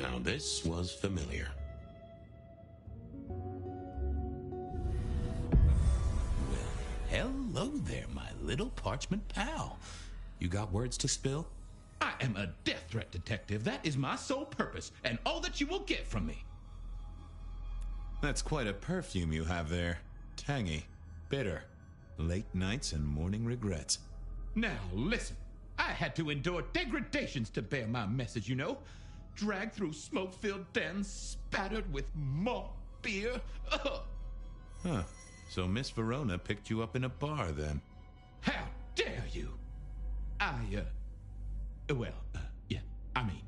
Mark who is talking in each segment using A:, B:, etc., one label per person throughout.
A: Now this was familiar. Well, hello there, my little parchment pal. You got words to spill?
B: I am a death threat detective. That is my sole purpose, and all that you will get from me.
C: That's quite a perfume you have there. Tangy, bitter, late nights and morning regrets.
B: Now, listen. I had to endure degradations to bear my message, you know. Dragged through smoke-filled dens, spattered with malt beer. Ugh.
C: Huh. So Miss Verona picked you up in a bar, then?
B: How dare you? Yeah, I mean,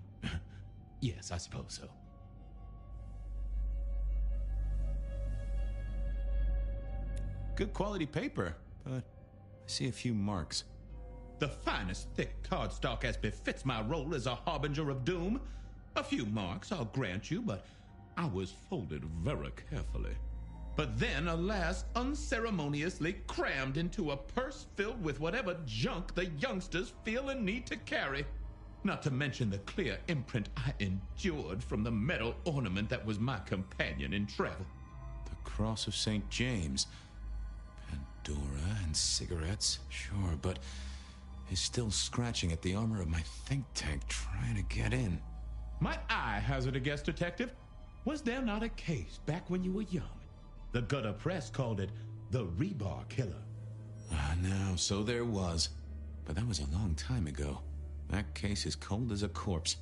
B: yes, I suppose so.
C: Good quality paper, but I see a few marks.
B: The finest thick cardstock as befits my role as a harbinger of doom. A few marks, I'll grant you, but I was folded very carefully. But then, alas, unceremoniously crammed into a purse filled with whatever junk the youngsters feel a need to carry. Not to mention the clear imprint I endured from the metal ornament that was my companion in travel.
C: The Cross of St. James. Pandora and cigarettes, sure, but he's still scratching at the armor of my think tank trying to get in.
B: Might I hazard a guess, detective? Was there not a case back when you were young? The gutter press called it the rebar killer.
C: Now, so there was. But that was a long time ago. That case is cold as a corpse.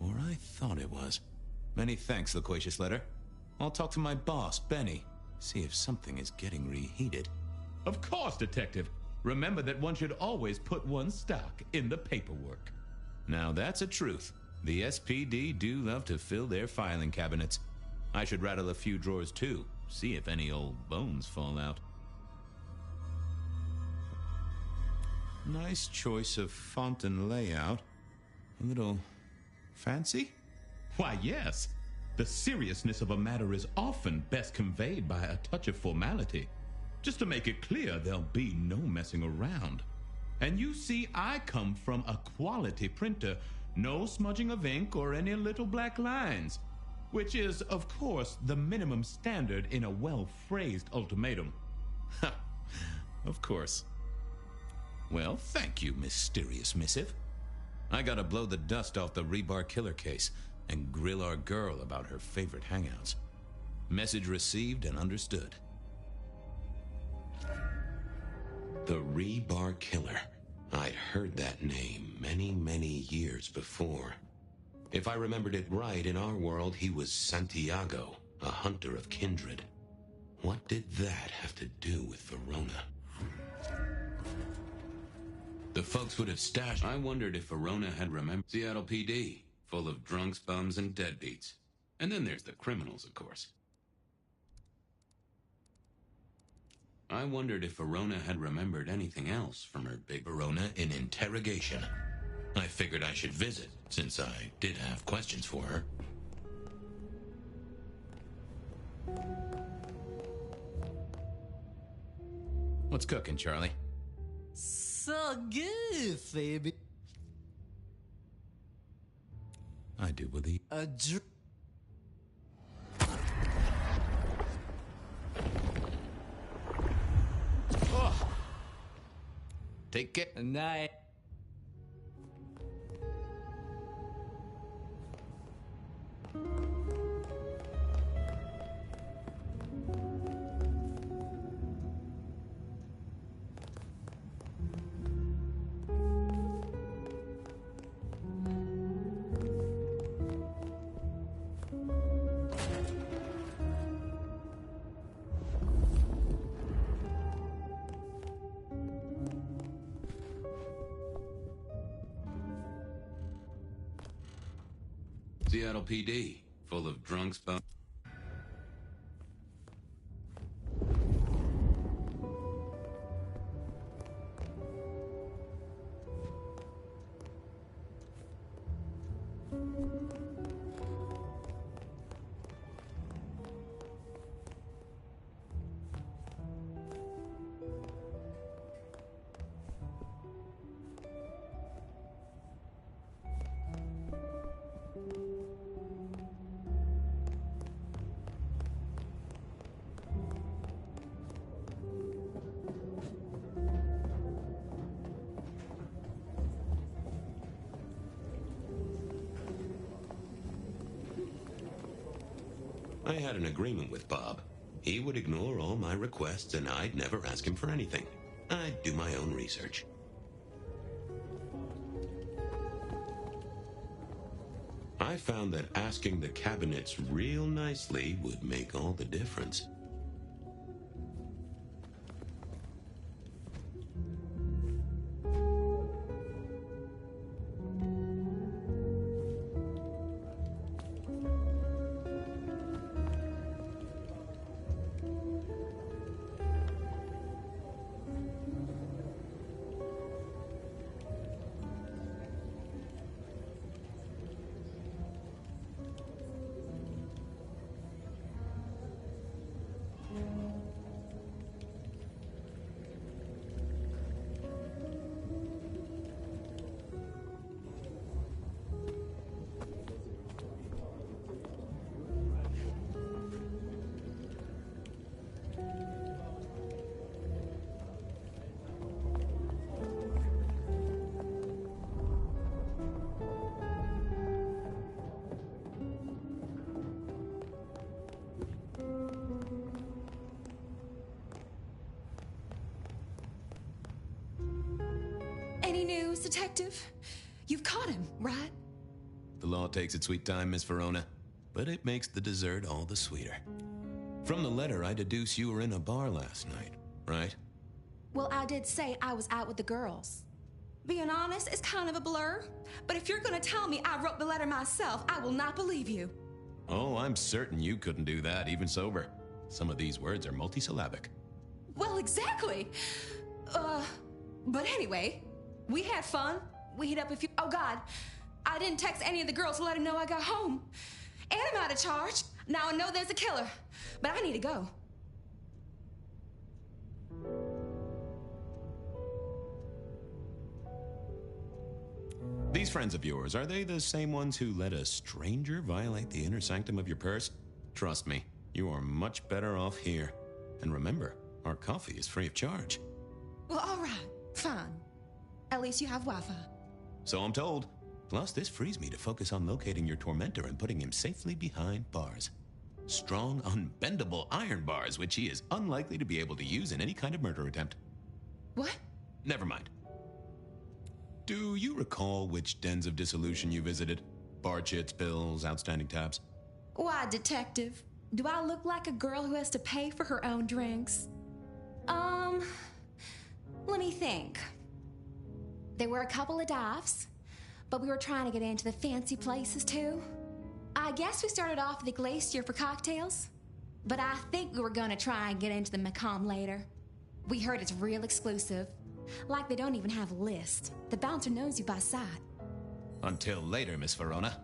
C: Or I thought it was. Many thanks, loquacious letter. I'll talk to my boss, Benny. See if something is getting reheated.
B: Of course, detective. Remember that one should always put one's stock in the paperwork.
C: Now that's a truth. The SPD do love to fill their filing cabinets. I should rattle a few drawers too, see if any old bones fall out. Nice choice of font and layout. A little fancy?
B: Why, yes. The seriousness of a matter is often best conveyed by a touch of formality. Just to make it clear, there'll be no messing around. And you see, I come from a quality printer. No smudging of ink or any little black lines. Which is, of course, the minimum standard in a well-phrased ultimatum.
C: Ha! Of course. Well, thank you, mysterious missive. I gotta blow the dust off the rebar killer case and grill our girl about her favorite hangouts. Message received and understood.
A: The Rebar Killer. I'd heard that name many, many years before. If I remembered it right, in our world, he was Santiago, a hunter of kindred. What did that have to do with Verona? The folks would have stashed. I wondered if Verona had remembered. Seattle PD, full of drunks, bums, and deadbeats. And then there's the criminals, of course. I wondered if Verona had remembered anything else from her big Verona in interrogation. I figured I should visit, since I did have questions for her.
C: What's cooking, Charlie?
D: So good, baby.
C: I do believe.
D: Oh,
C: Take it.
D: night.
A: Seattle PD, full of drunks, bums. I had an agreement with Bob. He would ignore all my requests and I'd never ask him for anything. I'd do my own research. I found that asking the cabinets real nicely would make all the difference.
E: Any news, Detective? You've caught him, right?
C: The law takes its sweet time, Miss Verona, but it makes the dessert all the sweeter. From the letter, I deduce you were in a bar last night, right?
E: Well, I did say I was out with the girls. Being honest, it's kind of a blur. But if you're gonna tell me I wrote the letter myself, I will not believe you.
C: Oh, I'm certain you couldn't do that, even sober. Some of these words are multisyllabic.
E: Well, exactly. But anyway, we had fun. We hit up a few... Oh, God. I didn't text any of the girls to let them know I got home. And I'm out of charge. Now I know there's a killer. But I need to go.
C: These friends of yours, are they the same ones who let a stranger violate the inner sanctum of your purse? Trust me, you are much better off here. And remember, our coffee is free of charge.
E: Well, all right. Fine. At least you have Wi-Fi.
C: So I'm told. Plus, this frees me to focus on locating your tormentor and putting him safely behind bars. Strong, unbendable iron bars, which he is unlikely to be able to use in any kind of murder attempt.
E: What?
C: Never mind. Do you recall which dens of dissolution you visited? Bar chits, bills, outstanding tabs?
E: Why, Detective? Do I look like a girl who has to pay for her own drinks? Let me think. There were a couple of dives, but we were trying to get into the fancy places too. I guess we started off at the Glacier for cocktails, but I think we were gonna try and get into the Macomb later. We heard it's real exclusive. Like they don't even have a list. The bouncer knows you by sight.
C: Until later, Miss Verona.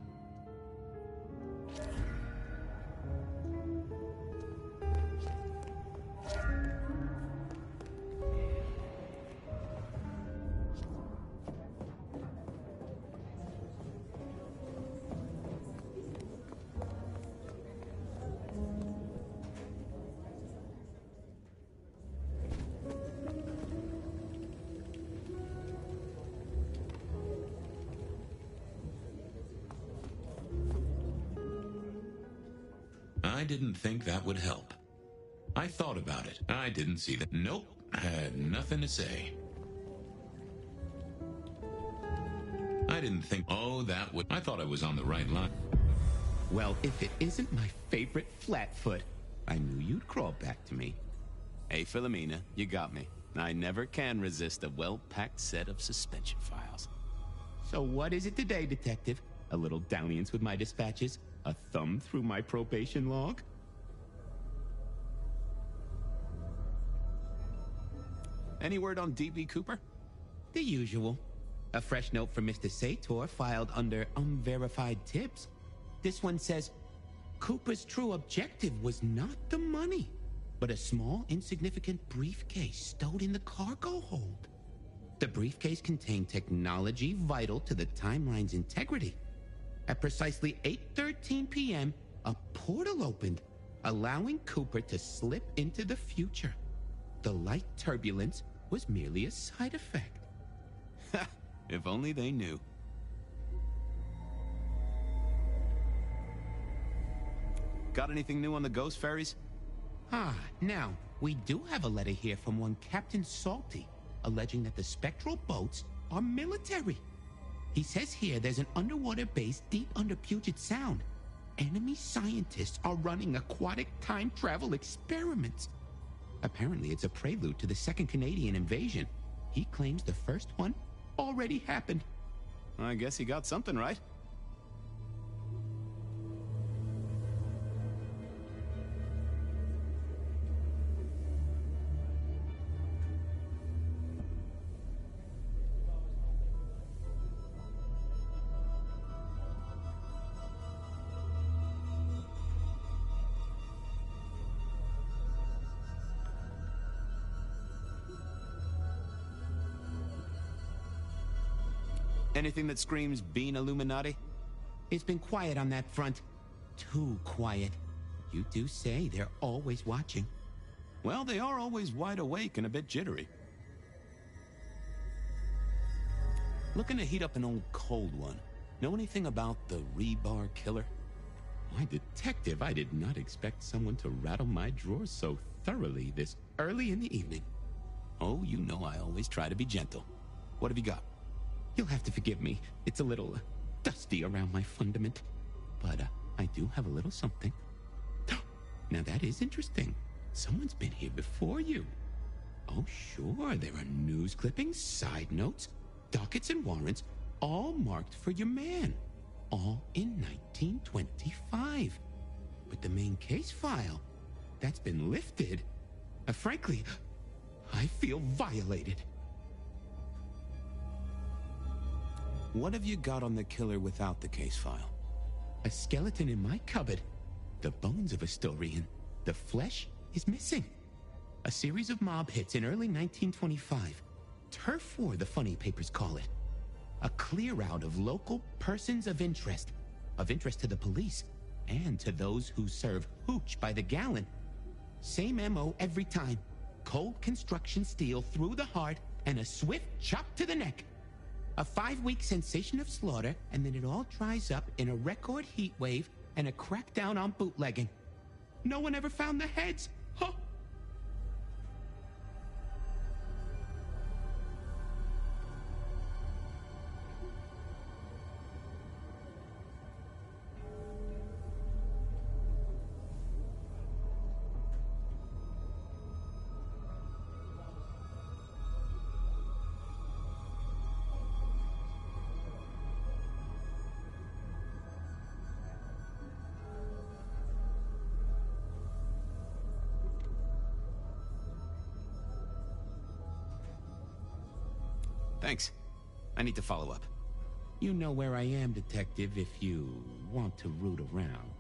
A: I didn't think that would help. I thought about it. I didn't see that. Nope, I had nothing to say. I didn't think, oh, that would... I thought I was on the right line.
F: Well, if it isn't my favorite Flatfoot, I knew you'd crawl back to me.
C: Hey, Philomena, you got me. I never can resist a well-packed set of suspension files.
F: So what is it today, Detective? A little dalliance with my dispatches? A thumb through my probation log?
C: Any word on D.B. Cooper?
F: The usual. A fresh note from Mr. Sator filed under unverified tips. This one says, Cooper's true objective was not the money, but a small, insignificant briefcase stowed in the cargo hold. The briefcase contained technology vital to the timeline's integrity. At precisely 8:13 p.m., a portal opened, allowing Cooper to slip into the future. The light turbulence was merely a side effect.
C: If only they knew. Got anything new on the ghost ferries?
F: Now, we do have a letter here from one Captain Salty, alleging that the spectral boats are military. He says here there's an underwater base deep under Puget Sound. Enemy scientists are running aquatic time travel experiments. Apparently, it's a prelude to the Second Canadian invasion. He claims the first one already happened.
C: I guess he got something right. Anything that screams being Illuminati?
F: It's been quiet on that front. Too quiet. You do say they're always watching.
C: Well, they are always wide awake and a bit jittery. Looking to heat up an old cold one. Know anything about the rebar killer?
F: Why, Detective, I did not expect someone to rattle my drawers so thoroughly this early in the evening.
C: Oh, you know I always try to be gentle. What have you got?
F: You'll have to forgive me. It's a little dusty around my fundament. But I do have a little something. Now that is interesting. Someone's been here before you. Oh, sure, there are news clippings, side notes, dockets and warrants, all marked for your man. All in 1925. But the main case file, that's been lifted. Frankly, I feel violated.
C: What have you got on the killer without the case file?
F: A skeleton in my cupboard. The bones of a Storian. The flesh is missing. A series of mob hits in early 1925. Turf war, the funny papers call it. A clear out of local persons of interest to the police, and to those who serve hooch by the gallon. Same MO every time. Cold construction steel through the heart and a swift chop to the neck. A 5-week sensation of slaughter, and then it all dries up in a record heat wave and a crackdown on bootlegging. No one ever found the heads. Huh?
C: Thanks. I need to follow up.
F: You know where I am, Detective, if you want to root around.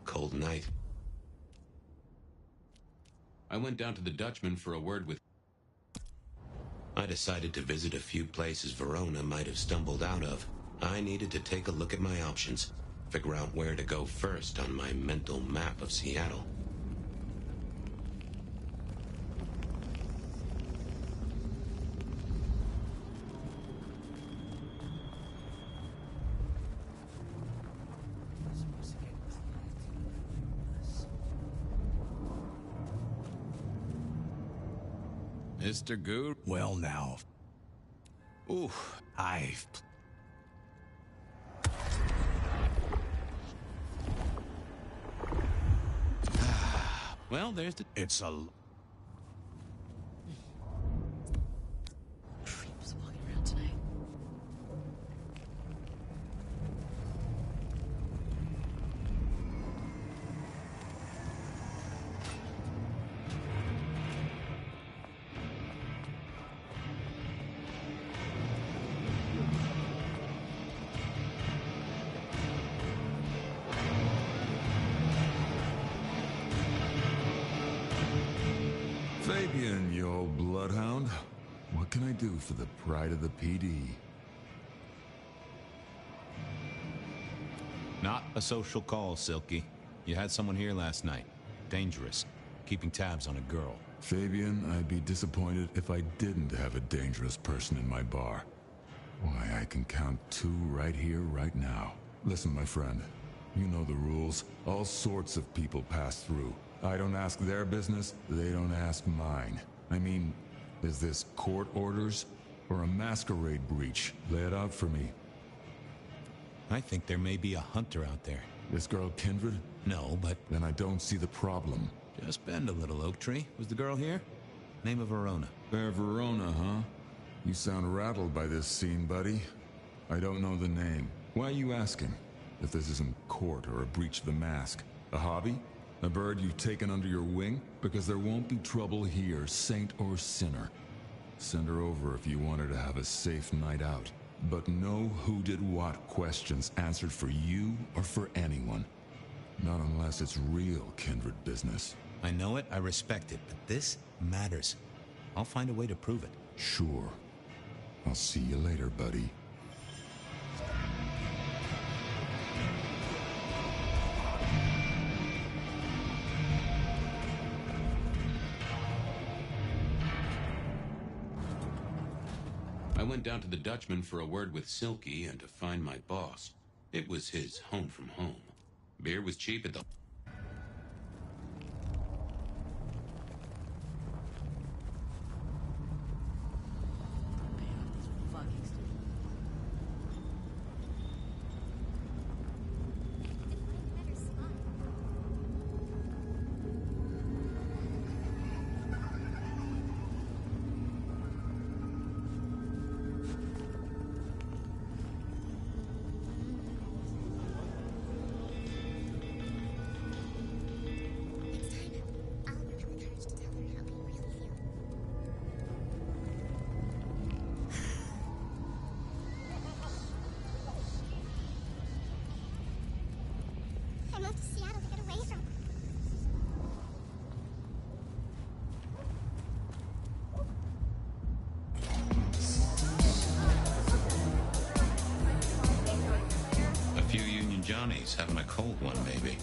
A: Cold night.
B: I went down to the Dutchman for a word with...
A: I decided to visit a few places Verona might have stumbled out of. I needed to take a look at my options, figure out where to go first on my mental map of Seattle.
C: Mr. Guru?
G: Well now.
C: Ooh,
G: I've...
C: well, there's the...
G: It's a...
H: Creeps walking around tonight.
I: Fabian, you old bloodhound. What can I do for the pride of the PD?
C: Not a social call, Silky. You had someone here last night. Dangerous. Keeping tabs on a girl.
I: Fabian, I'd be disappointed if I didn't have a dangerous person in my bar. Why, I can count 2 right here, right now. Listen, my friend. You know the rules. All sorts of people pass through. I don't ask their business, they don't ask mine. I mean, is this court orders or a masquerade breach? Lay it out for me.
C: I think there may be a hunter out there.
I: This girl Kindred?
C: No, but...
I: Then I don't see the problem.
C: Just bend a little, Oak Tree. Was the girl here? Name of Verona.
I: Verona, huh? You sound rattled by this scene, buddy. I don't know the name. Why are you asking? If this isn't court or a breach of the mask. A hobby? A bird you've taken under your wing? Because there won't be trouble here, saint or sinner. Send her over if you want her to have a safe night out. But no who did what questions answered for you or for anyone. Not unless it's real kindred business.
C: I know it, I respect it, but this matters. I'll find a way to prove it.
I: Sure. I'll see you later, buddy.
A: I went down to the Dutchman for a word with Silky and to find my boss. It was his home from home. Beer was cheap at the...
G: I moved to Seattle to get away from...
A: A few Union Johnnies having a cold one, maybe.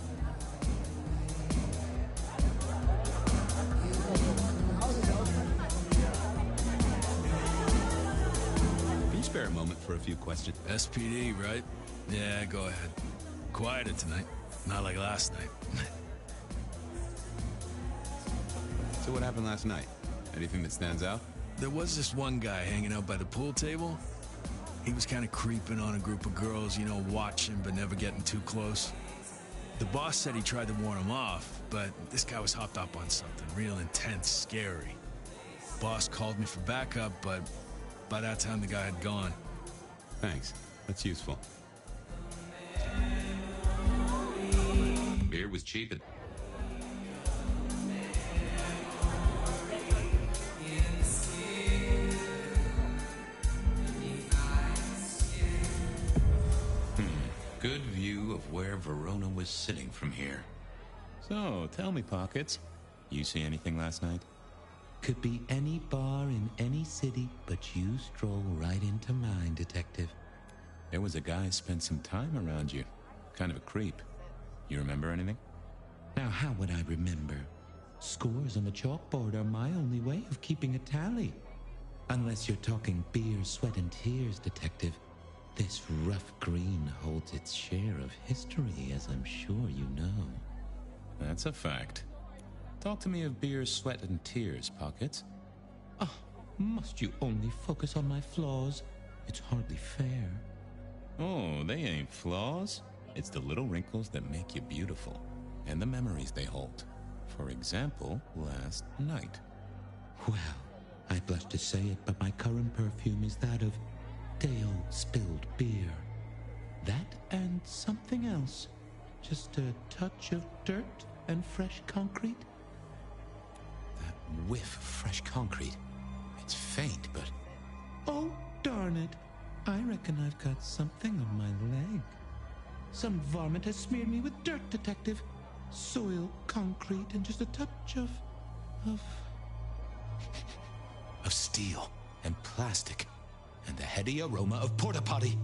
C: Can you spare a moment for a few questions?
H: SPD, right? Yeah, go ahead. Quieter tonight. Not like last night.
C: So what happened last night? Anything that stands out?
H: There was this one guy hanging out by the pool table. He was kind of creeping on a group of girls, you know, watching but never getting too close. The boss said he tried to warn him off, but this guy was hopped up on something real intense, scary. Boss called me for backup, but by that time the guy had gone.
C: Thanks. That's useful.
A: Beer was cheap at... Good view of where Verona was sitting from here.
C: So, tell me, Pockets. You see anything last night?
F: Could be any bar in any city, but you stroll right into mine, Detective.
C: There was a guy spent some time around you. Kind of a creep. You remember anything?
F: Now, how would I remember? Scores on the chalkboard are my only way of keeping a tally. Unless you're talking beer, sweat, and tears, Detective. This rough green holds its share of history, as I'm sure you know.
C: That's a fact. Talk to me of beer, sweat, and tears, Pockets.
F: Oh, must you only focus on my flaws? It's hardly fair.
C: Oh, they ain't flaws. It's the little wrinkles that make you beautiful, and the memories they hold. For example, last night.
F: Well, I blush to say it, but my current perfume is that of day-old spilled beer. That and something else. Just a touch of dirt and fresh concrete.
C: That whiff of fresh concrete. It's faint, but...
F: Oh, darn it. I reckon I've got something on my leg. Some varmint has smeared me with dirt, Detective. Soil, concrete, and just a touch of
C: steel and plastic and the heady aroma of porta potty.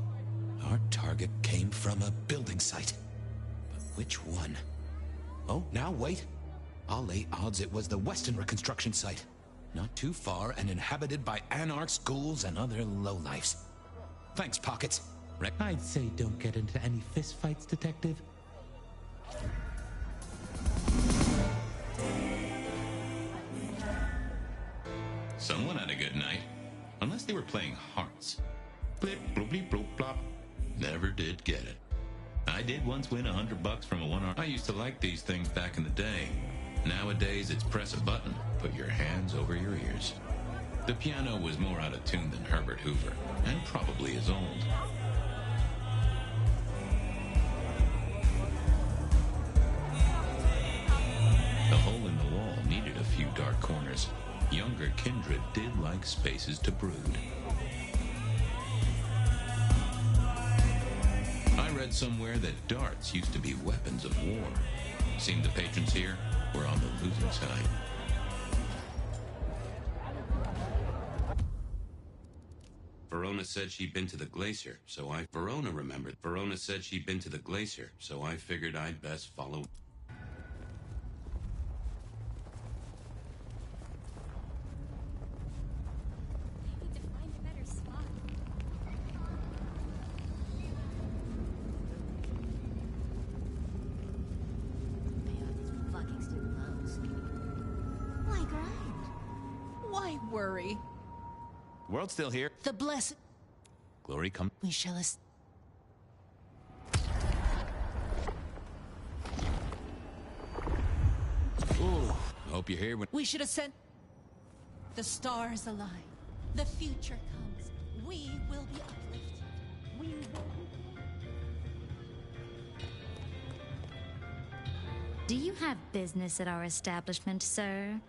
C: Our target came from a building site. But which one? Oh, now wait. I'll lay odds it was the Western reconstruction site. Not too far and inhabited by anarchs, ghouls, and other lowlifes. Thanks, Pockets.
F: I'd say don't get into any fistfights, Detective.
B: Someone had a good night. Unless they were playing hearts. Blip, bloop, bleep, bloop, plop. Never did get it. I did once win $100 from a one-arm. I used to like these things back in the day. Nowadays, it's press a button, put your hands over your ears. The piano was more out of tune than Herbert Hoover, and probably as old. The hole in the wall needed a few dark corners. Younger kindred did like spaces to brood. I read somewhere that darts used to be weapons of war. Seemed the patrons here were on the losing side. Verona said she'd been to the glacier, so Verona remembered. Verona said she'd been to the glacier, so I figured I'd best follow.
J: Worry.
C: The world's still here.
J: The blessed.
C: Glory come.
J: We shall
C: Ooh, I hope you're here when...
J: We should ascend. The stars align. The future comes. We will be uplifted. We will be...
K: Do you have business at our establishment, sir?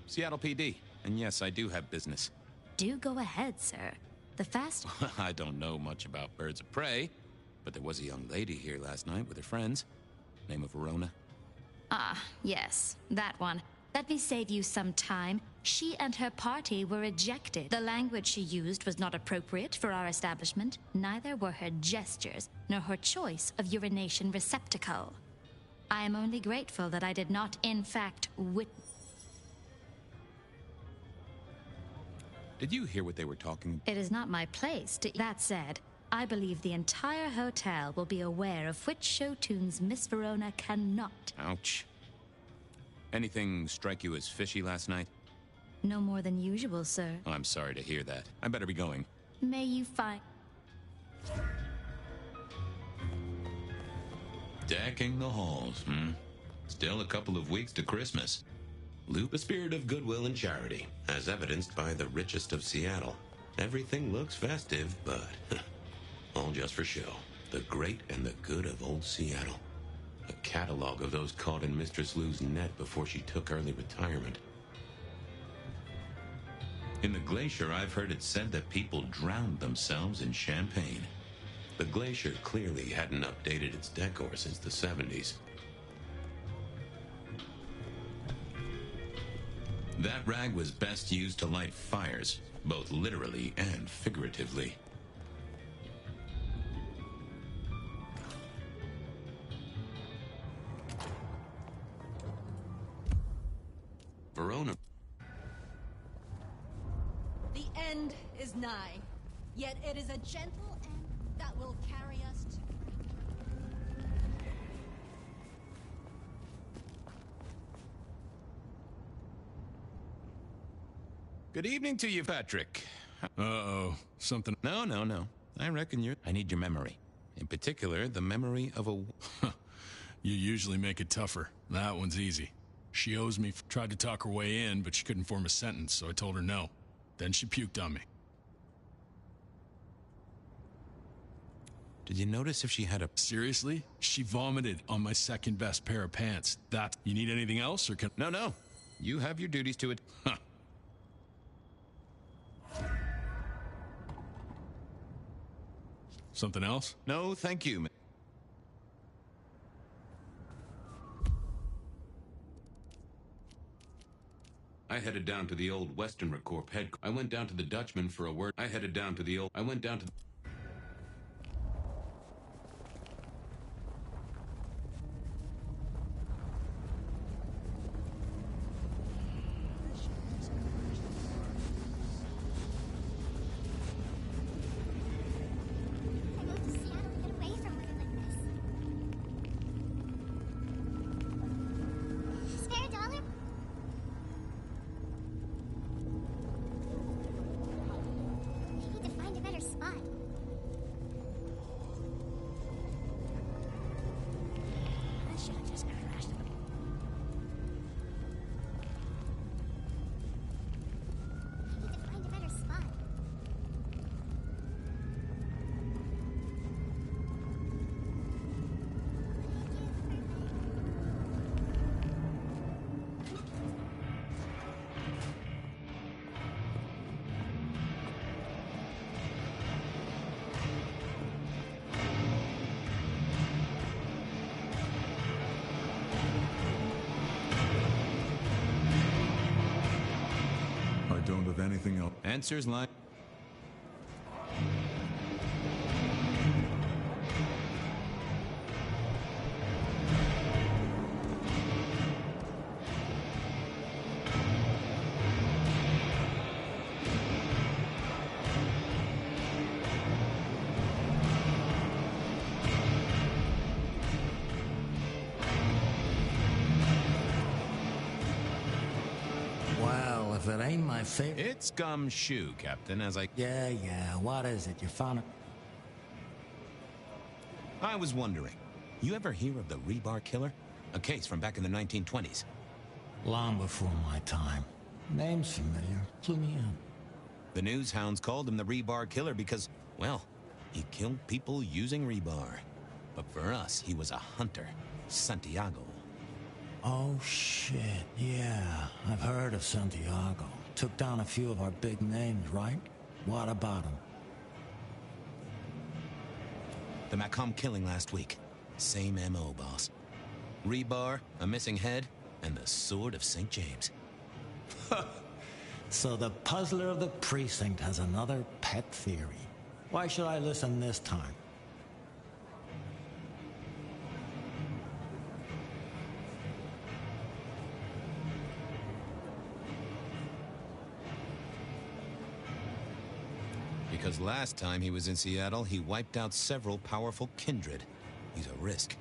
C: Seattle PD. And yes, I do have business.
K: Do go ahead, sir. The fast...
C: I don't know much about birds of prey, but there was a young lady here last night with her friends. Name of Verona.
K: Ah, yes, that one. Let me save you some time. She and her party were ejected. The language she used was not appropriate for our establishment. Neither were her gestures, nor her choice of urination receptacle. I am only grateful that I did not, in fact,
C: Did you hear what they were talking?
K: It is not my place to... That said, I believe the entire hotel will be aware of which show tunes Miss Verona cannot.
C: Ouch. Anything strike you as fishy last night?
K: No more than usual, sir.
C: Oh, I'm sorry to hear that. I better be going.
K: May you find...
B: Decking the halls, Still a couple of weeks to Christmas. Loop the spirit of goodwill and charity, as evidenced by the richest of Seattle. Everything looks festive, but all just for show. The great and the good of old Seattle. A catalog of those caught in Mistress Lou's net before she took early retirement. In the glacier, I've heard it said that people drowned themselves in champagne. The glacier clearly hadn't updated its decor since the 70s. That rag was best used to light fires, both literally and figuratively. Verona.
J: The end is nigh, yet it is a gentle end that will carry us to...
C: Good evening to you, Patrick.
H: Uh-oh. Something...
C: No. I reckon you're... I need your memory. In particular, the memory of a...
H: You usually make it tougher. That one's easy. She owes me... Tried to talk her way in, but she couldn't form a sentence, so I told her no. Then she puked on me.
C: Did you notice if she had a...
H: Seriously? She vomited on my second best pair of pants. That... You need anything else, or can...
C: No. You have your duties to it.
H: Huh. Something else?
C: No, thank you.
B: I headed down to the old Western Corp head. I went down to the Dutchman for a word. I headed down to the old... I went down to...
I: don't have anything else.
C: Answers lie.
D: Well, if it ain't my favorite...
C: It's Gumshoe, Captain, as I...
D: Yeah, what is it? You found it?
C: I was wondering, you ever hear of the Rebar Killer? A case from back in the 1920s.
D: Long before my time. Name's familiar. Clue me in.
C: The news hounds called him the Rebar Killer because, well, he killed people using rebar. But for us, he was a hunter. Santiago.
D: Oh, shit. Yeah, I've heard of Santiago. Took down a few of our big names, right? What about him?
C: The Macomb killing last week. Same M.O., boss. Rebar, a missing head, and the Sword of St. James.
D: So the puzzler of the precinct has another pet theory. Why should I listen this time?
C: Because last time he was in Seattle, he wiped out several powerful kindred. He's a risk.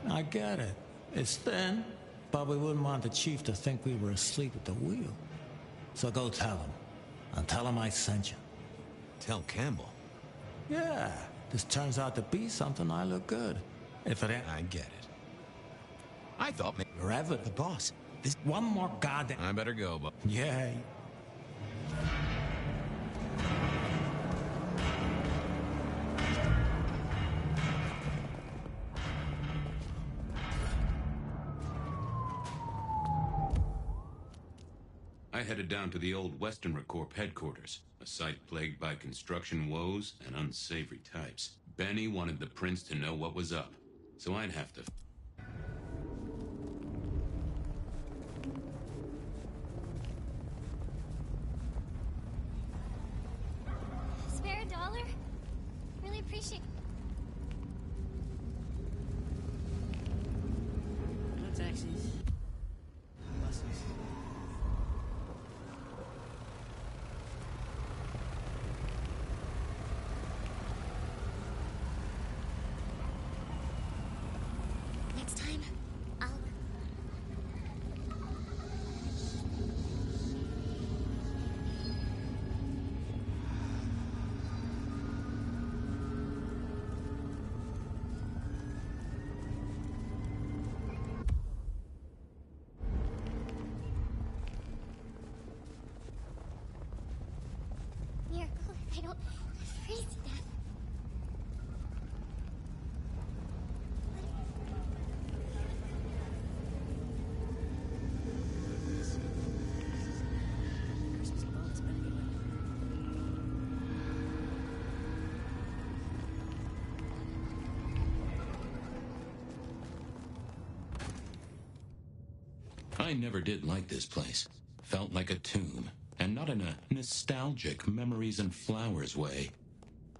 D: I get it. It's thin, but we wouldn't want the chief to think we were asleep at the wheel. So go tell him. And tell him I sent you.
C: Tell Campbell?
D: Yeah, this turns out to be something I look good. If it ain't...
C: I get it. I thought maybe...
D: Forever.
C: The boss. This...
D: One more goddamn...
C: I better go, but...
D: Yeah.
B: I headed down to the old Western Corp headquarters, a site plagued by construction woes and unsavory types. Benny wanted the prince to know what was up, so I'd have to...
G: Spare a dollar? Really appreciate...
L: No taxis. Buses.
G: Next time, I'll... Miracle, I don't freeze to death.
L: Christmas bonus, but anyway.
B: I never did like this place. Felt like a tomb, and not in a nostalgic memories and flowers way.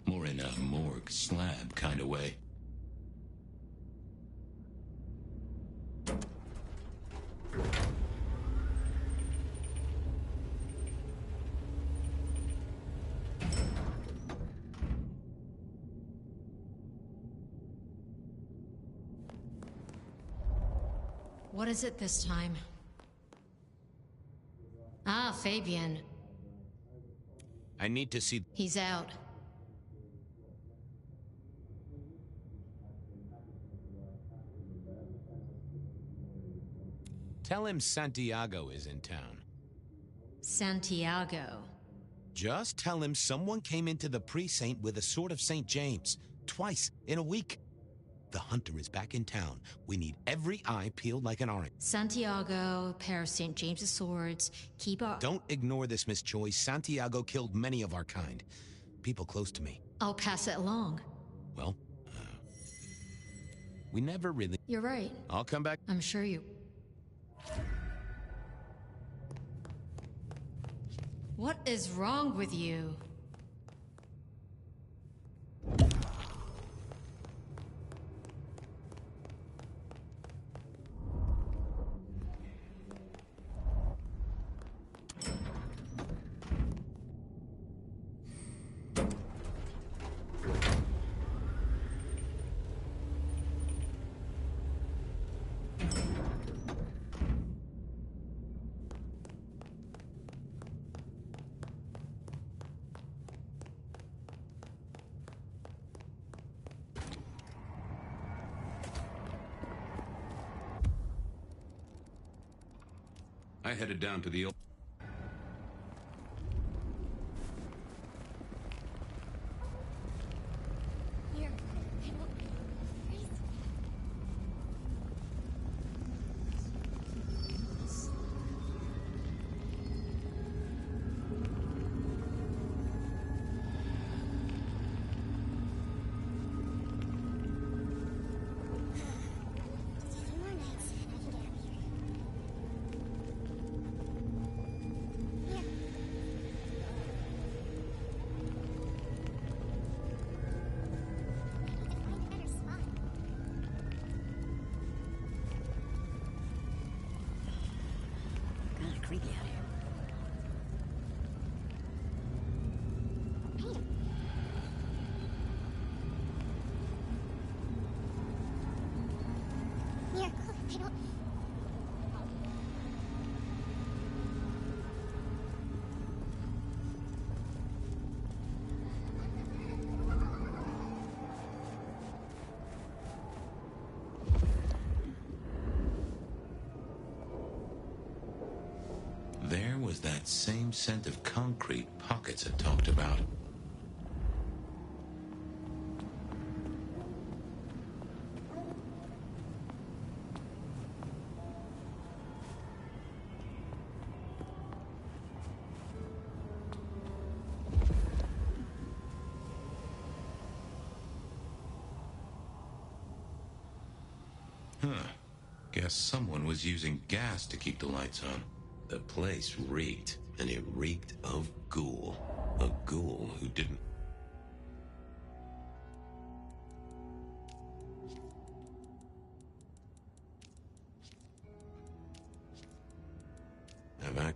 B: More in a morgue slab kind of way.
M: What is it this time? Ah, Fabian.
C: I need to see...
M: He's out.
C: Tell him Santiago is in town.
M: Santiago.
C: Just tell him someone came into the precinct with a Sword of St. James. Twice in a week. The hunter is back in town. We need every eye peeled like an orange.
M: Santiago, pair of St. James's swords. Keep our...
C: Don't ignore this, Miss Joy. Santiago killed many of our kind. People close to me.
M: I'll pass it along.
C: Well, we never really...
M: You're right.
C: I'll come back.
M: I'm sure you... What is wrong with you?
A: I headed down to the old...
G: Here, I don't... Freeze. Just a few more nights, and I can get out of here. Here. I need to find a better spot.
L: Kind of creepy out here.
G: Here, look, I don't...
A: There was that same scent of concrete Pockets had talked about. Huh. Guess someone was using gas to keep the lights on. The place reeked, and it reeked of ghoul. A ghoul who didn't...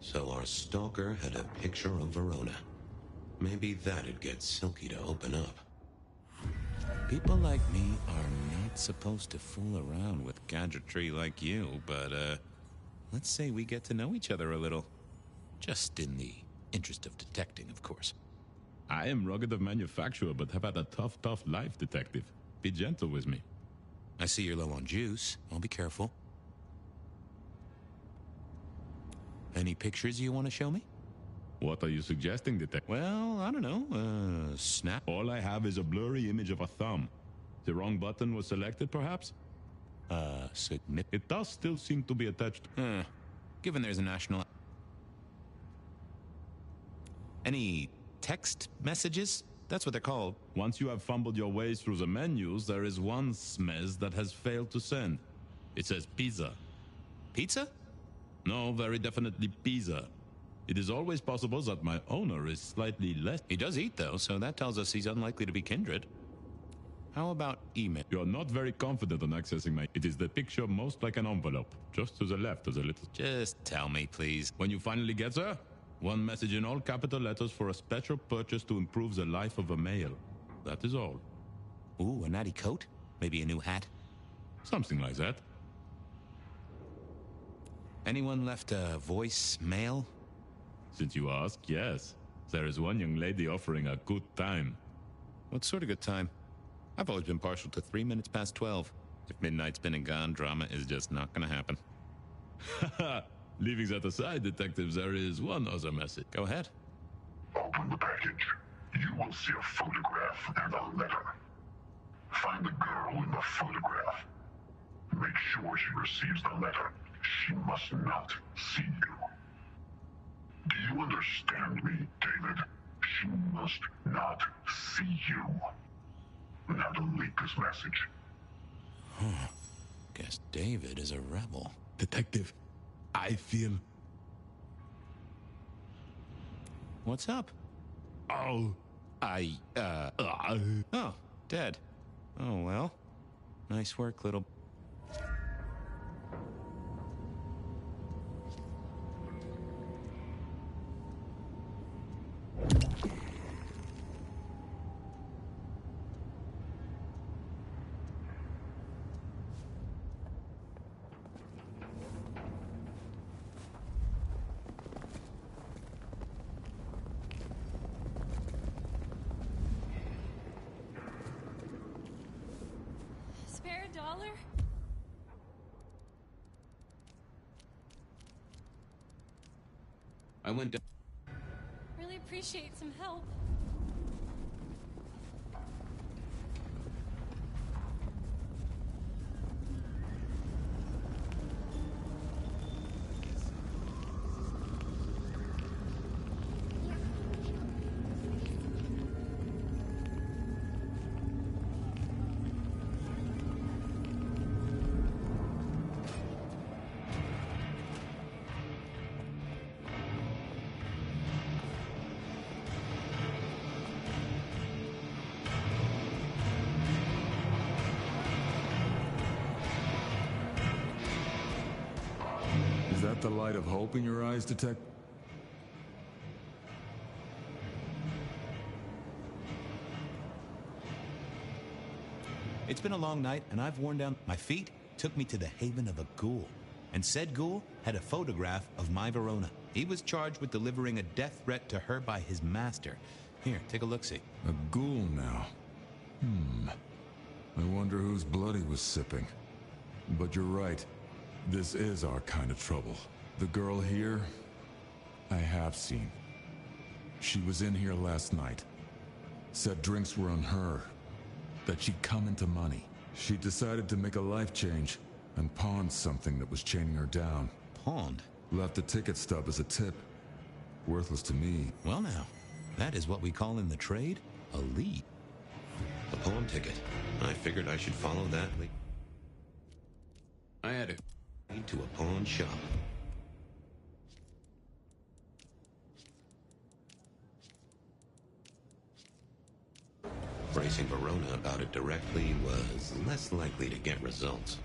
A: So our stalker had a picture of Verona. Maybe that'd get Silky to open up.
C: People like me are not supposed to fool around with gadgetry like you, but, let's say we get to know each other a little. Just in the interest of detecting, of course.
B: I am rugged of manufacture, but have had a tough life, detective. Be gentle with me.
C: I see you're low on juice. I'll be careful. Any pictures you want to show me?
B: What are you suggesting, detective?
C: Well, I don't know. Snap.
B: All I have is a blurry image of a thumb. The wrong button was selected, perhaps? It does still seem to be attached.
C: Given there's a national... Any text messages? That's what they're called.
B: Once you have fumbled your way through the menus, there is one smez that has failed to send. It says pizza.
C: Pizza?
B: No, very definitely pizza. It is always possible that my owner is slightly less...
C: He does eat, though, so that tells us he's unlikely to be kindred. How about email?
B: You're not very confident on accessing my... It is the picture most like an envelope, just to the left of the little...
C: Just tell me, please.
B: When you finally get there, one message in all capital letters for a special purchase to improve the life of a male. That is all.
C: Ooh, a natty coat? Maybe a new hat?
B: Something like that.
C: Anyone left a voicemail?
B: Since you ask, yes. There is one young lady offering a good time.
C: What sort of good time? I've always been partial to 3 minutes past 12. If midnight's been and gone, drama is just not gonna happen.
B: Haha! Leaving that aside, detectives, there is one other message.
C: Go ahead.
N: Open the package. You will see a photograph and a letter. Find the girl in the photograph. Make sure she receives the letter. She must not see you. Do you understand me, David? She must not see you. Now delete this message.
C: Guess David is a rebel.
B: Detective, I feel...
C: What's up?
B: Oh,
C: Oh, dead. Oh, well. Nice work, little...
J: Spare a dollar?
C: I went down...
J: Really appreciate some help.
I: Is that the light of hope in your eyes, Detective?
C: It's been a long night, and I've worn down... My feet took me to the haven of a ghoul. And said ghoul had a photograph of my Verona. He was charged with delivering a death threat to her by his master. Here, take a look-see.
I: A ghoul now. I wonder whose blood he was sipping. But you're right. This is our kind of trouble. The girl here, I have seen. She was in here last night. Said drinks were on her. That she'd come into money. She decided to make a life change and pawned something that was chaining her down.
C: Pawned?
I: Left a ticket stub as a tip. Worthless to me.
C: Well now, that is what we call in the trade a lead.
A: A pawn ticket. I figured I should follow that lead.
C: I had it.
A: To a pawn shop. Bracing Verona about it directly was less likely to get results.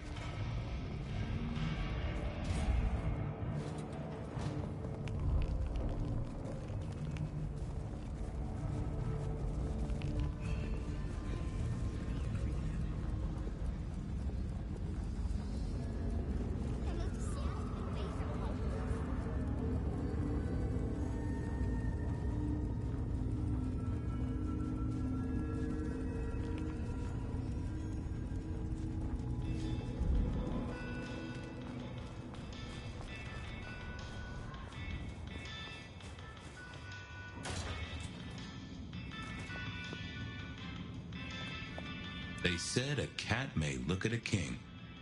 C: They said a cat may look at a king,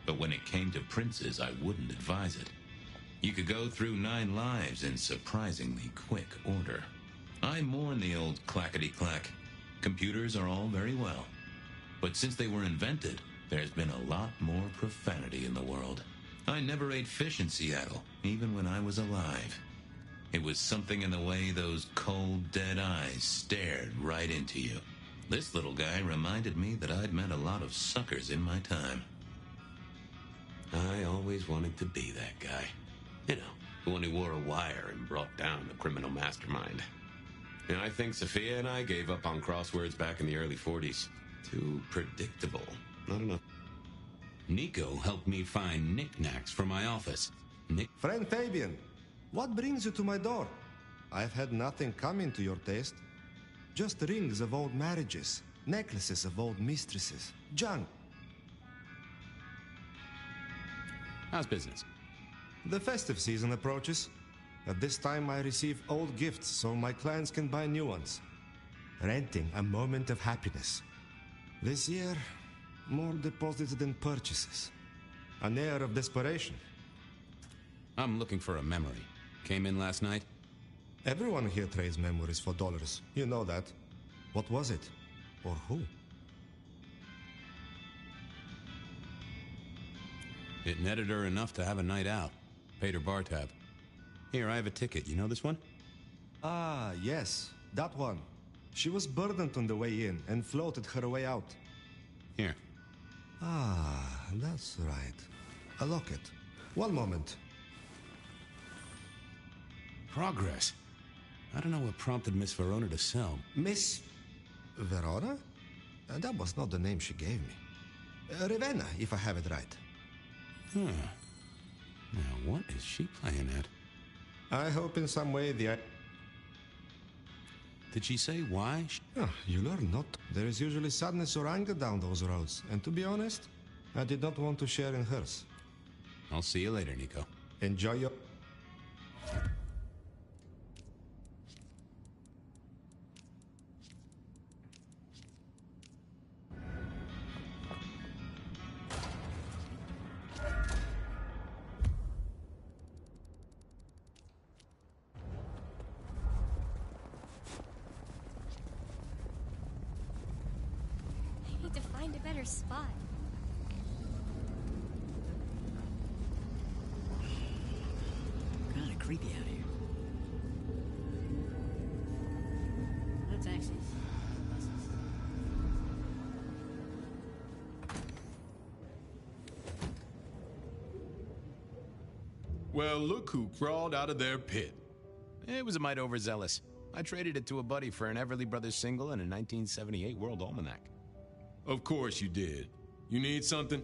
C: but when it came to princes, I wouldn't advise it. You could go through 9 lives in surprisingly quick order. I mourn the old clackety-clack. Computers are all very well, but since they were invented, there's been a lot more profanity in the world. I never ate fish in Seattle, even when I was alive. It was something in the way those cold, dead eyes stared right into you. This little guy reminded me that I'd met a lot of suckers in my time.
A: I always wanted to be that guy. You know, the one who wore a wire and brought down the criminal mastermind. And I think Sophia and I gave up on crosswords back in the early 40s. Too predictable. Not enough.
C: Nico helped me find knickknacks for my office.
O: Friend Fabian, what brings you to my door? I've had nothing coming to your taste. Just rings of old marriages, necklaces of old mistresses, junk.
C: How's business?
O: The festive season approaches. At this time I receive old gifts so my clients can buy new ones. Renting a moment of happiness. This year, more deposits than purchases. An air of desperation.
C: I'm looking for a memory. Came in last night?
O: Everyone here trades memories for dollars. You know that. What was it? Or who?
C: It netted her enough to have a night out. Paid her bar tab. Here, I have a ticket. You know this one?
O: Ah, yes, that one. She was burdened on the way in and floated her way out.
C: Here.
O: Ah, that's right. A locket. One moment.
C: Progress. I don't know what prompted Miss Verona to sell.
O: Miss Verona? That was not the name she gave me. Ravenna, if I have it right.
C: Huh. Now, what is she playing at?
O: I hope in some way the...
C: Did she say why?
O: Oh, you learn not. There is usually sadness or anger down those roads. And to be honest, I did not want to share in hers.
C: I'll see you later, Nico.
O: Enjoy your...
G: I need to find a better spot.
L: Kind of creepy out here. No taxis. Buses.
H: Well, look who crawled out of their pit.
C: It was a mite overzealous. I traded it to a buddy for an Everly Brothers single and a 1978 World Almanac.
H: Of course you did. You need something?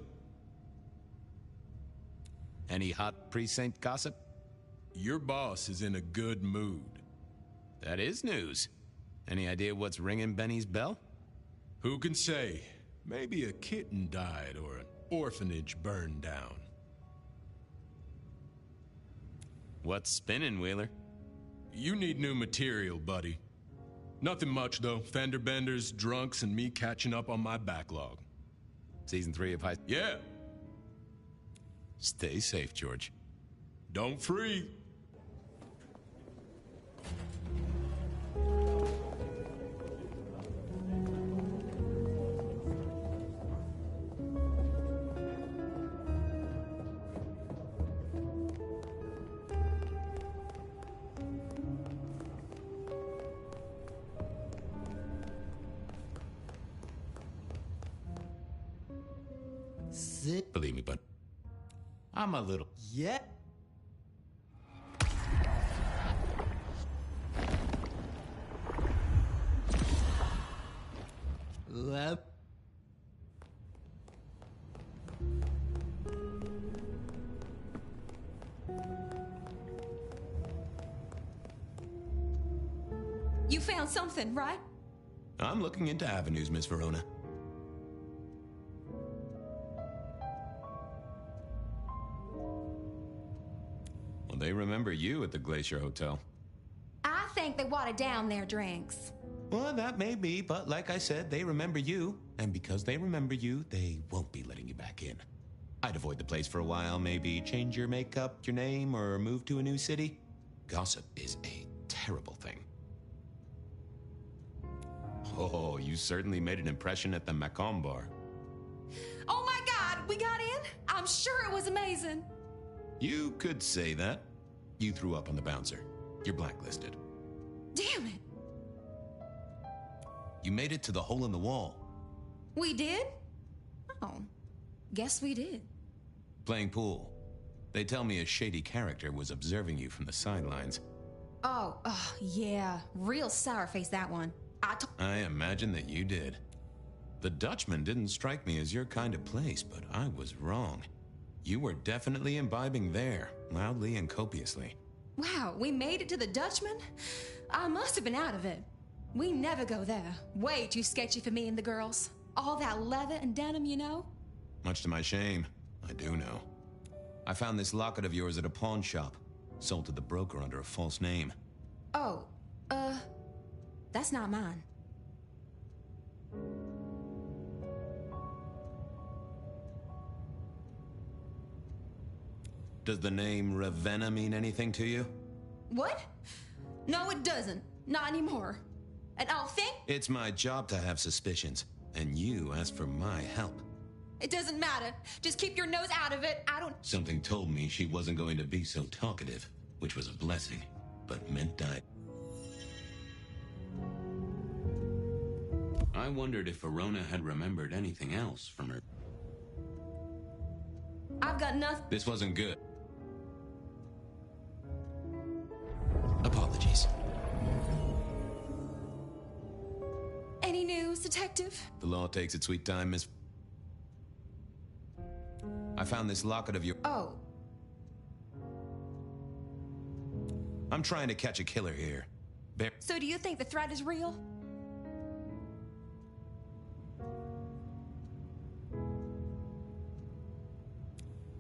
C: Any hot precinct gossip?
H: Your boss is in a good mood.
C: That is news. Any idea what's ringing Benny's bell?
H: Who can say? Maybe a kitten died or an orphanage burned down.
C: What's spinning, Wheeler?
H: You need new material, buddy. Nothing much, though. Fender benders, drunks, and me catching up on my backlog.
C: Season 3 of High...
H: Yeah.
C: Stay safe, George.
H: Don't freeze.
C: Believe me, bud. I'm a little...
P: Yeah.
E: You found something, right?
C: I'm looking into avenues, Miss Verona. Well, they remember you at the Glacier Hotel.
E: I think they watered down their drinks.
C: Well, that may be, but like I said, they remember you. And because they remember you, they won't be letting you back in. I'd avoid the place for a while, maybe change your makeup, your name, or move to a new city. Gossip is a terrible thing. Oh, you certainly made an impression at the Macomb bar.
E: Oh my God, we got in? I'm sure it was amazing.
C: You could say that. You threw up on the bouncer. You're blacklisted.
E: Damn it.
C: You made it to the hole in the wall.
E: We did? Oh, guess we did.
C: Playing pool. They tell me a shady character was observing you from the sidelines.
E: Oh, yeah. Real sour face, that one.
C: I imagine that you did. The Dutchman didn't strike me as your kind of place, but I was wrong. You were definitely imbibing there, loudly and copiously.
E: Wow, we made it to the Dutchman? I must have been out of it. We never go there. Way too sketchy for me and the girls. All that leather and denim, you know?
C: Much to my shame, I do know. I found this locket of yours at a pawn shop. Sold to the broker under a false name.
E: Oh, that's not mine.
C: Does the name Ravenna mean anything to you?
E: What? No, it doesn't. Not anymore. And I'll think...
C: It's my job to have suspicions, and you asked for my help.
E: It doesn't matter. Just keep your nose out of it. I don't...
C: Something told me she wasn't going to be so talkative, which was a blessing, but meant I...
A: I wondered if Verona had remembered anything else from her.
E: I've got nothing.
A: This wasn't good.
C: Apologies.
E: Any news, Detective?
C: The law takes its sweet time, Miss... I found this locket of your...
E: Oh.
C: I'm trying to catch a killer here.
E: So do you think the threat is real?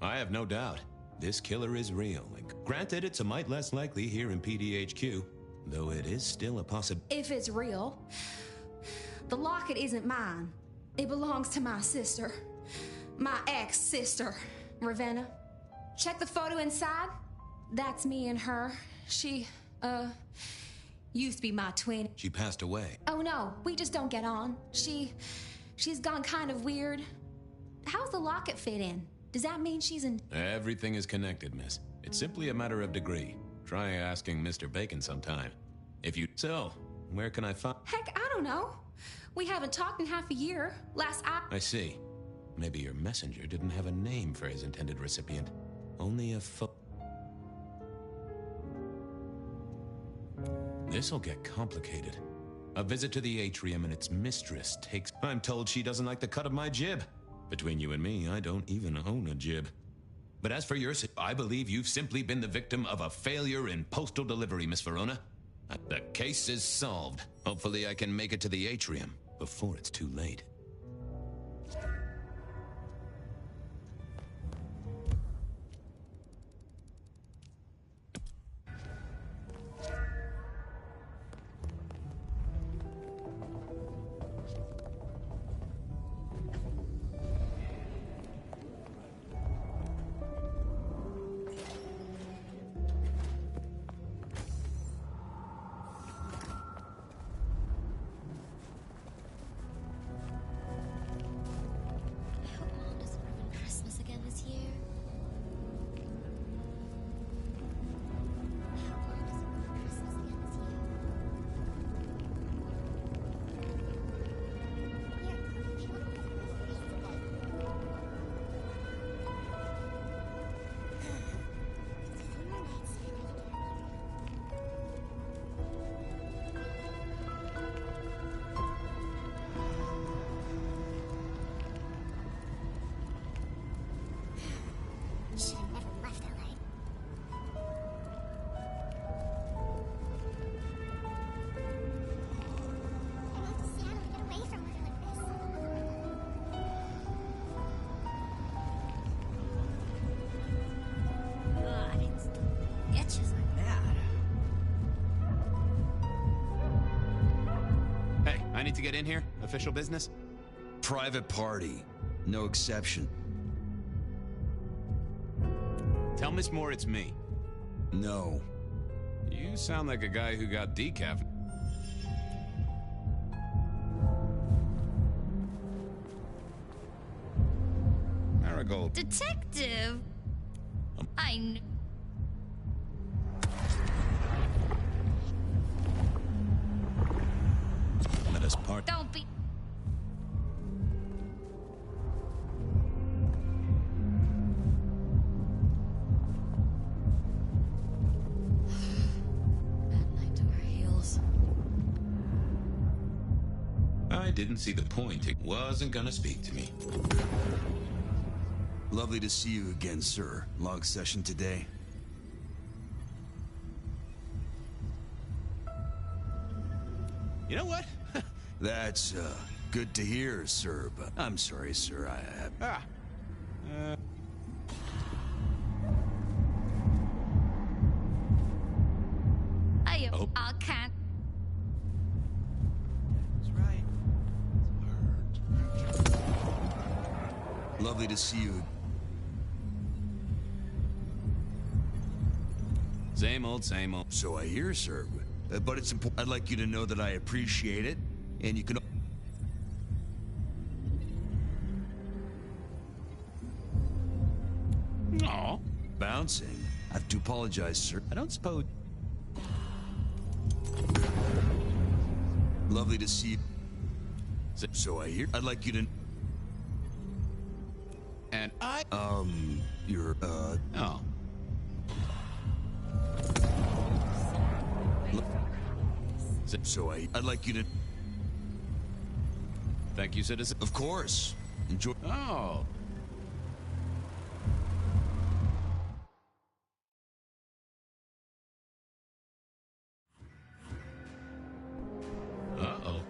C: I have no doubt. This killer is real. Granted, it's a mite less likely here in PDHQ, though it is still a possibility.
E: If it's real, the locket isn't mine. It belongs to my sister. My ex-sister, Ravenna. Check the photo inside. That's me and her. She, used to be my twin.
C: She passed away.
E: Oh no, we just don't get on. She's gone kind of weird. How's the locket fit in? Does that mean she's in...
C: Everything is connected, miss. It's simply a matter of degree. Try asking Mr. Bacon sometime. If you... So, where can I find...
E: Heck, I don't know. We haven't talked in half a year.
C: I see. Maybe your messenger didn't have a name for his intended recipient. Only a This'll get complicated. A visit to the atrium and its mistress takes... I'm told she doesn't like the cut of my jib. Between you and me, I don't even own a jib. But as for yours, I believe you've simply been the victim of a failure in postal delivery, Miss Verona. The case is solved. Hopefully I can make it to the atrium before it's too late. I need to get in here? Official business?
P: Private party. No exception.
C: Tell Miss Moore it's me.
P: No.
C: You sound like a guy who got decaf. Marigold.
K: Detective! I knew...
C: Let us part.
K: Don't be...
M: Bad night to our heels.
A: I didn't see the point. It wasn't gonna speak to me.
P: Lovely to see you again, sir. Long session today.
C: You know what?
P: That's, good to hear, sir, but I'm sorry, sir, I have...
K: I can't...
P: That's right. Lovely to see you.
C: Same old, same old.
P: So I hear, sir. But it's important. I'd like you to know that I appreciate it, and you can...
C: Aw.
P: Bouncing? I have to apologize, sir.
C: I don't suppose...
P: Lovely to see you. So I hear. I'd like you to.
C: And I.
P: You're,
C: Oh.
P: So I'd like you to.
C: Thank you, citizen.
P: Of course. Enjoy.
C: Oh. Uh-oh.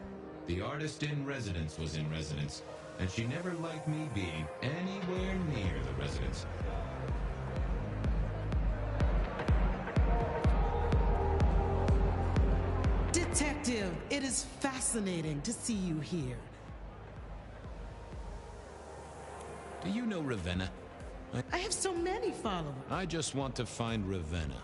C: The artist in residence was in residence, and she never liked me being anywhere near the residence.
Q: Detective, it is fascinating to see you here.
C: Do you know Ravenna?
Q: I have so many followers.
C: I just want to find Ravenna.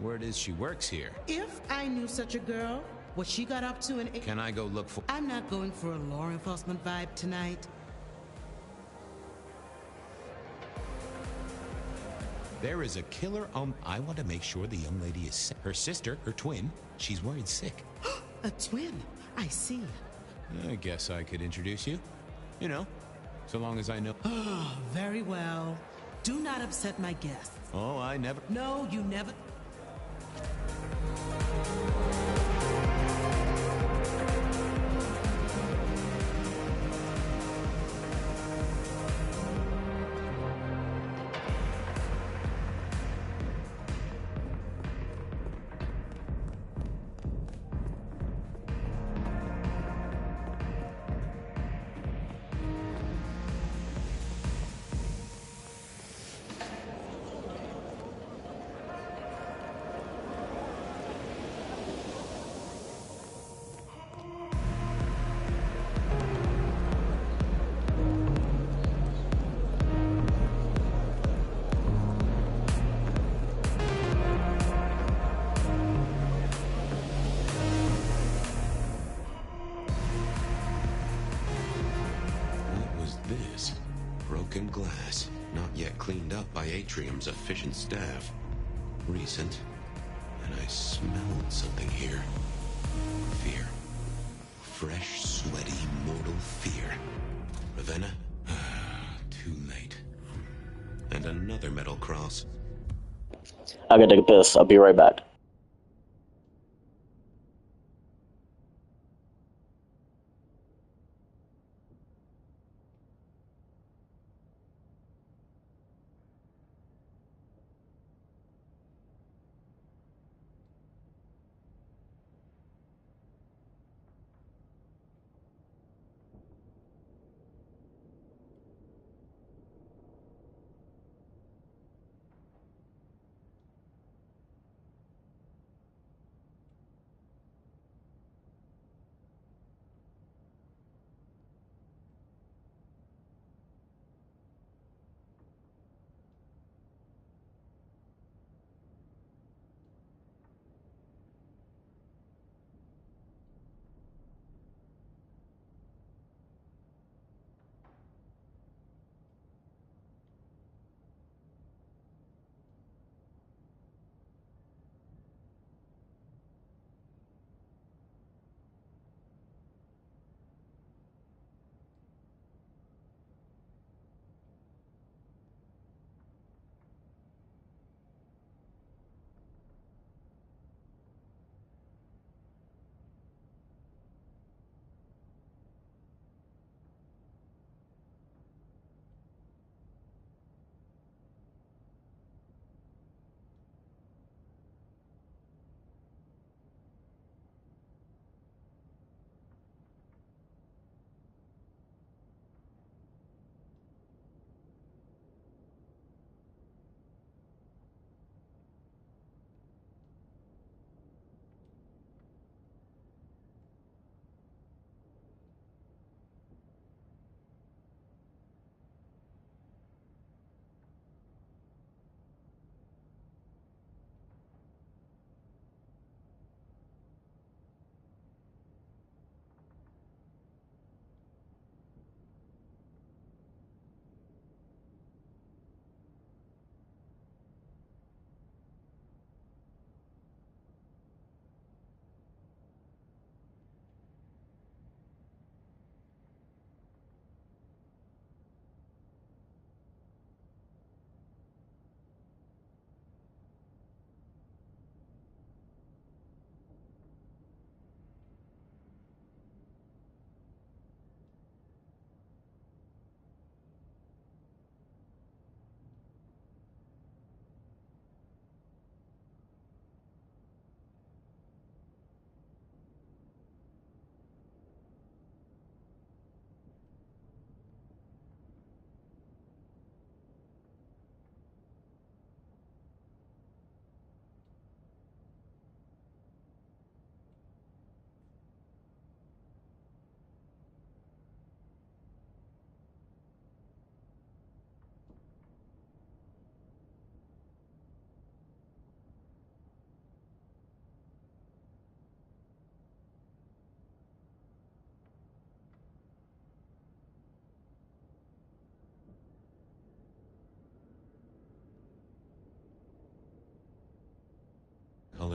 C: Word is she works here.
Q: If I knew such a girl, what she got up to in...
C: Can I go look for...
Q: I'm not going for a law enforcement vibe tonight.
C: There is a killer I want to make sure the young lady is sick. Her sister, her twin, she's worried sick.
Q: A twin? I see.
C: I guess I could introduce you. You know, so long as I know...
Q: Oh, very well. Do not upset my guests.
C: Oh, I never...
Q: No, you never...
A: This broken glass, not yet cleaned up by Atrium's efficient staff. Recent, and I smelled something here. Fear. Fresh, sweaty, mortal fear. Ravenna? Too late. And another metal cross.
R: I gotta take a piss. I'll be right back.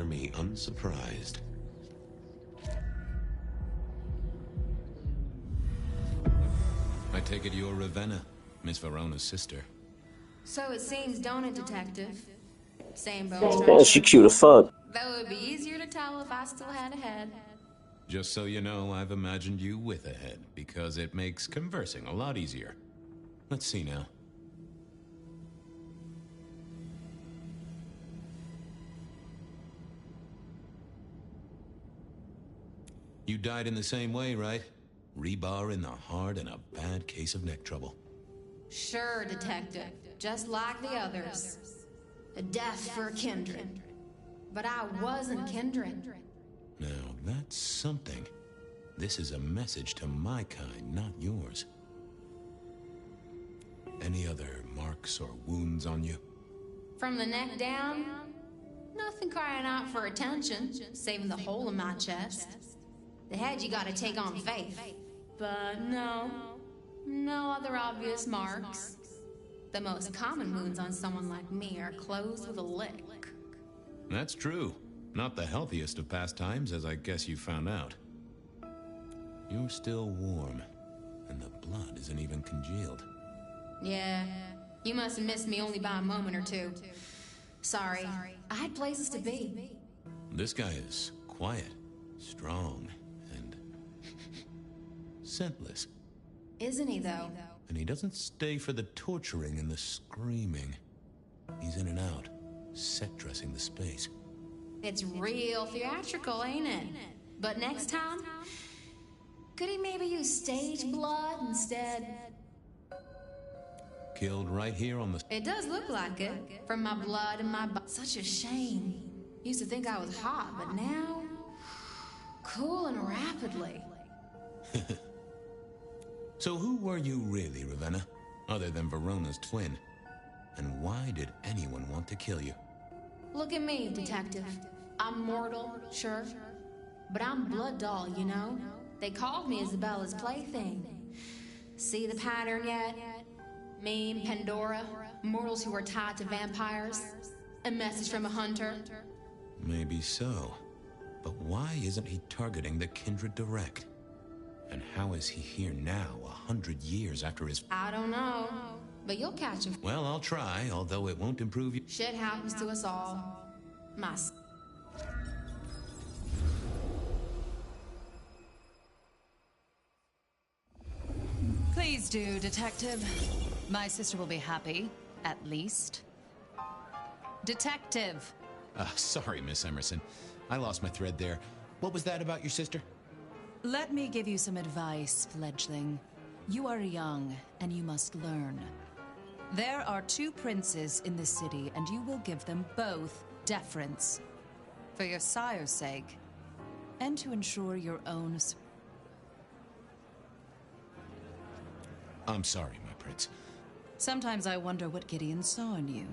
A: color me unsurprised.
C: I take it you're Ravenna, Miss Verona's sister.
E: So it seems, don't it, Detective? Same bone
R: Yeah,
E: structure.
R: she cute as fuck.
E: Though it would be easier to tell if I still had a head.
C: Just so you know, I've imagined you with a head, because it makes conversing a lot easier. Let's see now. You died in the same way, right? Rebar in the heart and a bad case of neck trouble.
E: Sure, Detective. Just like the others. A death for a kindred. But I wasn't kindred.
C: Now, that's something. This is a message to my kind, not yours. Any other marks or wounds on you?
E: From the neck down, nothing crying out for attention, saving the hole in my chest. The head you gotta take on faith. But no other obvious marks. The most common wounds on someone like me are closed with a lick.
C: That's true. Not the healthiest of pastimes, as I guess you found out. You're still warm, and the blood isn't even congealed.
E: Yeah, you must have missed me only by a moment or two. Sorry, I had places to be.
C: This guy is quiet, strong, and scentless.
E: Isn't he, though?
C: And he doesn't stay for the torturing and the screaming. He's in and out, set dressing the space.
E: It's real theatrical, ain't it? But next time, could he maybe use stage blood instead?
C: Killed right here on the...
E: It does look like it, from my blood and my Such a shame. Used to think I was hot, but now... cooling rapidly.
C: So who were you really, Ravenna? Other than Verona's twin? And why did anyone want to kill you?
E: Look at me, Detective. I'm mortal, sure. But I'm blood doll, you know? They called me Isabella's plaything. See the pattern yet? Me and Pandora, mortals who are tied to vampires. A message from a hunter.
C: Maybe so. But why isn't he targeting the kindred direct? And how is he here now, 100 years after his...
E: I don't know, but you'll catch him.
C: Well, I'll try, although it won't improve you.
E: Shit happens to us all.
J: Please do, Detective. My sister will be happy, at least. Detective!
C: Sorry, Miss Emerson. I lost my thread there. What was that about your sister?
J: Let me give you some advice, fledgling. You are young, and you must learn. There are 2 princes in this city, and you will give them both deference. For your sire's sake, and to ensure your own...
C: I'm sorry, my prince.
J: Sometimes I wonder what Gideon saw in you.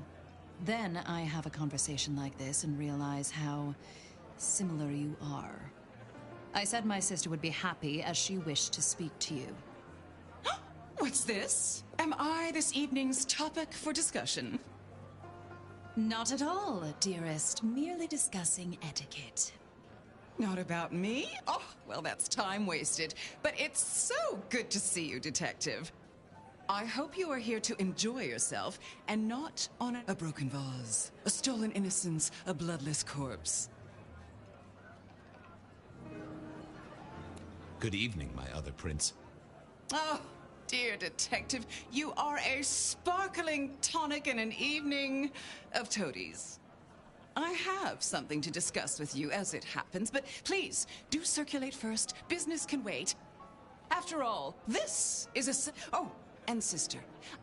J: Then I have a conversation like this and realize how similar you are. I said my sister would be happy as she wished to speak to you.
Q: What's this? Am I this evening's topic for discussion?
J: Not at all, dearest. Merely discussing etiquette.
Q: Not about me? Oh, well, that's time wasted. But it's so good to see you, Detective. I hope you are here to enjoy yourself and not on a broken vase, a stolen innocence, a bloodless corpse.
C: Good evening, my other prince.
Q: Oh, dear Detective, you are a sparkling tonic in an evening of toadies. I have something to discuss with you as it happens, but please, do circulate first. Business can wait. After all, this is a... Oh, and sister,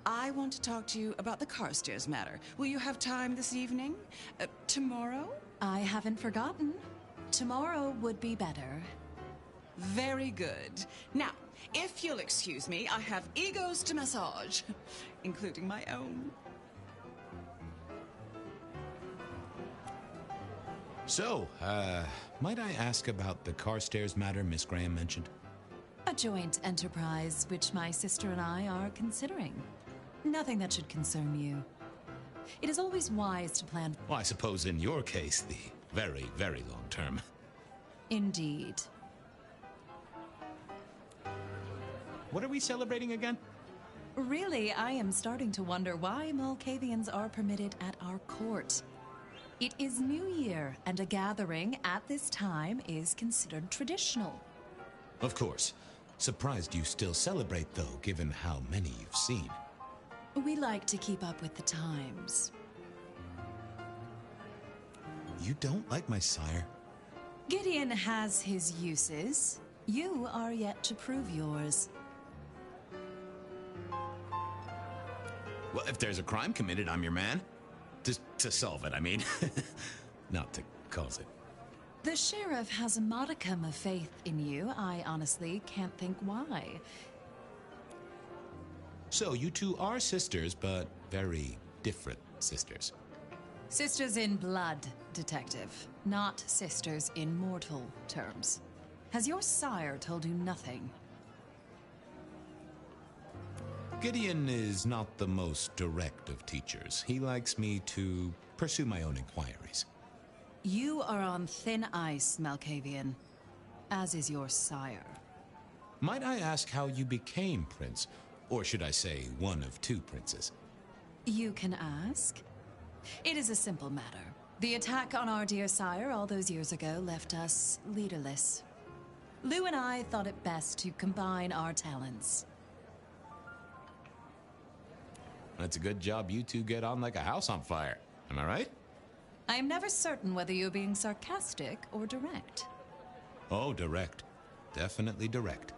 Q: I want to talk to you about the Carstairs matter. Will you have time this evening? Tomorrow?
J: I haven't forgotten. Tomorrow would be better.
Q: Very good. Now, if you'll excuse me, I have egos to massage, including my own.
C: So, might I ask about the Carstairs matter Miss Graham mentioned?
J: A joint enterprise which my sister and I are considering. Nothing that should concern you. It is always wise to plan...
C: Well, I suppose in your case, the very, very long term.
J: Indeed.
C: What are we celebrating again?
J: Really, I am starting to wonder why Malkavians are permitted at our court. It is New Year, and a gathering at this time is considered traditional.
C: Of course. Surprised you still celebrate, though, given how many you've seen.
J: We like to keep up with the times.
C: You don't like my sire?
J: Gideon has his uses. You are yet to prove yours.
C: Well, if there's a crime committed, I'm your man. To solve it, I mean. Not to cause it.
J: The sheriff has a modicum of faith in you. I honestly can't think why.
C: So, you two are sisters, but very different sisters.
J: Sisters in blood, detective. Not sisters in mortal terms. Has your sire told you nothing?
C: Gideon is not the most direct of teachers. He likes me to pursue my own inquiries.
J: You are on thin ice, Malkavian. As is your sire.
C: Might I ask how you became prince? Or should I say, one of two princes?
J: You can ask. It is a simple matter. The attack on our dear sire all those years ago left us leaderless. Lou and I thought it best to combine our talents.
C: That's a good job you two get on like a house on fire. Am I right?
J: I am never certain whether you're being sarcastic or direct.
C: Oh, direct. Definitely direct.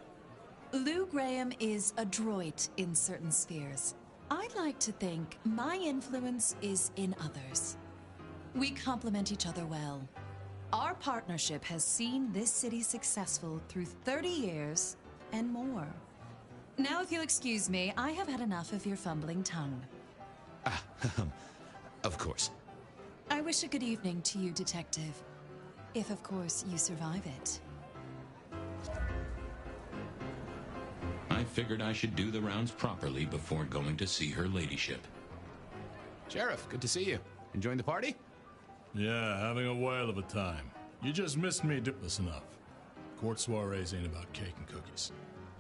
J: Lou Graham is adroit in certain spheres. I'd like to think my influence is in others. We complement each other well. Our partnership has seen this city successful through 30 years and more. Now, if you'll excuse me, I have had enough of your fumbling tongue.
C: Of course.
J: I wish a good evening to you, Detective. If, of course, you survive it.
B: I figured I should do the rounds properly before going to see her ladyship.
C: Sheriff, good to see you. Enjoying the party?
H: Yeah, having a whale of a time. You just missed me. Listen up. Court soirees ain't about cake and cookies.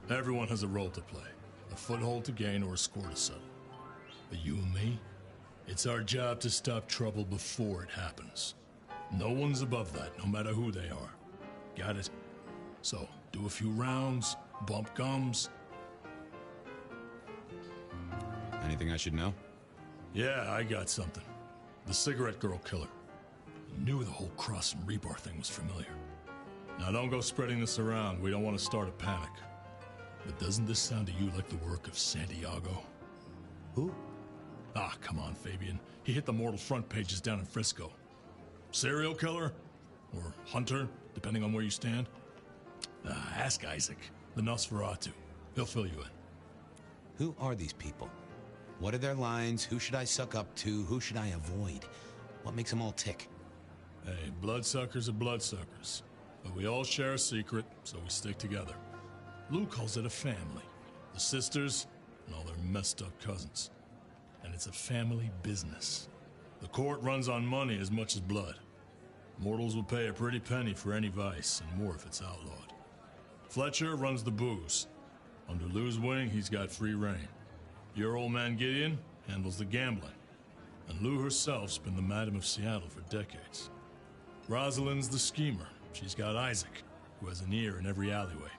H: Everyone has a role to play, a foothold to gain or a score to settle. But you and me, it's our job to stop trouble before it happens. No one's above that, no matter who they are. Got it? So, do a few rounds, bump gums.
C: Anything I should know?
H: Yeah, I got something. The cigarette girl killer. I knew the whole Cross and Rebar thing was familiar. Now don't go spreading this around. We don't want to start a panic. But doesn't this sound to you like the work of Santiago?
C: Who?
H: Ah, come on, Fabian. He hit the mortal front pages down in Frisco. Serial killer? Or hunter, depending on where you stand? Ask Isaac, the Nosferatu. He'll fill you in.
C: Who are these people? What are their lines? Who should I suck up to? Who should I avoid? What makes them all tick?
H: Hey, bloodsuckers are bloodsuckers. But we all share a secret, so we stick together. Lou calls it a family. The sisters and all their messed up cousins. And it's a family business. The court runs on money as much as blood. Mortals will pay a pretty penny for any vice, and more if it's outlawed. Fletcher runs the booze. Under Lou's wing, he's got free reign. Your old man Gideon handles the gambling. And Lou herself's been the Madam of Seattle for decades. Rosalind's the schemer. She's got Isaac, who has an ear in every alleyway.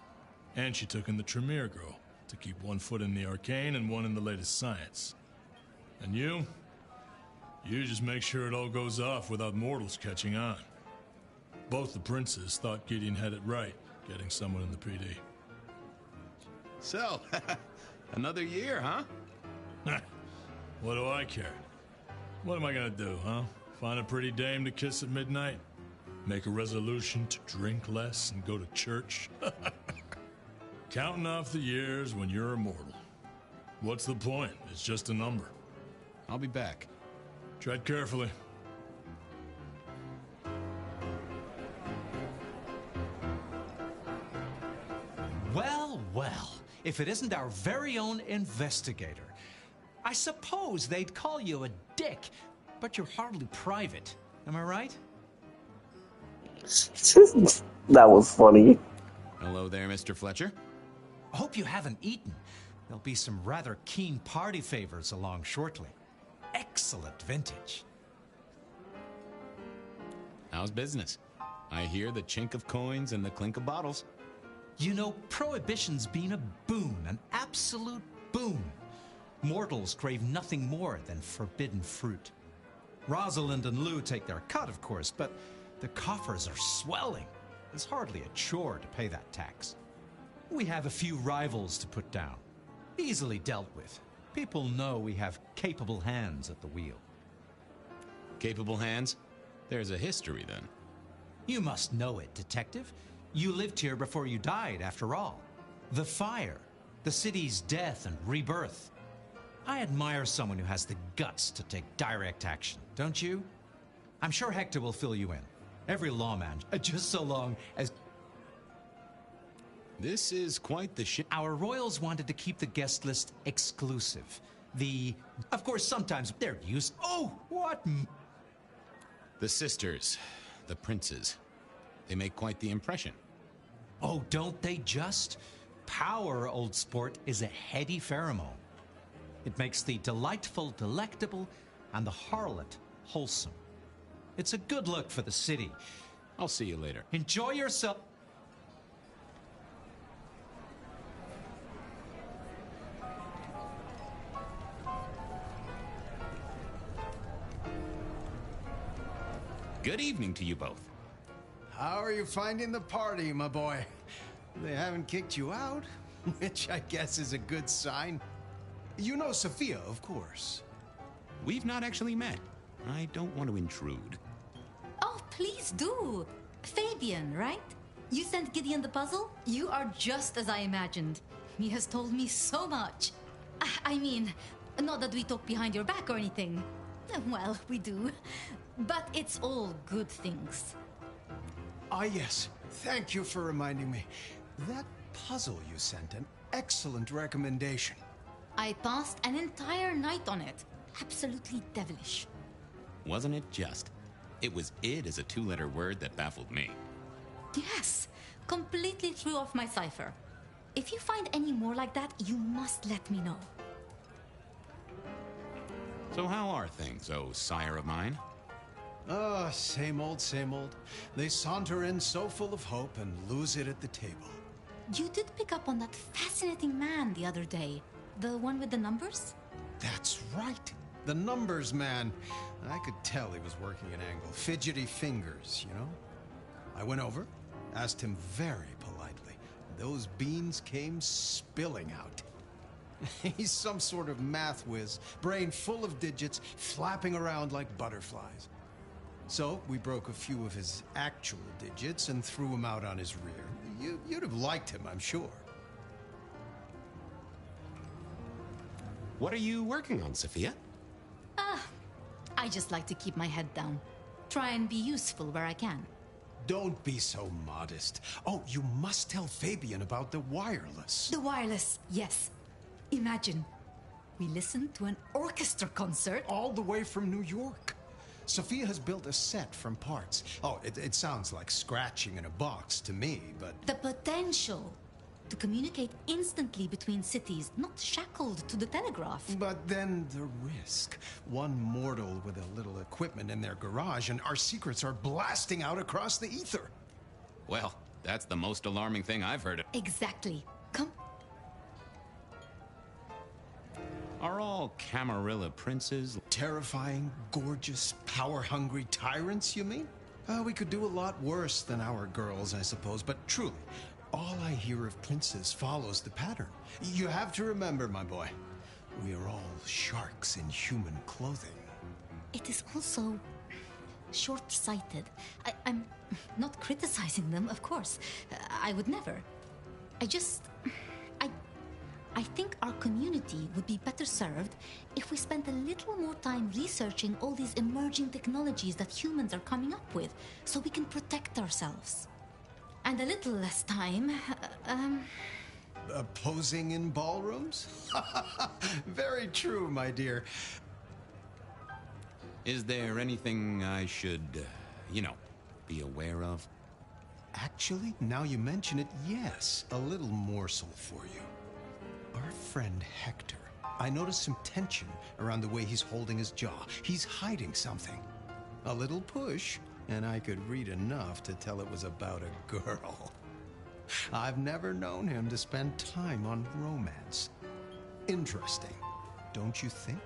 H: And she took in the Tremere girl to keep one foot in the arcane and one in the latest science. And you just make sure it all goes off without mortals catching on. Both the princes thought Gideon had it right, getting someone in the PD.
C: So, another year, huh?
H: What do I care? What am I gonna do, huh? Find a pretty dame to kiss at midnight? Make a resolution to drink less and go to church? Counting off the years when you're immortal. What's the point? It's just a number.
C: I'll be back.
H: Tread carefully.
S: Well, well, if it isn't our very own investigator. I suppose they'd call you a dick, but you're hardly private. Am I right?
R: That was funny.
C: Hello there, Mr. Fletcher.
S: I hope you haven't eaten. There'll be some rather keen party favors along shortly. Excellent vintage.
C: How's business? I hear the chink of coins and the clink of bottles.
S: You know, Prohibition's been a boon, an absolute boon. Mortals crave nothing more than forbidden fruit. Rosalind and Lou take their cut, of course, but the coffers are swelling. It's hardly a chore to pay that tax. We have a few rivals to put down. Easily dealt with. People know we have capable hands at the wheel.
C: Capable hands? There's a history, then.
S: You must know it, Detective. You lived here before you died, after all. The fire, the city's death and rebirth. I admire someone who has the guts to take direct action, don't you? I'm sure Hector will fill you in. Every lawman, just so long as...
C: This is quite the shit.
S: Our royals wanted to keep the guest list exclusive. Of course, sometimes they're used... Oh, what?
C: The sisters, the princes. They make quite the impression.
S: Oh, don't they just? Power, old sport, is a heady pheromone. It makes the delightful delectable and the harlot wholesome. It's a good look for the city.
C: I'll see you later.
S: Enjoy yourself.
C: Good evening to you both.
T: How are you finding the party, my boy? They haven't kicked you out, which I guess is a good sign. You know Sophia, of course.
C: We've not actually met. I don't want to intrude.
M: Oh, please do. Fabian, right? You sent Gideon the puzzle? You are just as I imagined. He has told me so much. I mean, not that we talk behind your back or anything. Well, we do. But it's all good things.
T: Ah, yes. Thank you for reminding me. That puzzle you sent, an excellent recommendation.
M: I passed an entire night on it. Absolutely devilish.
C: Wasn't it just? It was "id" as a two-letter word that baffled me.
M: Yes, completely threw off my cipher. If you find any more like that, you must let me know.
C: So how are things, oh sire of mine?
T: Ah, same old, same old. They saunter in so full of hope and lose it at the table.
M: You did pick up on that fascinating man the other day. The one with the numbers?
T: That's right. The numbers man. I could tell he was working an angle. Fidgety fingers, you know? I went over, asked him very politely. Those beans came spilling out. He's some sort of math whiz, brain full of digits, flapping around like butterflies. So we broke a few of his actual digits and threw him out on his rear. You'd have liked him, I'm sure.
A: What are you working on, Sophia?
M: I just like to keep my head down. Try and be useful where I can.
T: Don't be so modest. Oh, you must tell Fabian about the wireless.
M: The wireless, yes. Imagine, we listened to an orchestra concert.
T: All the way from New York. Sophia has built a set from parts. Oh, it sounds like scratching in a box to me, but...
M: The potential to communicate instantly between cities, not shackled to the telegraph.
T: But then the risk. One mortal with a little equipment in their garage and our secrets are blasting out across the ether.
C: Well, that's the most alarming thing I've heard of.
M: Exactly. Come.
C: Are all Camarilla princes
T: terrifying, gorgeous, power-hungry tyrants, you mean? We could do a lot worse than our girls, I suppose, but truly, all I hear of princes follows the pattern. You have to remember, my boy, we are all sharks in human clothing.
M: It is also short-sighted. I'm not criticizing them, of course. I would never. I think our community would be better served if we spent a little more time researching all these emerging technologies that humans are coming up with, so we can protect ourselves. And a little less time,
T: posing in ballrooms? Very true, my dear.
C: Is there anything I should, be aware of?
T: Actually, now you mention it, yes. A little morsel for you. Our friend Hector. I noticed some tension around the way he's holding his jaw. He's hiding something. A little push, and I could read enough to tell it was about a girl. I've never known him to spend time on romance. Interesting, don't you think?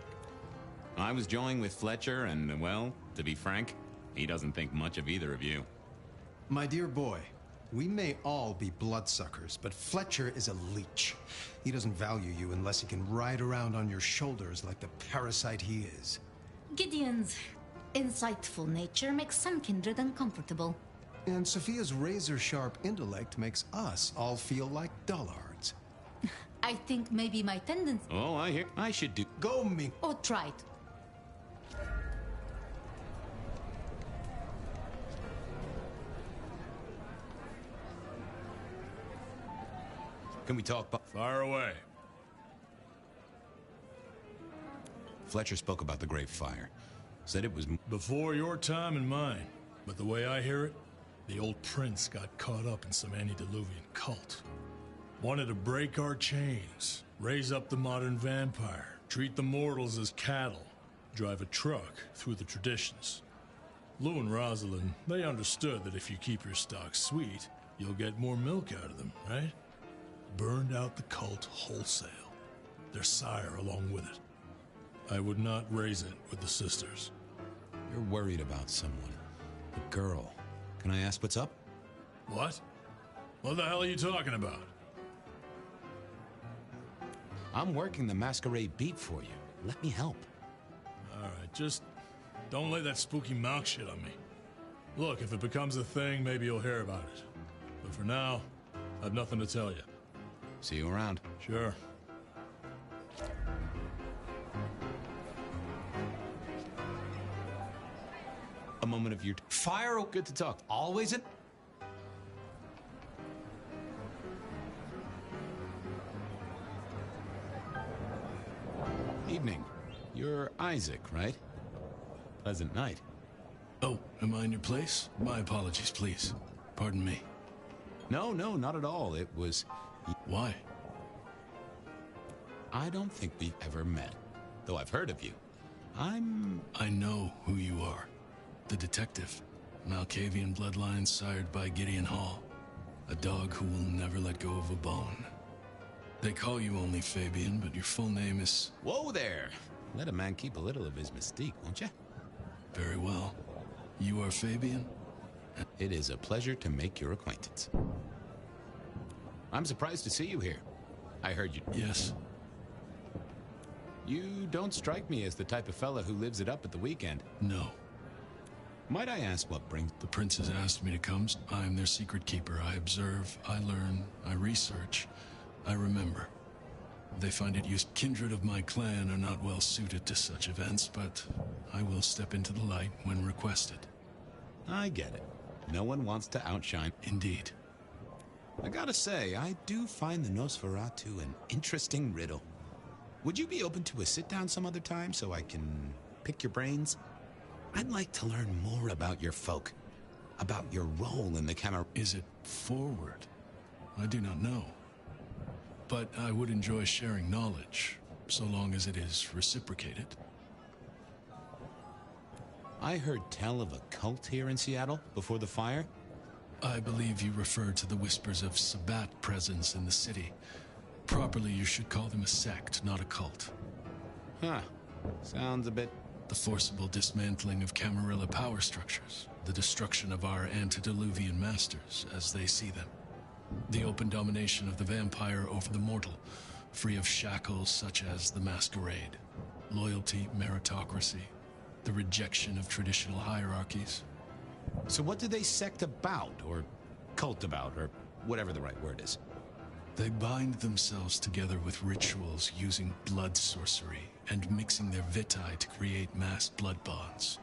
C: I was joined with Fletcher, and, well, to be frank, he doesn't think much of either of you.
T: My dear boy, we may all be bloodsuckers, but Fletcher is a leech. He doesn't value you unless he can ride around on your shoulders like the parasite he is.
M: Gideon's insightful nature makes some kindred uncomfortable.
T: And Sophia's razor-sharp intellect makes us all feel like dullards.
M: I think maybe my tendency...
C: Oh, I hear. I should do...
T: Go me...
M: Oh, try it.
C: Can we talk?
I: Fire away.
C: Fletcher spoke about the Great Fire. Said it was...
U: Before your time and mine. But the way I hear it, the old prince got caught up in some antediluvian cult. Wanted to break our chains, raise up the modern vampire, treat the mortals as cattle, drive a truck through the traditions. Lou and Rosalind, they understood that if you keep your stock sweet, you'll get more milk out of them, right? Burned out the cult wholesale, their sire along with it. I would not raise it with the sisters.
C: You're worried about someone. A girl. Can I ask what's up?
U: What? What the hell are you talking about?
C: I'm working the Masquerade beat for you. Let me help.
U: All right, just don't lay that spooky mouth shit on me. Look, if it becomes a thing, maybe you'll hear about it. But for now, I have nothing to tell you.
C: See you around.
U: Sure.
C: A moment of your...
S: Fire!
C: Good to talk.
S: Always in...
C: Evening. You're Isaac, right? Pleasant night.
H: Oh, am I in your place? My apologies, please. Pardon me.
C: No, not at all. It was...
H: Why?
C: I don't think we've ever met, though I've heard of you.
H: I know who you are. The detective. Masquerade Bloodlines sired by Gideon Hall. A dog who will never let go of a bone. They call you only Fabian, but your full name is...
C: Whoa there! Let a man keep a little of his mystique, won't you?
H: Very well. You are Fabian?
C: It is a pleasure to make your acquaintance. I'm surprised to see you here. I heard you...
H: Yes.
C: You don't strike me as the type of fella who lives it up at the weekend.
H: No.
C: Might I ask what brings...
H: The prince has asked me to come. I am their secret keeper. I observe, I learn, I research, I remember. They find it used. Kindred of my clan are not well suited to such events, but I will step into the light when requested.
C: I get it. No one wants to outshine.
H: Indeed.
C: I gotta say, I do find the Nosferatu an interesting riddle. Would you be open to a sit-down some other time so I can pick your brains? I'd like to learn more about your folk, about your role in the camera.
H: Is it forward? I do not know. But I would enjoy sharing knowledge, so long as it is reciprocated.
C: I heard tell of a cult here in Seattle before the fire.
H: I believe you refer to the whispers of Sabbat presence in the city. Properly, you should call them a sect, not a cult.
C: Huh. Sounds a bit...
H: The forcible dismantling of Camarilla power structures. The destruction of our antediluvian masters, as they see them. The open domination of the vampire over the mortal, free of shackles such as the Masquerade. Loyalty, meritocracy. The rejection of traditional hierarchies.
C: So what do they sect about, or cult about, or whatever the right word is?
H: They bind themselves together with rituals using blood sorcery and mixing their vitae to create mass blood bonds.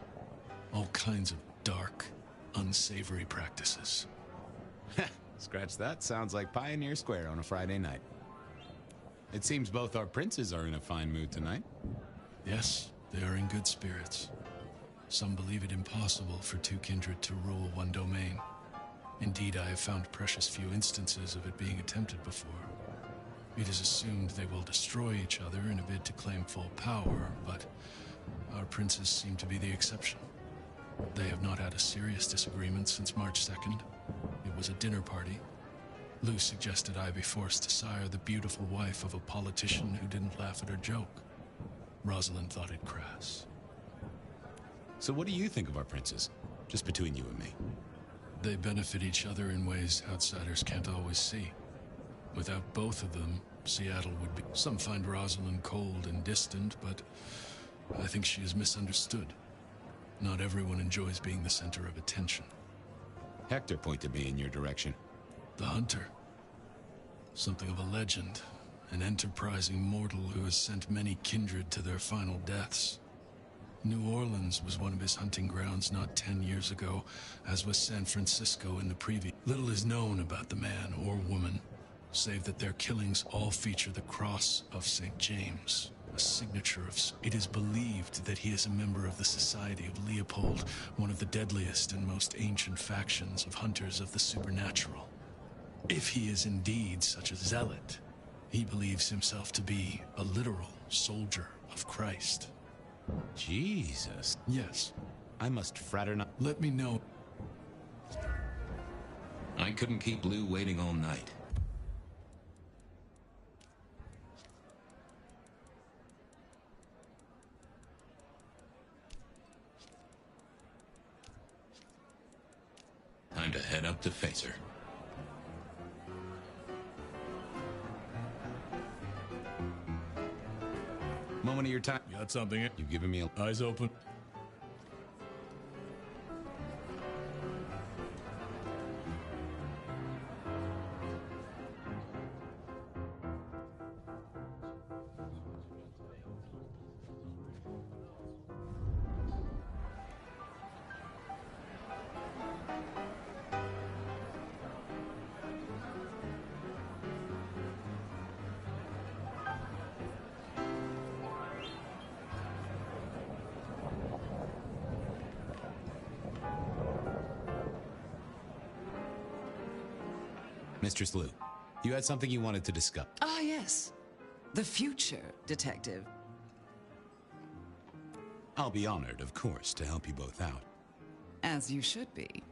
H: All kinds of dark, unsavory practices.
C: Scratch that. Sounds like Pioneer Square on a Friday night. It seems both our princes are in a fine mood tonight.
H: Yes, they are in good spirits. Some believe it impossible for two kindred to rule one domain. Indeed, I have found precious few instances of it being attempted before. It is assumed they will destroy each other in a bid to claim full power, but our princes seem to be the exception. They have not had a serious disagreement since March 2nd. It was a dinner party. Lou suggested I be forced to sire the beautiful wife of a politician who didn't laugh at her joke. Rosalind thought it crass.
C: So what do you think of our princes? Just between you and me.
H: They benefit each other in ways outsiders can't always see. Without both of them, Seattle would be... Some find Rosalind cold and distant, but I think she is misunderstood. Not everyone enjoys being the center of attention.
C: Hector pointed me in your direction.
H: The Hunter. Something of a legend. An enterprising mortal who has sent many kindred to their final deaths. New Orleans was one of his hunting grounds not 10 years ago, as was San Francisco in the previous. Little is known about the man or woman, save that their killings all feature the cross of St. James, a signature of... It is believed that he is a member of the Society of Leopold, one of the deadliest and most ancient factions of hunters of the supernatural. If he is indeed such a zealot, he believes himself to be a literal soldier of Christ.
C: Jesus.
H: Yes.
C: I must fraternize.
H: Let me know.
A: I couldn't keep Lou waiting all night. Time to head up to face her.
C: Moment of your time.
U: Got something?
C: You've given me a...
U: Eyes open.
C: Mistress Lou, you had something you wanted to discuss.
Q: Ah, yes. The future, Detective.
C: I'll be honored, of course, to help you both out.
Q: As you should be.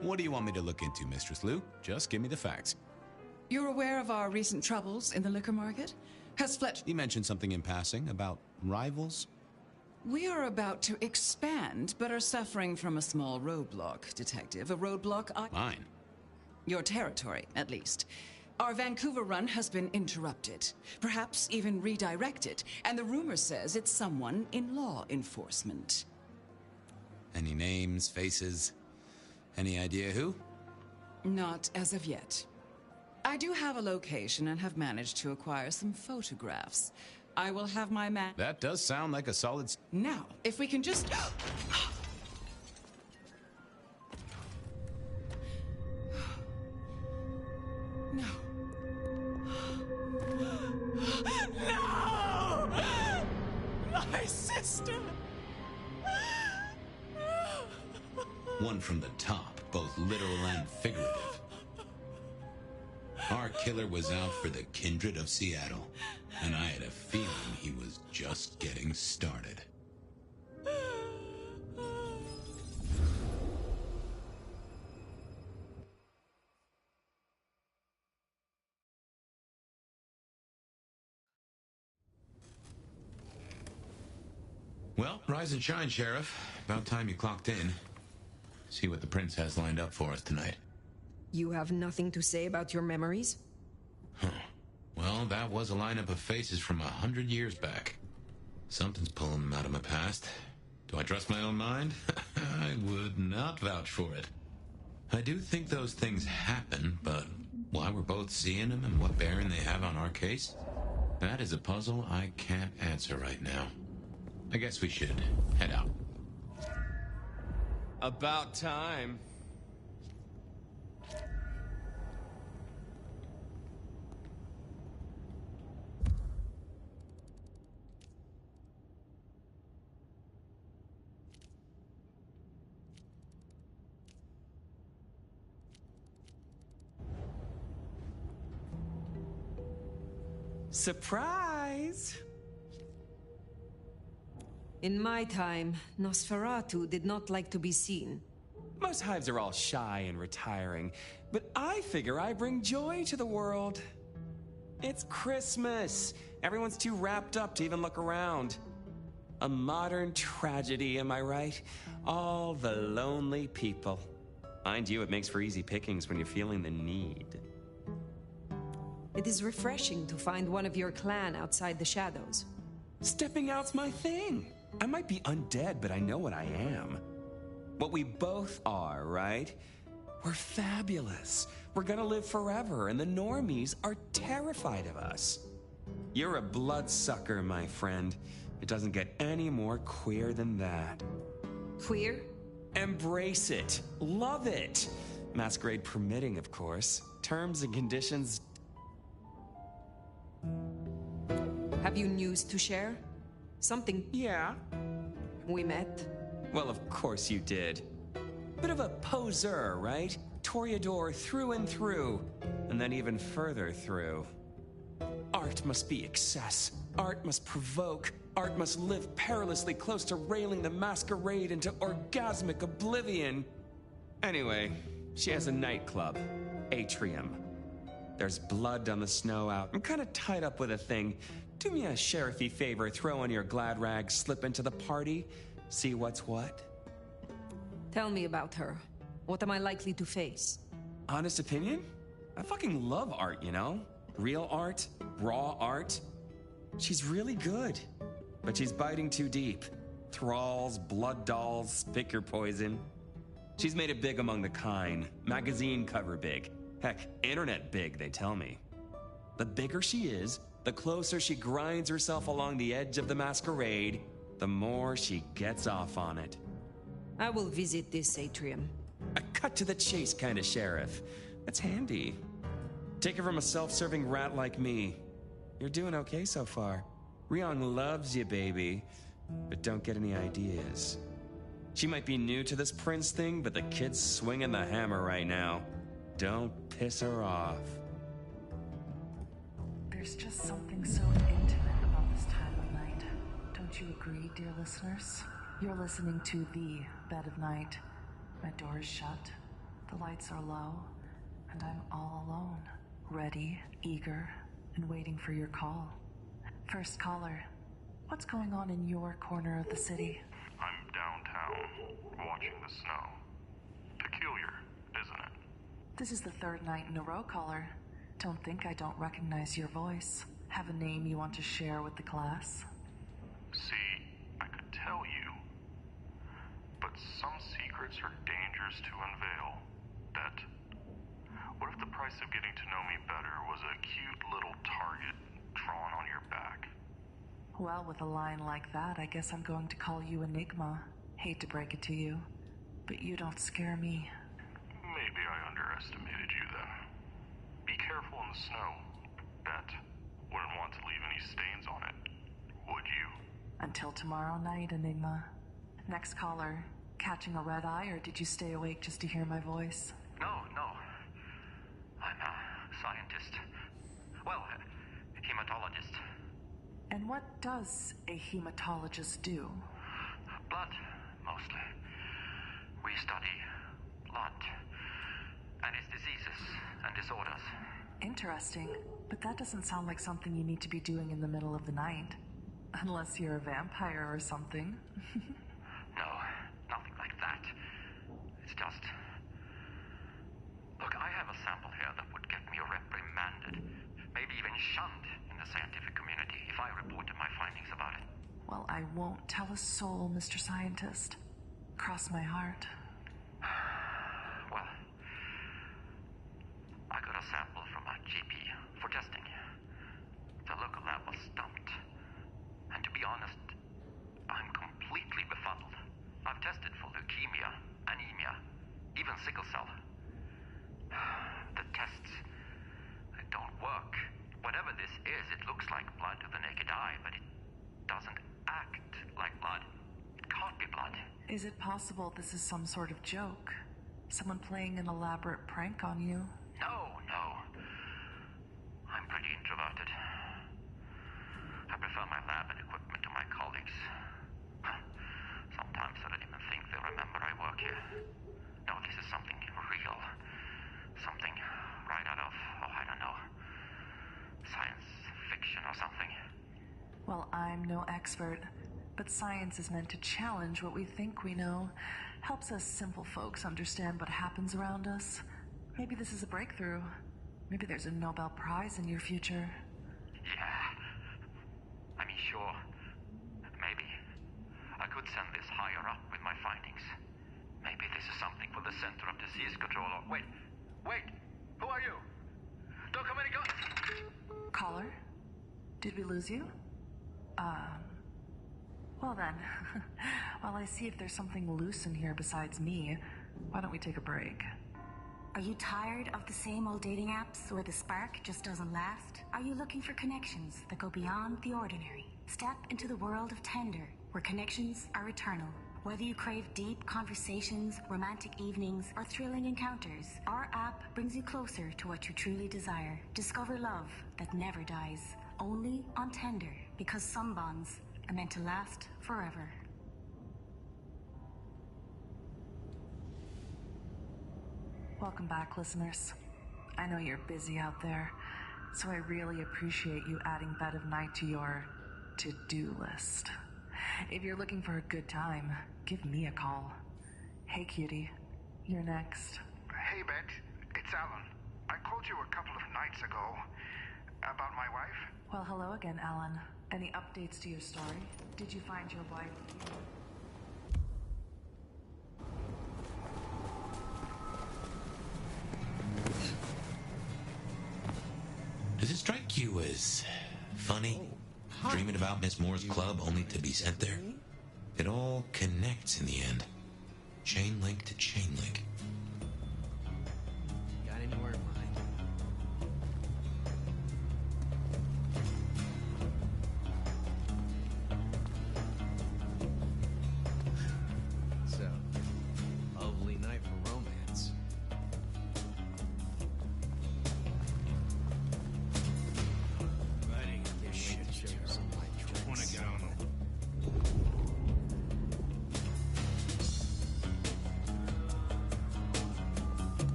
C: What do you want me to look into, Mistress Lou? Just give me the facts.
Q: You're aware of our recent troubles in the liquor market? Has Fletcher...
C: You mentioned something in passing about rivals?
Q: We are about to expand, but are suffering from a small roadblock, Detective. A roadblock
C: Mine?
Q: Your territory, at least. Our Vancouver run has been interrupted, perhaps even redirected, and the rumor says it's someone in law enforcement.
C: Any names, faces? Any idea who?
Q: Not as of yet. I do have a location and have managed to acquire some photographs. I will have my man...
C: That does sound like a solid...
Q: Now, if we can just... No. No! My sister!
A: One from the top, both literal and figurative. Our killer was out for the kindred of Seattle, and I had a feeling he was just getting started. Well, rise and shine, Sheriff. About time you clocked in. See what the Prince has lined up for us tonight.
F: You have nothing to say about your memories?
A: Huh. Well, that was a lineup of faces from 100 years back. Something's pulling them out of my past. Do I trust my own mind? I would not vouch for it. I do think those things happen, but why we're both seeing them and what bearing they have on our case, that is a puzzle I can't answer right now. I guess we should head out.
V: About time.
D: Surprise!
F: In my time, Nosferatu did not like to be seen.
D: Most hives are all shy and retiring, but I figure I bring joy to the world. It's Christmas. Everyone's too wrapped up to even look around. A modern tragedy, am I right? All the lonely people. Mind you, it makes for easy pickings when you're feeling the need.
F: It is refreshing to find one of your clan outside the shadows.
D: Stepping out's my thing. I might be undead, but I know what I am. What we both are, right? We're fabulous. We're gonna live forever, and the normies are terrified of us. You're a bloodsucker, my friend. It doesn't get any more queer than that.
F: Queer?
D: Embrace it. Love it. Masquerade permitting, of course. Terms and conditions.
F: Have you news to share? Something?
D: Yeah.
F: We met?
D: Well, of course you did. Bit of a poseur, right? Toreador through and through, and then even further through. Art must be excess. Art must provoke. Art must live perilously close to railing the masquerade into orgasmic oblivion. Anyway, she has a nightclub, Atrium. There's blood on the snow out. I'm kind of tied up with a thing. Do me a sheriffy favor, throw on your glad rags, slip into the party, see what's what.
F: Tell me about her. What am I likely to face?
D: Honest opinion? I fucking love art, you know? Real art, raw art. She's really good. But she's biting too deep. Thralls, blood dolls, pick your poison. She's made it big among the kind. Magazine cover big. Heck, internet big, they tell me. The bigger she is, the closer she grinds herself along the edge of the masquerade, the more she gets off on it.
F: I will visit this atrium.
D: A cut to the chase kind of sheriff. That's handy. Take it from a self-serving rat like me. You're doing okay so far. Ryong loves you, baby. But don't get any ideas. She might be new to this prince thing, but the kid's swinging the hammer right now. Don't piss her off.
V: There's just something so intimate about this time of night. Don't you agree, dear listeners? You're listening to The Bed of Night. My door is shut, the lights are low, and I'm all alone. Ready, eager, and waiting for your call. First caller, what's going on in your corner of the city?
W: I'm downtown, watching the snow. Peculiar, isn't it?
V: This is the third night in a row, caller. Don't think I don't recognize your voice. Have a name you want to share with the class?
W: See, I could tell you, but some secrets are dangerous to unveil. That, what if the price of getting to know me better was a cute little target drawn on your back?
V: Well, with a line like that, I guess I'm going to call you Enigma. Hate to break it to you, but you don't scare me.
W: Maybe I underestimated you then. Be careful in the snow. Bet. Wouldn't want to leave any stains on it, would you?
V: Until tomorrow night, Enigma. Next caller, catching a red eye, or did you stay awake just to hear my voice?
X: No. I'm a scientist. Well, a hematologist.
V: And what does a hematologist do?
X: Blood, mostly. We study blood and its diseases and disorders.
V: Interesting, but that doesn't sound like something you need to be doing in the middle of the night. Unless you're a vampire or something.
X: No, nothing like that. It's just... Look, I have a sample here that would get me reprimanded, maybe even shunned in the scientific community if I reported my findings about it.
V: Well, I won't tell a soul, Mr. Scientist. Cross my heart.
X: Well, I got a sample from a GP for testing. The local lab was stumped. And to be honest, I'm completely befuddled. I've tested for leukemia, anemia, even sickle cell. The tests, they don't work. Whatever this is, it looks like blood to the naked eye, but it doesn't act like blood. It can't be blood.
V: Is it possible this is some sort of joke? Someone playing an elaborate prank on you?
X: No. I'm pretty introverted.
V: expert, but science is meant to challenge what we think we know. Helps us simple folks understand what happens around us. Maybe this is a breakthrough. Maybe there's a Nobel Prize in your future.
X: Yeah. I mean, sure. Maybe. I could send this higher up with my findings. Maybe this is something for the Center of Disease Control or... Wait! Who are you? Don't come in and go...
V: Caller? Did we lose you? Well then, while I see if there's something loose in here besides me, why don't we take a break?
G: Are you tired of the same old dating apps where the spark just doesn't last? Are you looking for connections that go beyond the ordinary? Step into the world of Tender, where connections are eternal. Whether you crave deep conversations, romantic evenings, or thrilling encounters, our app brings you closer to what you truly desire. Discover love that never dies, only on Tender, because some bonds are meant to last forever.
V: Welcome back, listeners. I know you're busy out there, so I really appreciate you adding Bed of Night to your to-do list. If you're looking for a good time, give me a call. Hey, cutie. You're next.
L: Hey, Bet. It's Alan. I called you a couple of nights ago. About my wife?
V: Well, hello again, Alan. Any updates to your story? Did you find your wife?
A: Does it strike you as funny? Dreaming about Miss Moore's club only to be sent there? It all connects in the end. Chain link to chain link.
T: Got anywhere in mind? So, lovely night for romance. Righty, this shit shows some light tricks.
U: Wanna get on them.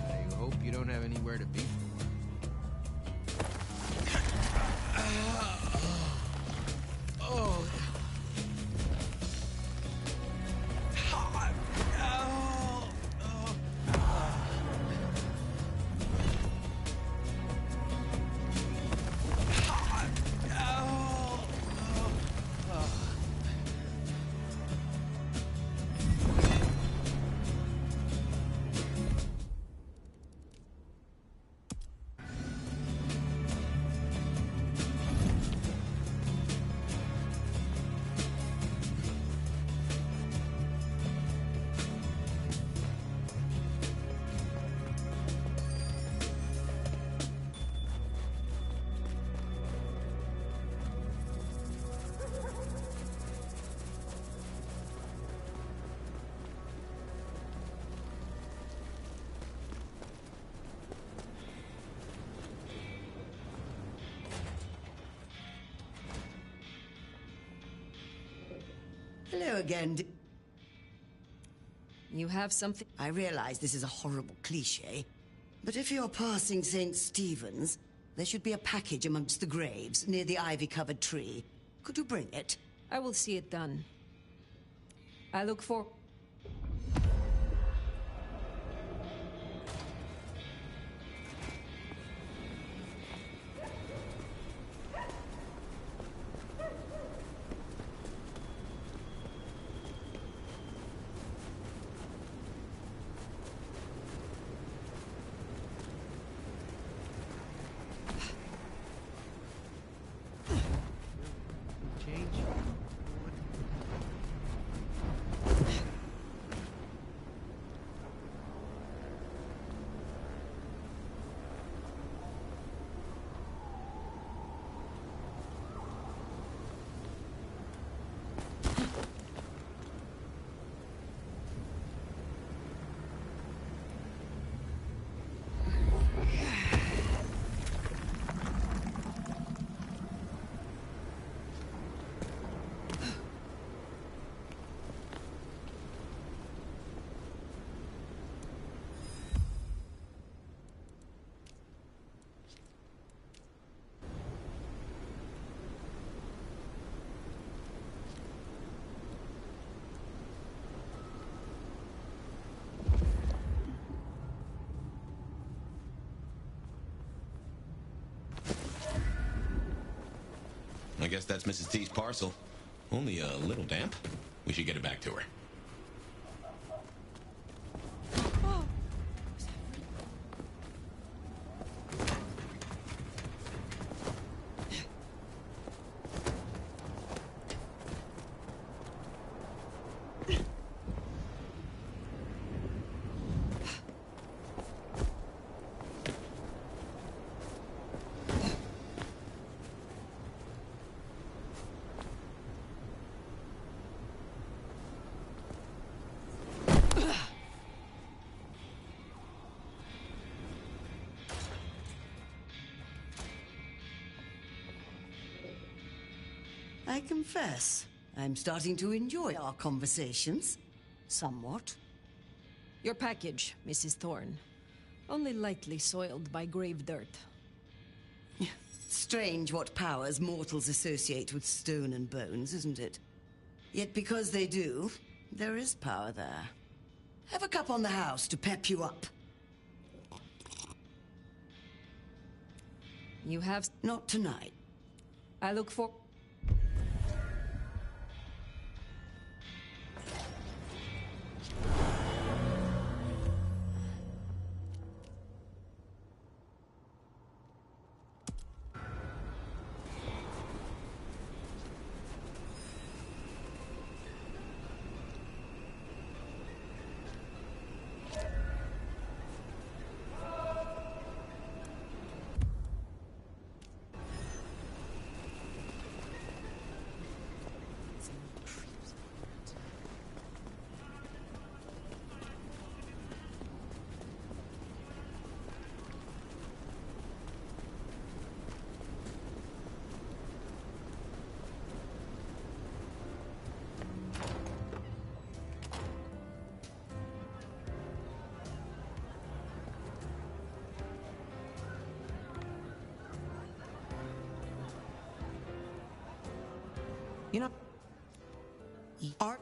T: I hope you don't have anywhere to be.
N: Hello again.
F: You have something?
N: I realize this is a horrible cliche, but if you're passing St. Stephen's, there should be a package amongst the graves near the ivy-covered tree. Could you bring it?
F: I will see it done. I look for...
T: Change.
A: I guess that's Mrs. T's parcel. Only a little damp. We should get it back to her.
N: I confess, I'm starting to enjoy our conversations. Somewhat.
F: Your package, Mrs. Thorne. Only lightly soiled by grave dirt.
N: Strange what powers mortals associate with stone and bones, isn't it? Yet because they do, there is power there. Have a cup on the house to pep you up.
F: You have...
N: Not tonight.
F: I look for...
N: You know, art.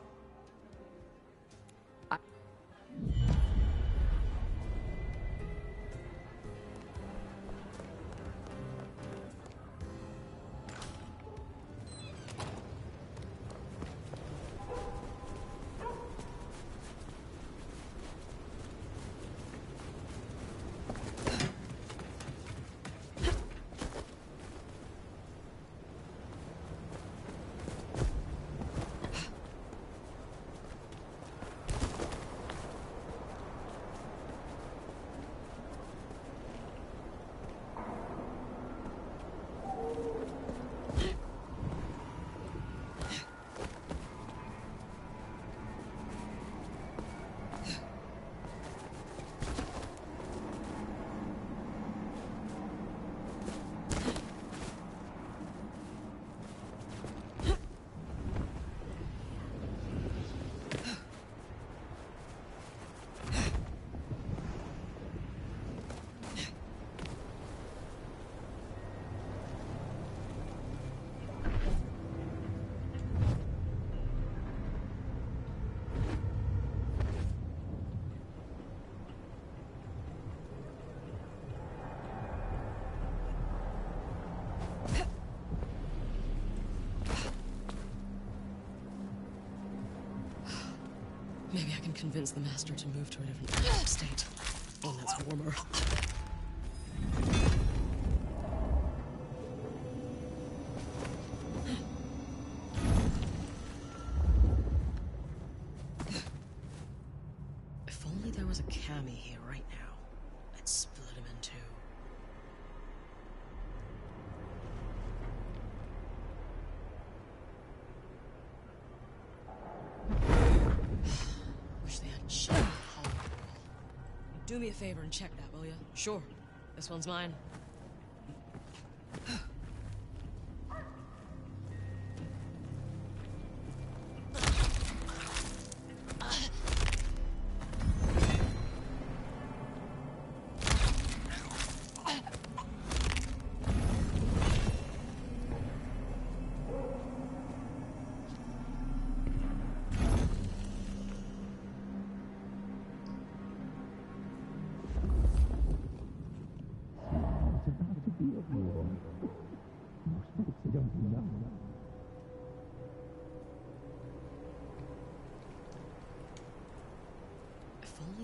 E: Maybe I can convince the Master to move to a different state. One that's warmer. If only there was a Kami here right now. I'd split him in two. Wish they hadn't shut the hall. Do me a favor and check that, will ya? Sure. This one's mine.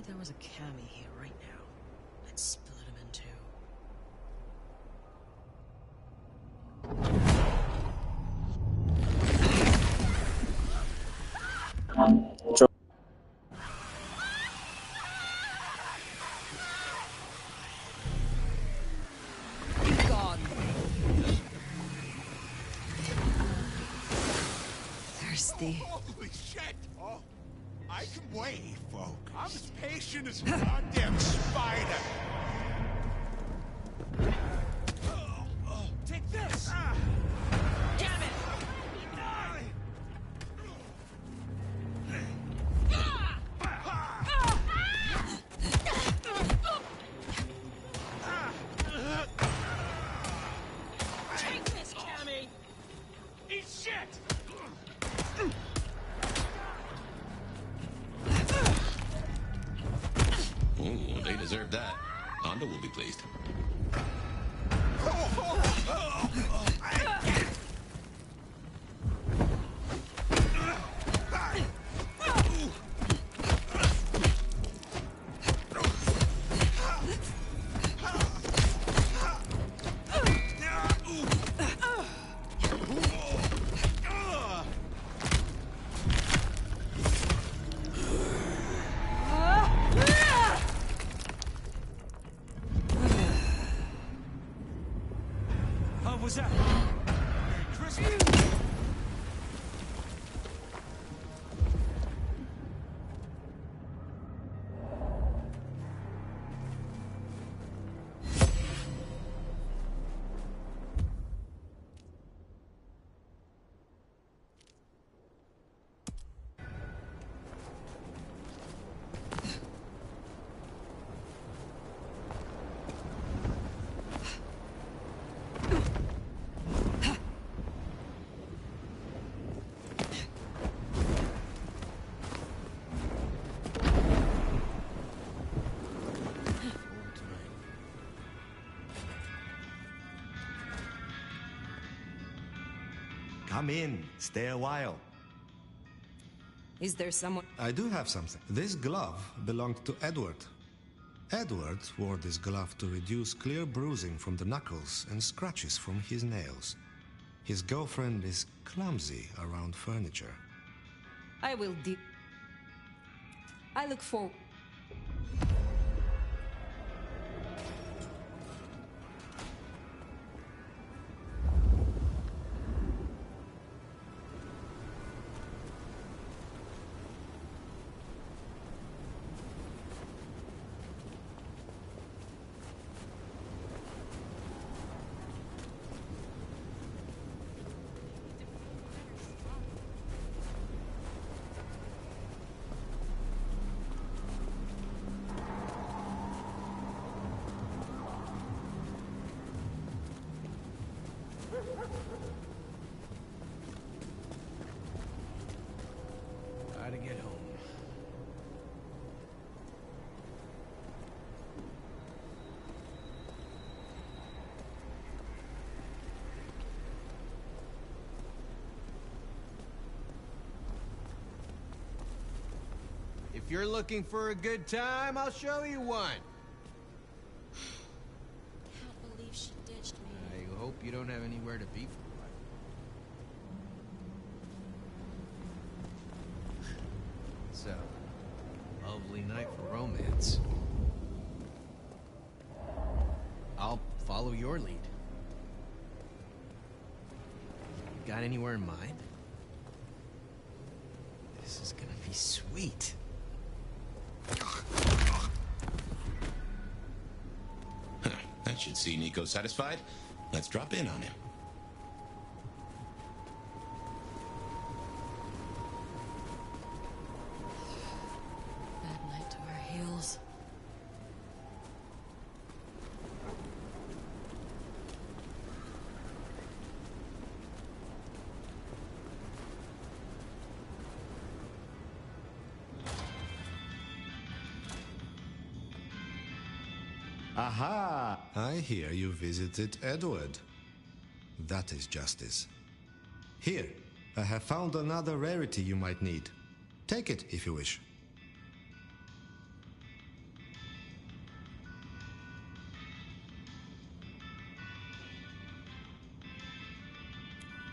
E: only there was a Cammy here right now, I'd split him in two.
F: Thirsty.
J: Holy shit! Oh, I can wait, folk. I'm as patient as a goddamn spider. Take this! Damn it! Take this, Cammy! Eat shit!
A: Ooh, they deserve that. Hondo will be pleased.
J: What was that? Merry Christmas!
K: Come in. Stay a while.
F: Is there someone?
T: I do have something. This glove belonged to Edward. Edward wore this glove to reduce clear bruising from the knuckles and scratches from his nails. His girlfriend is clumsy around furniture.
F: I will I look forward.
T: Gotta get home. If you're looking for a good time, I'll show you one.
E: Can't believe she ditched me.
T: I hope you don't have anywhere to be for a while. So, lovely night for romance. I'll follow your lead. Got anywhere in mind? This is gonna be sweet.
A: That should see Nico satisfied. Let's drop in on him.
E: Bad night to our heels.
T: Aha! I hear you visited Edward. That is justice. Here, I have found another rarity you might need. Take it if you wish.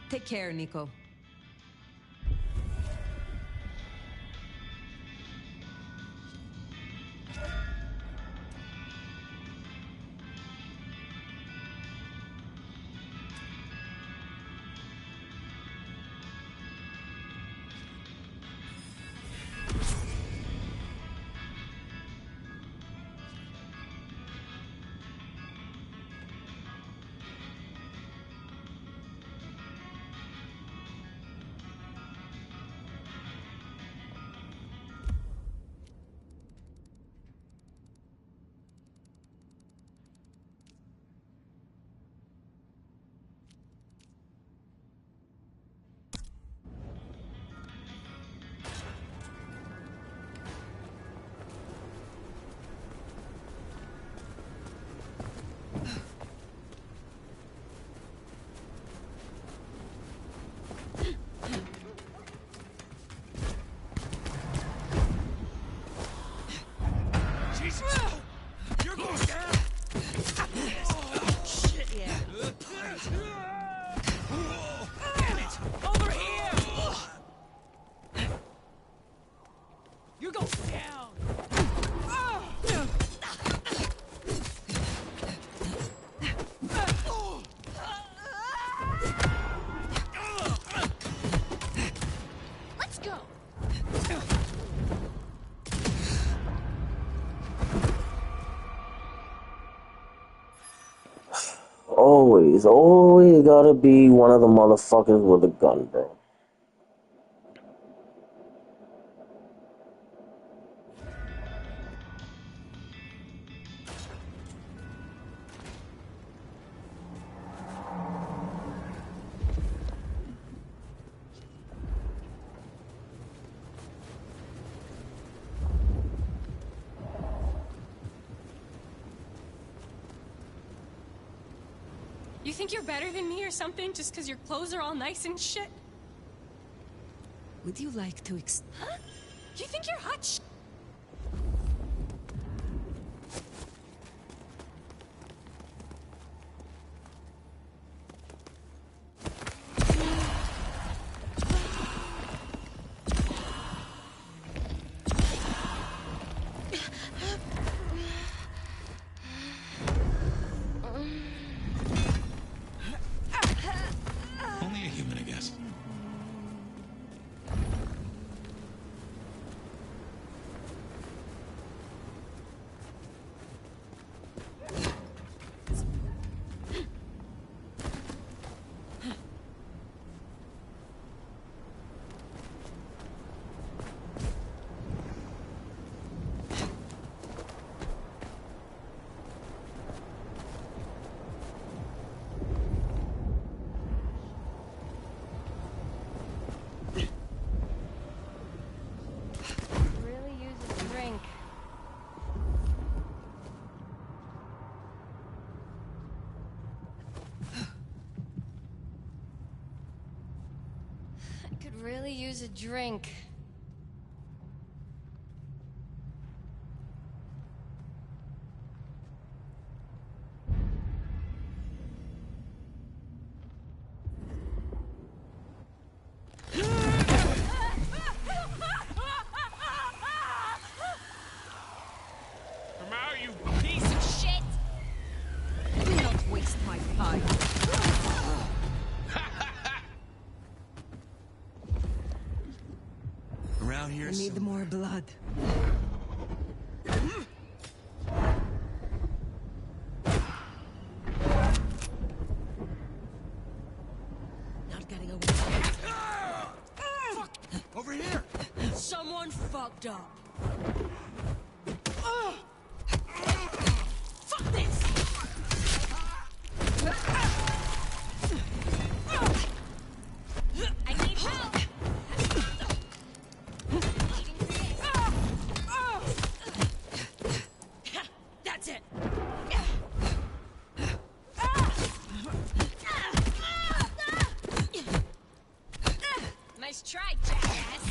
F: Take care, Nico.
B: Always gotta be one of the motherfuckers with a gun, bro.
O: You think you're better than me or something just because your clothes are all nice and shit?
F: Would you like to
O: Huh? You think you're hot
C: Only a human, I guess.
O: really use a drink. I could really use a drink.
J: Come out, you
O: Piece of shit!
F: Do not waste my time.
K: Around here,
F: I need more blood. Not getting away.
J: Fuck! Over here!
E: Someone fucked up.
O: Fuck this! I need help!
E: That's it.
O: Nice try, jackass!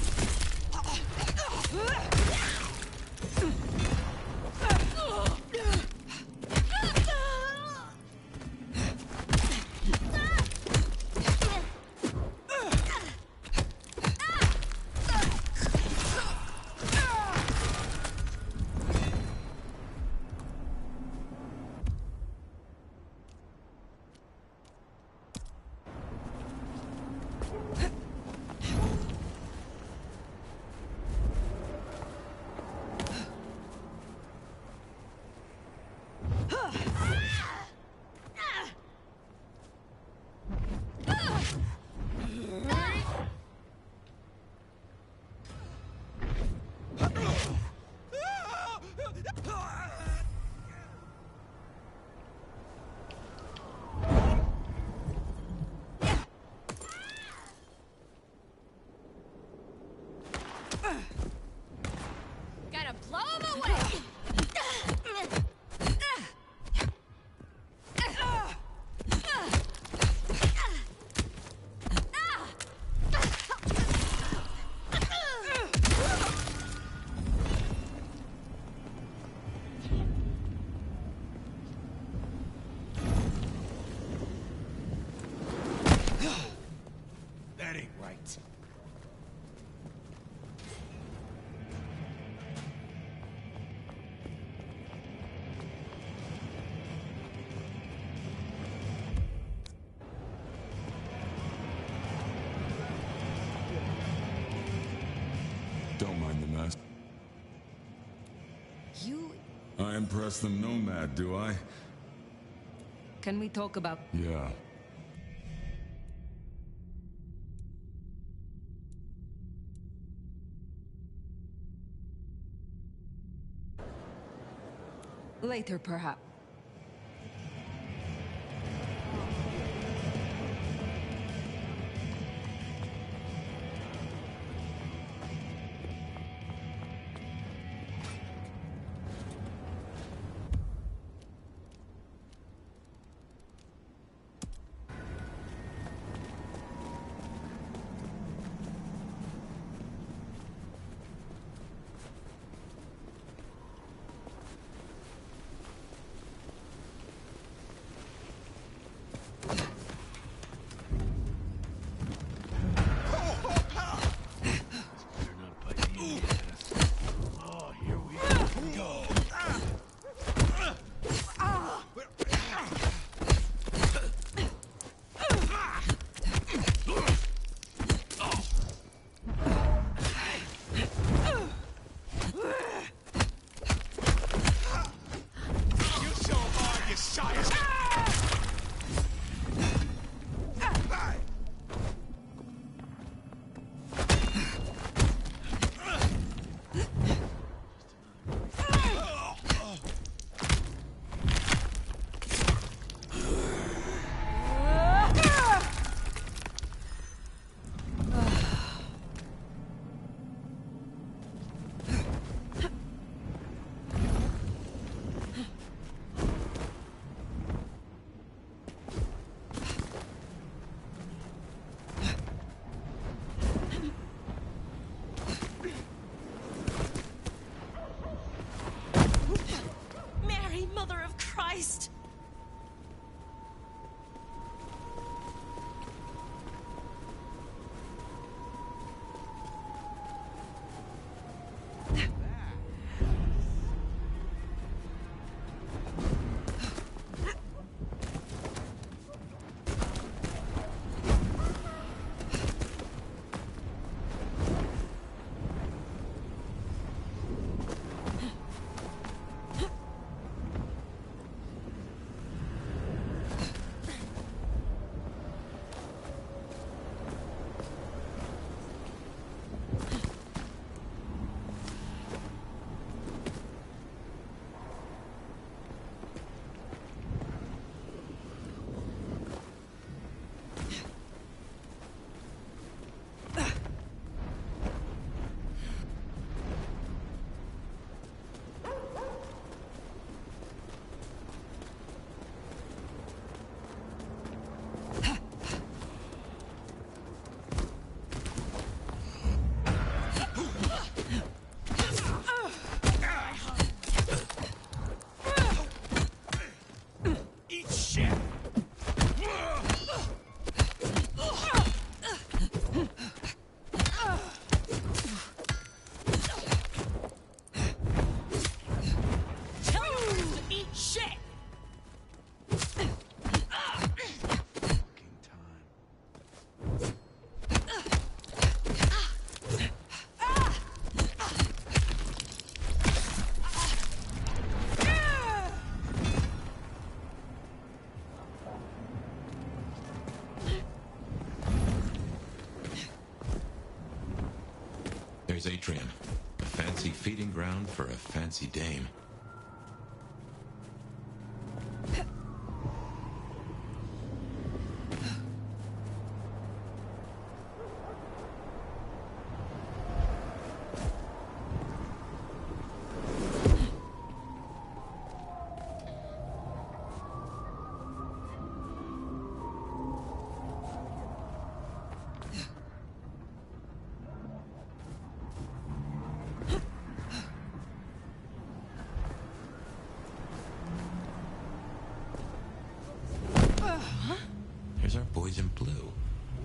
I: Don't mind the mess.
F: You...
I: I am Preston Nomad, do I?
F: Can we talk about...
I: Yeah.
F: Later, perhaps.
O: Mother of Christ!
A: There's Atrium, a fancy feeding ground for a fancy dame. There's our boys in blue.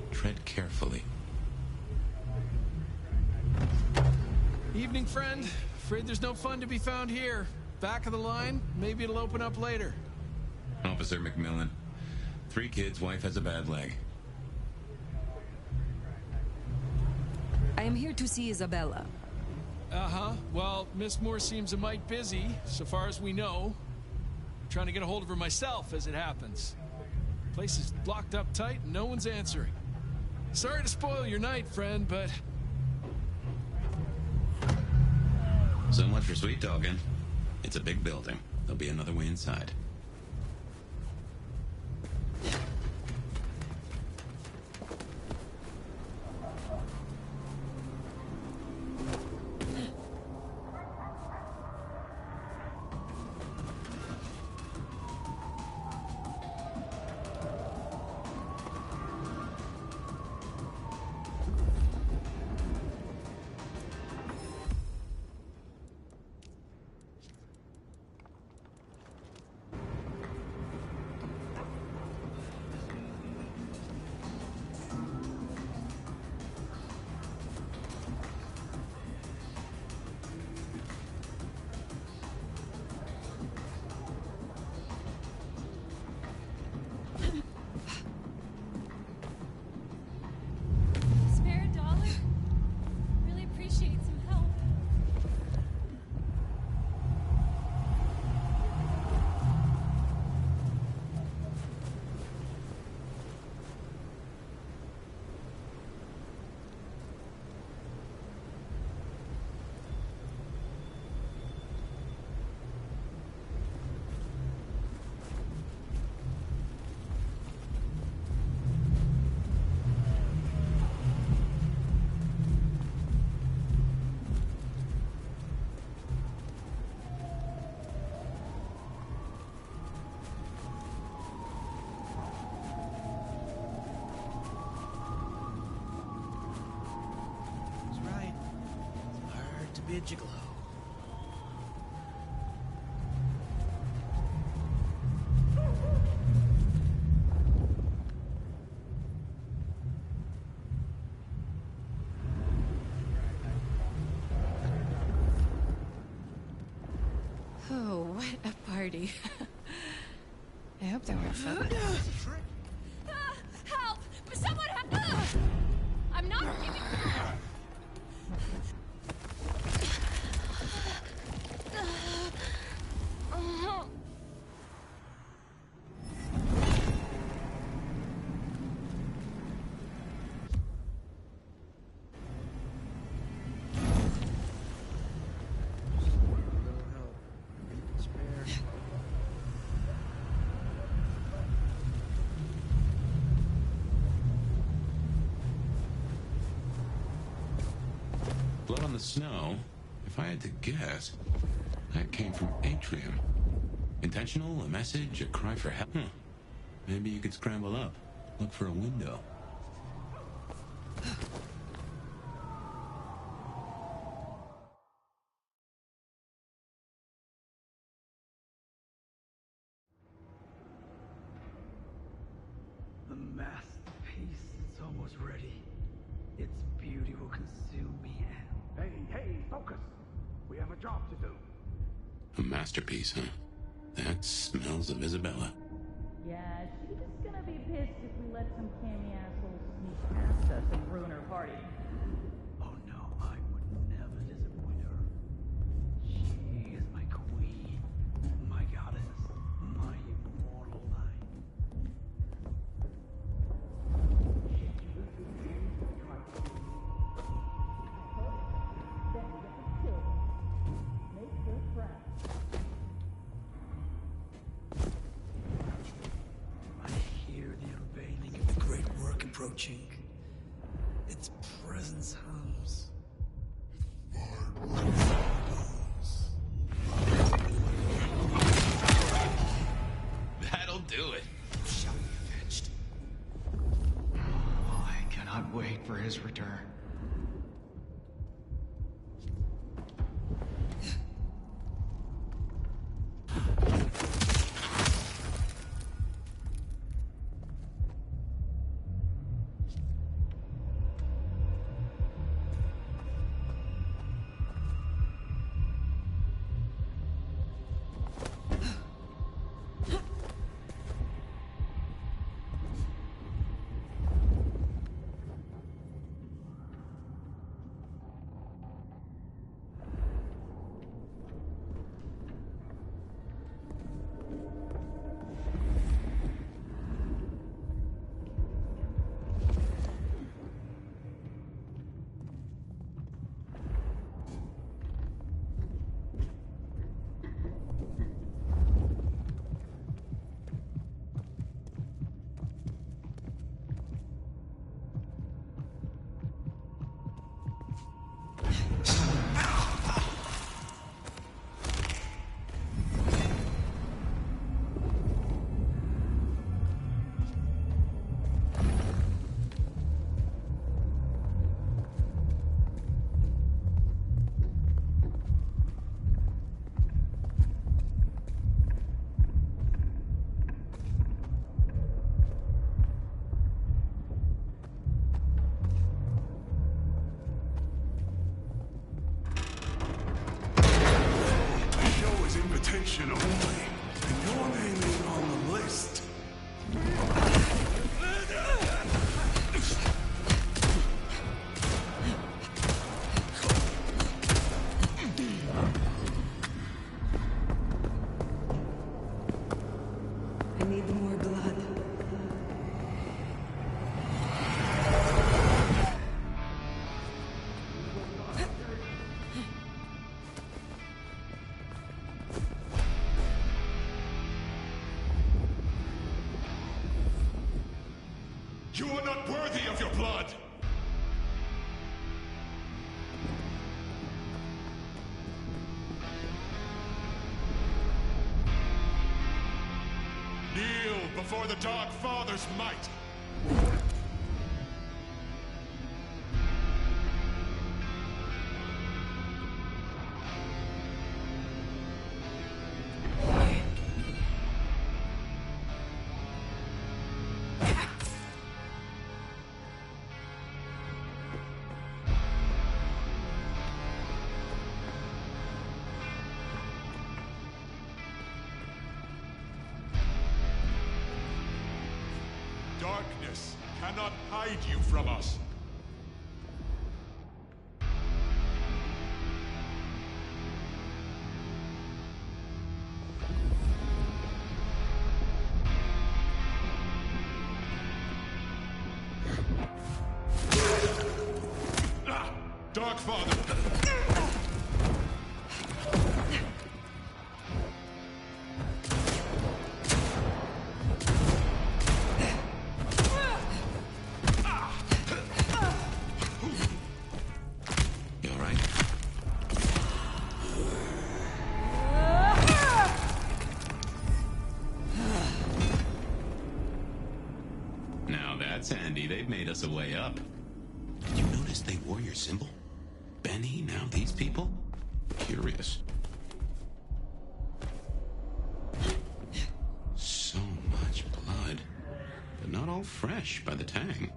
A: Tread carefully.
H: Evening, friend. Afraid there's no fun to be found here. Back of the line, maybe it'll open up later.
C: Officer McMillan. 3 kids, wife has a bad leg.
F: I am here to see Isabella.
H: Uh-huh. Well, Miss Moore seems a mite busy, so far as we know. I'm trying to get a hold of her myself, as it happens. Place is blocked up tight and no one's answering. Sorry to spoil your night, friend, but...
C: So much for sweet talking. It's a big building. There'll be another way inside.
O: Spare a dollar? Really appreciate some help.
M: He's right. It's hard to be a gigolo.
O: Oh, what a party. I hope there weren't some. Help! Someone help! I'm not giving.
C: Blood on the snow? If I had to guess, that came from Atrium. Intentional? A message? A cry for help? Maybe you could scramble up. Look for a window.
P: The masterpiece is almost ready. Its beauty will consume me and...
L: Hey, focus! We have a job to do.
C: A masterpiece, huh? That smells of Isabella.
R: Yeah, she's gonna be pissed if we let some canny asshole sneak past us and ruin her party.
P: Oh no, I would never disappoint her. She is my queen, my goddess, my immortal light. I hear the unveiling of the great work approaching. Its presence hums.
C: That'll do it.
P: Shall be avenged. Oh, I cannot wait for his return.
J: Reputation only. And your name ain't on the list.
F: I need more blood.
J: You are not worthy of your blood! Kneel before the Dark Father's might! Darkness cannot hide you from us. Dark Father!
C: That's handy. They've made us a way up. Did you notice they wore your symbol? Benny, now these people? Curious. So much blood. But not all fresh by the tang.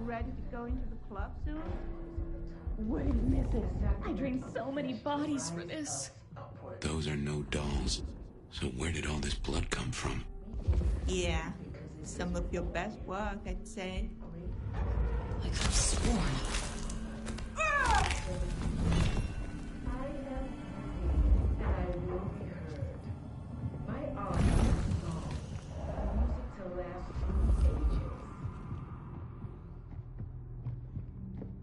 R: Ready to go into the club soon? Where did you miss it? I drained so many bodies for this.
C: Those are no dolls. So where did all this blood come from?
D: Yeah, some of your best work, I'd say.
E: I could have sworn.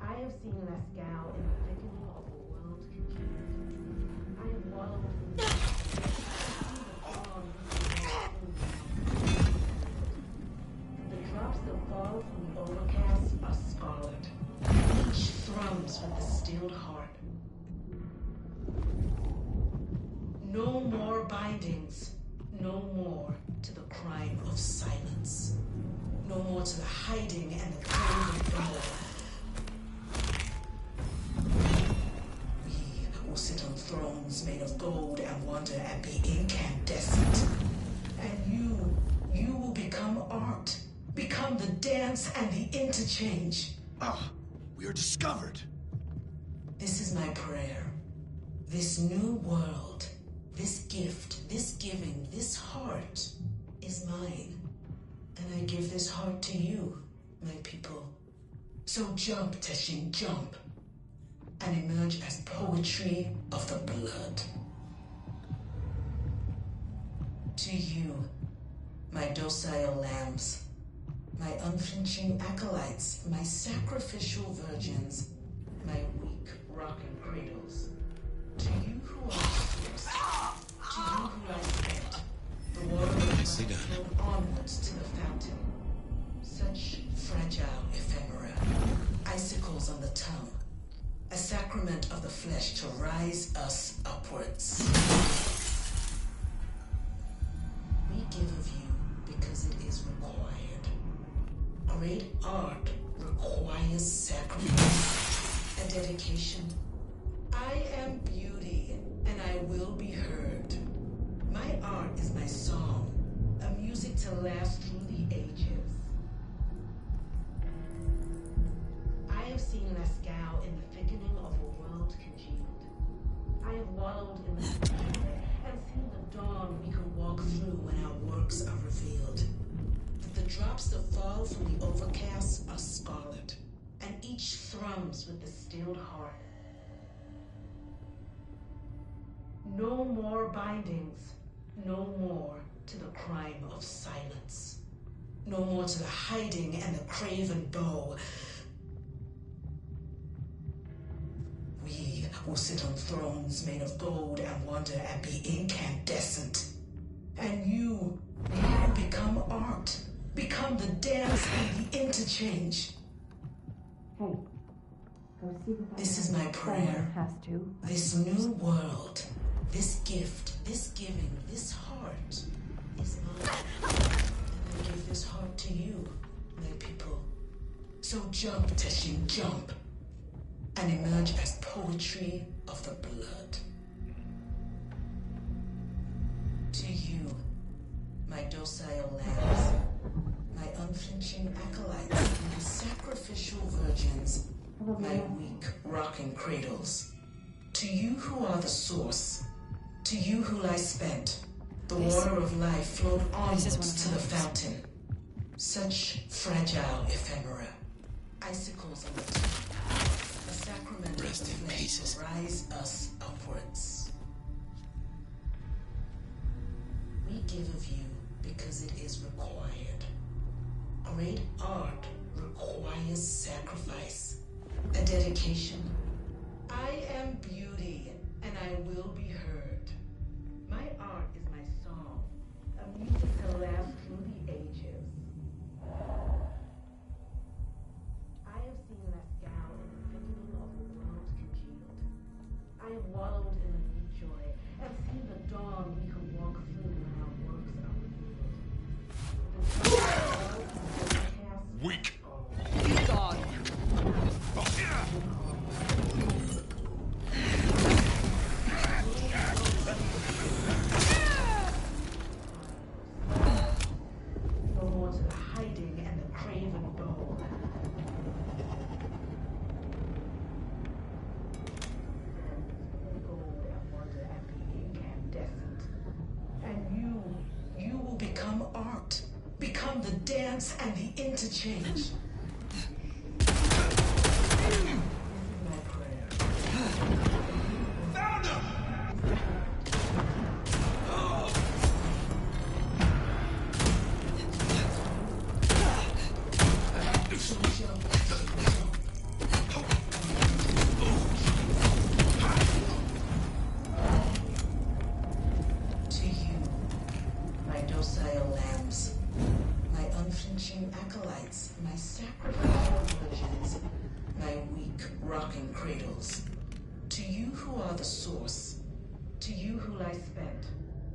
Q: I have seen Masquerade in the thickening of the world's confusion. I have wallowed in the drops that fall from the overcast are scarlet. Each thrums with a stilled heart. No more bindings. No more to the crime of silence. No more to the hiding and the killing of blood. We will sit on thrones made of gold and wonder and be incandescent. And you will become art. Become the dance and the interchange.
J: Ah, we are discovered.
Q: This is my prayer. This new world, this gift, this giving, this heart is mine. And I give this heart to you, my people. So jump, Teshin, jump. And emerge as poetry of the blood. To you, my docile lambs, my unflinching acolytes, my sacrificial virgins, my weak rocking cradles. To you who are fierce, to you who are spent, the water
C: Nicely done.
Q: flowed onwards to the fountain. Such fragile ephemera, icicles on the tongue, a sacrament of the flesh to rise us upwards. We give of you because it is required. Great art requires sacrifice, a dedication. I am beauty, and I will be heard. My art is my song, a music to last through the ages. I have seen Lascaux in the thickening of a world congealed. I have wallowed in the and seen the dawn we can walk through when our works are revealed. But the drops that fall from the overcast are scarlet, and each thrums with the stilled heart. No more bindings, no more to the crime of silence. No more to the hiding and the craven bow. We will sit on thrones made of gold and wonder and be incandescent. And you become art, become the dance and the interchange.
R: Hey, go see what
Q: This is my prayer.
R: has to.
Q: This new world, this gift, this giving, this heart is mine. And I give this heart to you, my people. So jump, Teshin, jump. And emerge as poetry of the blood. To you, my docile lambs, my unflinching acolytes, my sacrificial virgins, my weak rocking cradles. To you who are the source, to you who lie spent, the water of life flowed onwards to the fountain. Such fragile ephemera, icicles on the top. Sacrament rest in pieces. Rise us upwards. We give of you because it is required. Great art requires sacrifice, a dedication. I am beauty, and I will be heard. My art is my song, a music to last through the ages. I have seen Lascaux in the thickening of a world congealed. I have wallowed in the new joy and seen the dawn we can walk through when our works are revealed.
U: Weak.
Q: God. No more to the hiding and the craven bow. And you will become art, become the dance and the interchange. This is my prayer. Found him! To you, my docile lambs, my unflinching acolytes, my sacrificial virgins, my weak rocking cradles. To you who are the source, to you who lie spent,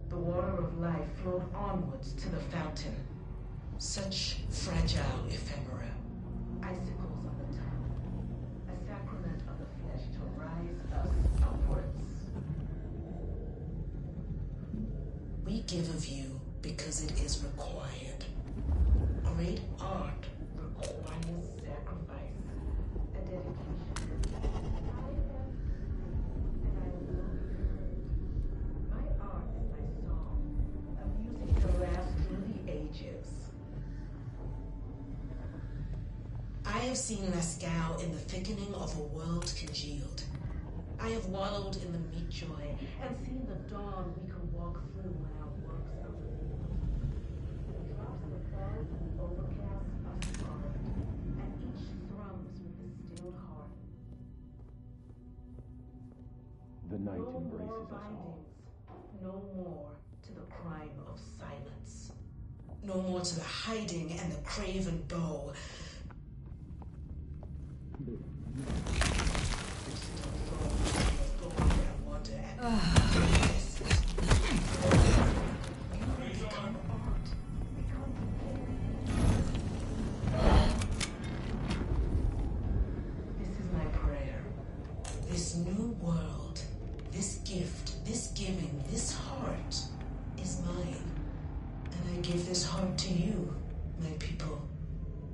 Q: the water of life flowed onwards to the fountain. Such fragile ephemera, icicles on the top, a sacrament of the flesh to rise us upwards. We give of you because it is required. Great art requires sacrifice, a dedication. I am, and I will be heard. My art is my song, a music to last through the ages. I have seen Lascaux in the thickening of a world congealed. I have wallowed in the meat joy and seen the dawn we can walk through when our works are revealed. The drops that fall from the overcast are scarlet, and each thrums with the stilled heart.
G: The night
Q: No more
G: embraces us all.
Q: bindings, no more to the crime of silence. No more to the hiding and the craven bow. This is my prayer. This new world, this gift, this giving, this heart is mine. And I give this heart to you, my people.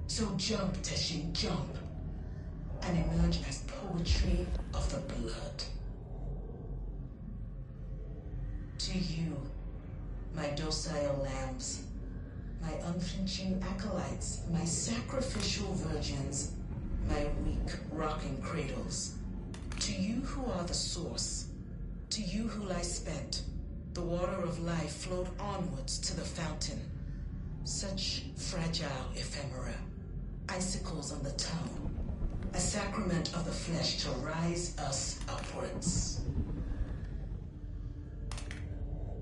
Q: So jump, Teshin, jump. And emerge as poetry of the blood. To you, my docile lambs, my unflinching acolytes, my sacrificial virgins, my weak rocking cradles. To you who are the source, to you who lie spent, the water of life flowed onwards to the fountain. Such fragile ephemera, icicles on the tongue, a sacrament of the flesh to rise us upwards.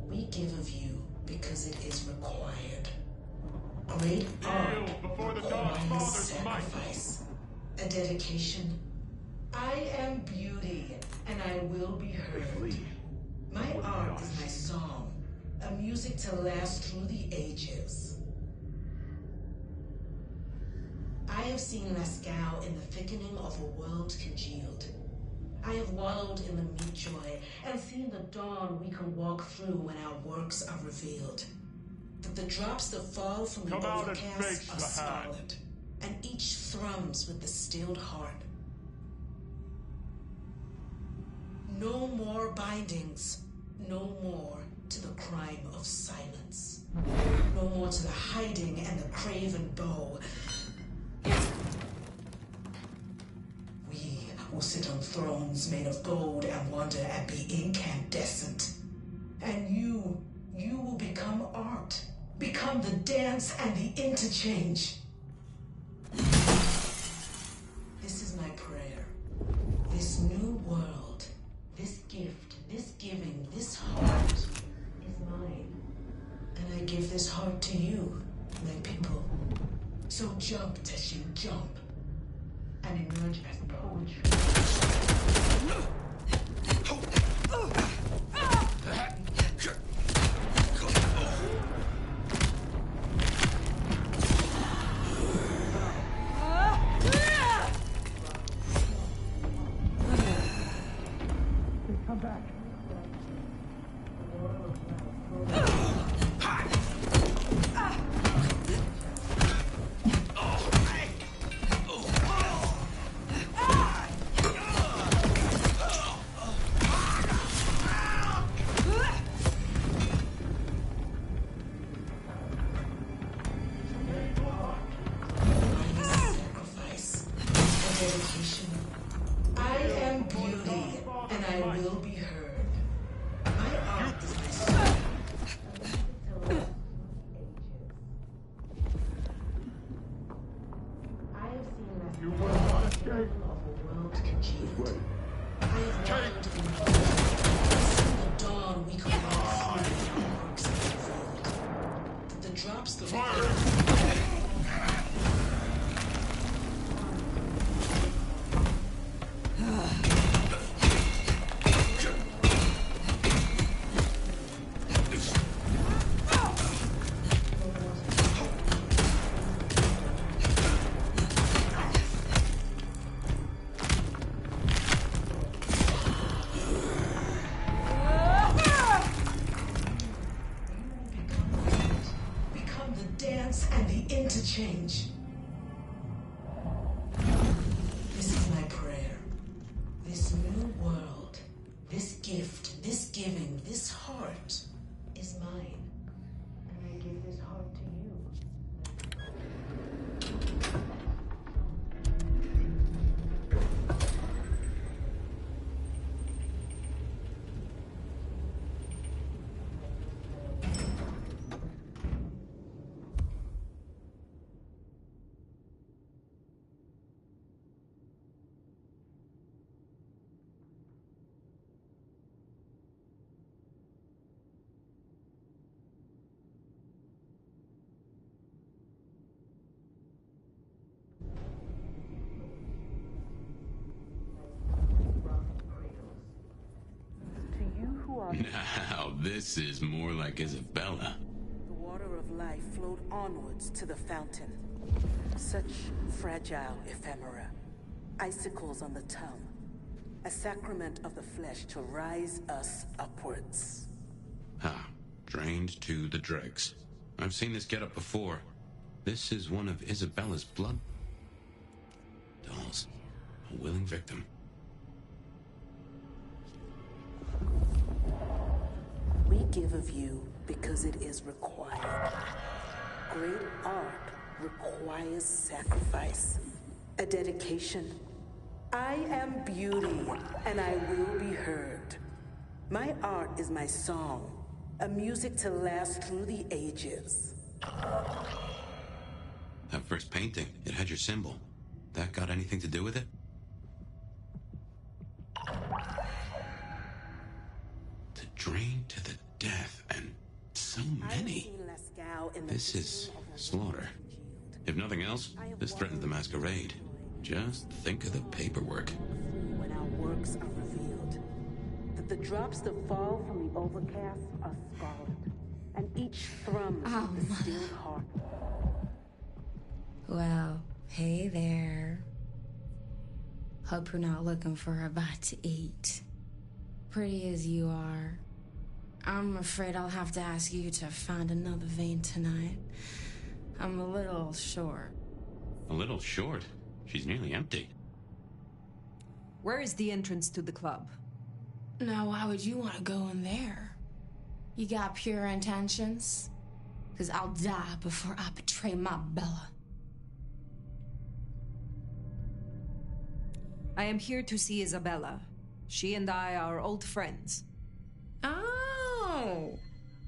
Q: We give of you because it is required. Great art requires sacrifice. A dedication. I am beauty, and I will be heard. My art is my song, a music to last through the ages. I have seen Masquerade in the thickening of a world congealed. I have wallowed in the meat joy and seen the dawn we can walk through when our works are revealed. That the drops that fall from the overcast are scarlet, and each thrums with the stilled heart. No more bindings, no more to the crime of silence. No more to the hiding and the craven bow. We will sit on thrones made of gold and wonder and be incandescent. And you will become art. Become the dance and the interchange. This is my prayer. This new world, this gift, this giving, this heart is mine. And I give this heart to you, my people. So jump, Teshin, jump. And emerge as poetry.
P: Come back.
Q: Change. This is my prayer. This new world, this gift, this giving, this heart is mine. And I give this heart to you.
A: Now, this is more like Isabella.
Q: The water of life flowed onwards to the fountain. Such fragile ephemera, icicles on the tongue, a sacrament of the flesh to rise us upwards.
A: Ah, drained to the dregs. I've seen this getup before. This is one of Isabella's blood dolls. A willing victim.
Q: We give of you because it is required. Great art requires sacrifice, a dedication. I am beauty, and I will be heard. My art is my song, a music to last through the ages.
A: That first painting, it had your symbol. That got anything to do with it? To drain to the death, and so many. This is slaughter. If nothing else, this threatens the Masquerade. Just think of the paperwork.
Q: When our works are revealed, that the drops that fall from the overcast are scarlet, and each thrums with the stilled heart.
S: Well, hey there. Hope you're not looking for a bite to eat. Pretty as you are, I'm afraid I'll have to ask you to find another vein tonight. I'm a little short.
A: A little short? She's nearly empty.
F: Where is the entrance to the club?
S: Now, why would you want to go in there? You got pure intentions? Because I'll die before I betray my Bella.
F: I am here to see Isabella. She and I are old friends.
S: Oh,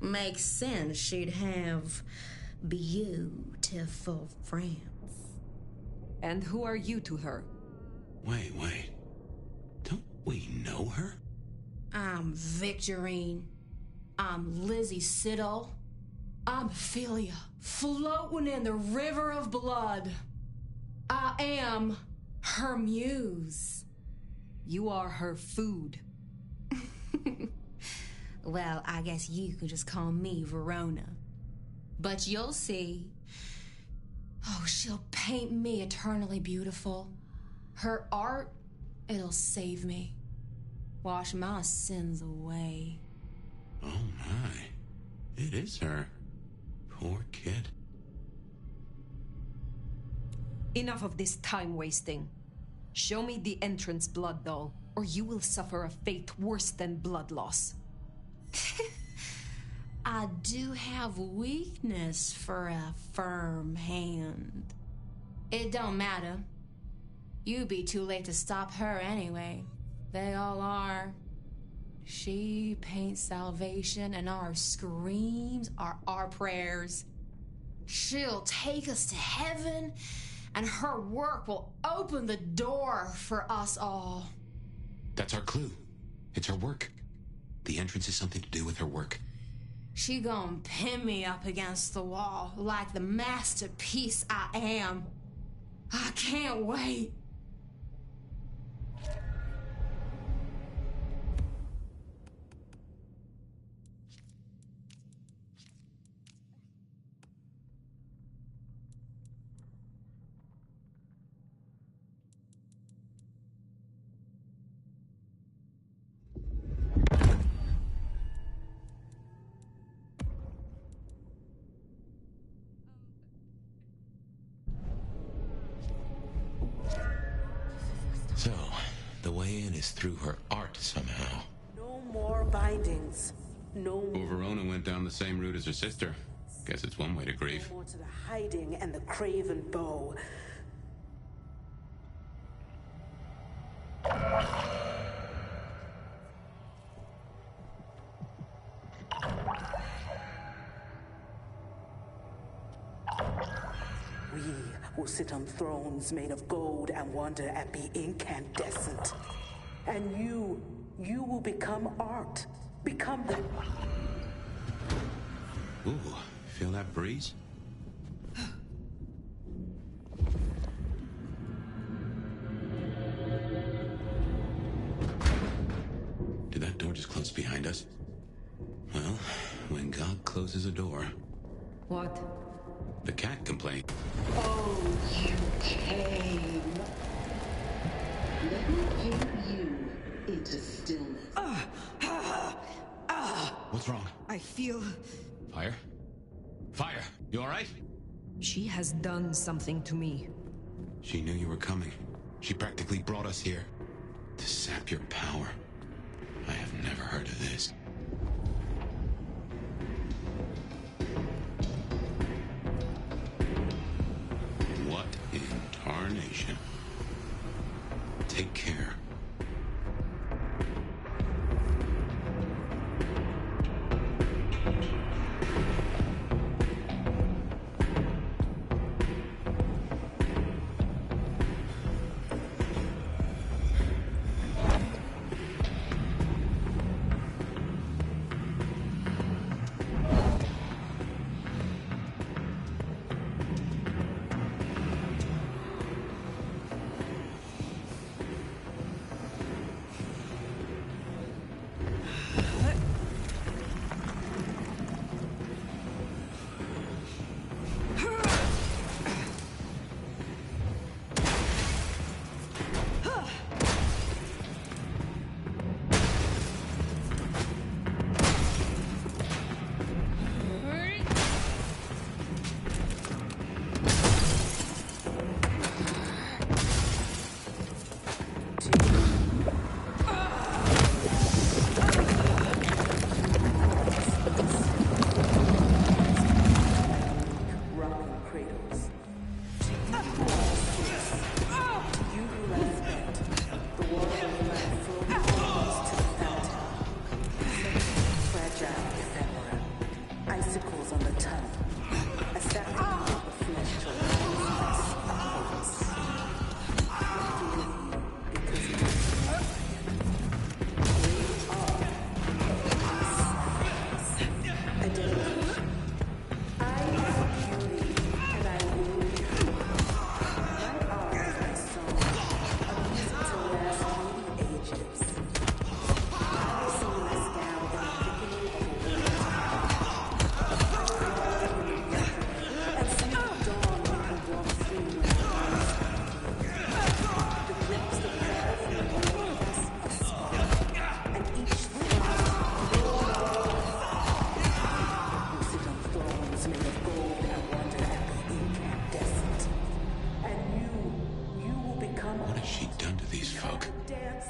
S: makes sense she'd have beautiful friends.
F: And who are you to her?
A: Wait. Don't we know her?
S: I'm Victorine. I'm Lizzie Siddle. I'm Ophelia, floating in the river of blood. I am her muse.
F: You are her food.
S: Well, I guess you could just call me Verona. But you'll see. Oh, she'll paint me eternally beautiful. Her art, it'll save me. Wash my sins away.
A: Oh my. It is her. Poor kid.
F: Enough of this time wasting. Show me the entrance blood doll, or you will suffer a fate worse than blood loss.
S: I do have weakness for a firm hand. It don't matter. You'd be too late to stop her anyway. They all are. She paints salvation, and our screams are our prayers. She'll take us to heaven, and her work will open the door for us all.
A: That's our clue. It's her work. The entrance is something to do with her work.
S: She gon' pin me up against the wall like the masterpiece I am. I can't wait.
A: So, the way in is through her art somehow.
Q: No more bindings. No more.
A: Well, Verona went down the same route as her sister. Guess it's one way to grieve.
Q: No more to the hiding and the craven bow. We will sit on thrones made of gold and wonder at the incandescent. And you will become art. Become the...
A: Ooh, feel that breeze? Did that door just close behind us? Well, when God closes a door...
F: What?
A: The cat complained.
Q: Oh, you came. Let me paint you into stillness.
A: What's wrong?
F: I feel...
A: Fire? Fire! You alright?
F: She has done something to me.
A: She knew you were coming. She practically brought us here. To sap your power. I have never heard of this. What in tarnation? Take care.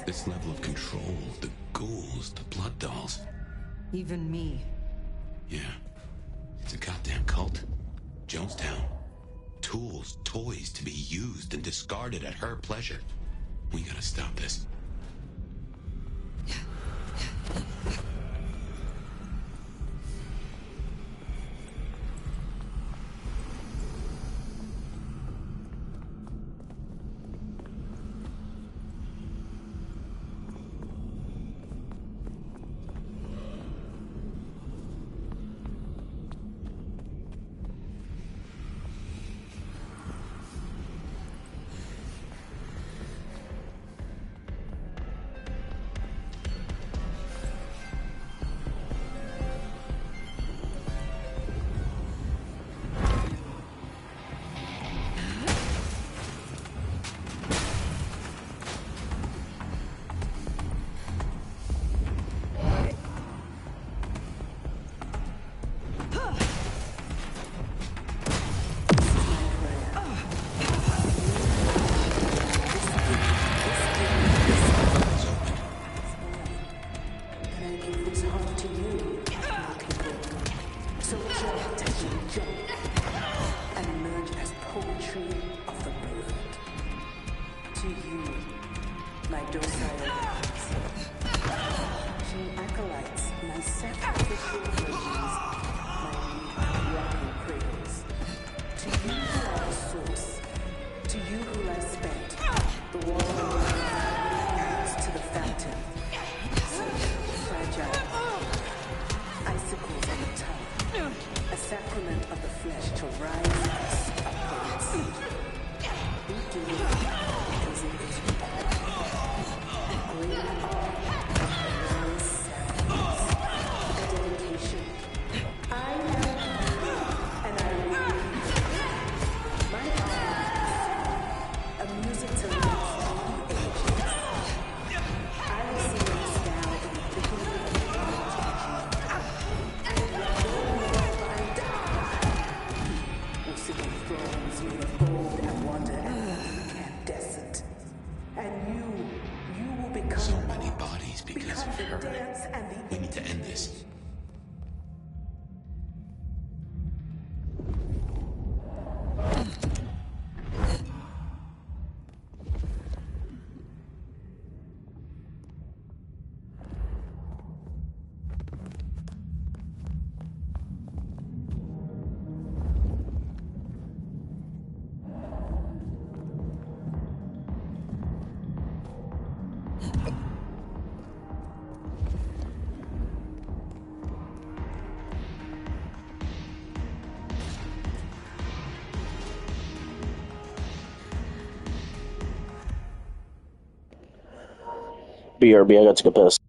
A: This level of control, the ghouls, the blood dolls.
F: Even me.
A: Yeah. It's a goddamn cult. Jonestown. Tools, toys to be used and discarded at her pleasure. We gotta stop this. her. We need to end this.
B: BRB, I got to get pissed.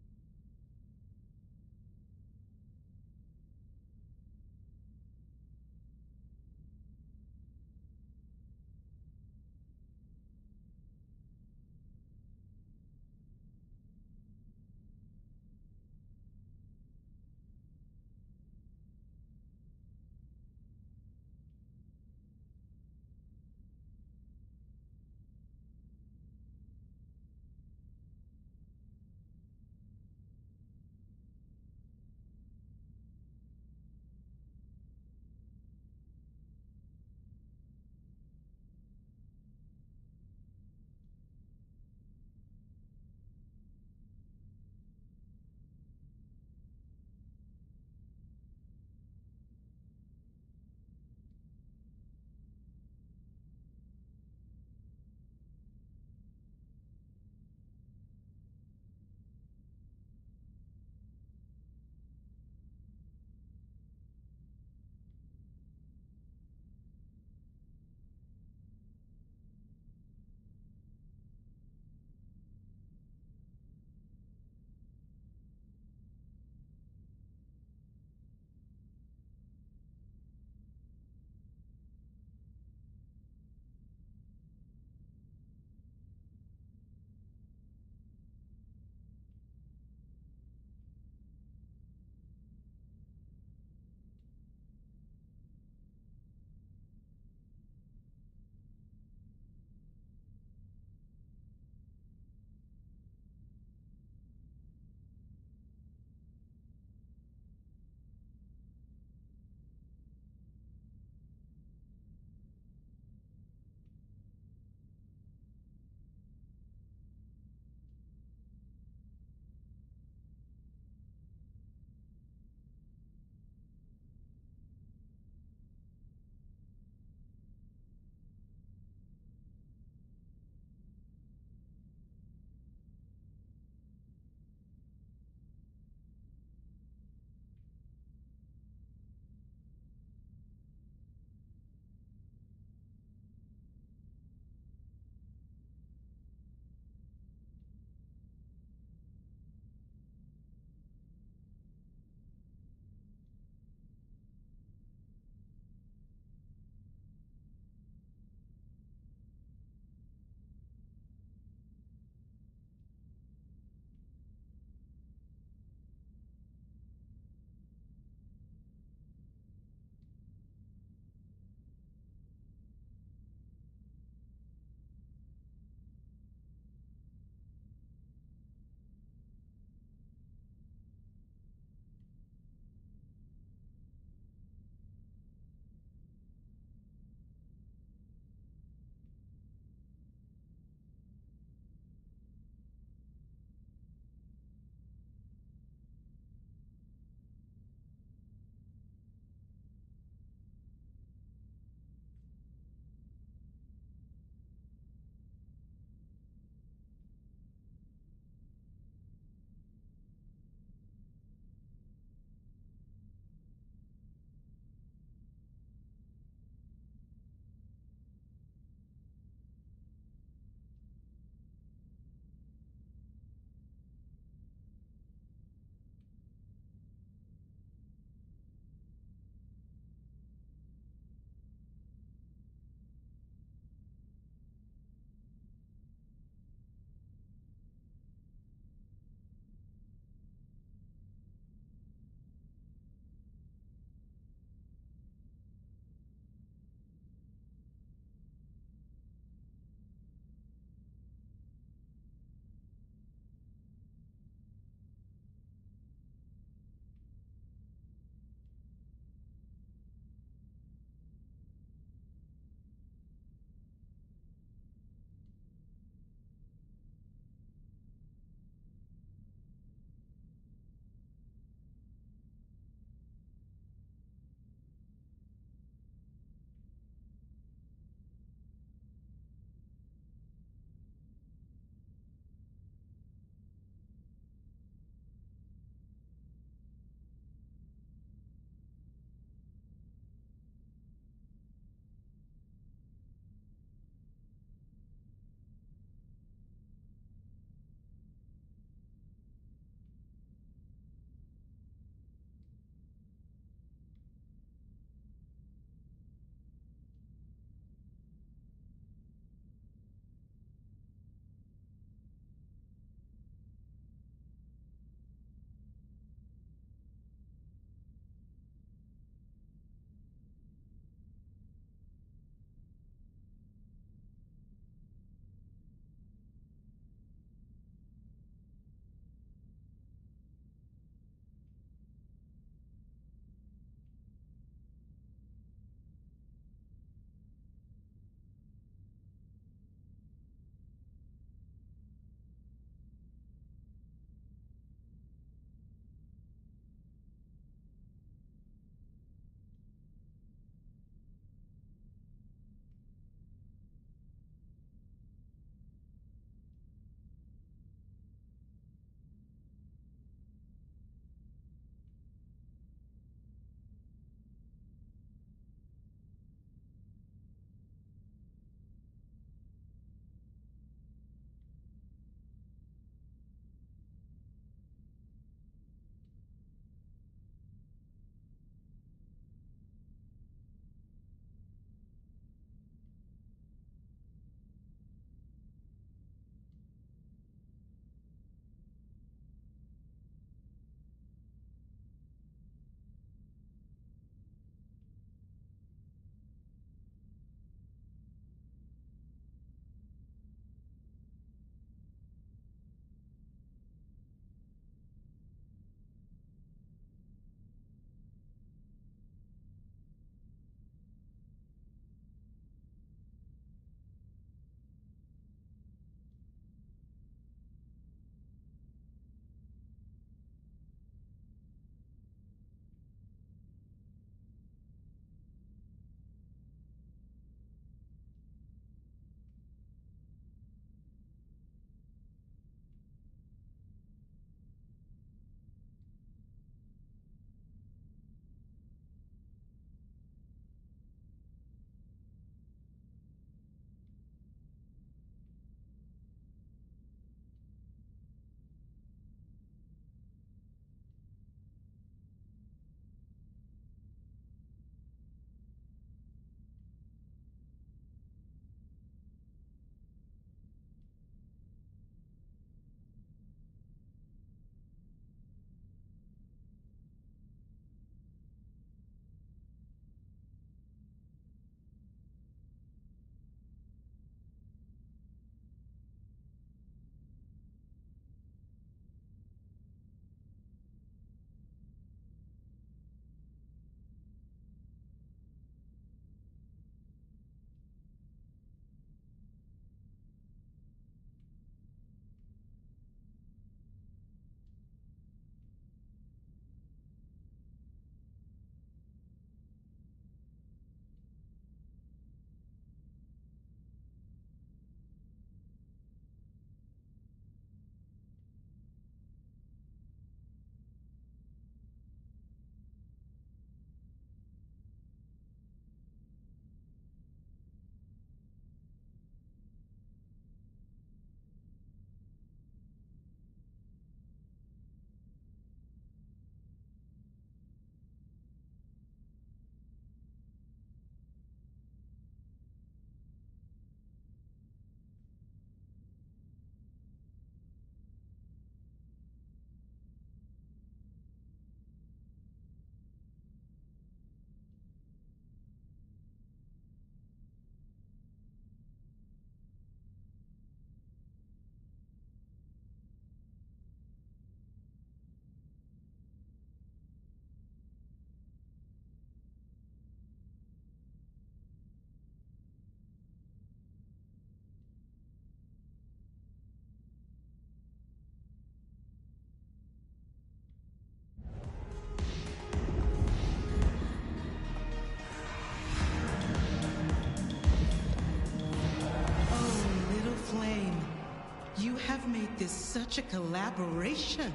N: this such a collaboration.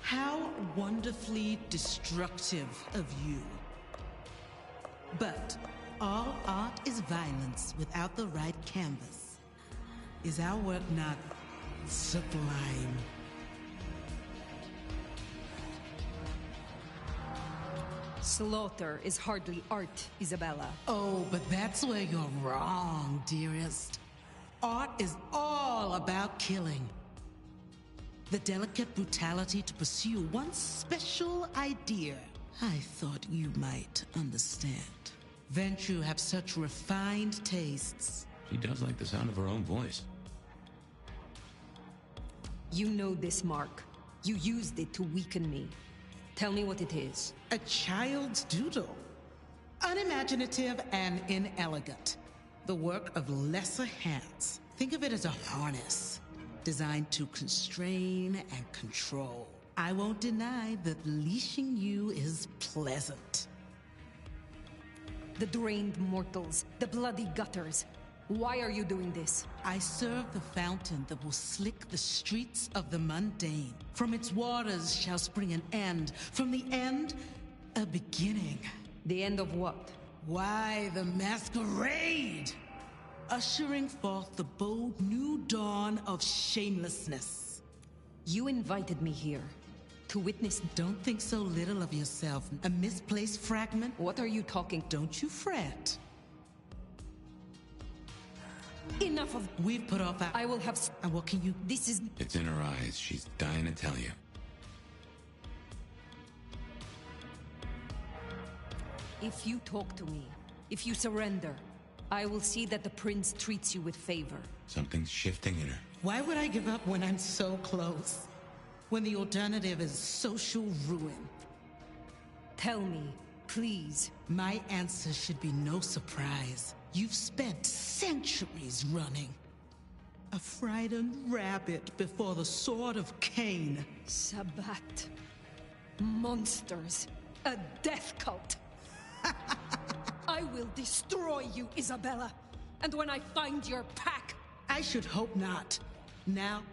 N: How wonderfully destructive of you. But all art is violence without the right canvas. Is our work not sublime?
F: Slaughter is hardly art, Isabella.
N: Oh, but that's where you're wrong, dearest. Art is all about killing. The delicate brutality to pursue one special idea. I thought you might understand. Ventrue have such refined tastes.
C: She does like the sound of her own voice.
F: You know this, Mark. You used it to weaken me. Tell me what it is.
N: A child's doodle. Unimaginative and inelegant. The work of lesser hands. Think of it as a harness, designed to constrain and control. I won't deny that leashing you is pleasant.
F: The drained mortals, the bloody gutters. Why are you doing this?
N: I serve the fountain that will slick the streets of the mundane. From its waters shall spring an end. From the end, a beginning.
F: The end of what?
N: Why, the masquerade! Ushering forth the bold new dawn of shamelessness.
F: You invited me here to witness.
N: Don't think so little of yourself. A misplaced fragment?
F: What are you talking?
N: Don't you fret.
F: Enough of...
N: We've put off our...
F: I will have...
N: And what can you...
F: This is...
C: It's in her eyes. She's dying to tell you.
F: If you talk to me, if you surrender, I will see that the prince treats you with favor.
C: Something's shifting in her.
N: Why would I give up when I'm so close? When the alternative is social ruin?
F: Tell me, please.
N: My answer should be no surprise. You've spent centuries running. A frightened rabbit before the sword of Cain.
F: Sabbat. Monsters. A death cult. I will destroy you, Isabella. And when I find your pack...
N: I should hope not. Now...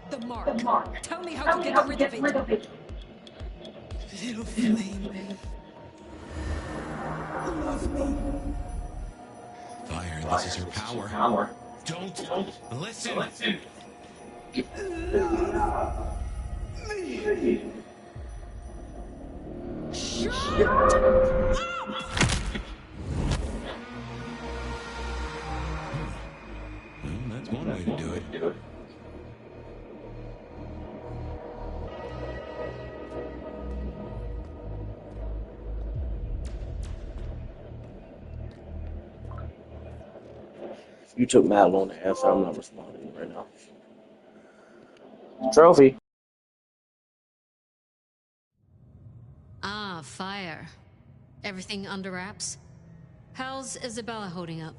F: The mark. Tell me how to get rid of it.
E: Little flame. Love me.
C: Fire, this is her power. Don't listen.
F: Shut up!
C: Well, that's one way to do it.
B: You took Matt long to answer. I'm not responding right now. Trophy.
T: Ah, Fire. Everything under wraps? How's Isabella holding up?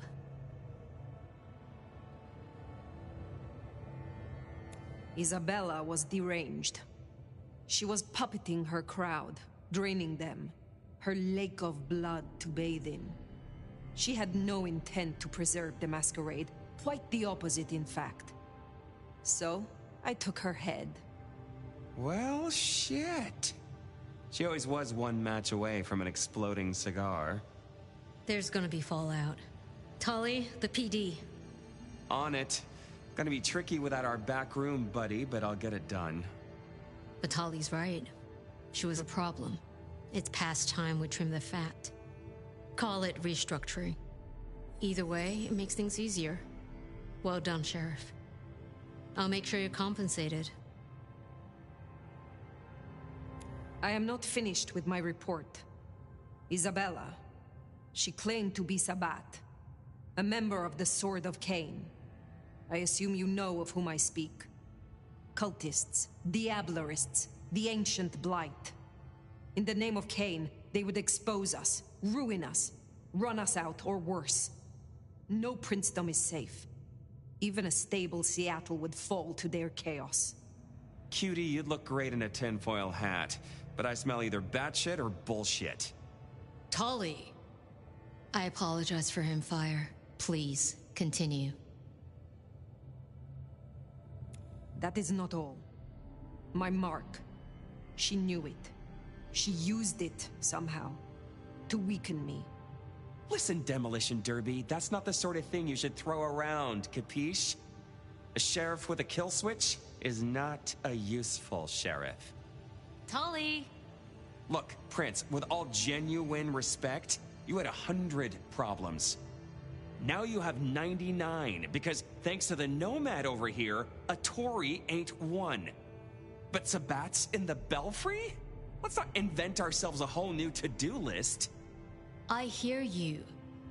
F: Isabella was deranged. She was puppeting her crowd, draining them, her lake of blood to bathe in. She had no intent to preserve the Masquerade, quite the opposite in fact. So, I took her head.
V: Well, shit. She always was one match away from an exploding cigar.
T: There's gonna be fallout. Tully, the PD.
V: On it. Gonna be tricky without our back room buddy, but I'll get it done.
T: But Tully's right. She was a problem. It's past time we trim the fat. Call it restructuring. Either way, it makes things easier. Well done, Sheriff. I'll make sure you're compensated.
F: I am not finished with my report. Isabella. She claimed to be Sabbat, a member of the Sword of Cain. I assume you know of whom I speak. Cultists, Diablerists, the Ancient Blight. In the name of Cain, they would expose us, ruin us, run us out, or worse. No princedom is safe. Even a stable Seattle would fall to their chaos.
V: Cutie, you'd look great in a tinfoil hat, but I smell either batshit or bullshit.
T: Tully! I apologize for him, Fire. Please, continue.
F: That is not all. My mark. She knew it. She used it, somehow, to weaken me.
V: Listen, Demolition Derby, that's not the sort of thing you should throw around, capiche? A sheriff with a kill switch is not a useful sheriff.
T: Tully!
V: Look, Prince, with all genuine respect, you had 100 problems. Now you have 99, because thanks to the Nomad over here, a Tory ain't one. But Sabbat's in the Belfry? Let's not invent ourselves a whole new to-do list.
T: I hear you,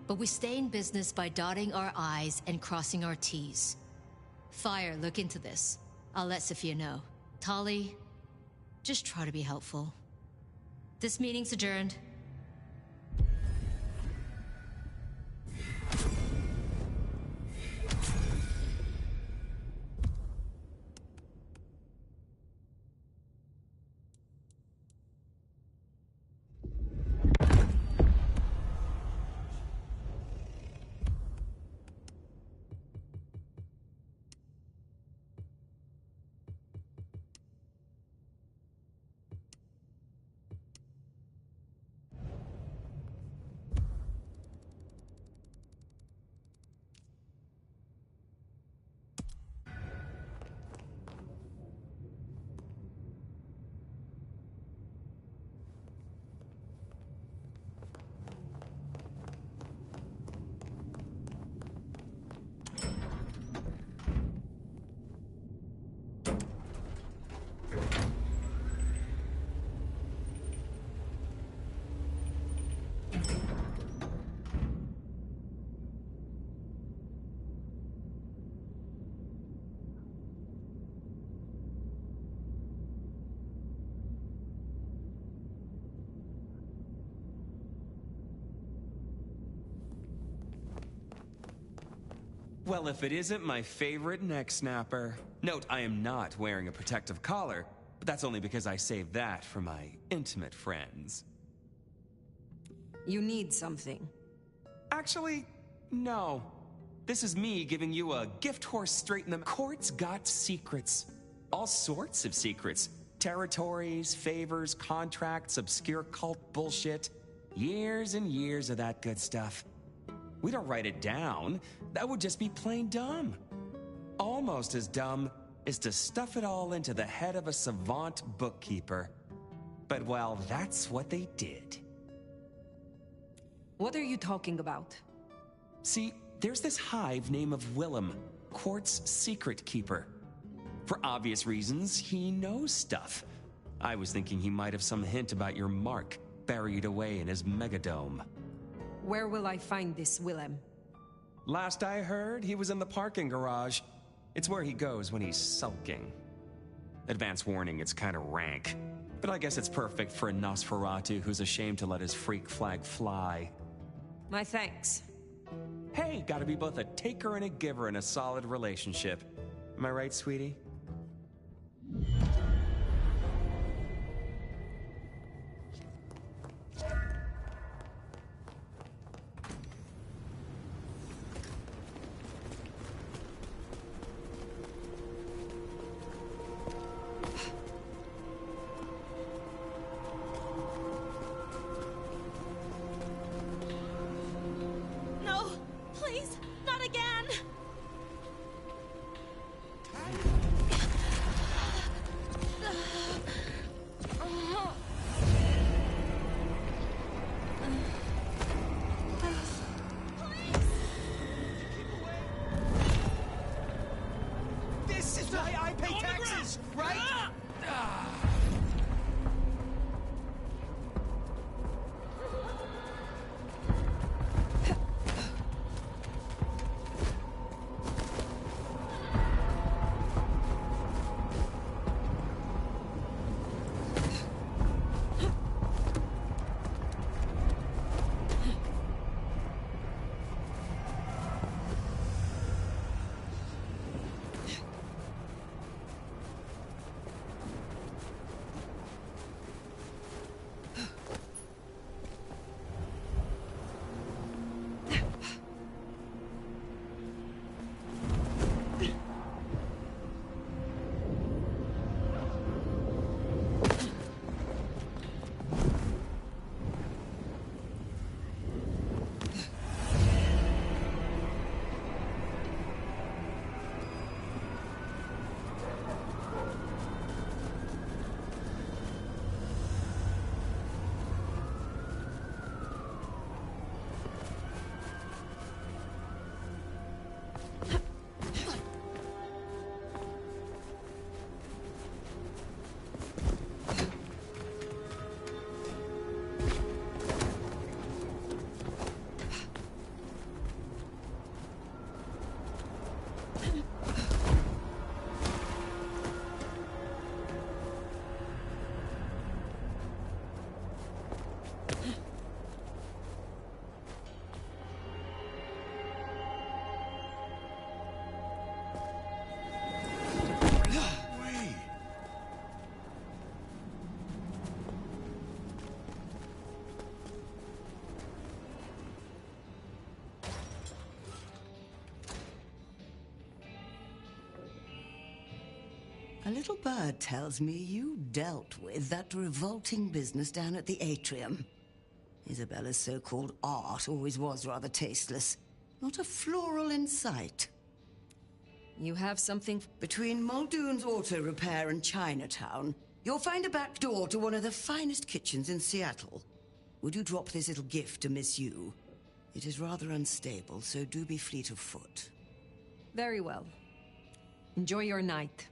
T: but we stay in business by dotting our I's and crossing our T's. Fire, look into this. I'll let Sophia know. Tully, just try to be helpful. This meeting's adjourned.
V: Well, if it isn't my favorite neck snapper. Note, I am not wearing a protective collar, but that's only because I saved that for my intimate friends.
F: You need something.
V: actually, no. This is me giving you a gift horse straight in the... Court's got secrets. All sorts of secrets. Territories, favors, contracts, obscure cult bullshit. Years and years of that good stuff. We don't write it down. That would just be plain dumb. Almost as dumb is to stuff it all into the head of a savant bookkeeper. But, well, that's what they did.
F: What are you talking about?
V: See, there's this hive named of Willem, Quart's secret keeper. For obvious reasons, he knows stuff. I was thinking he might have some hint about your mark buried away in his megadome.
F: Where will I find this Willem?
V: Last I heard, he was in the parking garage. It's where he goes when he's sulking. Advance warning, it's kind of rank. But I guess it's perfect for a Nosferatu who's ashamed to let his freak flag fly.
F: My thanks.
V: Hey, gotta be both a taker and a giver in a solid relationship. Am I right, sweetie?
R: No, please, not again.
J: This is why I pay taxes, right?
I: A little bird tells me you dealt with that revolting business down at the atrium. Isabella's so-called art always was rather tasteless. Not a floral in sight.
F: You have something...
I: Between Muldoon's Auto Repair and Chinatown, you'll find a back door to one of the finest kitchens in Seattle. Would you drop this little gift to Miss Yu? It is rather unstable, so do be fleet of foot.
F: Very well. Enjoy your night.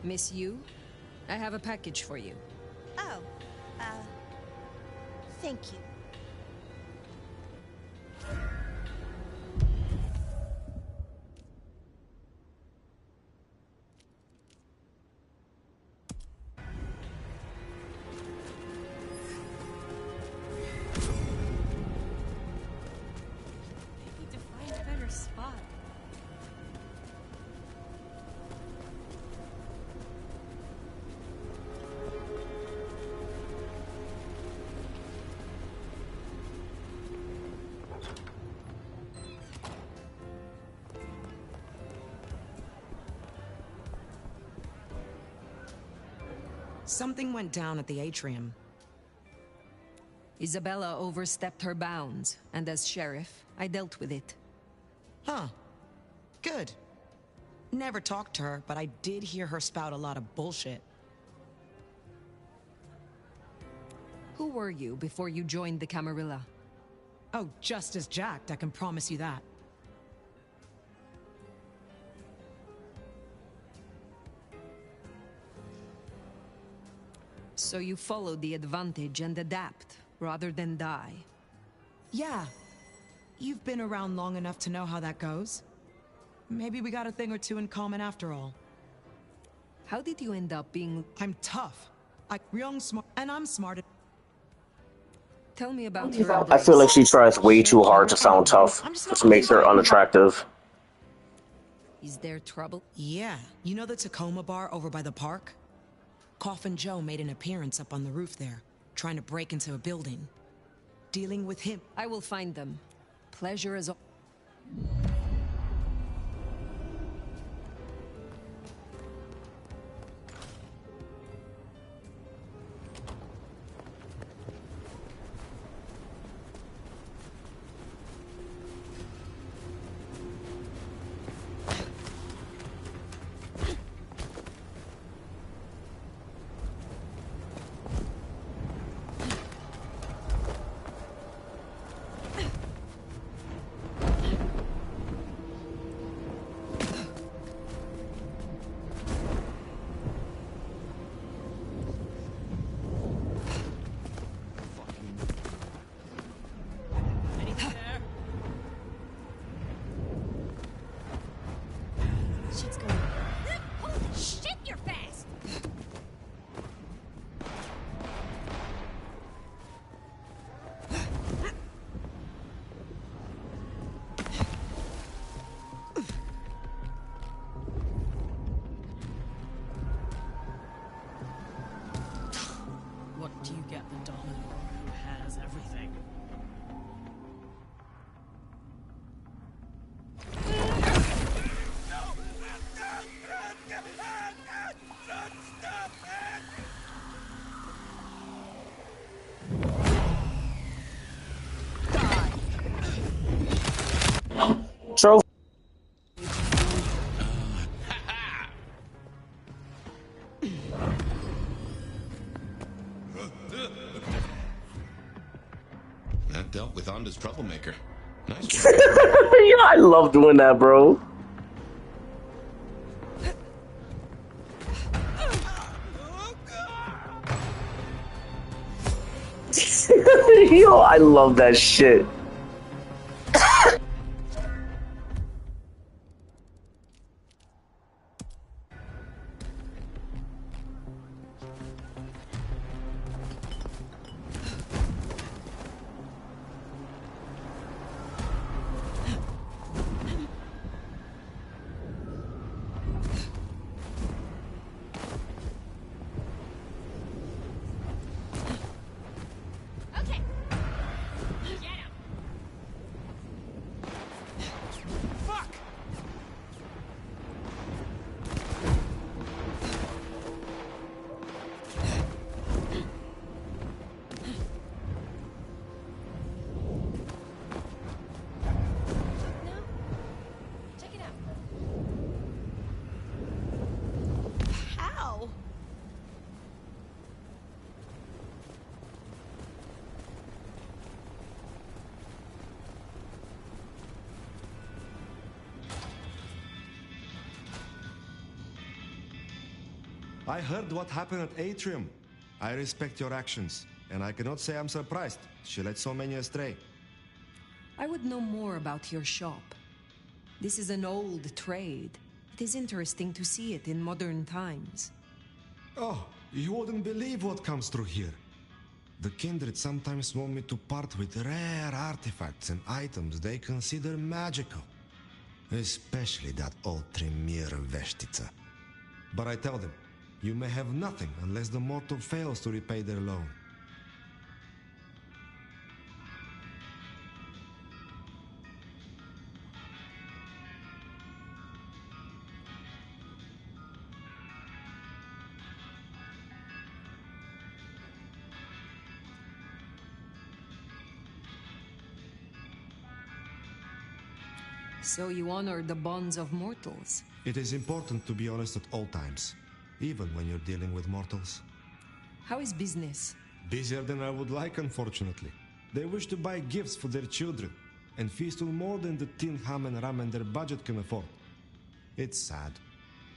F: Miss Yu, I have a package for you.
D: Oh, thank you.
E: Need to find a better spot.
H: Something went down at the atrium.
F: Isabella overstepped her bounds, and as sheriff, I dealt with it.
H: Huh. Good. Never talked to her, but I did hear her spout a lot of bullshit.
F: Who were you before you joined the Camarilla?
H: Oh, just as jacked, I can promise you that.
F: So you followed the advantage and adapt, rather than die.
H: Yeah. You've been around long enough to know how that goes. Maybe we got a thing or two in common after all.
F: How did you end up being...
H: I'm tough. I'm young, smart, and I'm smart.
F: Tell me about her
B: I
F: embrace.
B: feel like she tries way too hard to sound tough, which makes her unattractive.
F: Is there trouble?
H: Yeah. You know the Tacoma bar over by the park? Coffin Joe made an appearance up on the roof there, trying to break into a building. Dealing with him.
F: I will find them. Pleasure is all.
E: Shit's going. Holy shit, you're fast!
N: What do you get the dominant who has everything?
B: Trophy.
C: That dealt with Onda's troublemaker. Nice
B: Yeah, I love doing that, bro. Yo, I love that shit.
E: Okay. Get him.
K: I heard what happened at Atrium. I respect your actions, and I cannot say I'm surprised. She led so many astray.
F: I would know more about your shop. This is an old trade. It is interesting to see it in modern times.
K: Oh, you wouldn't believe what comes through here. The Kindred sometimes want me to part with rare artifacts and items they consider magical. Especially that old Tremere Veshtica. But I tell them, you may have nothing unless the mortal fails to repay their loan.
F: So you honor the bonds of mortals?
K: It is important to be honest at all times, even when you're dealing with mortals.
F: How is business?
K: Busier than I would like, unfortunately. They wish to buy gifts for their children, and feast on more than the tin ham and ramen their budget can afford. It's sad,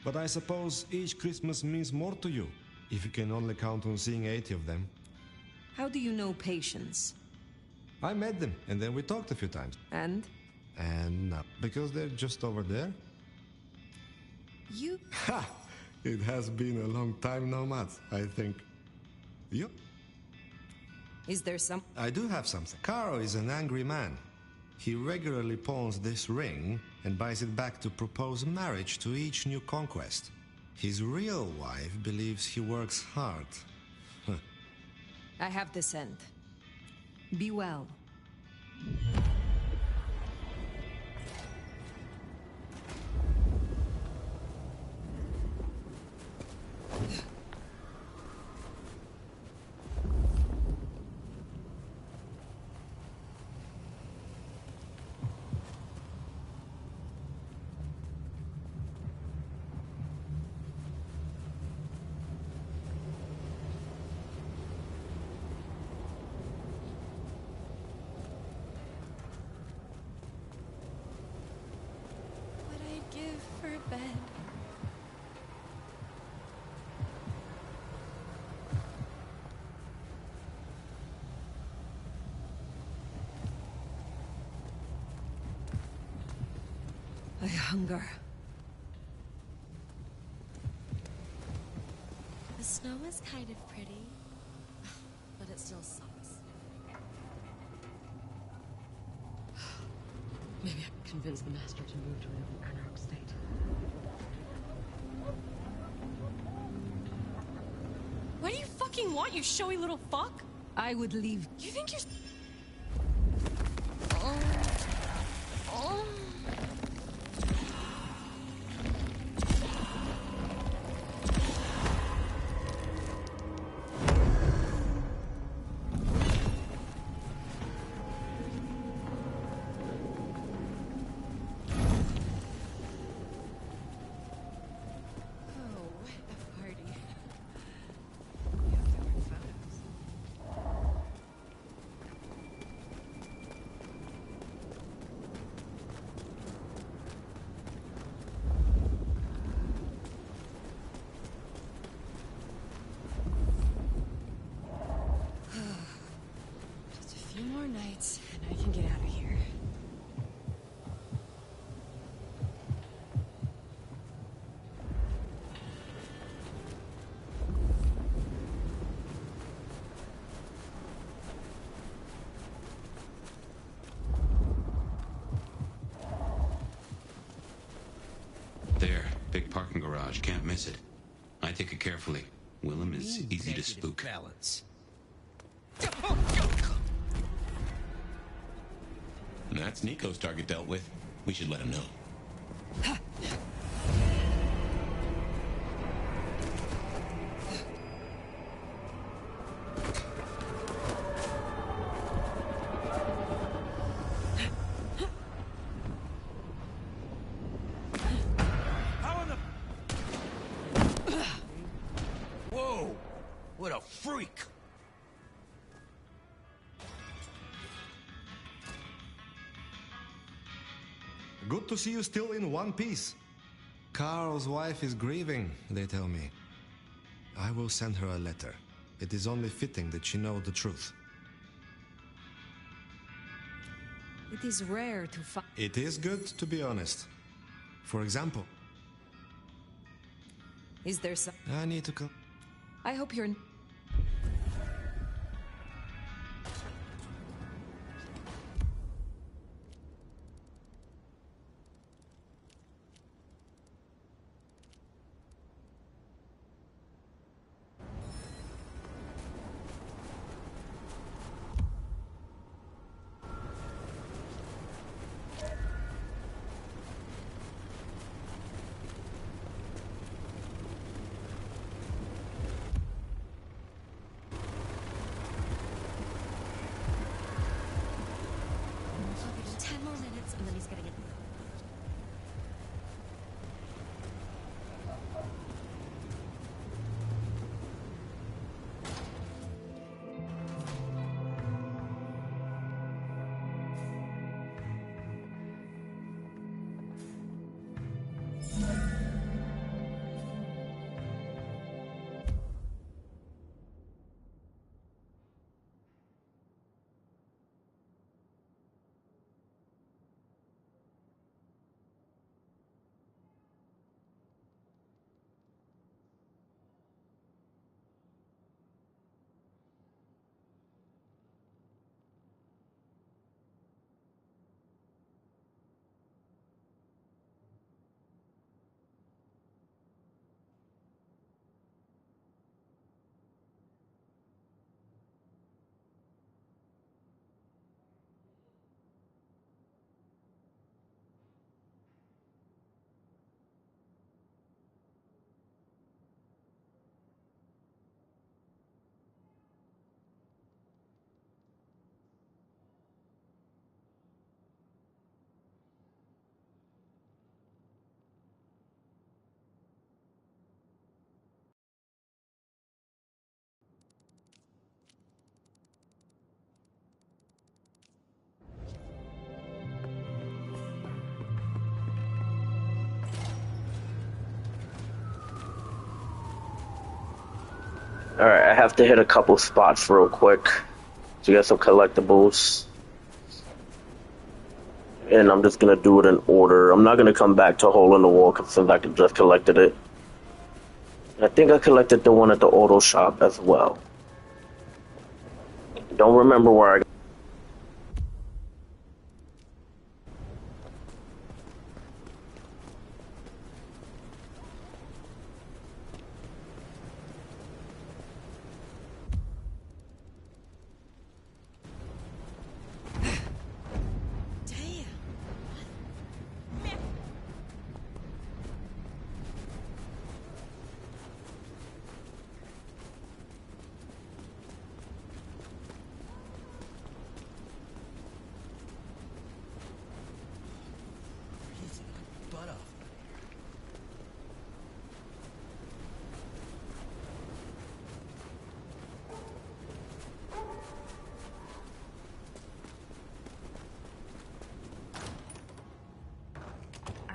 K: but I suppose each Christmas means more to you, if you can only count on seeing 80 of them.
F: How do you know Patience?
K: I met them, and then we talked a few times.
F: And?
K: And because they're just over there.
F: You...
K: Ha! It has been a long time no Mats, I think. You?
F: Is there some...
K: I do have something. Caro is an angry man. He regularly pawns this ring and buys it back to propose marriage to each new conquest. His real wife believes he works hard.
F: I have the scent. Be well. I hunger.
O: The snow is kind of pretty, but it still sucks.
H: Maybe I can convince the master to move to a more anarch state.
E: What do you fucking want, you showy little fuck?
F: I would leave.
E: You think you're... nights, and I can get out of here.
A: There, big parking garage, can't miss it. I take it carefully. Willem is easy to spook.
M: Balance.
C: That's Nico's target dealt with. We should let him know.
M: Whoa! What a freak!
K: Good to see you still in one piece. Carl's wife is grieving, they tell me. I will send her a letter. It is only fitting that she know the truth.
F: It is rare to find.
K: It is good to be honest. For example,
F: Is there some?
K: I need to come.
F: I hope you're.
B: Alright, I have to hit a couple spots real quick to get some collectibles. And I'm just gonna do it in order. I'm not gonna come back to Hole in the Wall since I just collected it. I think I collected the one at the auto shop as well. Don't remember where I.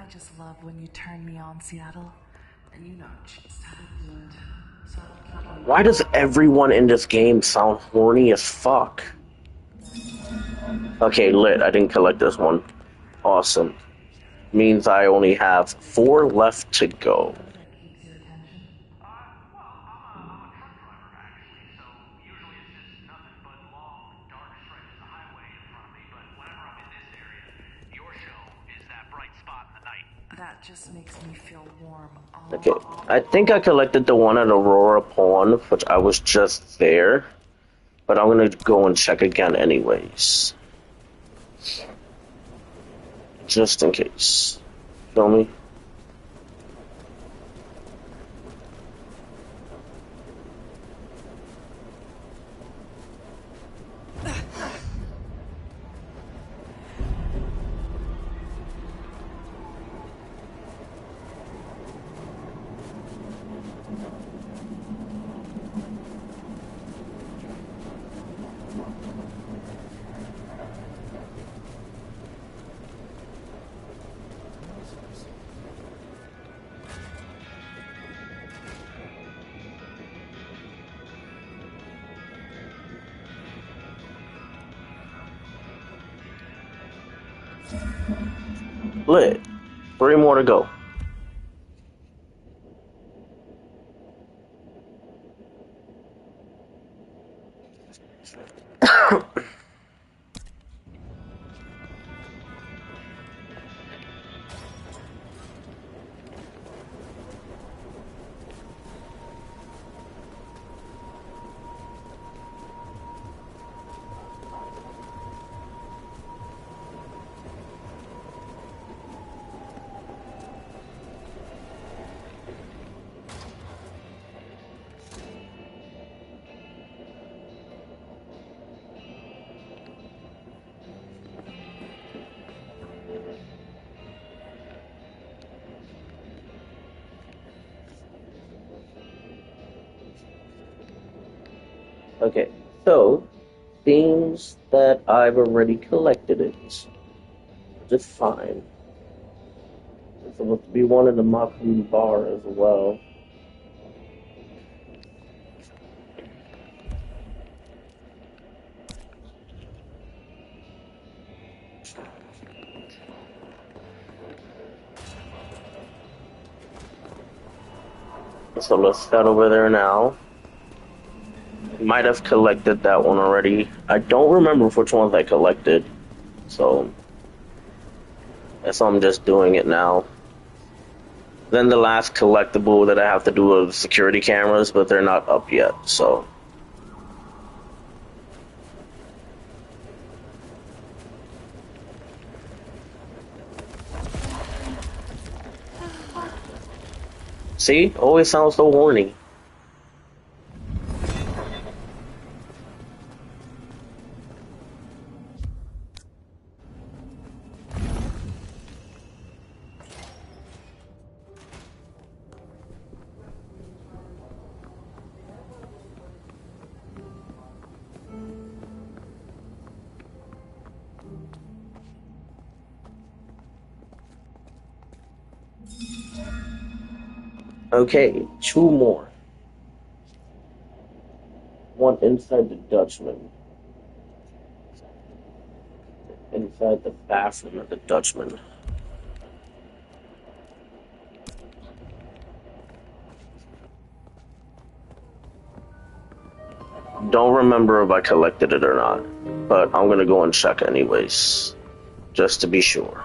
L: I just love when you turn me on, Seattle. And you know just how to do it. So
B: Why does everyone in this game sound horny as fuck? Okay, lit. I didn't collect this one. Awesome. Means I only have 4 left to go.
L: that just makes me feel warm.
B: Okay, I think I collected the one at Aurora Pawn, which I was just there. But I'm gonna go and check again anyways. Just in case. Feel me? Lit. 3 more to go. Okay, so themes that I've already collected it. Just fine. There's supposed to be one in the Masquerade bar as well. So let's head over there now. Might have collected that one already. I don't remember which ones I collected, so guess I'm just doing it now. Then the last collectible that I have to do is security cameras, but they're not up yet, so. See? Always sounds so horny. Okay, 2 more. One inside the Dutchman. Inside the bathroom of the Dutchman. Don't remember if I collected it or not, but I'm gonna go and check anyways, just to be sure.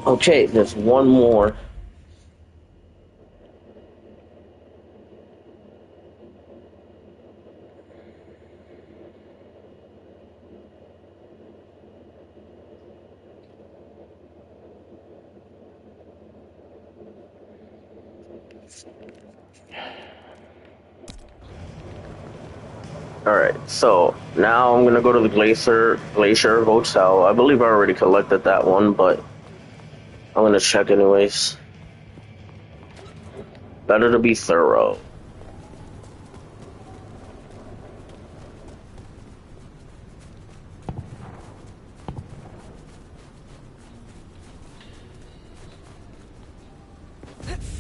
B: Okay, there's one more. Alright, so now I'm gonna go to the Glacier Hotel. I believe I already collected that one, but I'm gonna check anyways. Better to be thorough.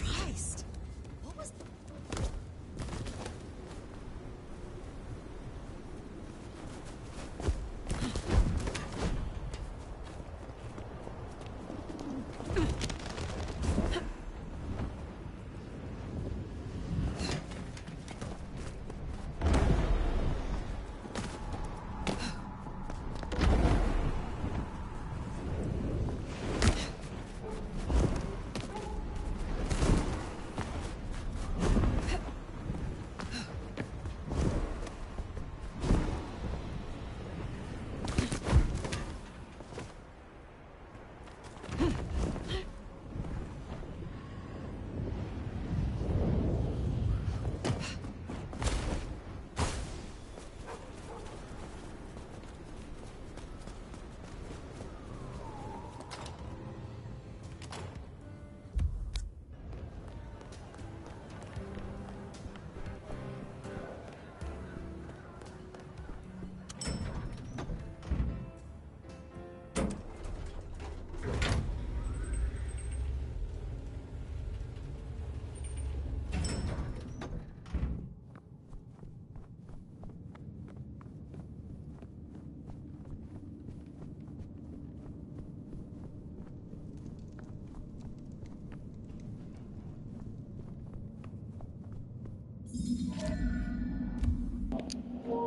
F: Christ! What was...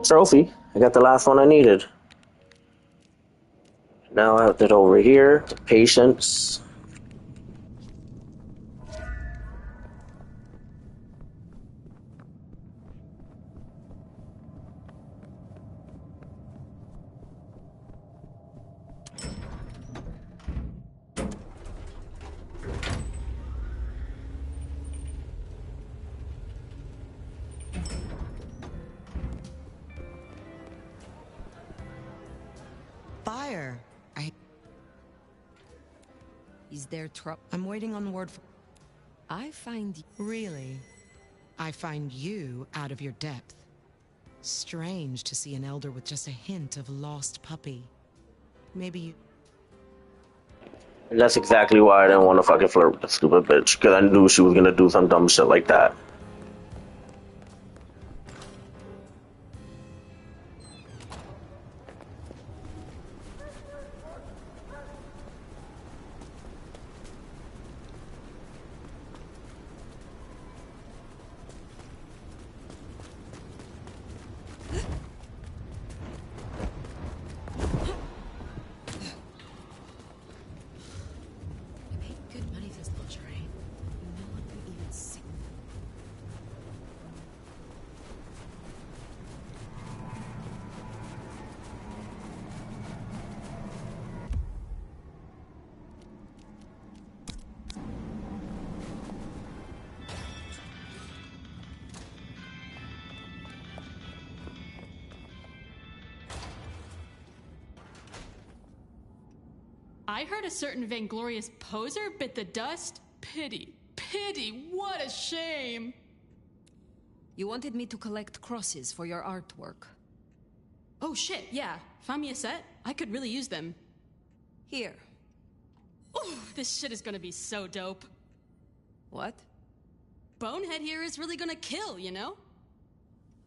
B: Trophy. I got the last one I needed. Now I have to head over here to patience.
H: Fire.
F: Is there trouble?
H: I'm waiting on word for...
F: I find...
H: Really? I find you out of your depth. Strange to see an elder with just a hint of lost puppy. Maybe you...
B: And that's exactly why I didn't want to fucking flirt with the stupid bitch, because I knew she was gonna do some dumb shit like that.
F: Good money for this lingerie. No one can even see.
G: I heard a certain vainglorious poser bit the dust. Pity, pity, what a shame.
F: You wanted me to collect crosses for your artwork.
G: Oh shit, yeah. Find me a set? I could really use them.
F: Here.
G: Oh, this shit is gonna be so dope.
F: What?
G: Bonehead here is really gonna kill, you know?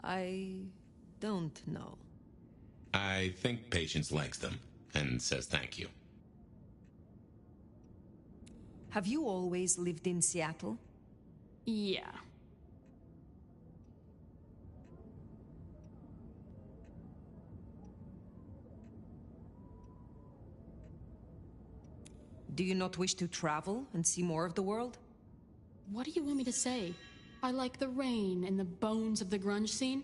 F: I don't know.
C: I think Patience likes them and says thank you.
F: Have you always lived in Seattle?
G: Yeah.
F: Do you not wish to travel and see more of the world?
G: What do you want me to say? I like the rain and the bones of the grunge scene.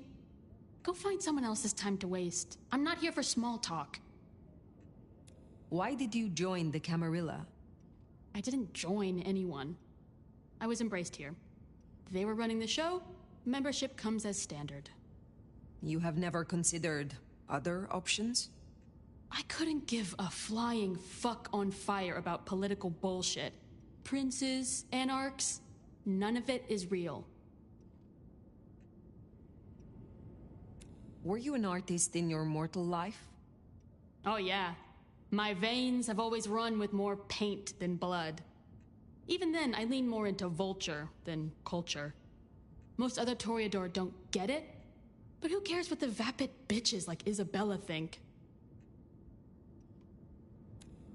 G: Go find someone else's time to waste. I'm not here for small talk.
F: Why did you join the Camarilla?
G: I didn't join anyone. I was embraced here. They were running the show. Membership comes as standard.
F: You have never considered other options?
G: I couldn't give a flying fuck on fire about political bullshit. Princes, anarchs, none of it is real.
F: Were you an artist in your mortal life?
G: Oh yeah. My veins have always run with more paint than blood. Even then, I lean more into vulture than culture. Most other Toreador don't get it, but who cares what the vapid bitches like Isabella think?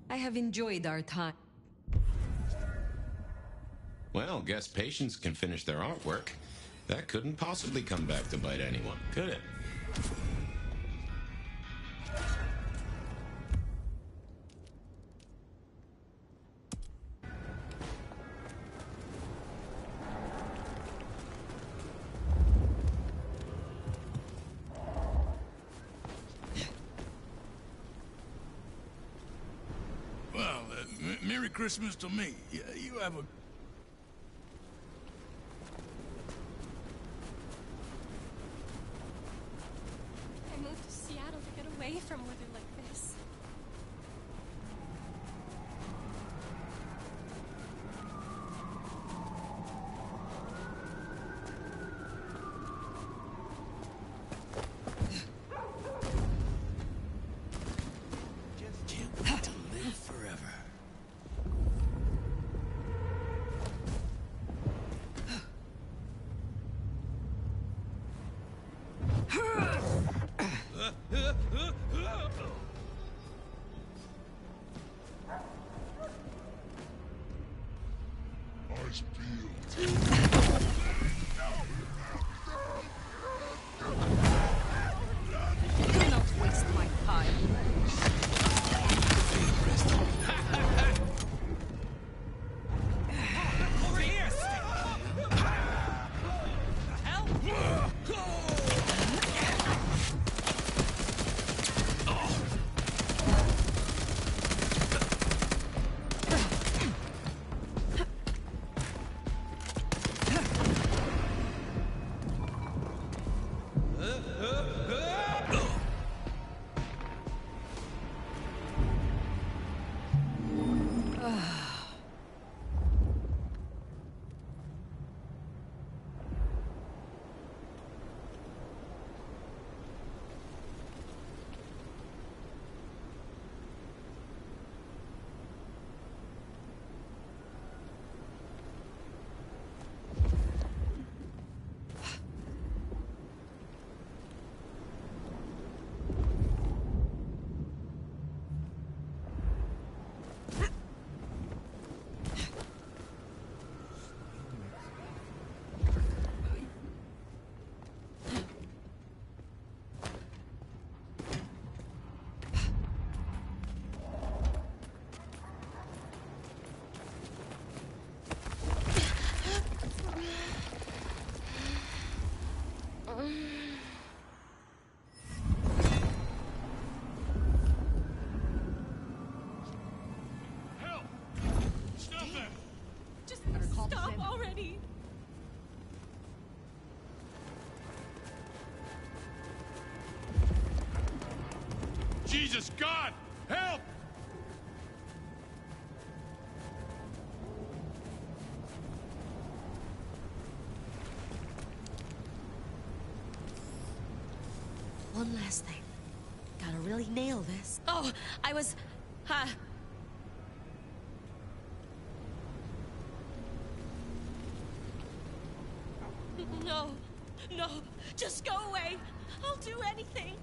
F: I have enjoyed our time.
C: Well, guess patients can finish their artwork. That couldn't possibly come back to bite anyone, could it?
J: Well, Merry Christmas to me. You have a...
O: I moved to Seattle to get away from weather like this.
M: Can't wait to live forever.
J: Ice peeled.
F: Do not waste my time.
V: Over here! The hell?
O: Just stop already.
J: Jesus, God! Help!
P: One last thing. Gotta really nail this. Oh, I was...
O: No, no, just go away. I'll do anything.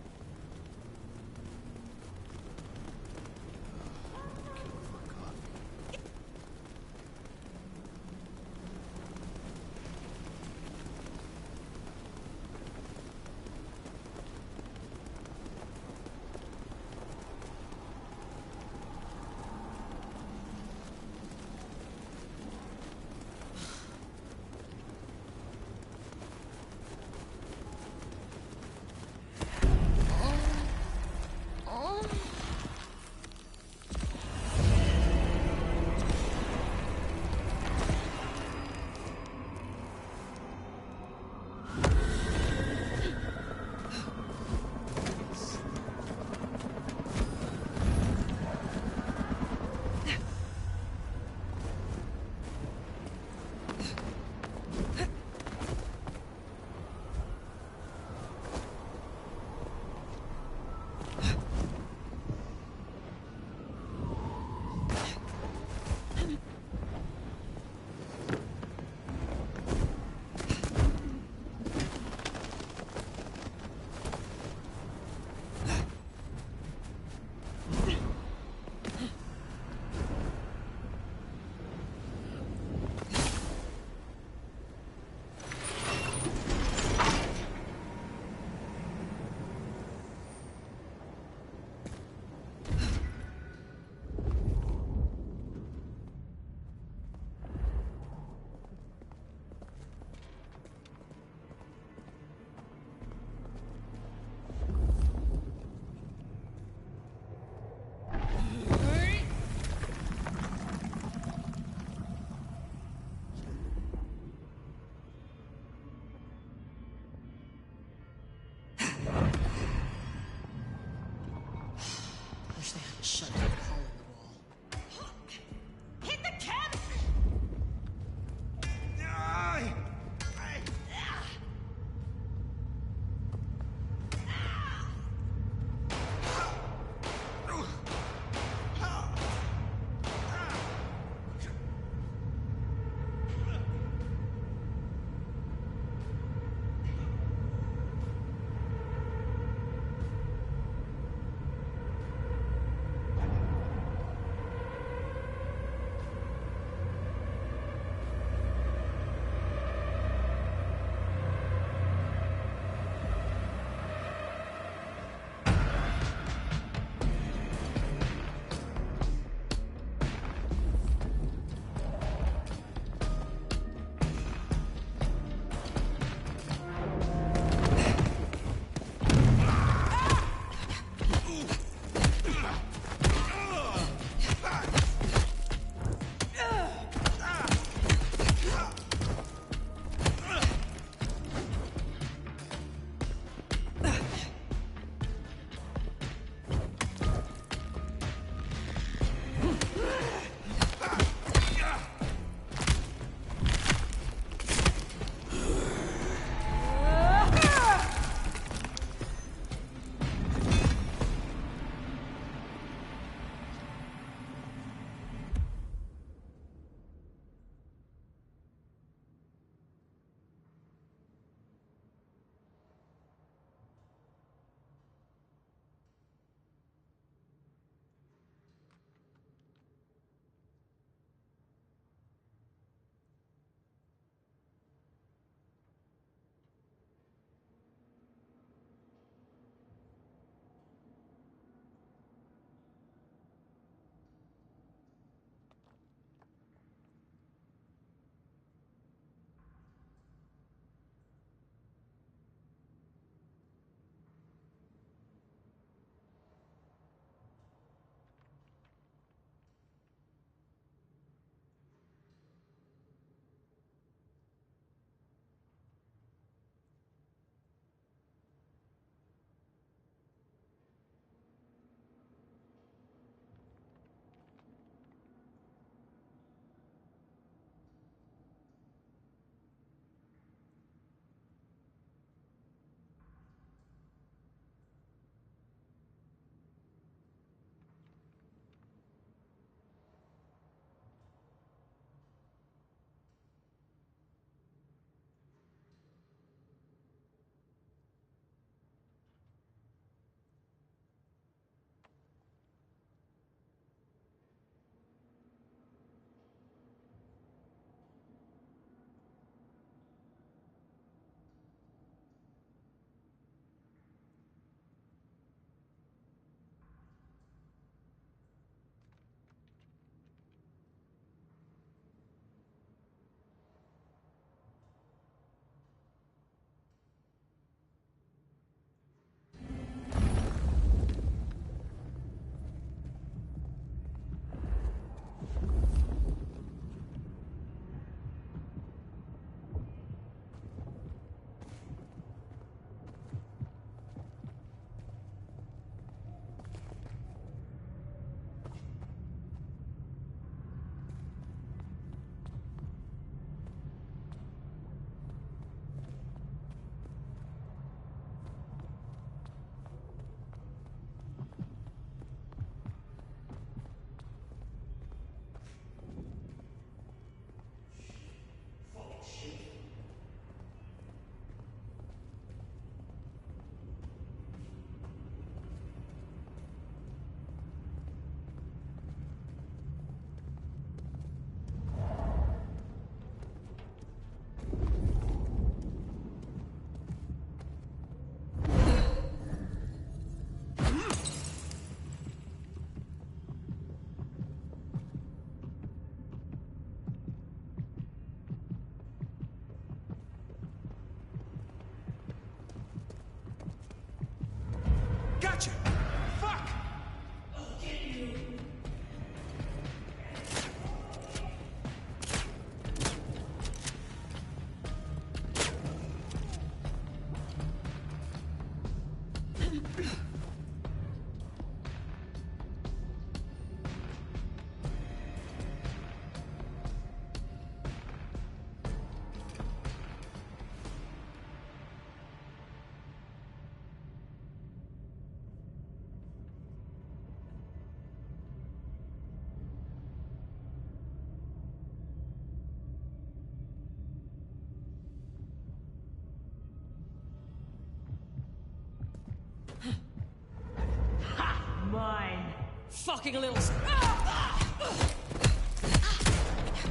E: fucking little...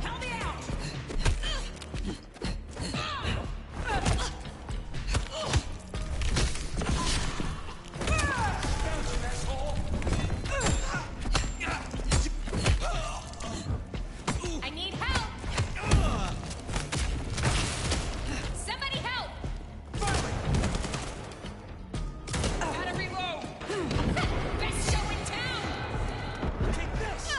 E: Help me out!
T: I need help! Somebody help!
E: Gotta reload!
T: Best show in town!
E: Take this!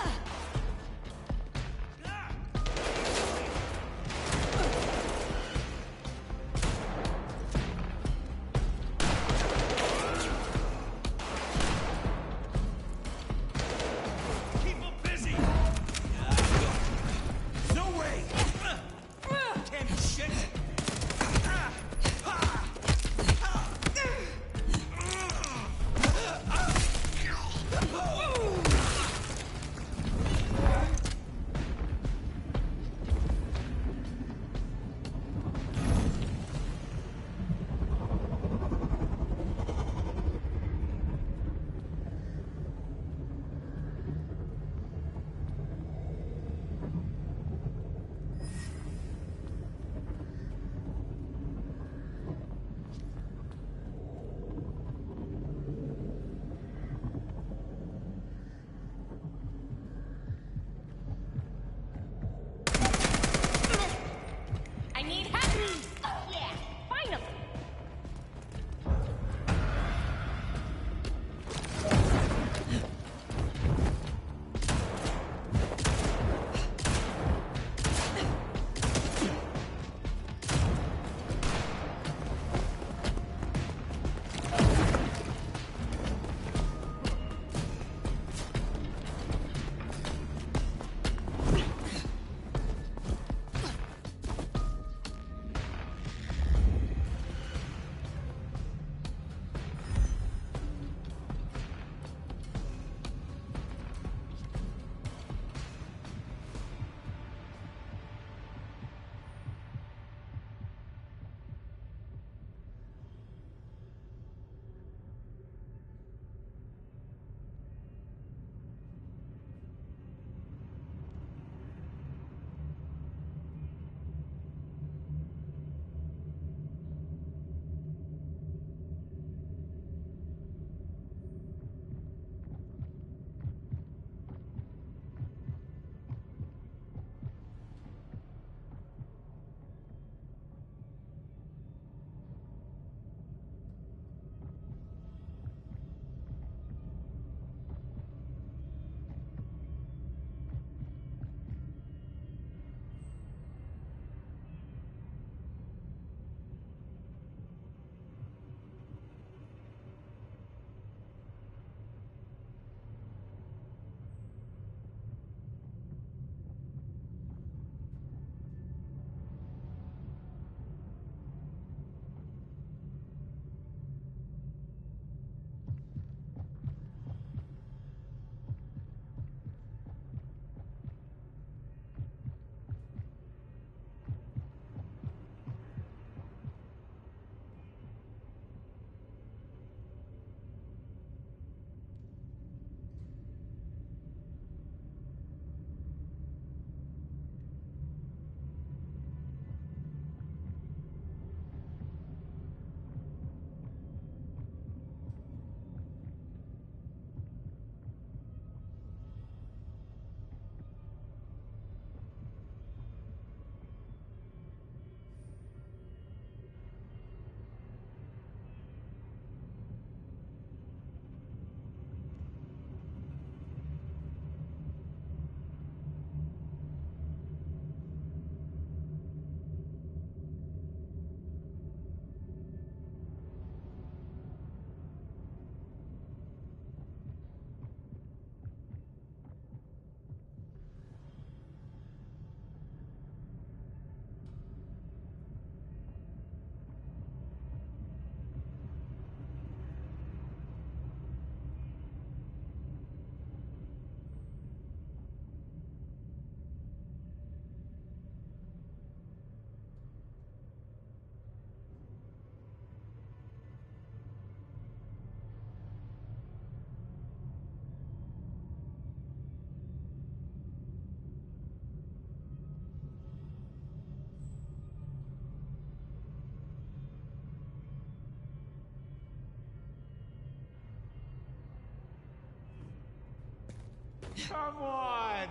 J: Come on!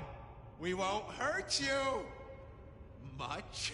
J: We won't hurt you! Much?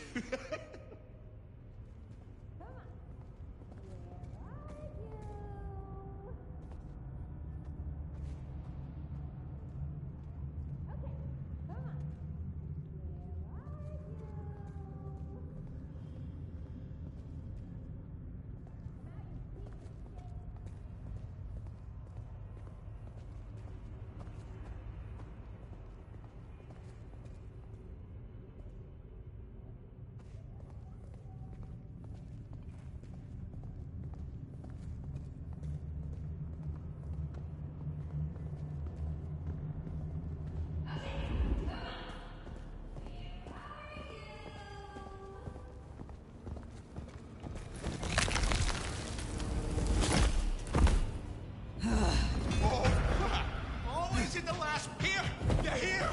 J: Always in the last... Here! They're here!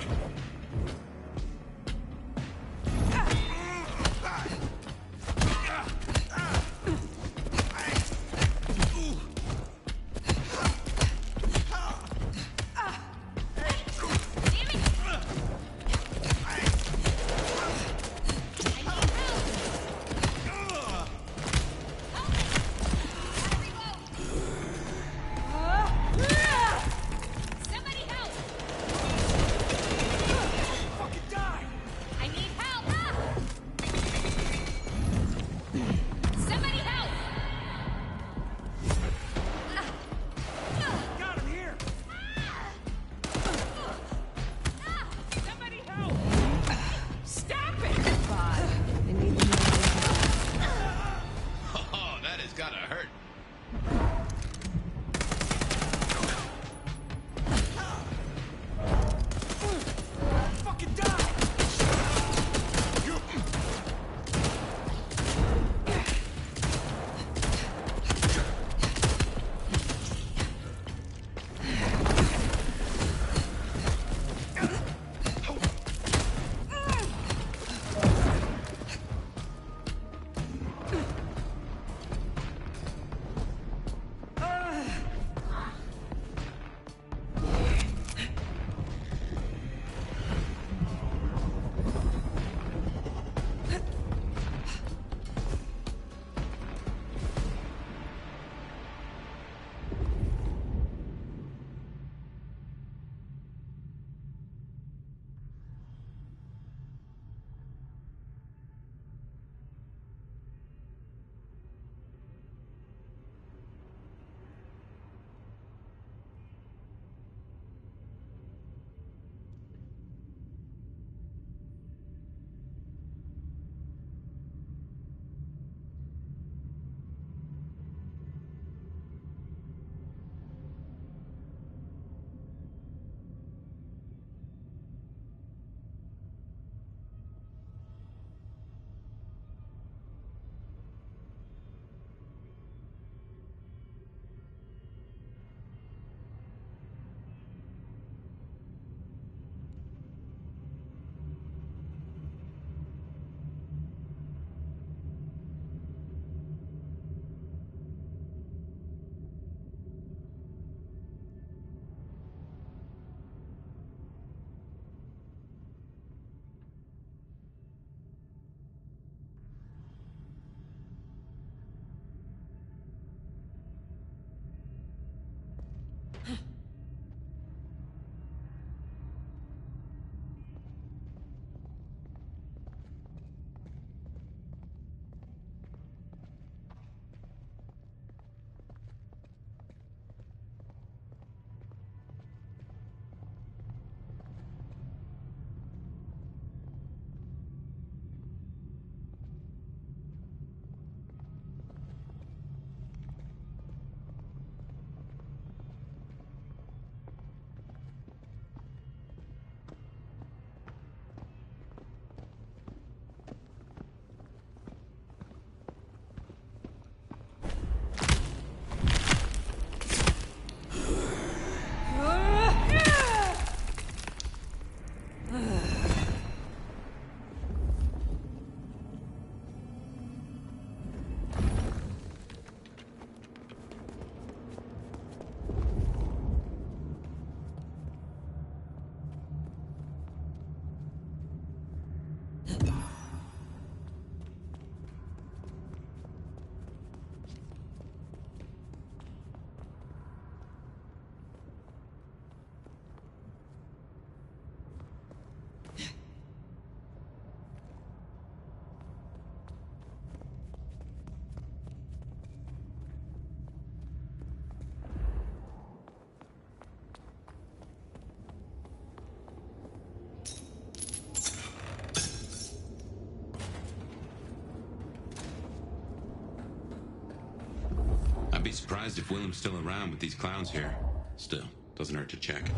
A: be surprised if Willem's still around with these clowns here. Still, doesn't hurt to check.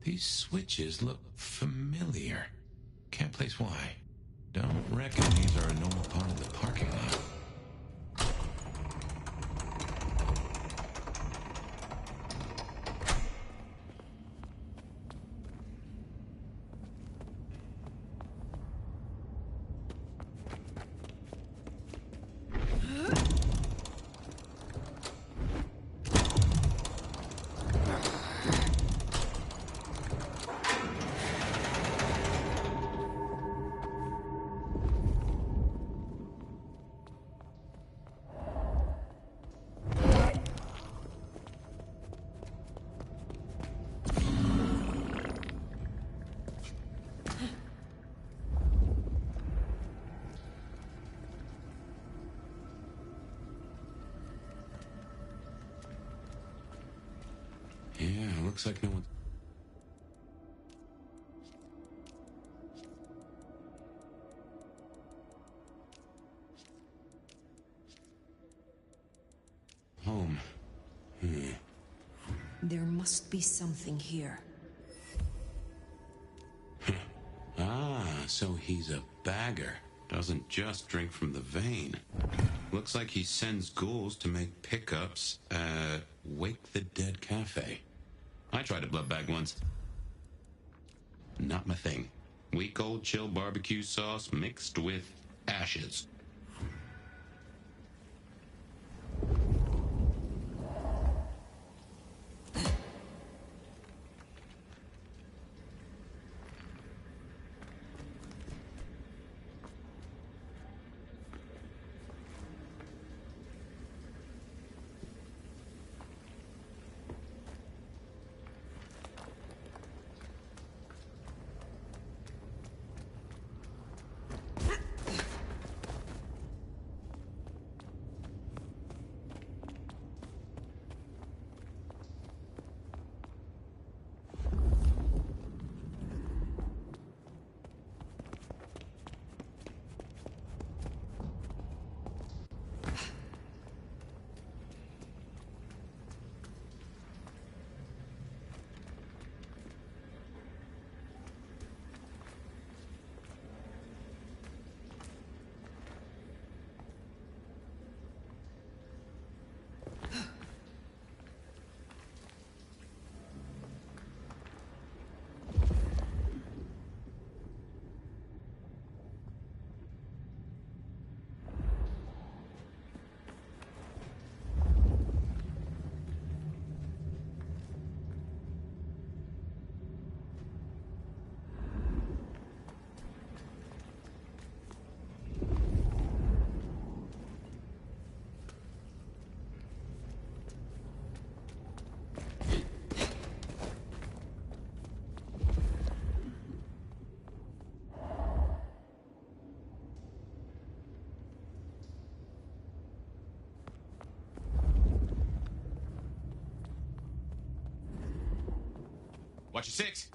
A: These switches look familiar. Can't place why. Don't reckon these are a normal part of the parking lot. Yeah, looks like no one... Home.
F: There must be something here.
A: Ah, so he's a bagger. Doesn't just drink from the vein. Looks like he sends ghouls to make pickups at Wake the Dead Cafe. I tried a blood bag once. Not my thing. Week old chill barbecue sauce mixed with ashes. Watch your six.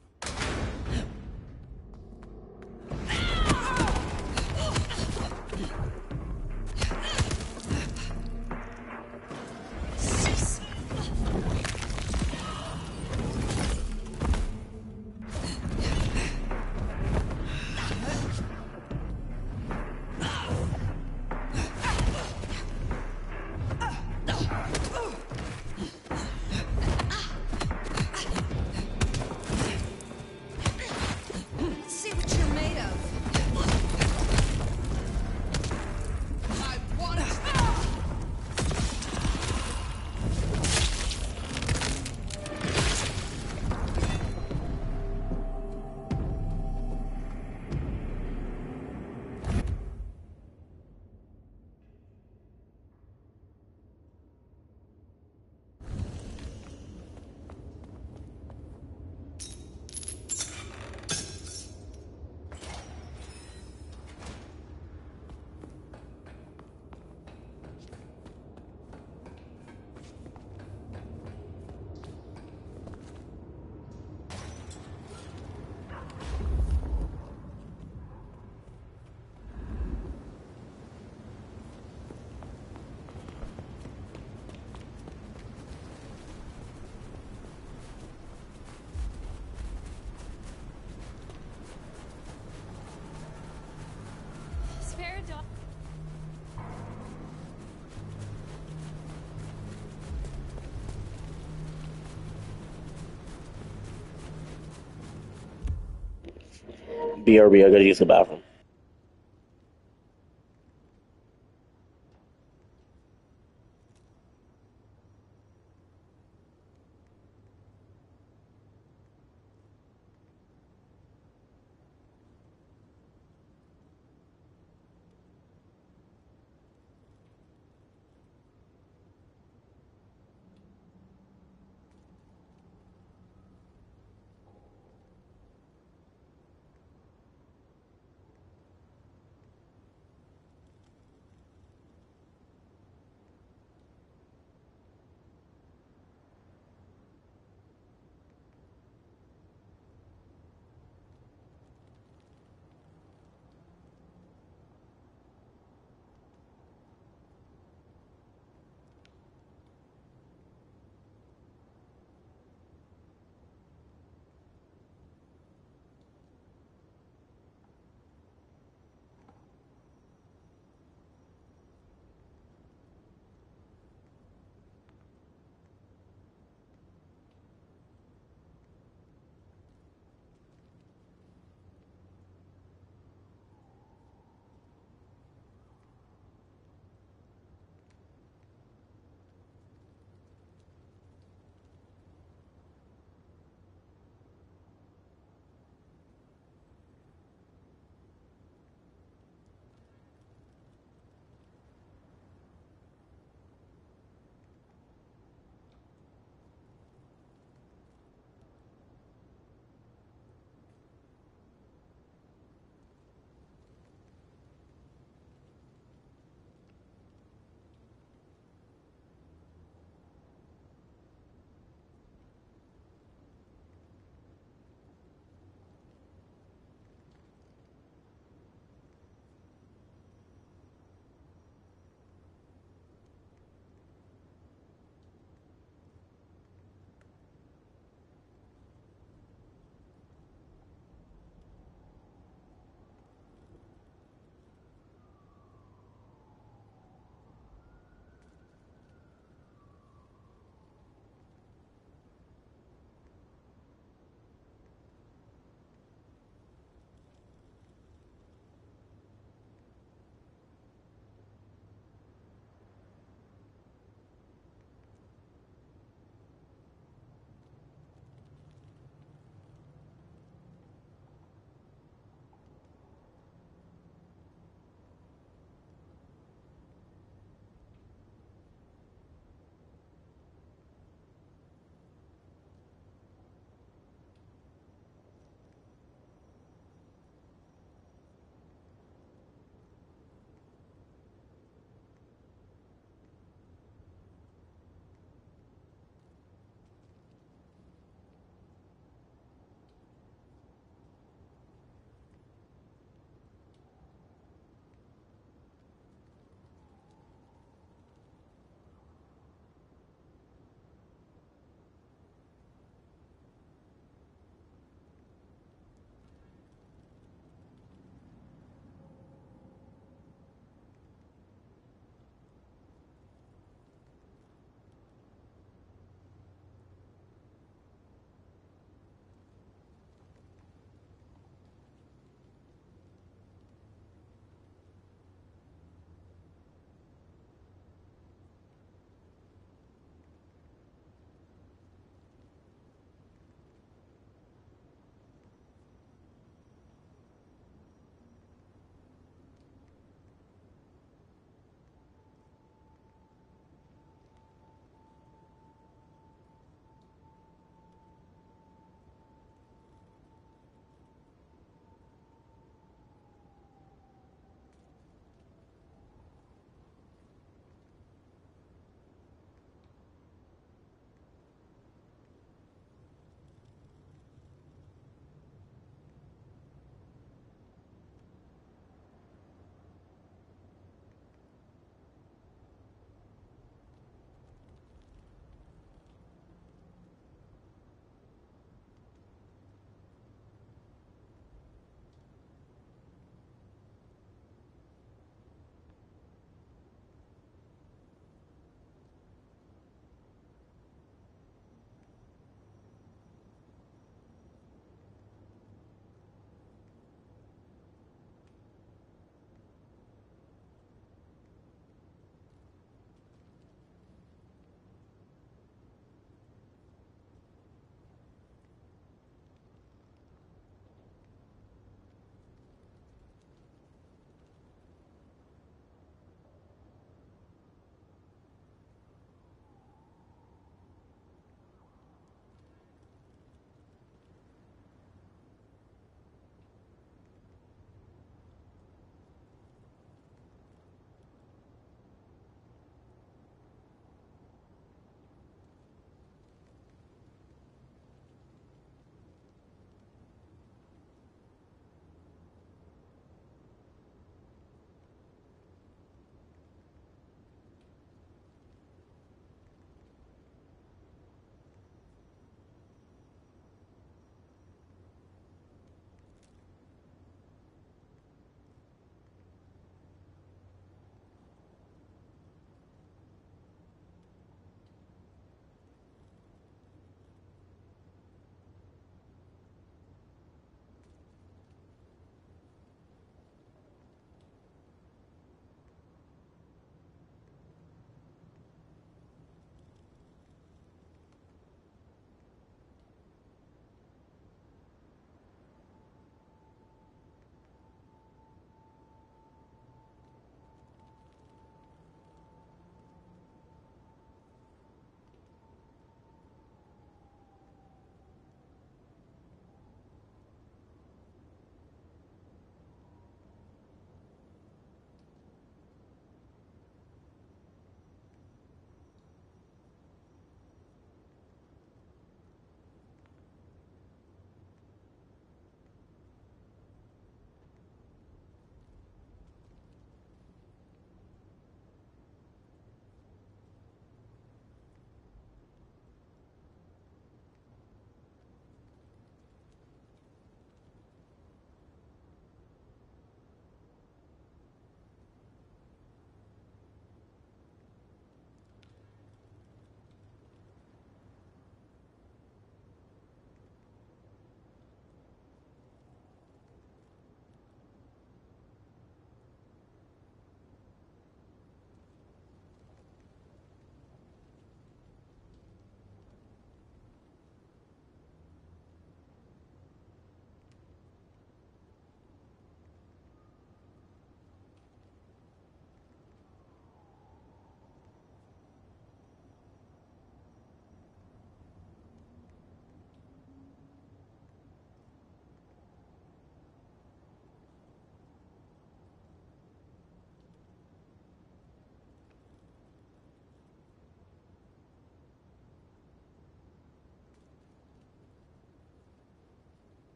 B: BRB, I gotta use the bathroom.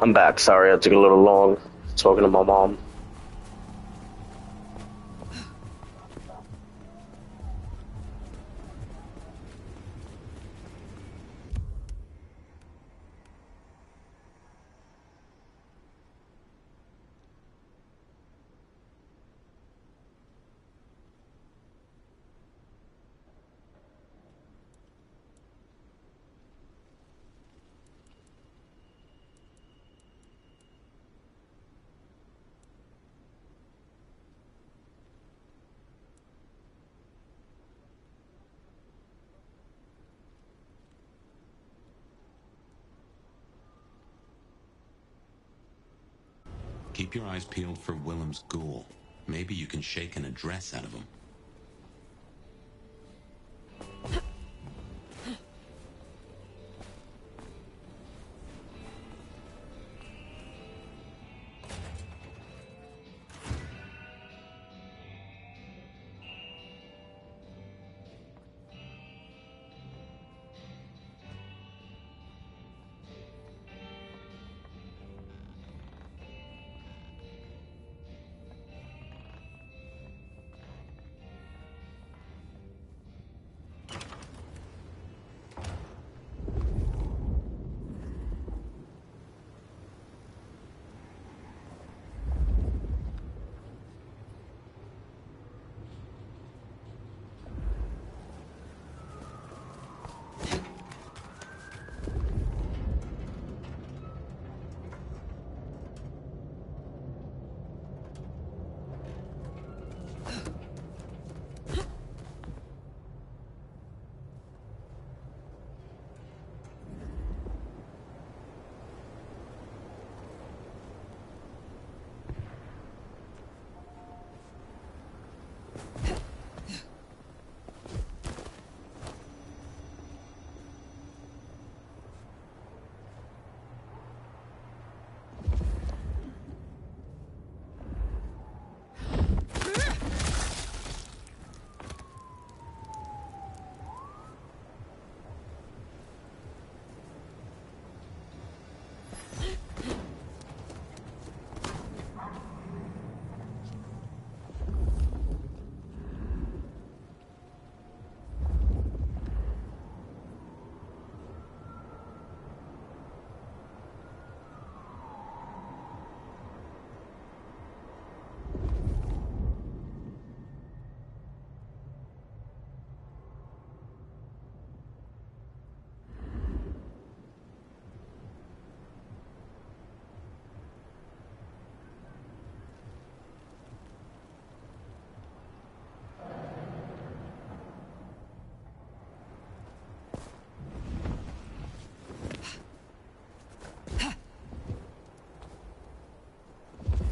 B: I'm back. Sorry, I took a little long talking to my mom.
A: Keep your eyes peeled for Willem's ghoul. Maybe you can shake an address out of him.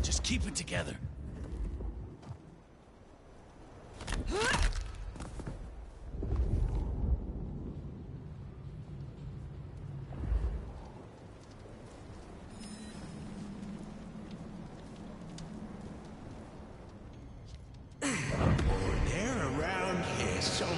M: Just keep it together.
J: They're around here somewhere.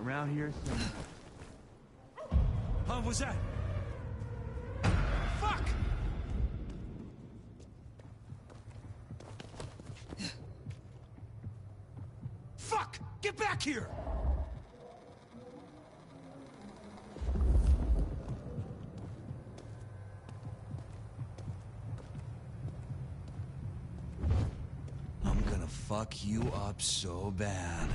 M: Around here somewhere. What was that? Fuck! Fuck! Get back here! I'm gonna fuck you up so bad.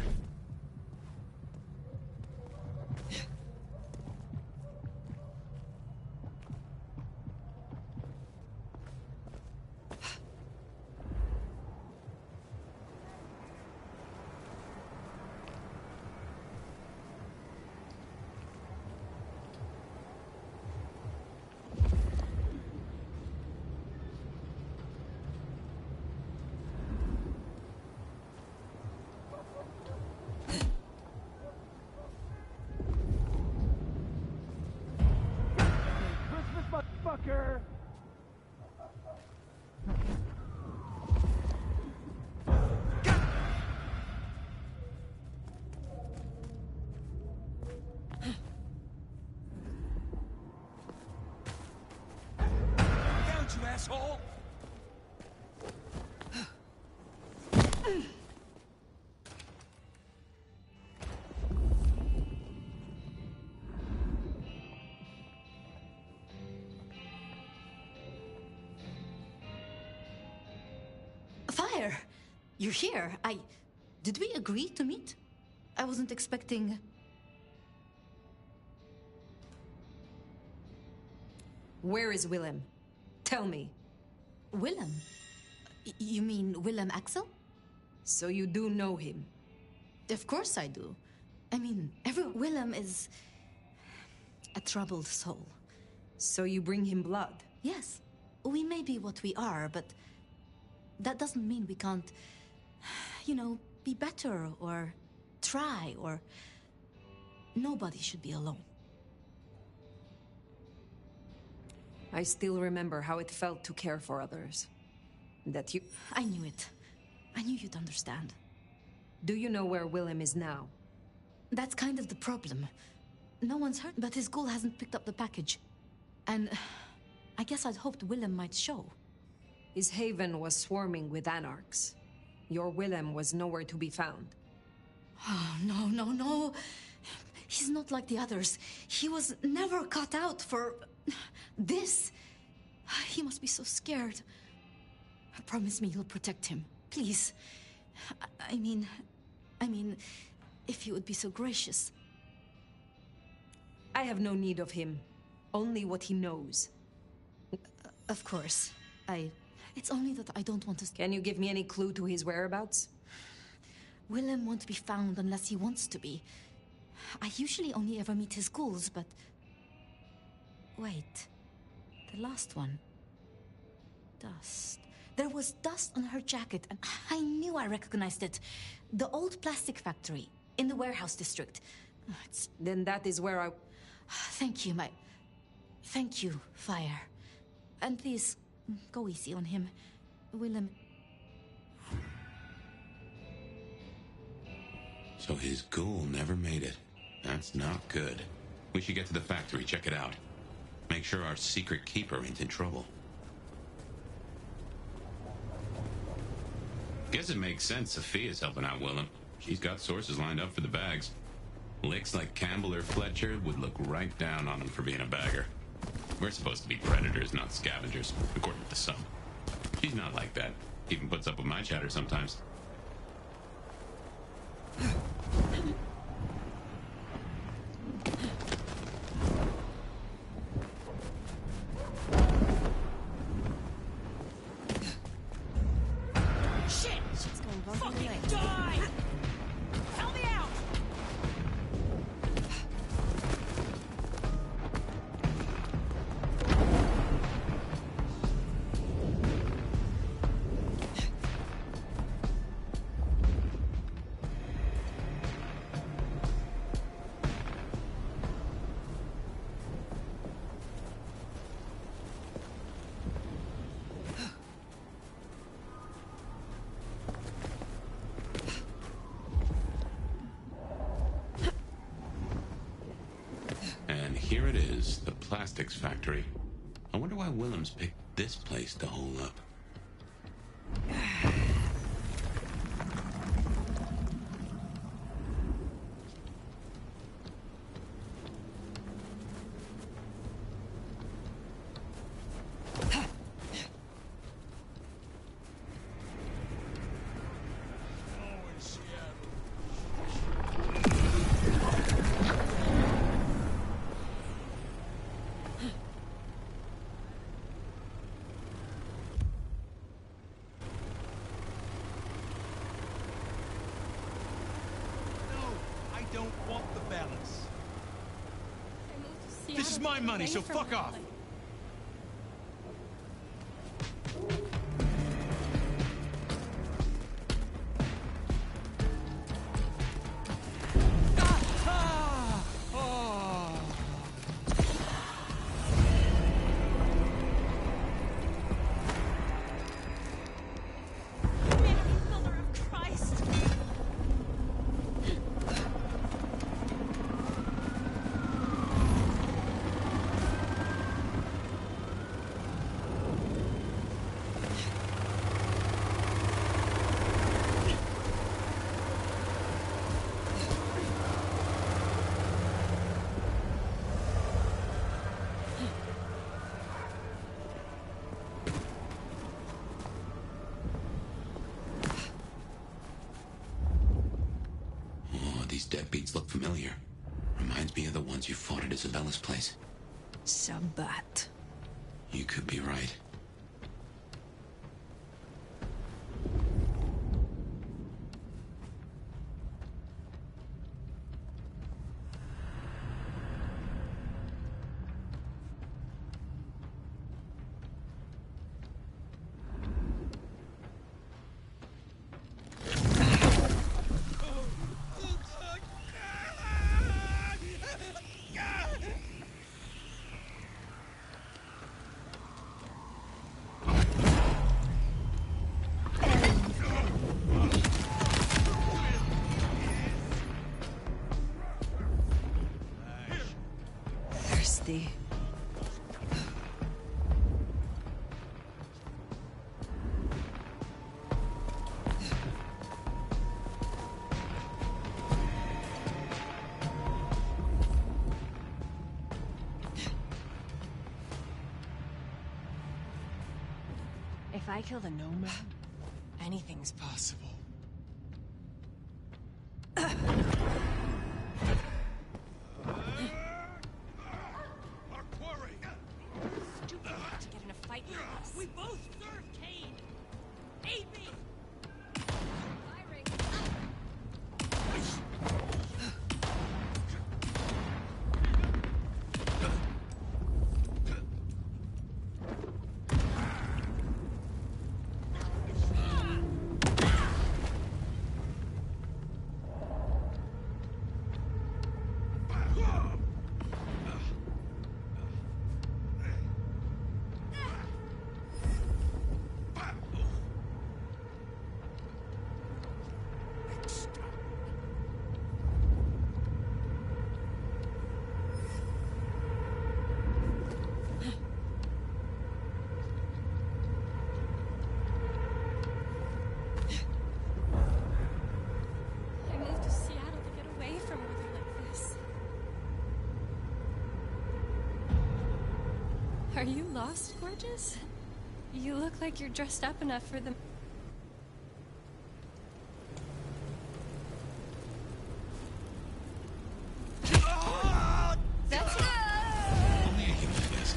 V: asshole!
P: Fire! You're here. Did we agree to meet? I wasn't expecting...
F: Where is Willem? Tell me.
P: Willem? You mean Willem Axel?
F: So you do know him?
P: Of course I do. I mean, Willem is... a troubled soul.
F: So you bring him blood?
P: Yes. We may be what we are, but... that doesn't mean we can't... you know, be better, or... try, or... nobody should be alone.
F: I still remember how it felt to care for others. That you...
P: I knew it. I knew you'd understand.
F: Do you know where Willem is now?
P: That's kind of the problem. No one's heard, but his ghoul hasn't picked up the package. And... I guess I'd hoped Willem might show.
F: His haven was swarming with anarchs. Your Willem was nowhere to be found.
P: Oh, no. He's not like the others. He was never cut out for... this. He must be so scared. Promise me you'll protect him, please. I mean, if you would be so gracious.
F: I have no need of him. Only what he knows.
P: Of course. It's only that I don't want to...
F: Can you give me any clue to his whereabouts?
P: Willem won't be found unless he wants to be. I usually only ever meet his ghouls, but... Wait. The last one. Dust. There was dust on her jacket, and I knew I recognized it. The old plastic factory, in the warehouse district.
F: Then that is where I...
P: Thank you, Thank you, Fire. And please, go easy on him. Willem...
C: So his ghoul never made it. That's not good. We should get to the factory, check it out. Make sure our secret keeper ain't in trouble. Guess it makes sense Sophia's helping out Willem. She's got sources lined up for the bags. Licks like Campbell or Fletcher would look right down on him for being a bagger. We're supposed to be predators, not scavengers, according to some. She's not like that. Even puts up with my chatter sometimes.
R: Shit! She's going fucking die! Help me out!
C: And here it is, the plastics factory. I wonder why Willem's picked this place to hole up.
J: don't want the balance. This is my money, so fuck off.
A: These deadbeats look familiar. Reminds me of the ones you fought at Isabella's place.
F: Sabat.
A: You could be right.
F: Thirsty.
O: If I kill the nomad, anything's possible. Stupid to get in a fight with us.
E: We both serve Kane. Aid me.
O: I moved to Seattle to get away from weather like this. Are you lost, gorgeous? You look like you're dressed up enough for the... That's it!
C: Only a human, I guess.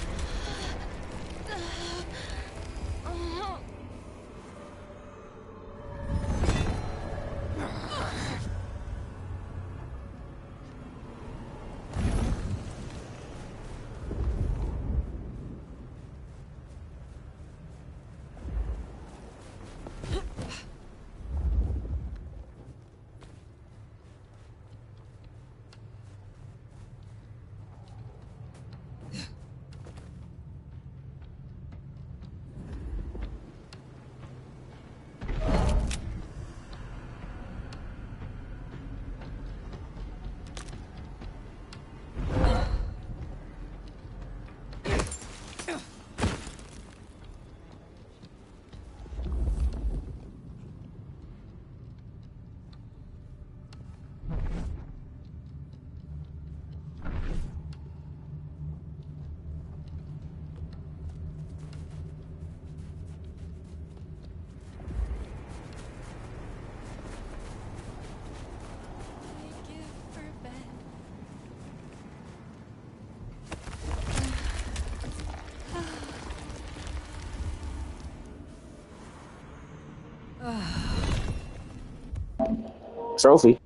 B: Trophy.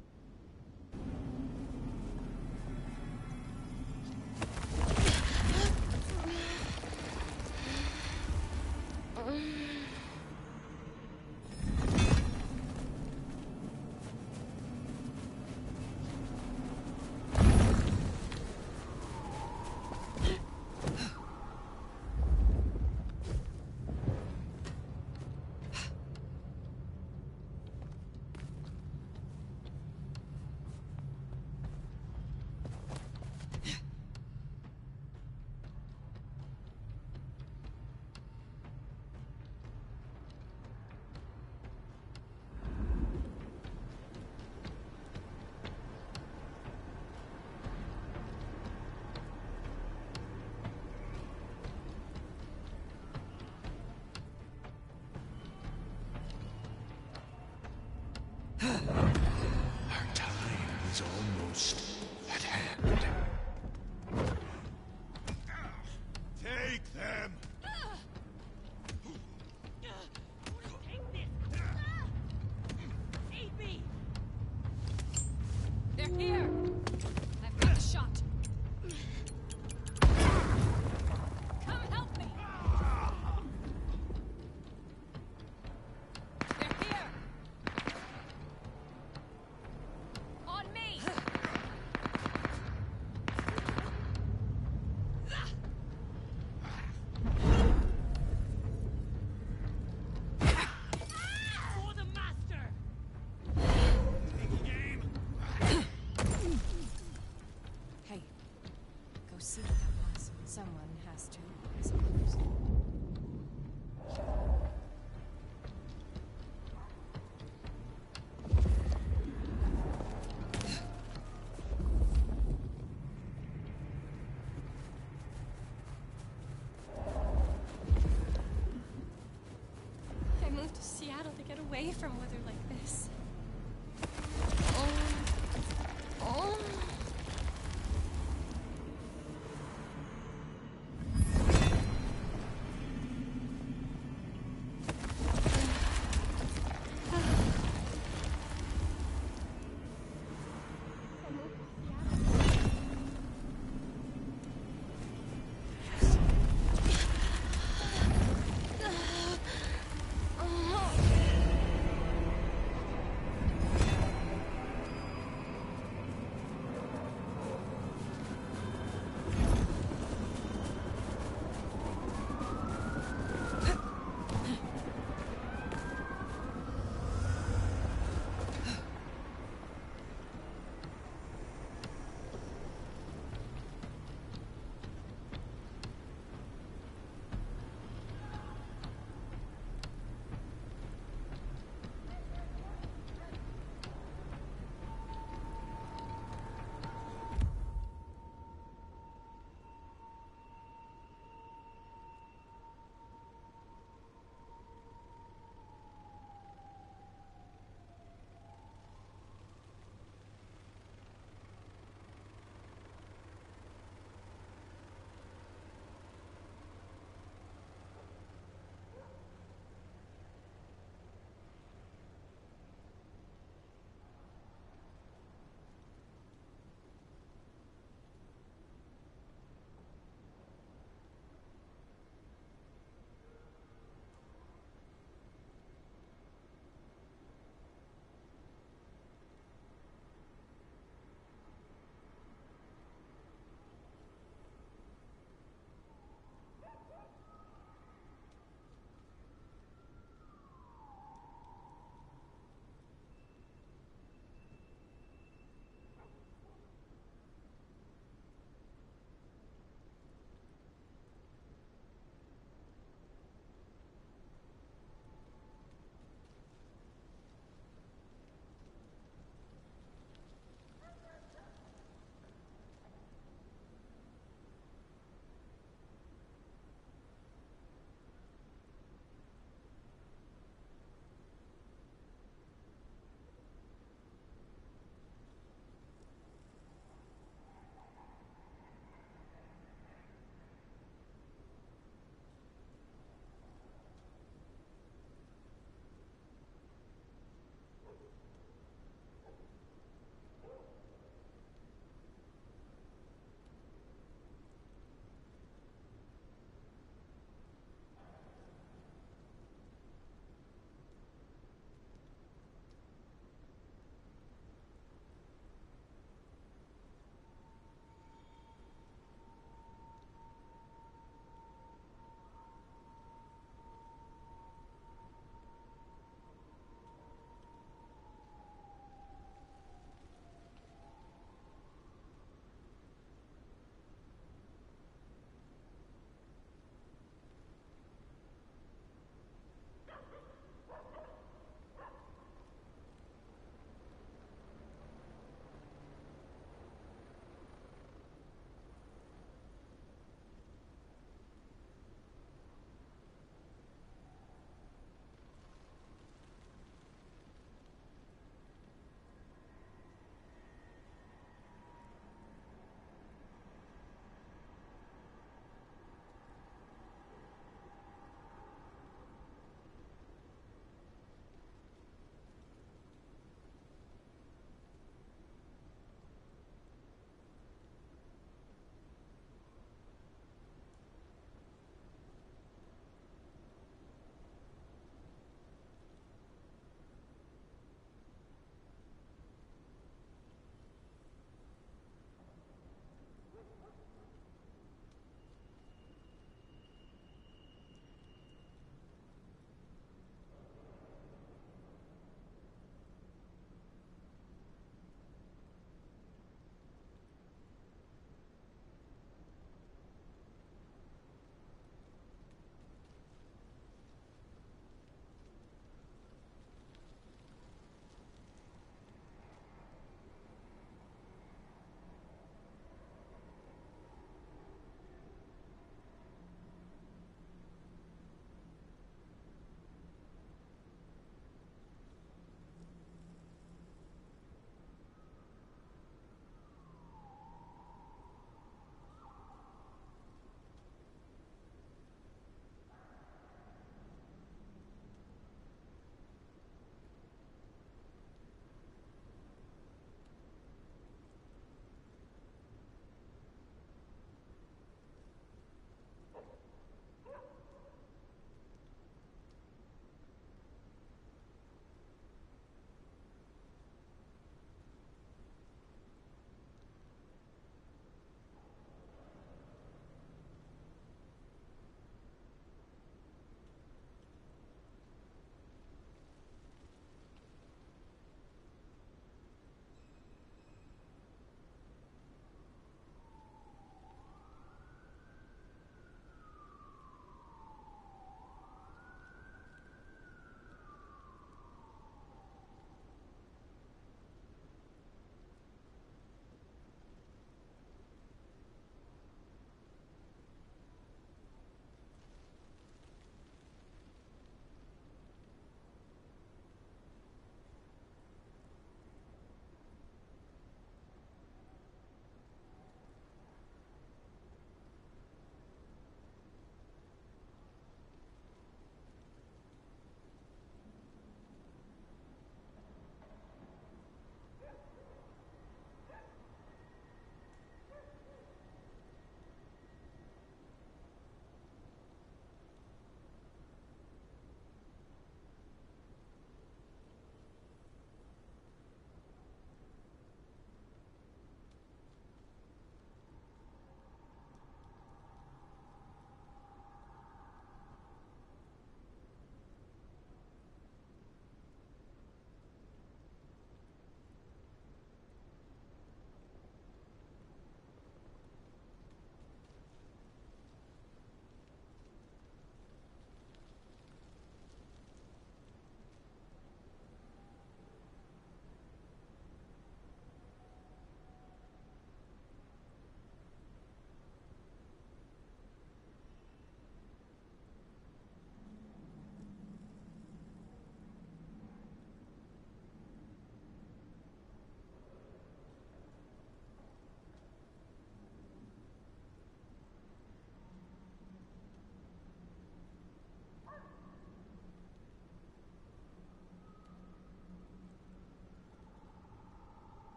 S: away from weather like this.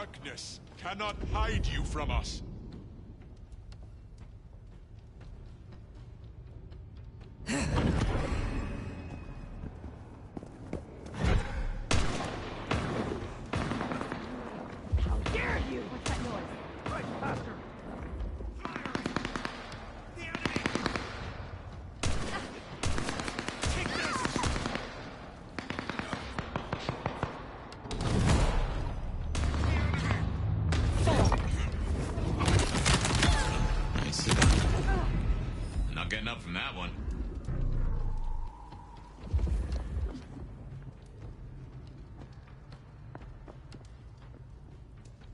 J: darkness cannot hide you from us.
R: How dare you! What's that noise? Right, faster!
C: Not getting up from that one.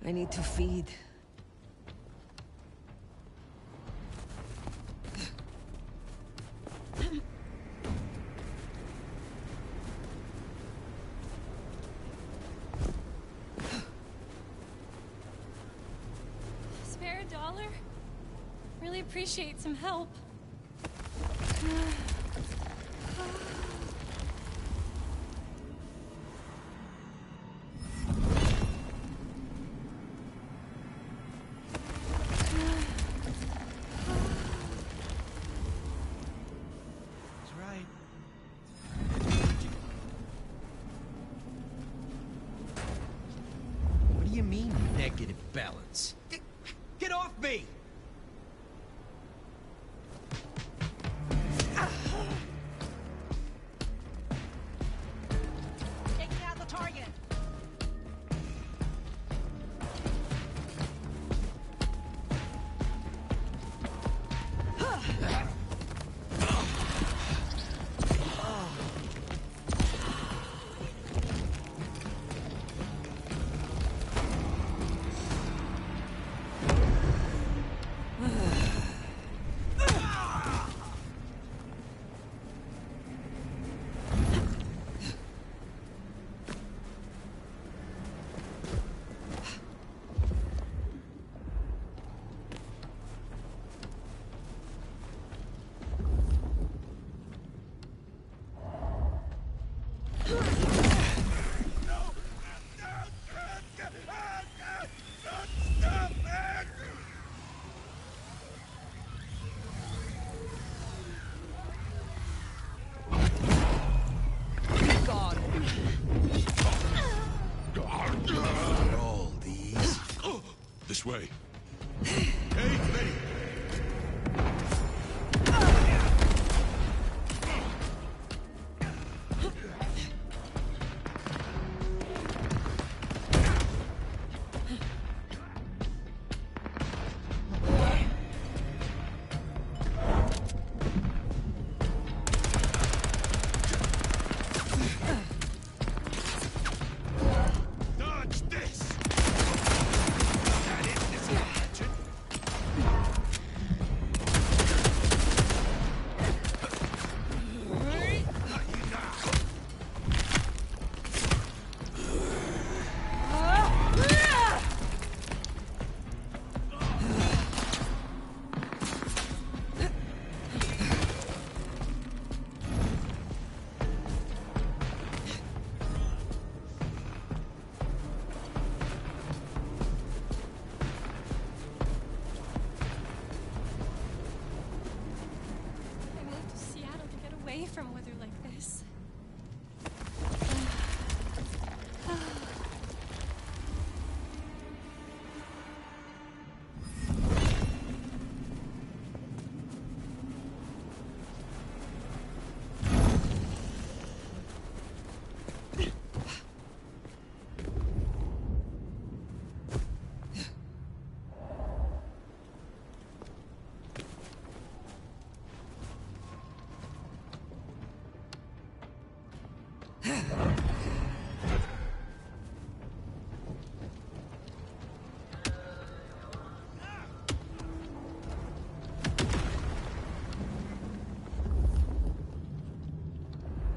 F: I need to feed.
S: Spare a dollar? Really appreciate some help.
M: He's right. What do you mean, negative balance? Get off me!
R: Taking out the target!
M: Roll these.
J: This way. Hey, Betty! Dodge this! That is disadvantage.
S: I moved to Seattle to get away from weather like this.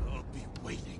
J: I'll be waiting.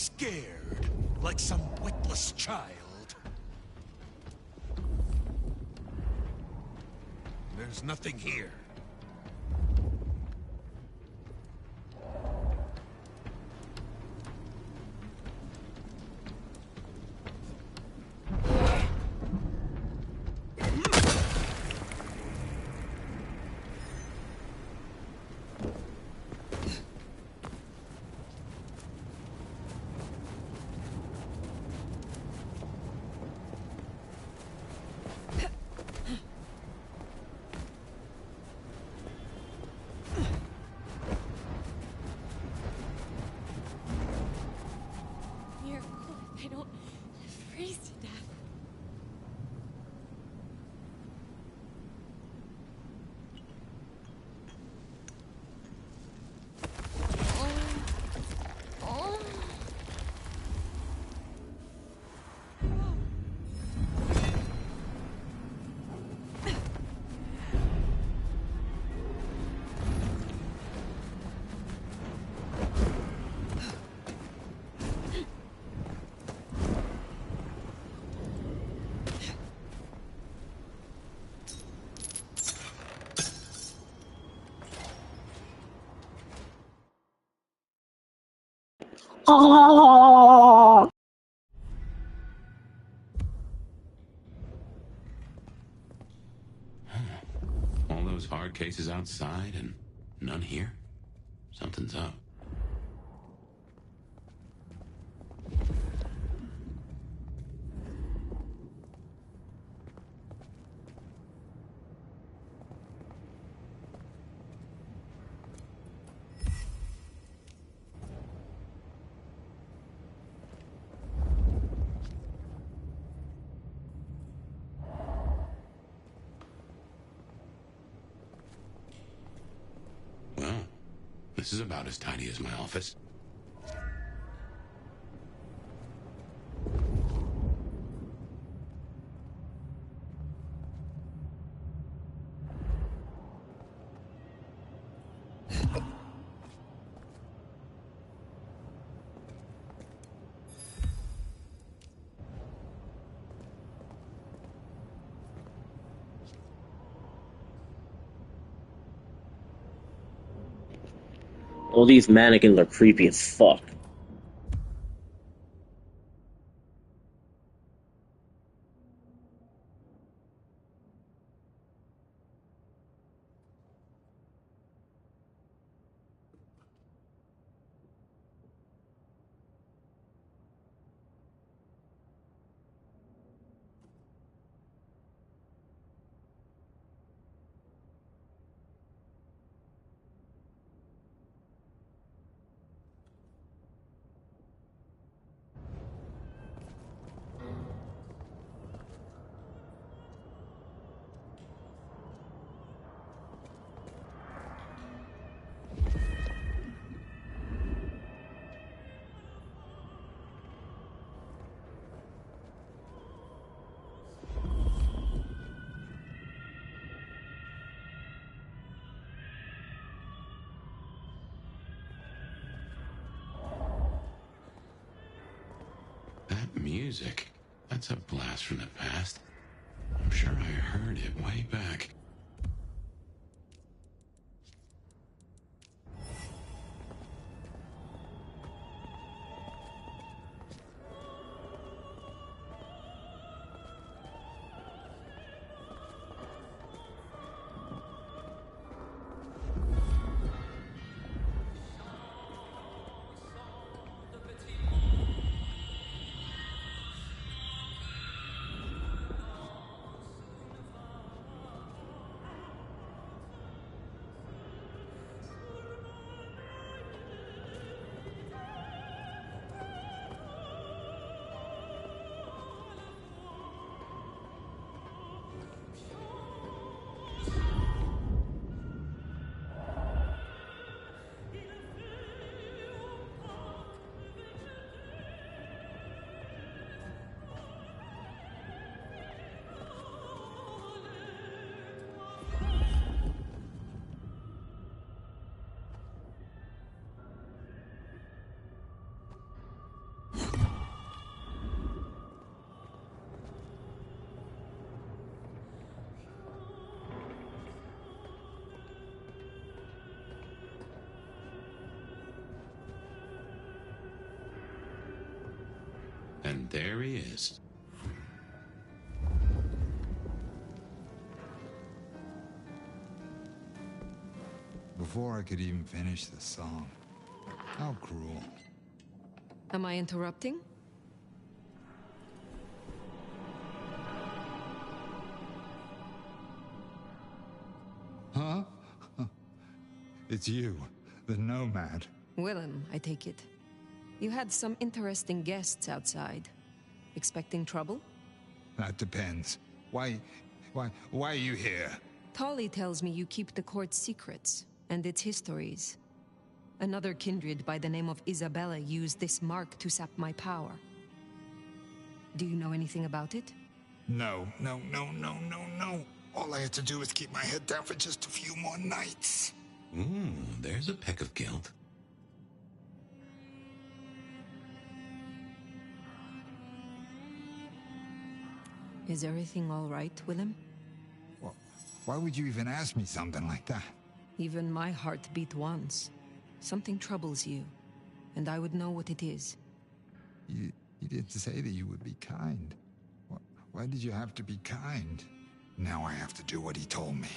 J: Scared, like some witless child. There's nothing here.
S: Miracle, I don't freeze to death.
B: Oh.
C: All those hard cases outside and none here? Something's up. Well, this is about as tidy as my office.
B: All these mannequins are creepy as fuck.
C: That music, that's a blast from the past. I'm sure I heard it way back.
A: there he is.
Q: Before I could even finish the song. How cruel.
F: Am I interrupting?
Q: Huh? It's you, the Nomad.
F: Willem, I take it. You had some interesting guests outside. Expecting trouble?
Q: That depends. Why are you here?
F: Tolly tells me you keep the court's secrets and its histories. Another kindred by the name of Isabella used this mark to sap my power. Do you know anything about it?
Q: No. All I had to do was keep my head down for just a few more nights.
A: There's a peck of guilt.
F: Is everything all right, Willem?
Q: Well, why would you even ask me something like that?
F: Even my heart beat once. Something troubles you, and I would know what it is.
Q: You did say that you would be kind. Why did you have to be kind? Now I have to do what he told me.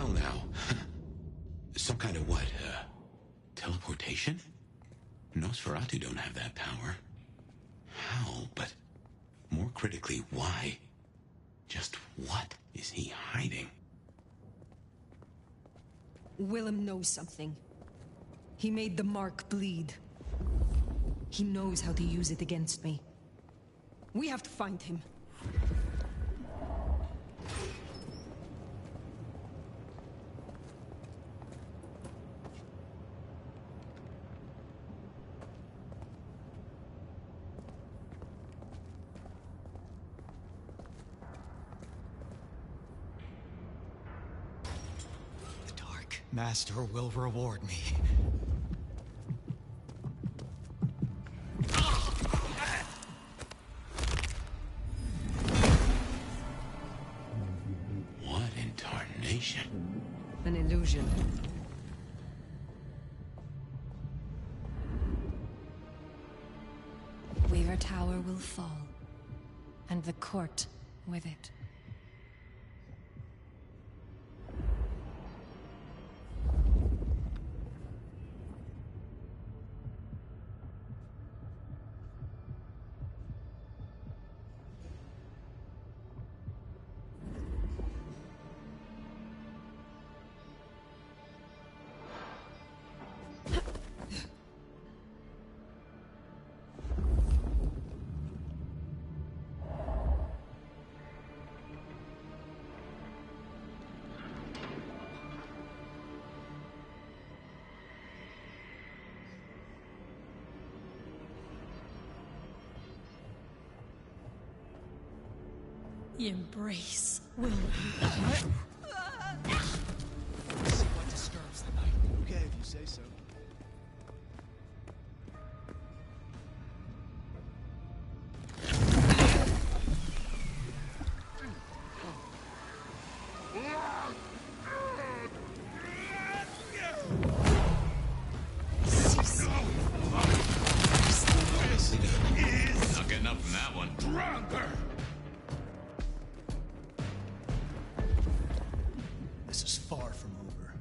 A: Well now. Some kind of what? Teleportation? Nosferatu don't have that power. How? But more critically, why? Just what is he hiding?
F: Willem knows something. He made the mark bleed. He knows how to use it against me. We have to find him.
M: Master will reward me.
A: What in tarnation?
F: An illusion.
O: Weaver Tower will fall, and the court with it.
P: Embrace will be.
M: See what disturbs the night.
J: Okay, if you say so.
C: Not getting up from that one.
J: Stronger!
M: This is far from over.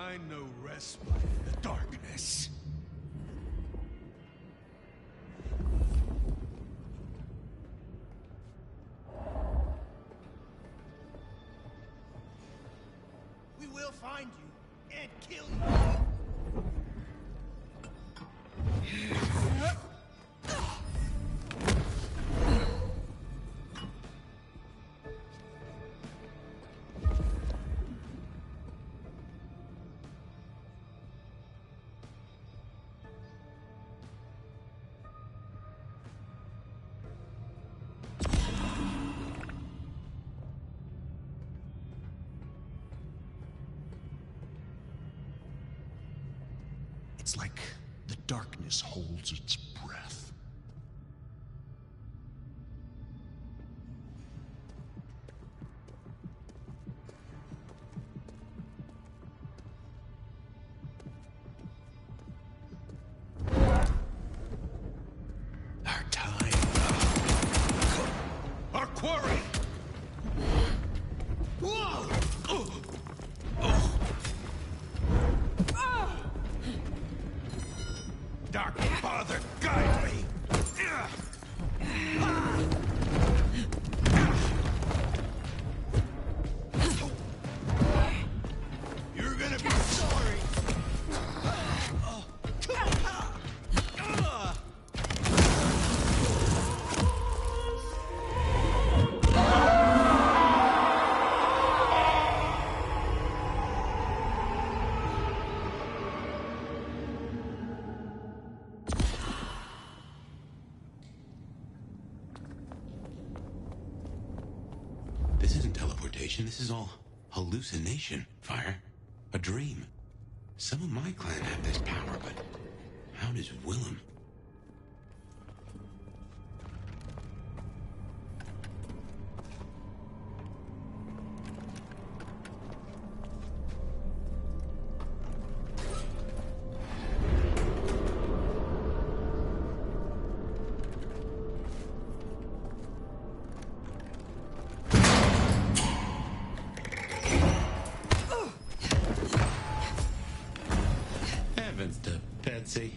J: find no respite in the darkness.
I: We will find you and kill you.
J: It's like the darkness holds its breath. Our time. Our quarry! Whoa! Oh! Oh! Dark Father, guide me! You're gonna be sorry!
A: This isn't teleportation. This is all hallucination, Fire. A dream. Some of my clan have this power, but how does Willem? Heavens to Betsy.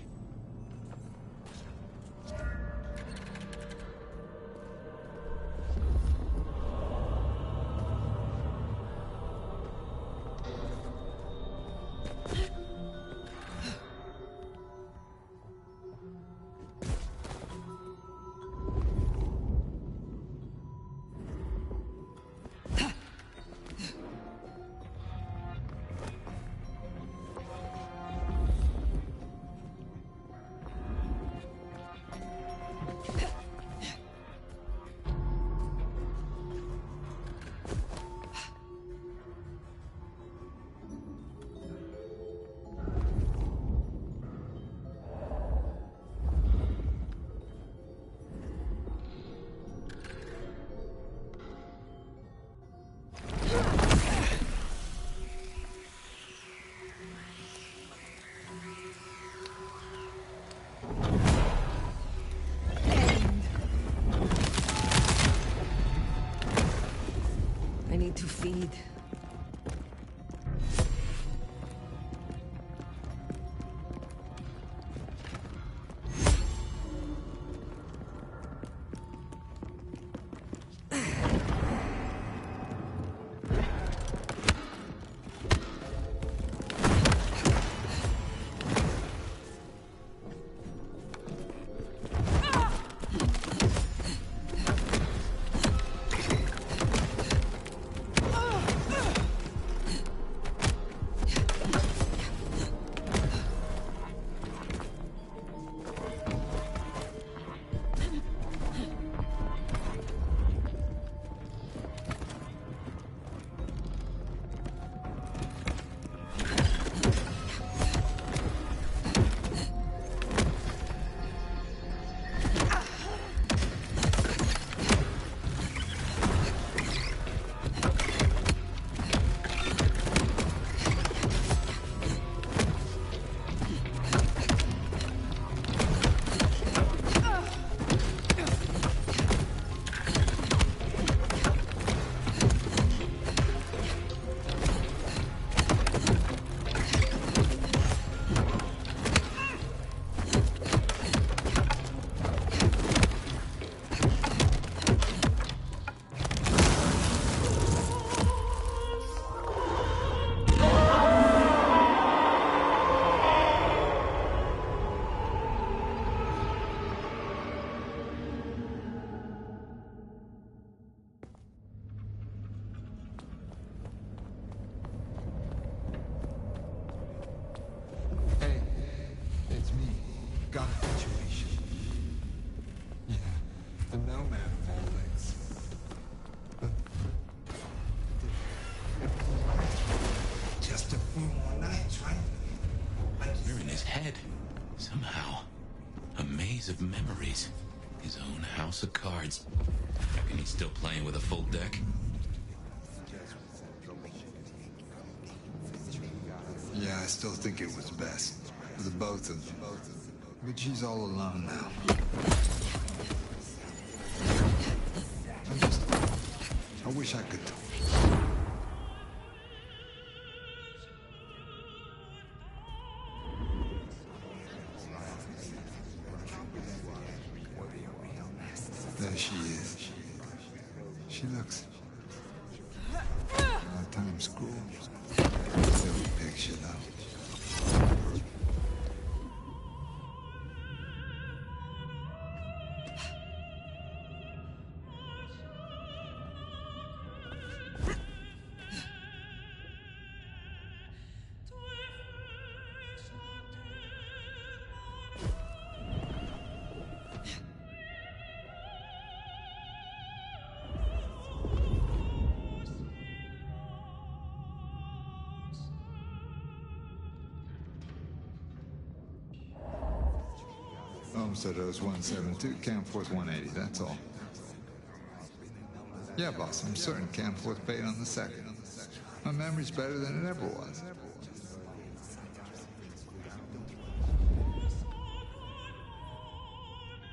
C: of memories. His own house of cards. Reckon he's still playing with a full deck?
Q: Yeah, I still think it was best. For the both of them. But she's all alone now. I wish I could... There she is. She looks... Times school. Silly picture, though. Homestead Rose 172, Camp Force 180, that's all. Yeah, boss, I'm certain Camp Force paid on the 2nd. My memory's better than it ever was.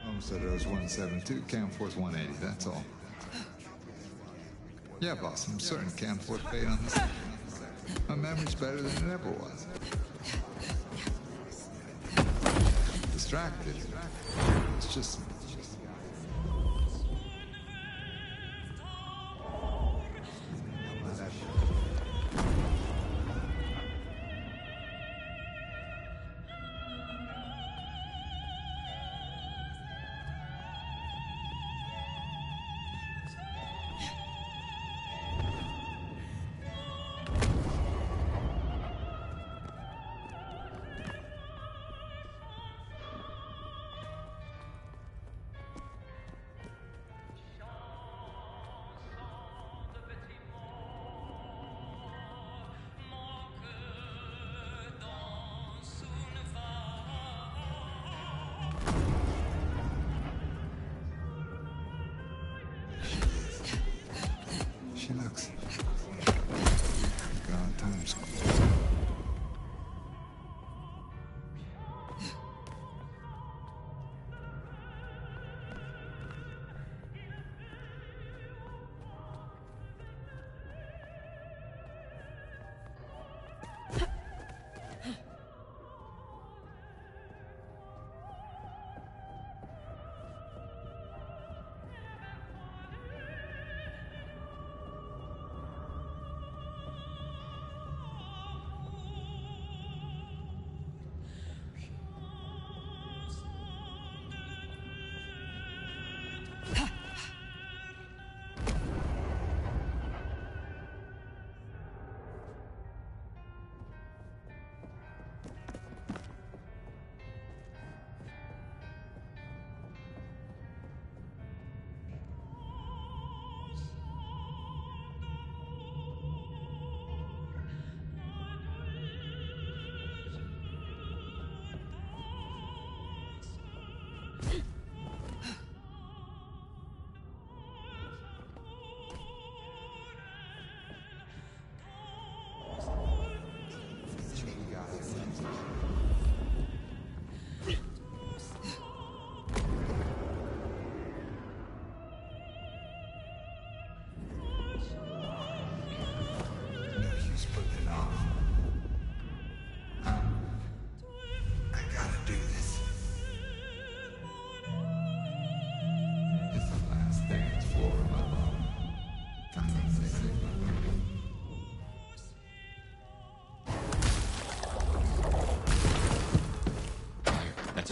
Q: Homestead Rose 172, Camp Force 180, that's all. Yeah, boss, I'm certain Camp Force paid on the 2nd. My memory's better than it ever was. Distracted. It's just... She looks... God, times school.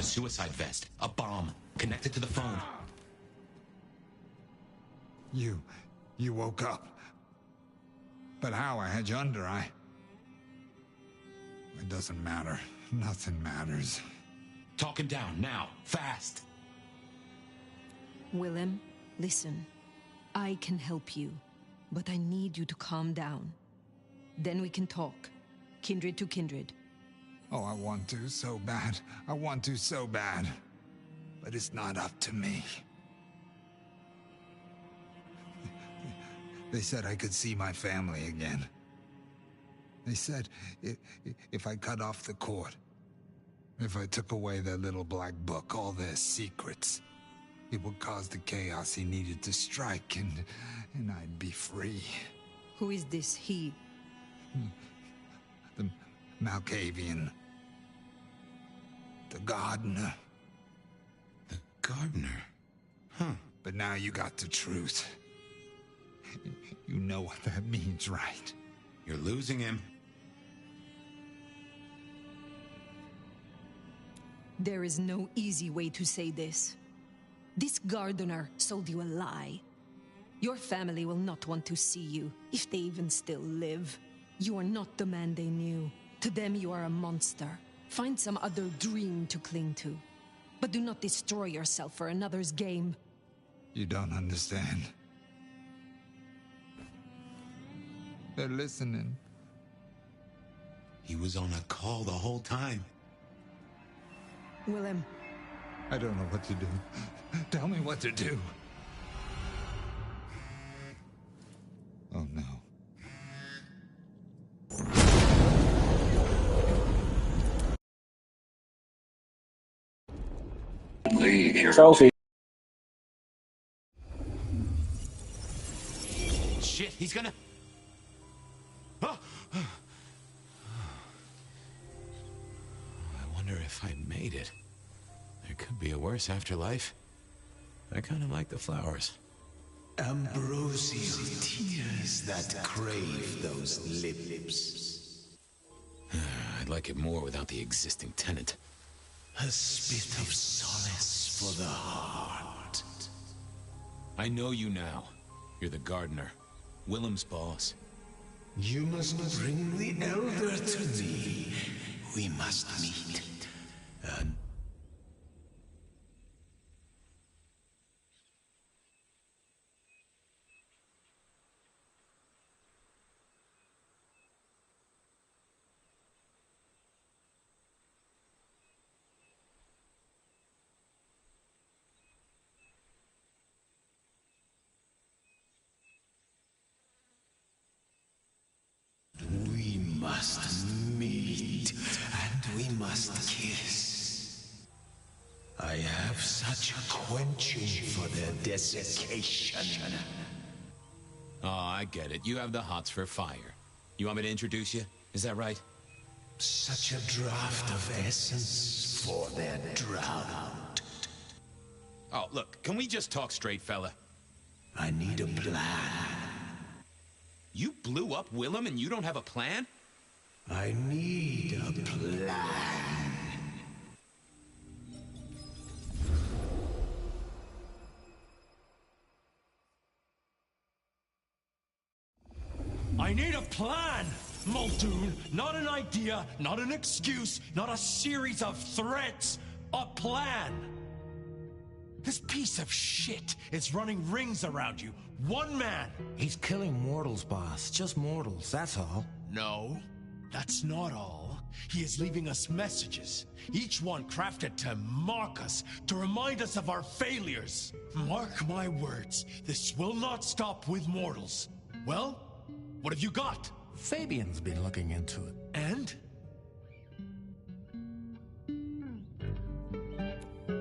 C: Suicide vest. A bomb. Connected to the phone.
Q: You woke up. But how? I had you under, It doesn't matter. Nothing matters.
C: Talk him down, now. Fast.
F: Willem, listen. I can help you, but I need you to calm down. Then we can talk. Kindred to kindred.
Q: Oh, I want to so bad. I want to so bad. but it's not up to me. They said I could see my family again. They said if I cut off the cord, if I took away their little black book, all their secrets, it would cause the chaos he needed to strike, and I'd be free.
F: Who is this he?
Q: The Malkavian. The gardener.
C: The gardener? Huh.
Q: But now you got the truth. You know what that means, right?
C: You're losing him.
F: There is no easy way to say this. This gardener sold you a lie. Your family will not want to see you, if they even still live. You are not the man they knew. To them, you are a monster. Find some other dream to cling to. But do not destroy yourself for another's game.
Q: You don't understand. They're listening.
C: He was on a call the whole time.
F: Willem.
Q: I don't know what to do. Tell me what to do. Oh no.
B: Sophie.
C: Shit, he's gonna... Oh. I wonder if I made it. There could be a worse afterlife. I kind of like the flowers.
D: Ambrosial tears that crave those lips.
C: I'd like it more without the existing tenant.
D: A spit of solace for the heart.
C: I know you now. You're the gardener. Willem's boss.
D: You must bring the elder to me. We must meet. We must meet, and we must kiss. I have such a quenching for their desiccation.
C: Oh, I get it. You have the hots for fire. You want me to introduce you? Is that right?
D: Such a draught of essence for their drought.
C: Oh, look, can we just talk straight, fella?
D: I need a plan.
C: You blew up Willem and you don't have a plan?
D: I need a plan.
U: I need a plan, Muldoon. Not an idea, not an excuse, not a series of threats. A plan. This piece of shit is running rings around you. One man.
W: He's killing mortals, boss. Just mortals, that's all.
U: No, that's not all. He is leaving us messages, each one crafted to mark us, to remind us of our failures. Mark my words, this will not stop with mortals. Well, what have you got?
W: Fabian's been looking into it.
U: And?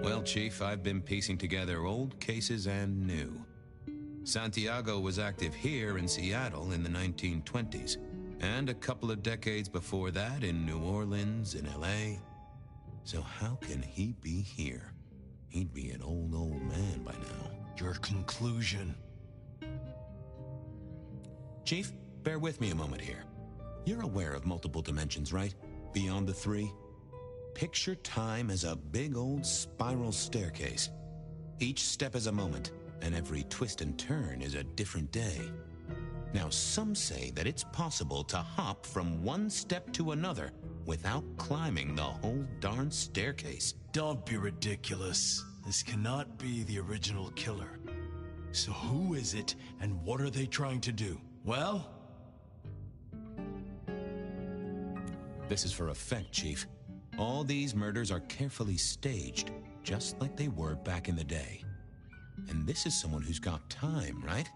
C: Well, Chief, I've been piecing together old cases and new. Santiago was active here in Seattle in the 1920s, and a couple of decades before that in New Orleans and LA. So how can he be here? He'd be an old man by now.
U: Your conclusion.
C: Chief, bear with me a moment here. You're aware of multiple dimensions, right? Beyond the three? Picture time as a big old spiral staircase. Each step is a moment, and every twist and turn is a different day. Now, some say that it's possible to hop from one step to another without climbing the whole darn staircase.
U: Don't be ridiculous. This cannot be the original killer. So who is it, and what are they trying to do? Well?
C: This is for effect, Chief. All these murders are carefully staged. just like they were back in the day. And this is someone who's got time, right?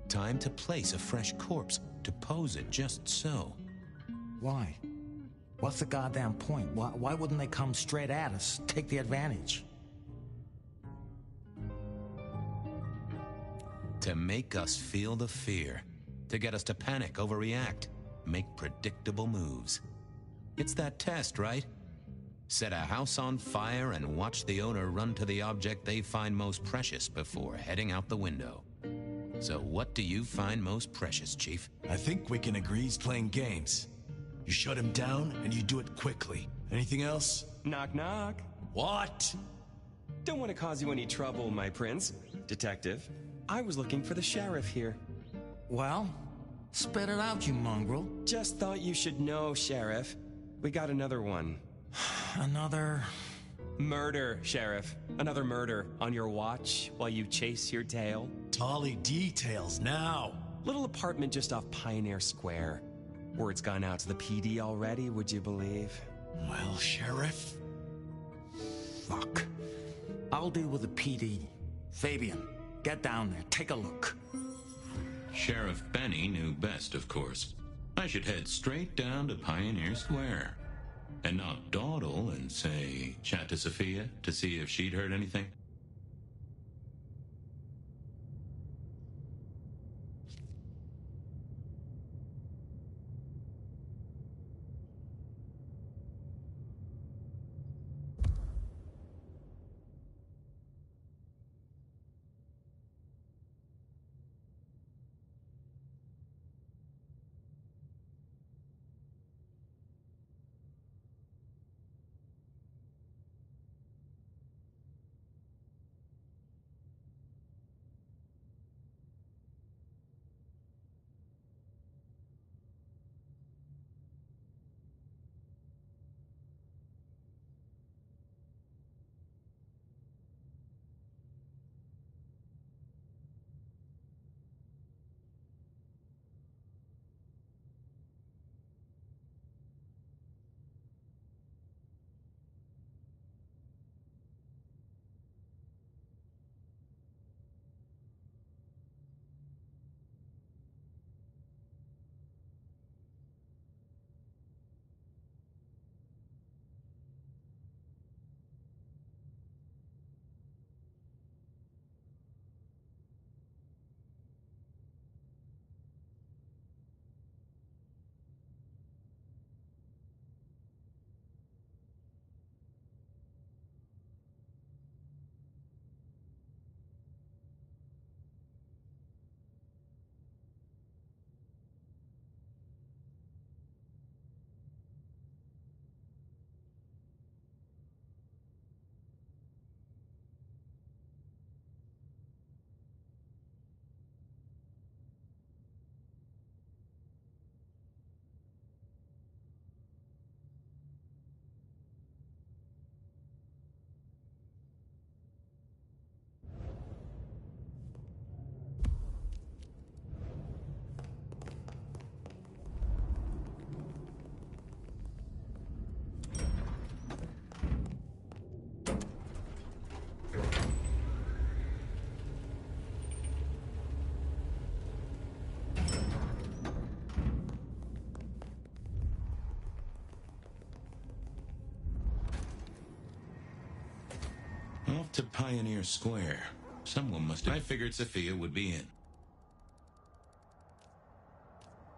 C: Time to place a fresh corpse, to pose it just so.
W: Why? What's the goddamn point? Why wouldn't they come straight at us? Take the advantage.
C: To make us feel the fear. To get us to panic, overreact, make predictable moves. It's that test, right? Set a house on fire and watch the owner run to the object they find most precious before heading out the window. So what do you find most precious, Chief?
K: I think we can agree he's playing games. You shut him down, and you do it quickly. Anything else?
V: Knock, knock.
K: What?
V: Don't want to cause you any trouble, my prince. Detective, I was looking for the sheriff here.
W: Well, spit it out, you mongrel.
V: Just thought you should know, Sheriff. We got another one.
W: Another...
V: Murder, Sheriff. Another murder on your watch while you chase your tail.
K: Tolly details now.
V: Little apartment just off Pioneer Square. Word's gone out to the PD already, would you believe?
K: Well, Sheriff?
W: Fuck. I'll deal with the PD. Fabian, get down there, take a look.
C: Sheriff Benny knew best, of course. I should head straight down to Pioneer Square. And not dawdle and say, chat to Sophia to see if she'd heard anything. Off to Pioneer Square. Someone must have... I figured Sophia would be in.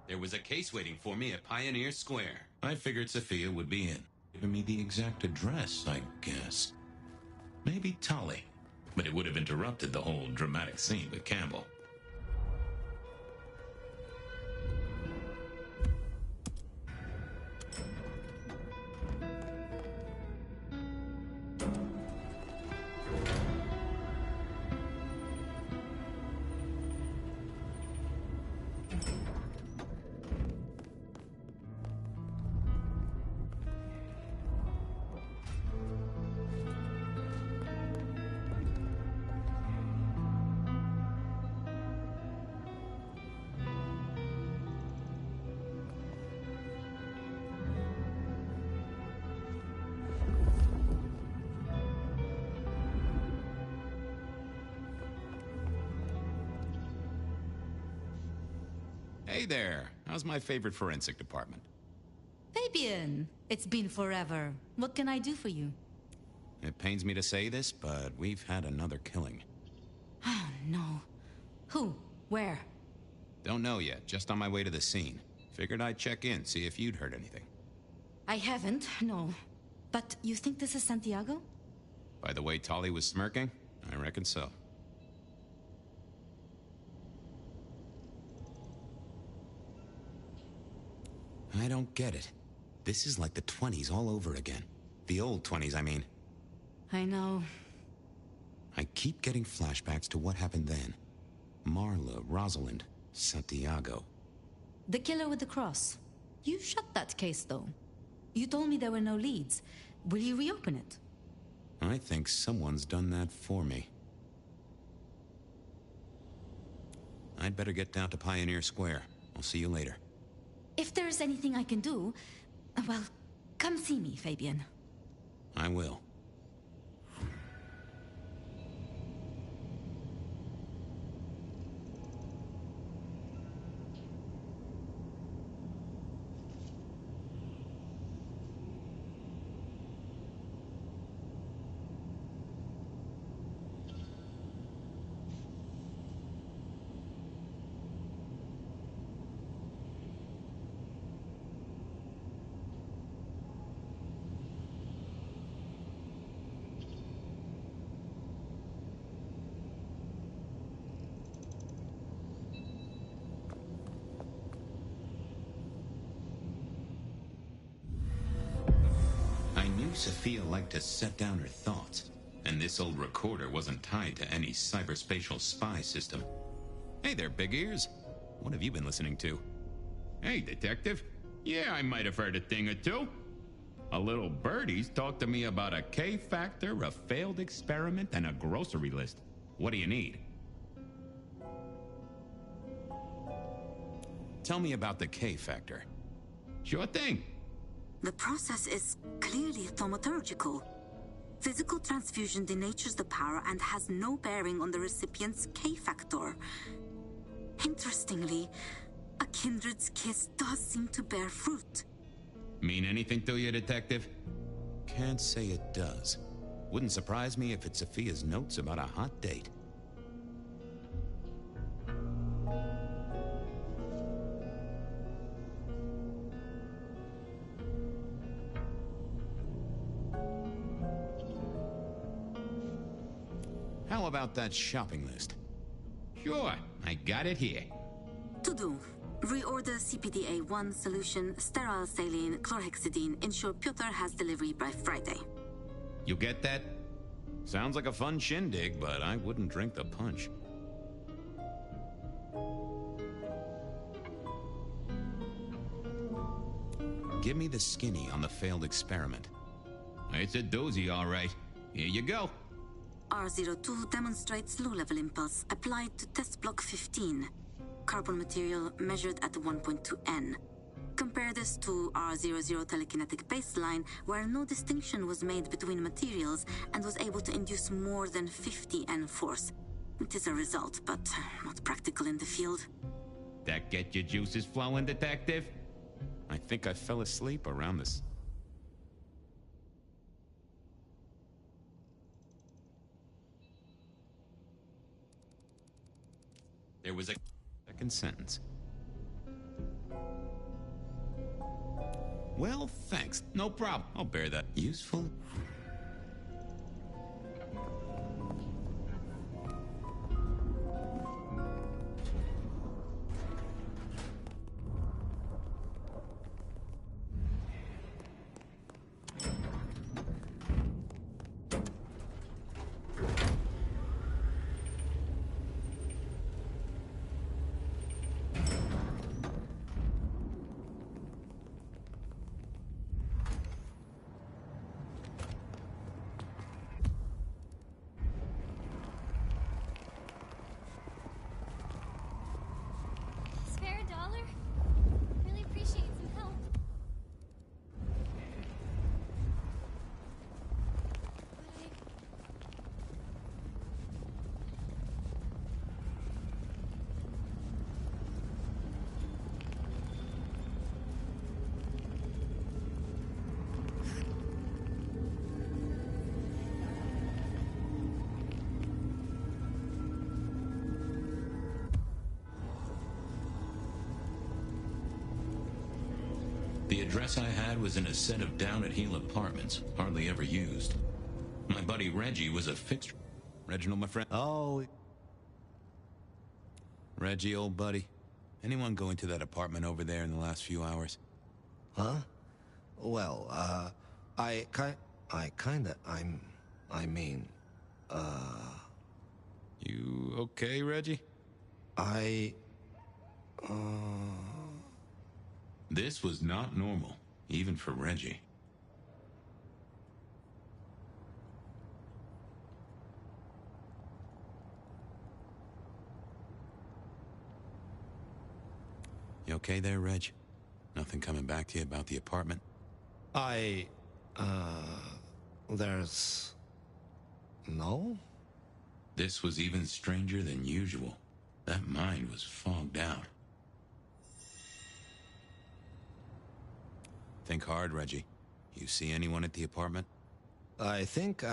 C: There was a case waiting for me at Pioneer Square. I figured Sophia would be in. Giving me the exact address, I guess. Maybe Tolly. But it would have interrupted the whole dramatic scene with Campbell. Hey there. How's my favorite forensic department?
P: Fabian, it's been forever. What can I do for you?
C: It pains me to say this, but we've had another killing.
P: Oh, no. Who? Where?
C: Don't know yet, just on my way to the scene. Figured I'd check in, see if you'd heard anything.
P: I haven't, no. But you think this is Santiago?
C: By the way Tali was smirking, I reckon so. I don't get it. This is like the 20s all over again. The old 20s, I mean.
P: I know.
C: I keep getting flashbacks to what happened then. Marla, Rosalind, Santiago.
P: The killer with the cross. You shut that case, though. You told me there were no leads. Will you reopen it?
C: I think someone's done that for me. I'd better get down to Pioneer Square. I'll see you later.
P: If there's anything I can do, well, come see me, Fabian.
C: I will. Sophia liked to set down her thoughts, and this old recorder wasn't tied to any cyberspatial spy system. Hey there, big ears. What have you been listening to?
H: Hey, detective. Yeah, I might have heard a thing or two. A little birdie's talked to me about a K-factor, a failed experiment, and a grocery list. What do you need?
C: Tell me about the K-factor.
H: Sure thing.
L: The process is clearly thaumaturgical. Physical transfusion denatures the power and has no bearing on the recipient's K-factor. Interestingly, a kindred's kiss does seem to bear fruit.
H: Mean anything to you, detective?
C: Can't say it does. Wouldn't surprise me if it's Sophia's notes about a hot date. How about that shopping list?
H: Sure, I got it here.
L: To do. Reorder CPDA-1 solution, sterile saline, chlorhexidine. Ensure Piotr has delivery by Friday.
C: You get that? Sounds like a fun shindig, but I wouldn't drink the punch. Give me the skinny on the failed experiment.
H: It's a doozy, all right. Here you go.
L: R02 demonstrates low-level impulse applied to test block 15. Carbon material measured at 1.2 N. Compare this to R00 telekinetic baseline, where no distinction was made between materials and was able to induce more than 50 N force. It is a result, but not practical in the field.
H: That get your juices flowing, detective?
C: I think I fell asleep around this. There was a second sentence. Well, thanks. No problem. I'll bear that. Useful? address I had was in a set of down-at-heel apartments, hardly ever used. My buddy Reggie was a fixture. Reginald, my friend. Oh. Reggie, old buddy. Anyone go into that apartment over there in the last few hours?
G: Huh? Well, I mean,
C: You okay, Reggie? This was not normal, even for Reggie. You okay there, Reg? Nothing coming back to you about the apartment?
G: there's... No?
C: This was even stranger than usual. That mind was fogged out. Think hard, Reggie. You see anyone at the apartment?
G: I think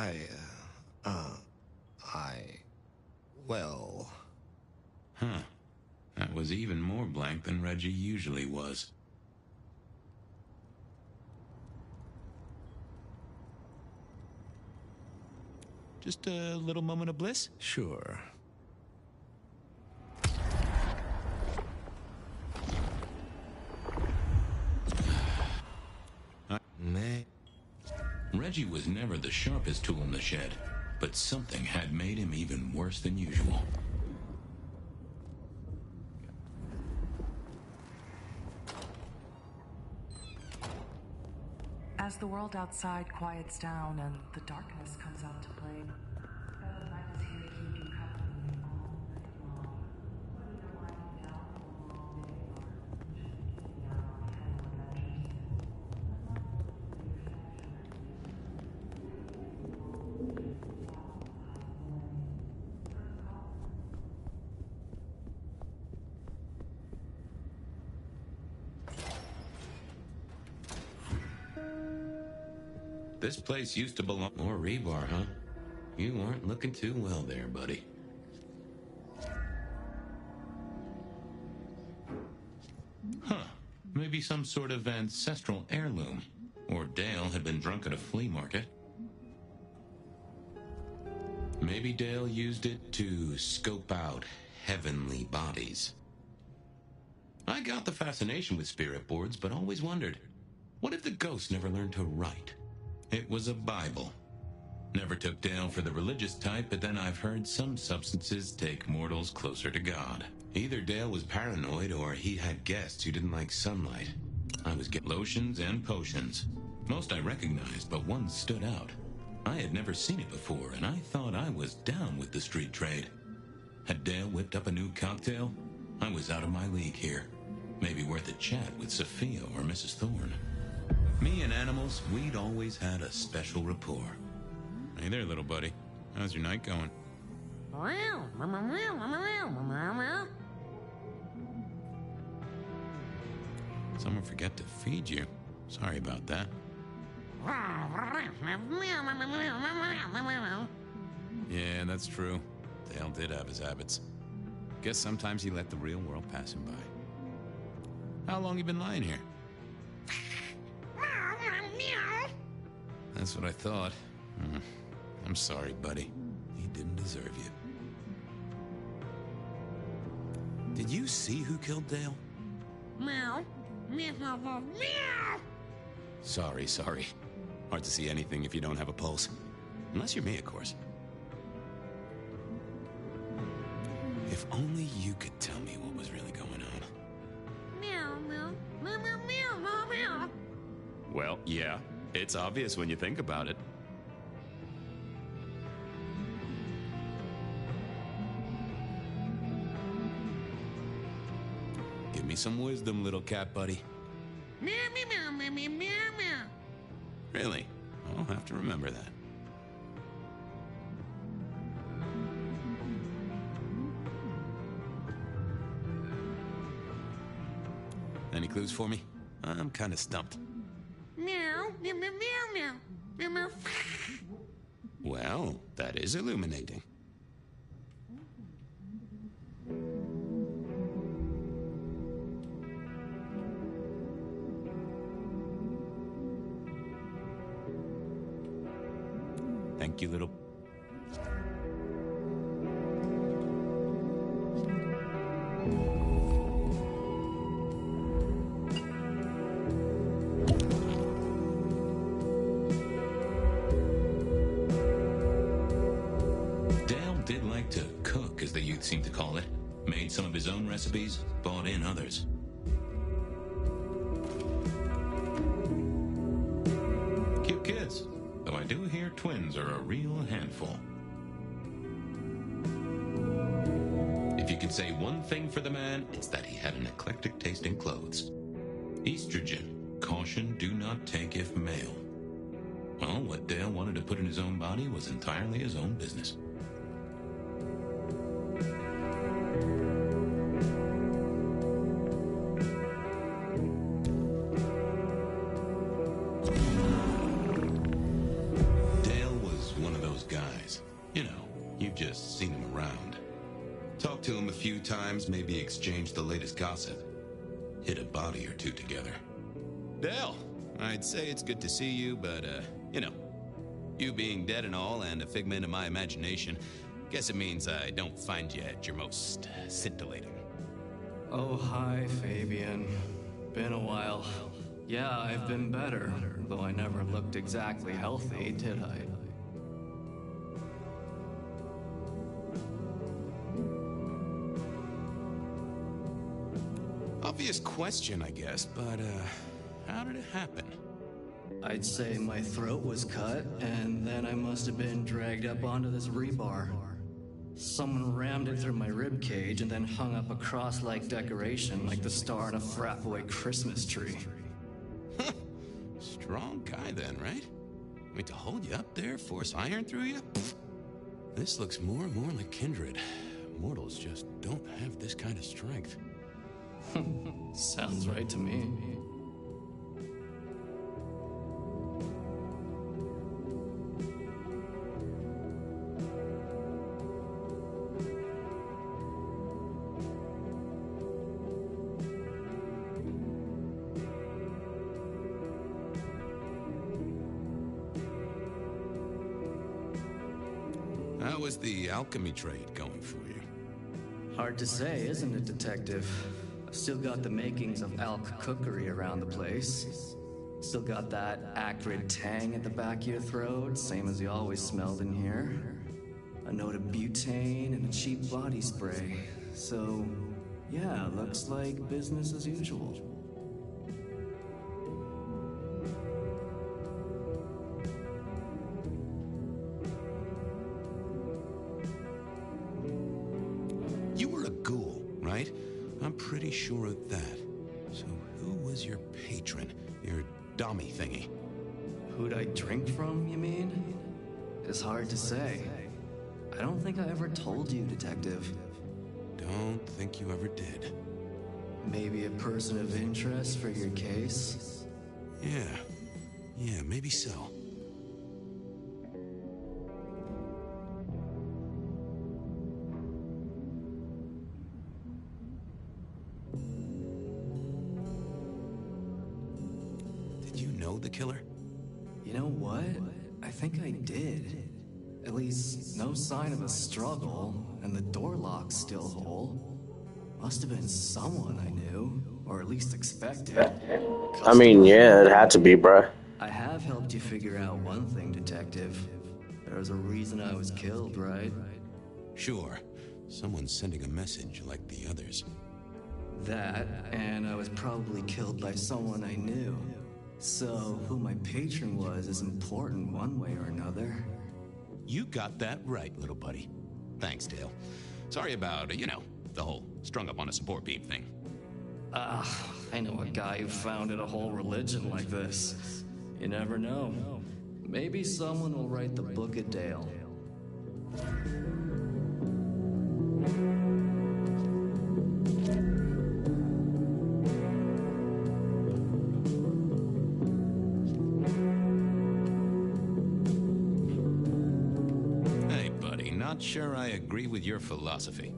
G: well...
C: Huh. That was even more blank than Reggie usually was. Just a little moment of bliss?
G: Sure.
C: Reggie was never the sharpest tool in the shed, but something had made him even worse than usual.
N: As the world outside quiets down and the darkness comes out to play, Bloodlines is here to keep you company all night long. Whether you're winding down for a long day or taking out on casual adventures,
C: This place used to belong... More rebar, huh? You aren't looking too well there, buddy. Huh. Maybe some sort of ancestral heirloom. Or Dale had been drunk at a flea market. Maybe Dale used it to scope out heavenly bodies. I got the fascination with spirit boards, but always wondered, what if the ghost never learned to write? It was a Bible. Never took Dale for the religious type, but then I've heard some substances take mortals closer to God. Either Dale was paranoid or he had guests who didn't like sunlight. I was getting lotions and potions. Most I recognized, but one stood out. I had never seen it before, and I thought I was down with the street trade. Had Dale whipped up a new cocktail? I was out of my league here. Maybe worth a chat with Sophia or Mrs. Thorne. Me and animals, we'd always had a special rapport. Hey there, little buddy. How's your night going? Someone forget to feed you. Sorry about that. Yeah, that's true. Dale did have his habits. Guess sometimes he let the real world pass him by. How long you been lying here? That's what I thought. I'm sorry, buddy. He didn't deserve you. Did you see who killed Dale?
J: Meow. Meow.
C: Sorry. Hard to see anything if you don't have a pulse. Unless you're me, of course. If only you could tell me what was really going on.
J: Meow.
C: Well, yeah. It's obvious when you think about it. Give me some wisdom, little cat buddy.
J: Meow.
C: Really? I'll have to remember that. Any clues for me? I'm kind of stumped.
J: Meow.
C: Well, that is illuminating. Thank you, little... Dale did like to cook, as the youth seem to call it. Made some of his own recipes, bought in others. Cute kids, though I do hear twins are a real handful. If you could say one thing for the man, it's that he had an eclectic taste in clothes. Estrogen, caution, do not take if male. Well, what Dale wanted to put in his own body was entirely his own business. Dale was one of those guys. You know, you've just seen him around. Talked to him a few times, maybe exchanged the latest gossip. Hit a body or two together.
E: Dale, I'd say it's good to see you, but, you know, you being dead and all and a figment of my imagination, guess it means I don't find you at your most scintillating.
R: Oh, hi, Fabian. Been a while. Yeah, I've been better, though I never looked exactly healthy, did I?
E: Obvious question, I guess, but, how did it happen?
R: I'd say my throat was cut, and then I must have been dragged up onto this rebar. Someone rammed it through my rib cage and then hung up a cross-like decoration like the star on a frat boy Christmas tree.
E: Strong guy then, right? I mean, to hold you up there, force iron through you? Pfft. This looks more and more like kindred. Mortals just don't have this kind of strength.
R: Sounds right to me.
E: How was the alchemy trade going for you?
R: Hard to say, isn't it, Detective? I've still got the makings of alk cookery around the place. Still got that acrid tang at the back of your throat, same as you always smelled in here. A note of butane and a cheap body spray. So, yeah, looks like business as usual.
E: You were a ghoul, right? I'm pretty sure of that. So who was your patron? Your dummy thingy?
R: Who'd I drink from, you mean? It's hard to say. I don't think I ever told you, Detective.
E: Don't think you ever did.
R: Maybe a person of interest for your case?
E: Yeah, maybe so. Did you know the killer?
R: You know what? I think I did. At least, no sign of a struggle, and the door lock's still whole. Must have been someone I knew, or at least expected.
B: I mean, yeah, it had to be, bruh.
R: I have helped you figure out one thing, Detective. There was a reason I was killed, right?
E: Sure. Someone's sending a message like the others.
R: That, and I was probably killed by someone I knew. So, who my patron was is important one way or another.
E: You got that right, little buddy. Thanks, Dale. Sorry about, you know, the whole strung up on a support beam thing.
R: I know a guy who founded a whole religion like this. You never know. Maybe someone will write the Book of Dale.
E: Hey, buddy, not sure I agree with your philosophy.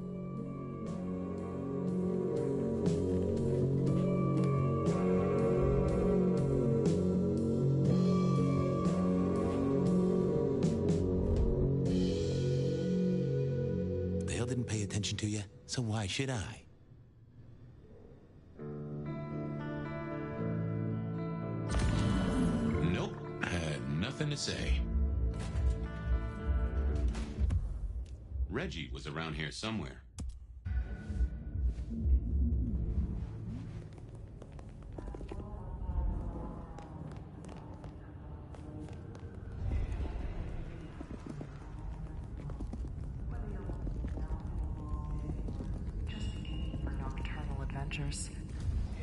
C: Dale didn't pay attention to you, so why should I?
A: Nope, had nothing to say. Reggie was around here somewhere.
N: For nocturnal adventures.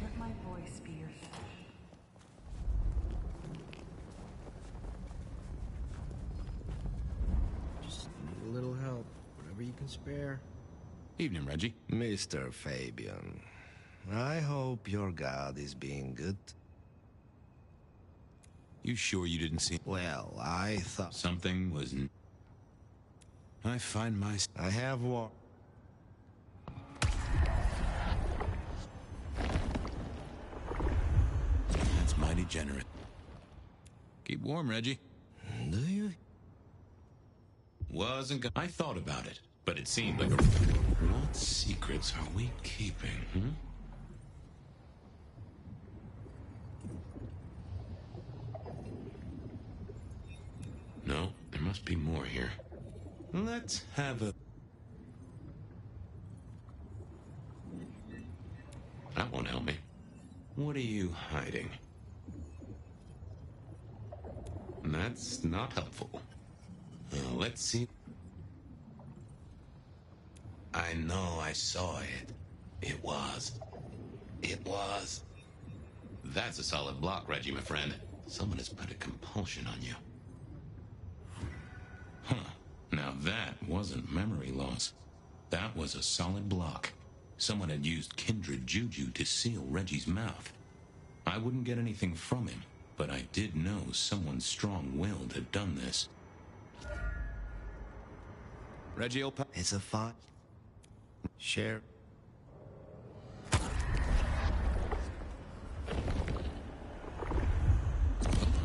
N: Let my voice be your fashion.
O: Just need a little help. Whatever you can spare.
C: Evening, Reggie.
G: Mr. Fabian, I hope your god is being good.
C: You sure you didn't see?
G: Well, I thought
A: something was.
C: I find my.
G: I have one.
C: That's mighty generous.
A: Keep warm, Reggie.
G: Do you?
A: I thought about it, but it seemed like a. What secrets are we keeping, hmm? No, there must be more here. Let's have a... That won't help me. What are you hiding? That's not helpful. Let's see. I know I saw it. It was. That's a solid block, Reggie, my friend. Someone has put a compulsion on you. Huh. Now that wasn't memory loss. That was a solid block. Someone had used kindred juju to seal Reggie's mouth. I wouldn't get anything from him, but I did know someone strong-willed had done this.
C: Reggie, old pal.
G: It's a fun. Share.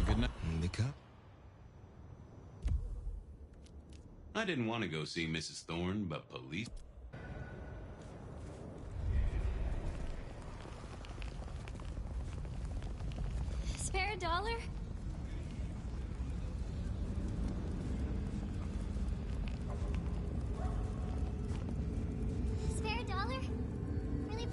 C: Good night.
G: Because
A: I didn't want to go see Mrs. Thorne, but police...
S: Spare a dollar? Spare a dollar? Really?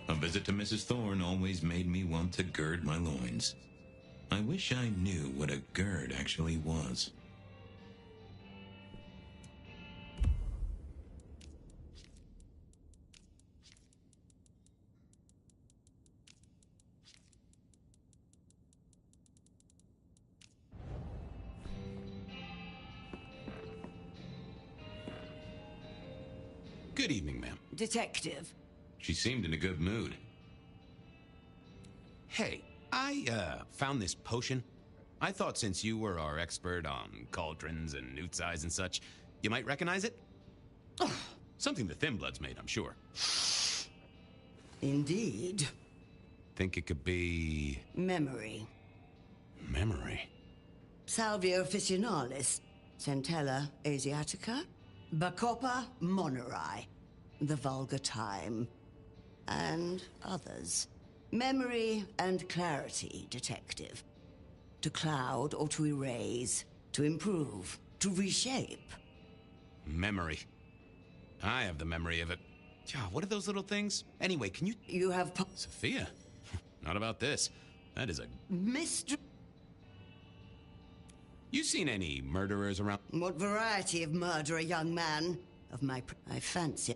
A: A visit to Mrs. Thorne always made me want to gird my loins. I wish I knew what a gird actually was. Good evening, ma'am.
T: Detective.
A: She seemed in a good mood. Hey, I found this potion. I thought since you were our expert on cauldrons and newt's eyes and such, you might recognize it? Something the Thin Bloods made, I'm sure.
T: Indeed.
A: Think it could be...
T: Memory.
A: Memory?
T: Salvia officinalis. Centella asiatica. Bacopa moneri. The vulgar time. And others. Memory and clarity, detective. To cloud or to erase. To improve. To reshape.
A: Memory. I have the memory of it. Yeah, what are those little things? Anyway, can you...
T: You have...
A: Sophia? Not about this. That is a...
T: Mystery...
A: You seen any murderers around?
T: What variety of murderer, young man? Of my... I fancy...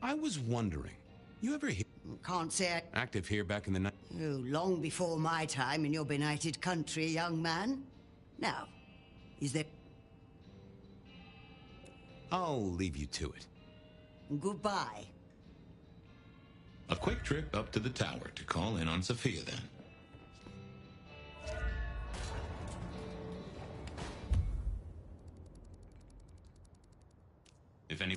A: I was wondering. You ever hear...
T: Can't say I...
A: Active here back in the night?
T: Oh, long before my time in your benighted country, young man. Now, is there...
A: I'll leave you to it.
T: Goodbye.
A: A quick trip up to the tower to call in on Sophia, then. If any...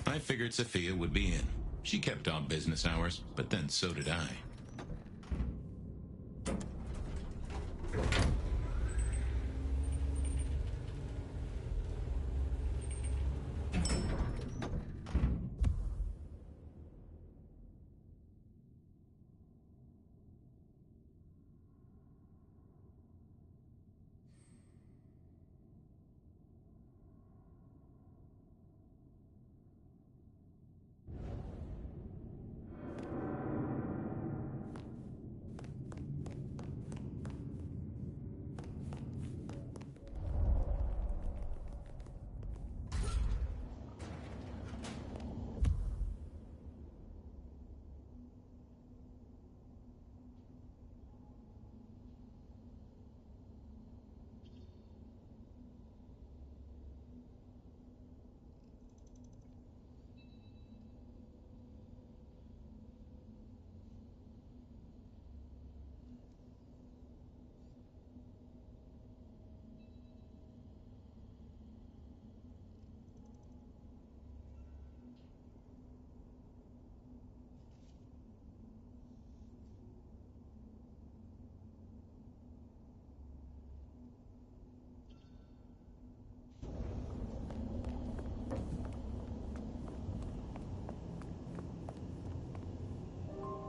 C: I figured Sophia would be in. She kept on business hours, but then so did I.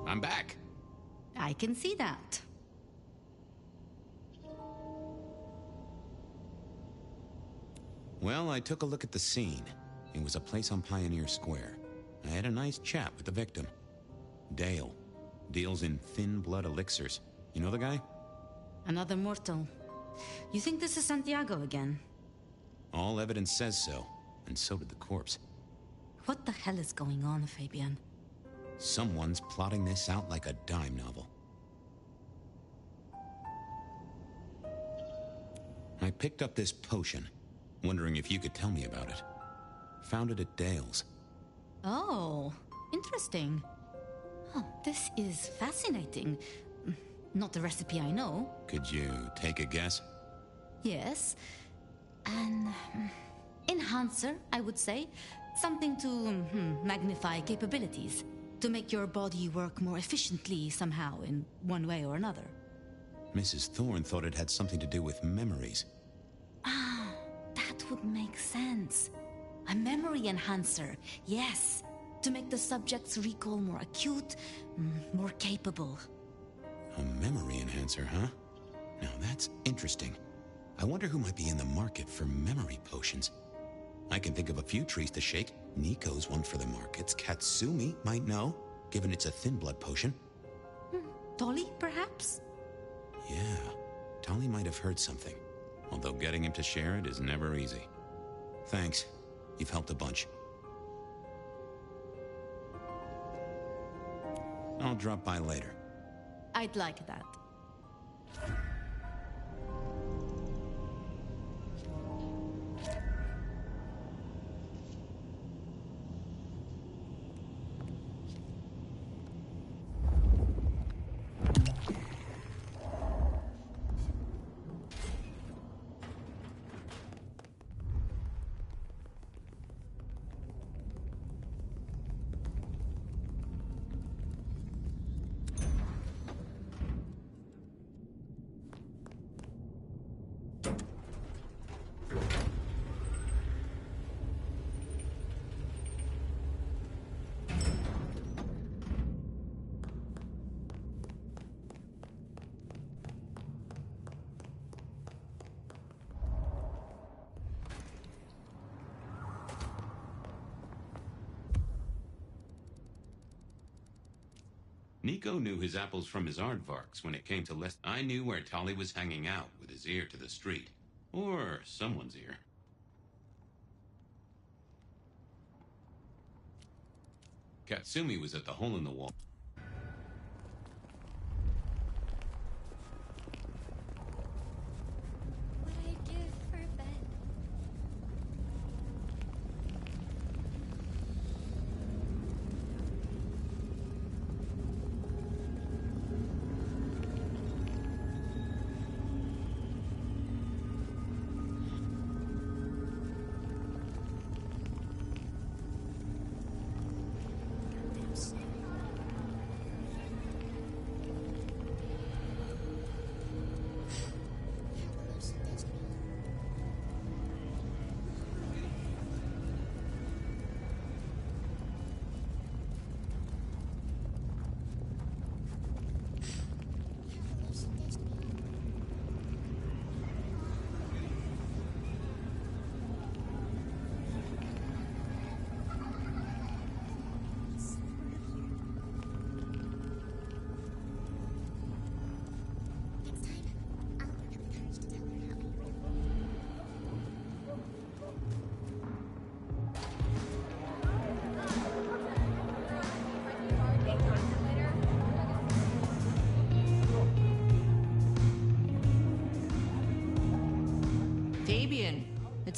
E: I'm back.
P: I can see that.
C: Well, I took a look at the scene. It was a place on Pioneer Square. I had a nice chat with the victim. Dale. Deals in thin blood elixirs. You know the guy?
P: Another mortal. You think this is Santiago again?
C: All evidence says so, and so did the corpse.
P: What the hell is going on, Fabian?
C: Someone's plotting this out like a dime novel. I picked up this potion, wondering if you could tell me about it. Found it at Dale's.
P: Oh, interesting. Oh, this is fascinating. Not the recipe I know.
C: Could you take a guess?
P: Yes. An enhancer, I would say. Something to magnify capabilities. To make your body work more efficiently somehow, in one way or another.
C: Mrs. Thorne thought it had something to do with memories.
P: Ah, that would make sense. A memory enhancer, yes. To make the subject's recall more acute, more capable.
C: A memory enhancer, huh? Now that's interesting. I wonder who might be in the market for memory potions. I can think of a few trees to shake. Nico's one for the markets. Katsumi might know, given it's a thin blood potion.
P: Tolly, perhaps?
C: Yeah, Tolly might have heard something. Although getting him to share it is never easy. Thanks. You've helped a bunch. I'll drop by later.
P: I'd like that.
A: Nico knew his apples from his aardvarks when it came to I knew where Tolly was hanging out with his ear to the street. Or someone's ear. Katsumi was at the hole in the wall.
S: What I give for a bed?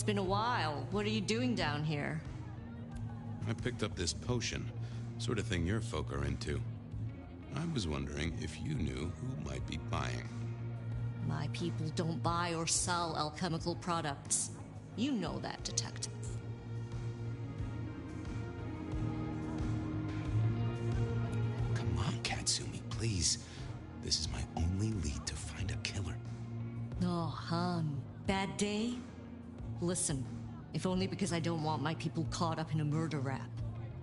F: It's been a while. What are you doing down here?
E: I picked up this potion, sort of thing your folk are into. I was wondering if you knew who might be buying.
F: My people don't buy or sell alchemical products. You know that, Detective.
E: Come on, Katsumi, please. This is my only lead to find a killer.
F: Oh, hon. Bad day? Listen, if only because I don't want my people caught up in a murder rap.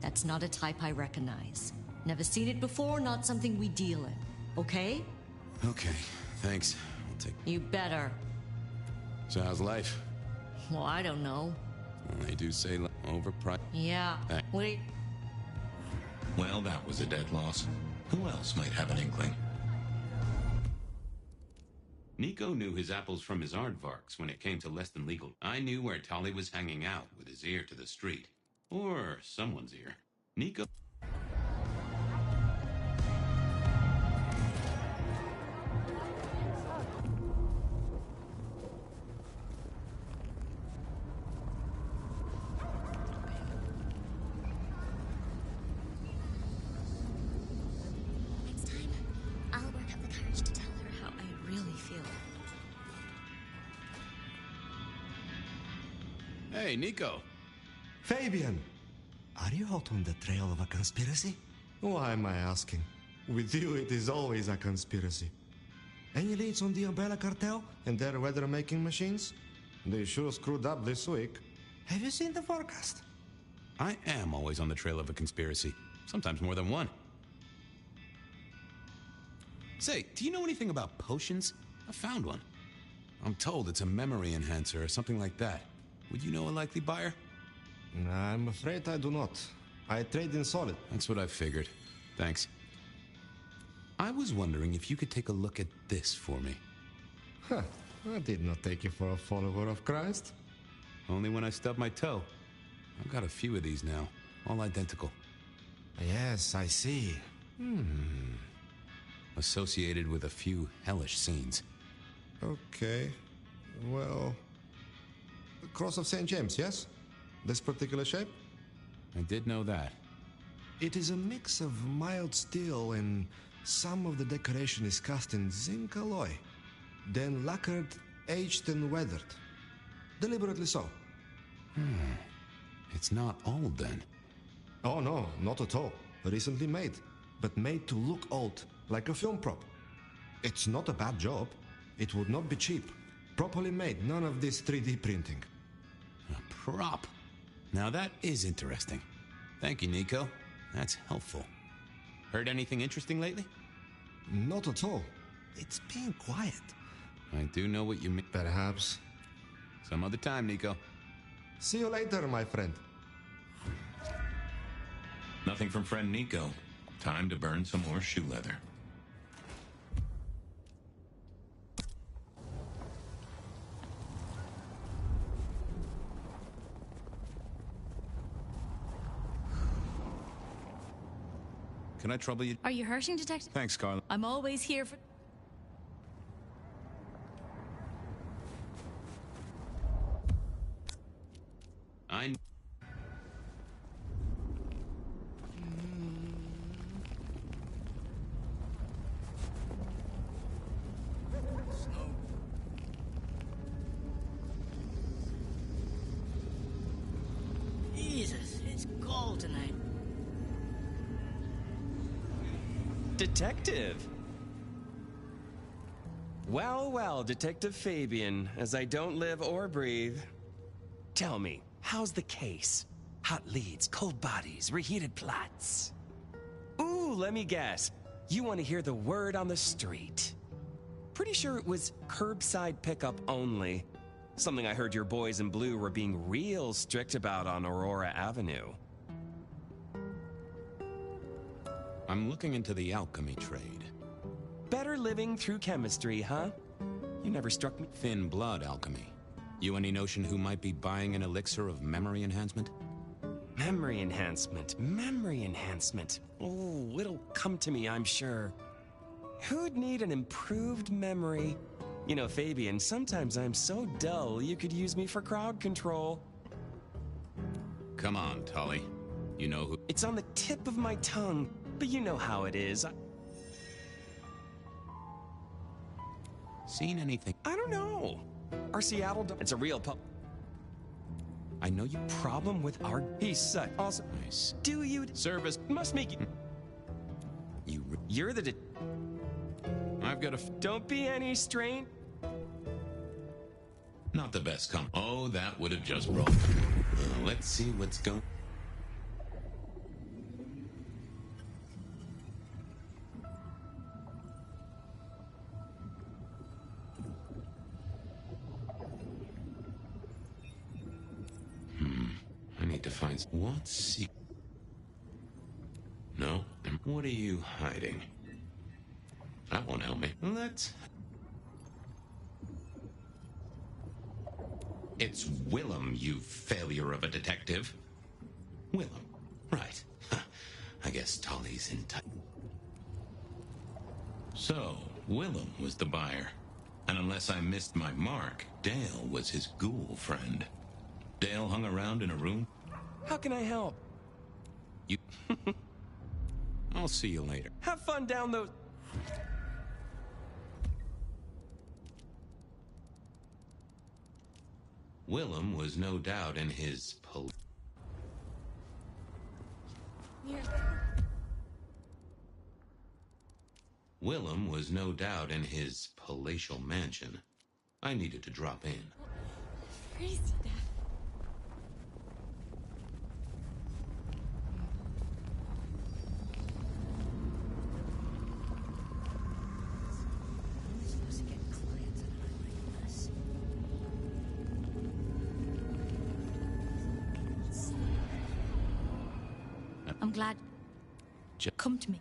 F: That's not a type I recognize. Never seen it before, not something we deal in. Okay?
E: Okay, thanks. I'll take...
F: You better.
E: So how's life?
F: Well, I don't know.
E: Well, they do say overpriced.
F: Yeah. Wait.
A: Well, that was a dead loss. Who else might have an inkling?
E: Nico knew his apples from his aardvarks when it came to less than legal. I knew where Tolly was hanging out with his ear to the street. Or someone's ear. Nico...
S: Next time, I'll work up the courage to tell her how I really feel.
E: Hey, Nico.
G: Fabian! Are you hot on the trail of a conspiracy?
O: Why am I asking? With you, it is always a conspiracy. Any leads on the Umbrella Cartel and their weather-making machines? They sure screwed up this week.
G: Have you seen the forecast?
E: I am always on the trail of a conspiracy. Sometimes more than one. Say, do you know anything about potions? I found one. I'm told it's a memory enhancer or something like that. Would you know a likely buyer?
O: I'm afraid I do not. I trade in solid.
E: That's what I figured. Thanks. I was wondering if you could take a look at this for me.
O: Huh. I did not take you for a follower of Christ.
E: Only when I stubbed my toe. I've got a few of these now, all identical.
O: Yes, I see.
E: Associated with a few hellish scenes.
O: Okay. Well... The Cross of St. James, yes? This particular shape?
E: I did know that.
O: It is a mix of mild steel and some of the decoration is cast in zinc alloy. Then lacquered, aged and weathered. Deliberately so.
E: It's not old then.
O: Oh no, not at all. Recently made. But made to look old, like a film prop. It's not a bad job. It would not be cheap. Properly made, none of this 3D printing.
E: A prop? Now that is interesting. Thank you, Nico. That's helpful. Heard anything interesting lately?
O: Not at all. It's been quiet.
E: I do know what you mean.
O: Perhaps.
E: Some other time, Nico.
O: See you later, my friend.
A: Nothing from friend Nico. Time to burn some more shoe leather.
E: Can I trouble you?
P: Are you hurting, Detective?
E: Thanks, Carla.
P: I'm always here for...
E: I...
T: Jesus, it's cold tonight.
V: Detective! Well, well, Detective Fabian, as I don't live or breathe. Tell me, how's the case? Hot leads, cold bodies, reheated plots. Ooh, let me guess. You want to hear the word on the street. Pretty sure it was curbside pickup only. Something I heard your boys in blue were being real strict about on Aurora Avenue.
E: I'm looking into the alchemy trade.
V: Better living through chemistry, huh? You never struck me.
E: Thin blood alchemy. You any notion who might be buying an elixir of memory enhancement?
V: Memory enhancement, memory enhancement. Oh, it'll come to me, I'm sure. Who'd need an improved memory You know, Fabian, sometimes I'm so dull you could use me for crowd control.
E: Come on, Tully. You know who...
V: It's on the tip of my tongue, but you know how it is.
E: Seen anything?
V: I don't know. Our Seattle... It's a real pup. I know you problem with our... He's such awesome.
E: Nice.
V: Do you...
E: Service
V: Must make you... You're the...
E: I've got a...
V: Don't be any strain.
A: Not the best Oh, that would have just rolled. Let's see what's going... I need to find... What's... No? What are you hiding? That won't help me. Let's... It's Willem, you failure of a detective. Willem. Right. I guess Tully's in touch. So, Willem was the buyer. And unless I missed my mark, Dale was his ghoul friend. Dale hung around in a room.
V: How can I help?
E: You... I'll see you later.
V: Have fun down those...
A: Willem was no doubt in his Willem was no doubt in his palatial mansion. I needed to drop in.
S: Crazy, Dad. I'm glad. Come to me.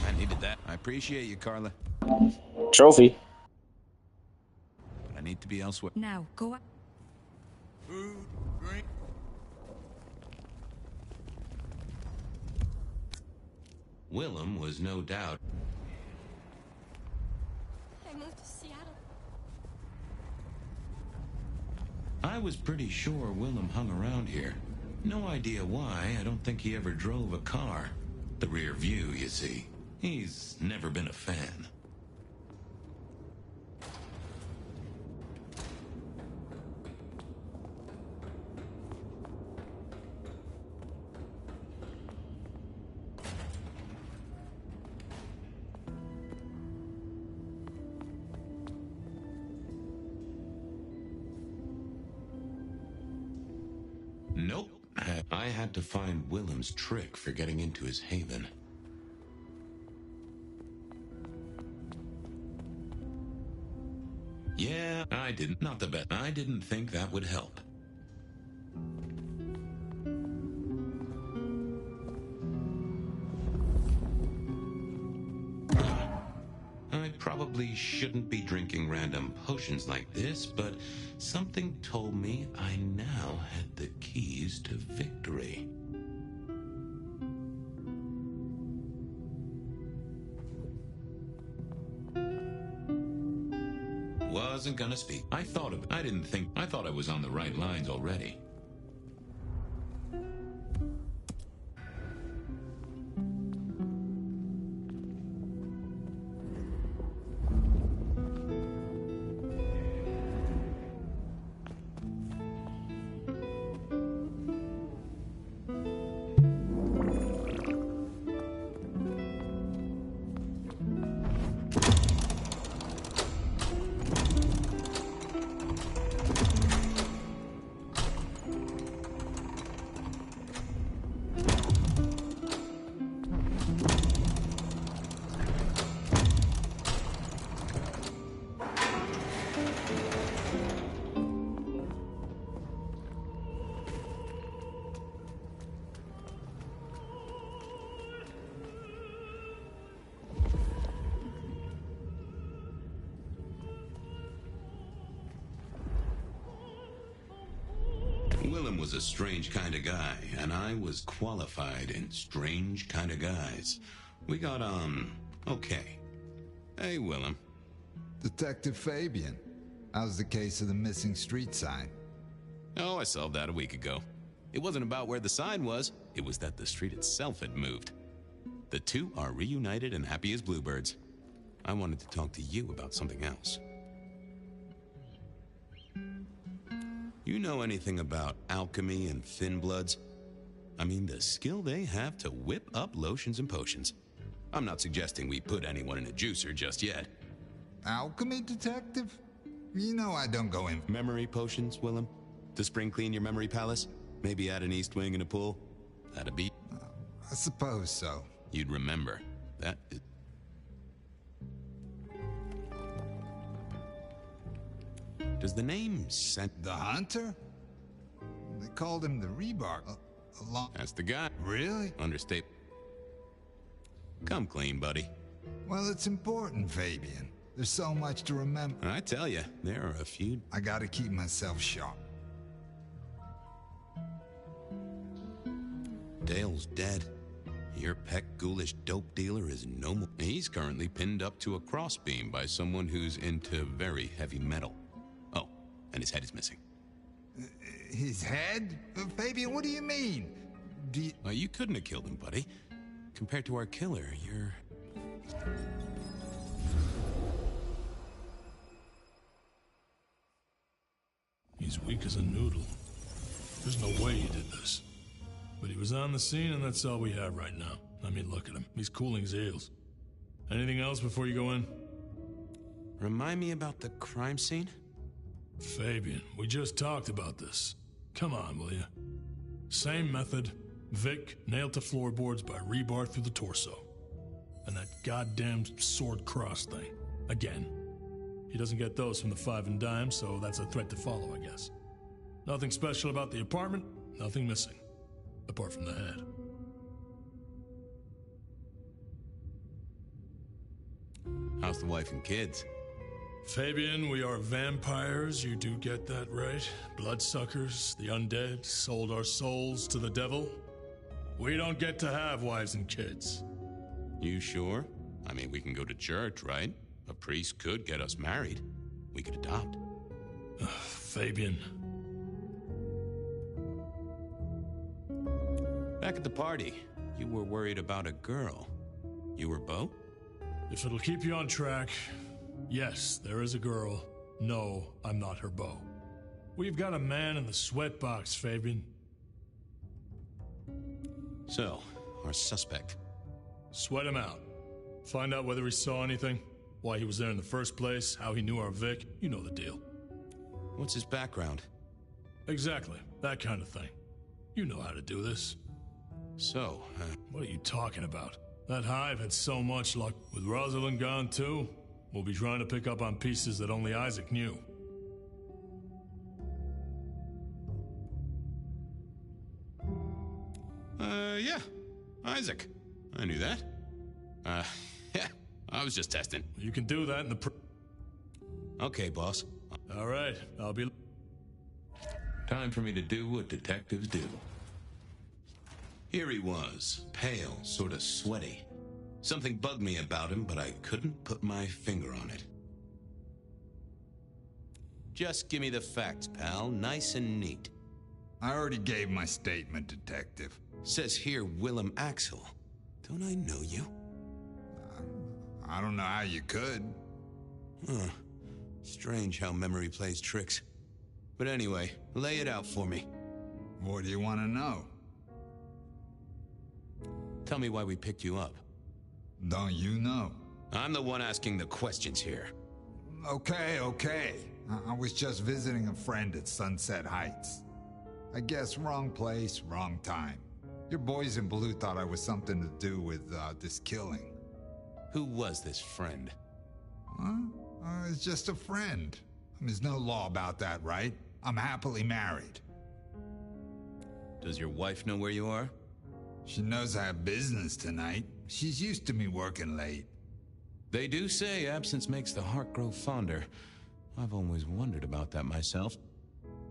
E: I needed that. I appreciate you, Carla.
B: Trophy.
E: But I need to be elsewhere.
S: Now, go up.
J: Food, drink.
A: Willem was no doubt.
S: I moved to Seattle.
A: I was pretty sure Willem hung around here. No idea why. I don't think he ever drove a car. The rear view, you see. He's never been a fan. Nope. I had to find Willem's trick for getting into his haven. Yeah, I didn't. Not the best. I didn't think that would help. I probably shouldn't be drinking random potions like this, but something told me I now had the keys to victory. Wasn't gonna speak. I thought of it. I didn't think. I thought I was on the right lines already. was a strange kind of guy, and I was qualified in strange kind of guys. We got on okay. Hey, Willem.
I: Detective Fabian. How's the case of the missing street sign?
E: Oh, I solved that a week ago. It wasn't about where the sign was, it was that the street itself had moved. The two are reunited and happy as bluebirds. I wanted to talk to you about something else. You know anything about alchemy and thin bloods? I mean, the skill they have to whip up lotions and potions. I'm not suggesting we put anyone in a juicer just yet.
I: Alchemy detective? You know I don't go in.
E: Memory potions, Willem? To spring clean your memory palace? Maybe add an east wing and a pool? That'd be...
I: I suppose so.
E: You'd remember. That is... Does the name scent...
I: The Hunter? They called him the Rebar.
E: That's the guy.
I: Really?
E: Understate. Come clean, buddy.
I: Well, it's important, Fabian. There's so much to remember.
E: I tell you, there are a few...
I: I gotta keep myself sharp.
A: Dale's dead. Your peck ghoulish dope dealer is no more.
E: He's currently pinned up to a crossbeam by someone who's into very heavy metal. Oh, and his head is missing.
I: His head? Fabian, what do you mean?
E: You couldn't have killed him, buddy. Compared to our killer, you're...
M: He's weak as a noodle. There's no way he did this. But he was on the scene, and that's all we have right now. I mean, look at him. He's cooling his heels. Anything else before you go in?
E: Remind me about the crime scene?
M: Fabian, we just talked about this. Come on, will you? Same method. Vic nailed to floorboards by rebar through the torso. And that goddamn sword cross thing. Again. He doesn't get those from the five and dime, so that's a threat to follow, I guess. Nothing special about the apartment, nothing missing. Apart from the head.
E: How's the wife and kids?
M: Fabian, we are vampires, you do get that right. Bloodsuckers, the undead, sold our souls to the devil. We don't get to have wives and kids.
E: You sure? I mean, we can go to church, right? A priest could get us married. We could adopt.
M: Fabian.
E: Back at the party, you were worried about a girl. You were Beau?
M: If it'll keep you on track, yes, there is a girl. No, I'm not her beau. We've got a man in the sweatbox, Fabian.
E: So, our suspect.
M: Sweat him out. Find out whether he saw anything, why he was there in the first place, how he knew our Vic. You know the deal.
E: What's his background?
M: Exactly, that kind of thing. You know how to do this.
E: So,
M: what are you talking about? That hive had so much luck. With Rosalind gone too, we'll be trying to pick up on pieces that only Isaac knew.
E: Yeah. Isaac. I knew that. Yeah. I was just testing.
M: You can do that in the
E: Okay, boss.
M: All right, I'll be...
A: Time for me to do what detectives do. Here he was, pale, sort of sweaty. Something bugged me about him, but I couldn't put my finger on it.
E: Just give me the facts, pal. Nice and neat.
I: I already gave my statement, detective.
A: Says here Willem Axel. Don't I know you?
I: I don't know how you could.
A: Huh. Strange how memory plays tricks. But anyway, lay it out for me.
I: What do you want to know?
E: Tell me why we picked you up.
I: Don't you know?
A: I'm the one asking the questions here.
I: Okay. I was just visiting a friend at Sunset Heights. I guess wrong place, wrong time. Your boys in blue thought I was something to do with this killing.
E: Who was this friend?
I: It's just a friend. There's no law about that, right? I'm happily married.
E: Does your wife know where you are?
I: She knows I have business tonight. She's used to me working late.
E: They do say absence makes the heart grow fonder. I've always wondered about that myself.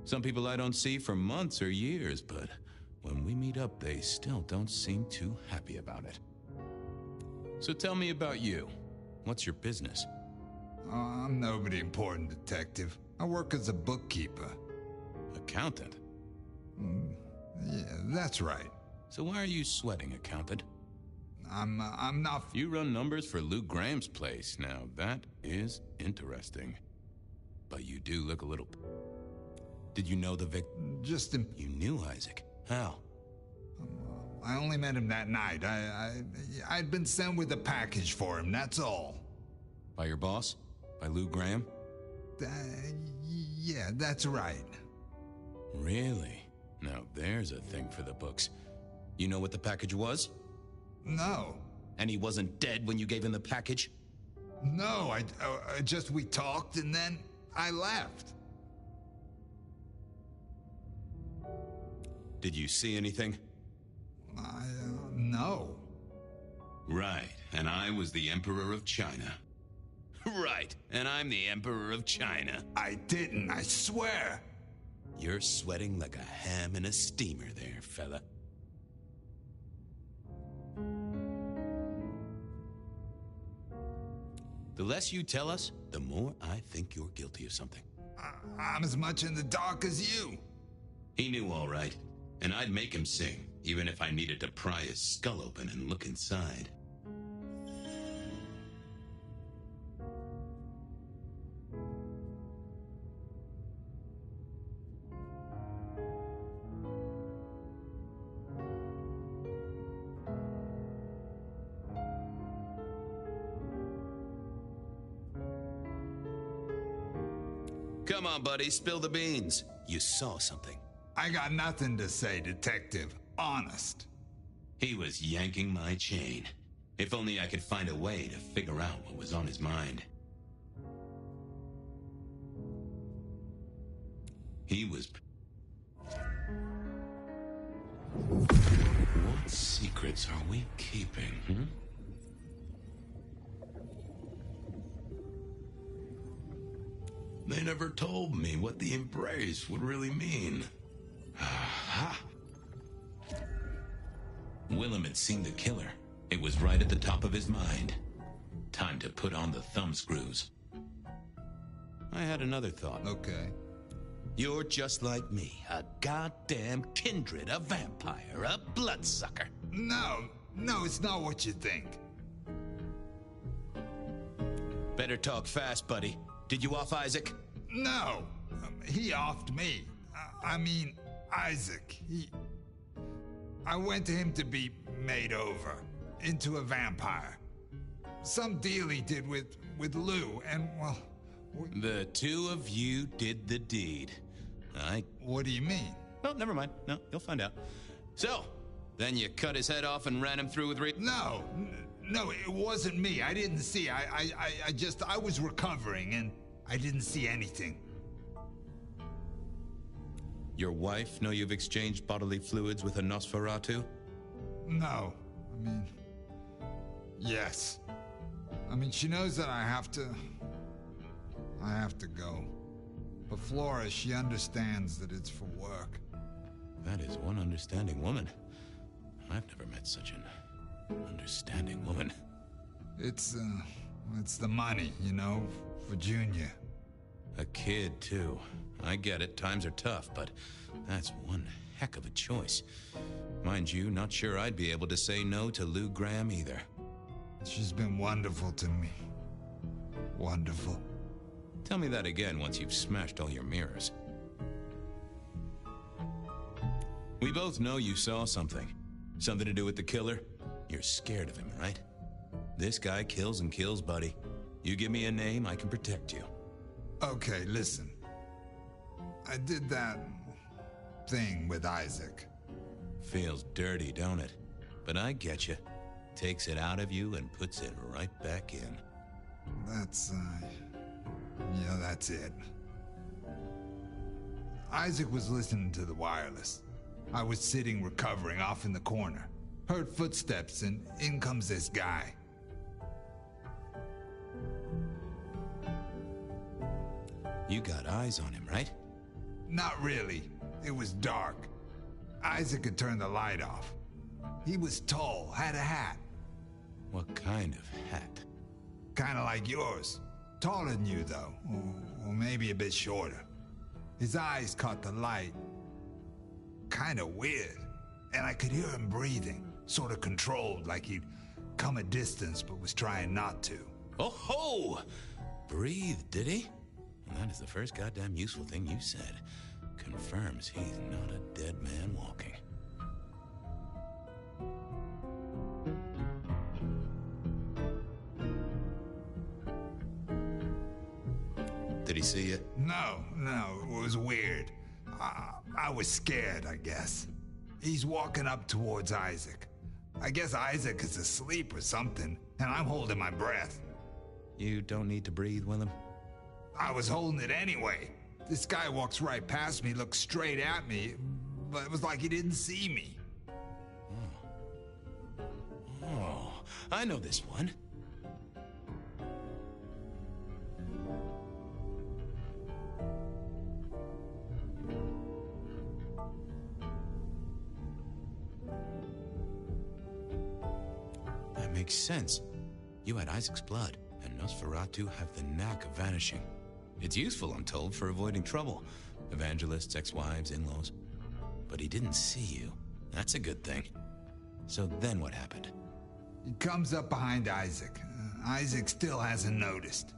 C: Some people I don't see for months or years, but when we meet up, they still don't seem too happy about it. So tell me about you. What's your business?
I: I'm nobody important, detective. I work as a bookkeeper.
C: Accountant?
I: Yeah, that's right.
C: So why are you sweating, accountant?
I: I'm not...
C: You run numbers for Luke Graham's place. Now, that is interesting. But you do look a little... Did you know the You knew Isaac. How?
I: I only met him that night. I'd been sent with a package for him, that's all.
C: By your boss? By Lou Graham?
I: Yeah, that's right.
C: Really? Now there's a thing for the books. You know what the package was?
I: No.
C: And he wasn't dead when you gave him the package?
I: No, we talked and then I left.
C: Did you see anything?
I: No.
E: Right, and I was the Emperor of China. Right, and I'm the Emperor of China.
I: I didn't, I swear.
C: You're sweating like a ham in a steamer there, fella. The less you tell us, the more I think you're guilty of something.
I: I'm as much in the dark as you.
E: He knew all right, and I'd make him sing, even if I needed to pry his skull open and look inside. Come on, buddy, spill the beans. You saw something.
I: I got nothing to say, detective. Honest.
E: He was yanking my chain. If only I could find a way to figure out what was on his mind. He was... What secrets are we keeping, They never told me what the embrace would really mean. Aha! Willem had seen the killer. It was right at the top of his mind. Time to put on the thumbscrews. I had another thought.
I: Okay.
E: You're just like me, a goddamn kindred, a vampire, a bloodsucker.
I: No, it's not what you think.
E: Better talk fast, buddy. Did you off Isaac?
I: No, he offed me. I mean, Isaac. I went to him to be made over into a vampire. Some deal he did with Lou, and well...
E: The two of you did the deed.
I: What do you mean?
E: Well, never mind. No, you'll find out. So, then you cut his head off and ran him through with
I: No, it wasn't me. I didn't see. I was recovering and I didn't see anything.
C: Your wife know you've exchanged bodily fluids with a Nosferatu?
I: No. Yes. She knows that I have to go. But Flora, she understands that it's for work.
C: That is one understanding woman. I've never met such an understanding woman.
I: It's the money, for Junior.
C: A kid, too. I get it, times are tough, but that's one heck of a choice. Mind you, not sure I'd be able to say no to Lou Graham either.
I: She's been wonderful to me. Wonderful.
C: Tell me that again once you've smashed all your mirrors. We both know you saw something. Something to do with the killer? You're scared of him, right? This guy kills and kills, buddy. You give me a name, I can protect you.
I: Okay, listen. I did that thing with Isaac.
C: Feels dirty, don't it? But I get you. Takes it out of you and puts it right back in.
I: That's it. Isaac was listening to the wireless. I was sitting recovering off in the corner. Heard footsteps and in comes this guy.
C: You got eyes on him, right?
I: Not really. It was dark. Isaac had turned the light off. He was tall, had a hat.
C: What kind of hat?
I: Kinda like yours. Taller than you, though. Or maybe a bit shorter. His eyes caught the light. Kinda weird. And I could hear him breathing. Sort of controlled, like he'd come a distance but was trying not to.
C: Oh ho! Breathe, did he? And that is the first goddamn useful thing you said. Confirms he's not a dead man walking. Did he see you?
I: No, it was weird. I was scared, I guess. He's walking up towards Isaac. I guess Isaac is asleep or something, and I'm holding my breath.
C: You don't need to breathe, Willem.
I: I was holding it anyway. This guy walks right past me, looks straight at me, but it was like he didn't see me.
C: Oh, I know this one. That makes sense. You had Isaac's blood, and Nosferatu have the knack of vanishing. It's useful, I'm told, for avoiding trouble. Evangelists, ex-wives, in-laws. But he didn't see you. That's a good thing. So then what happened?
I: He comes up behind Isaac. Isaac still hasn't noticed.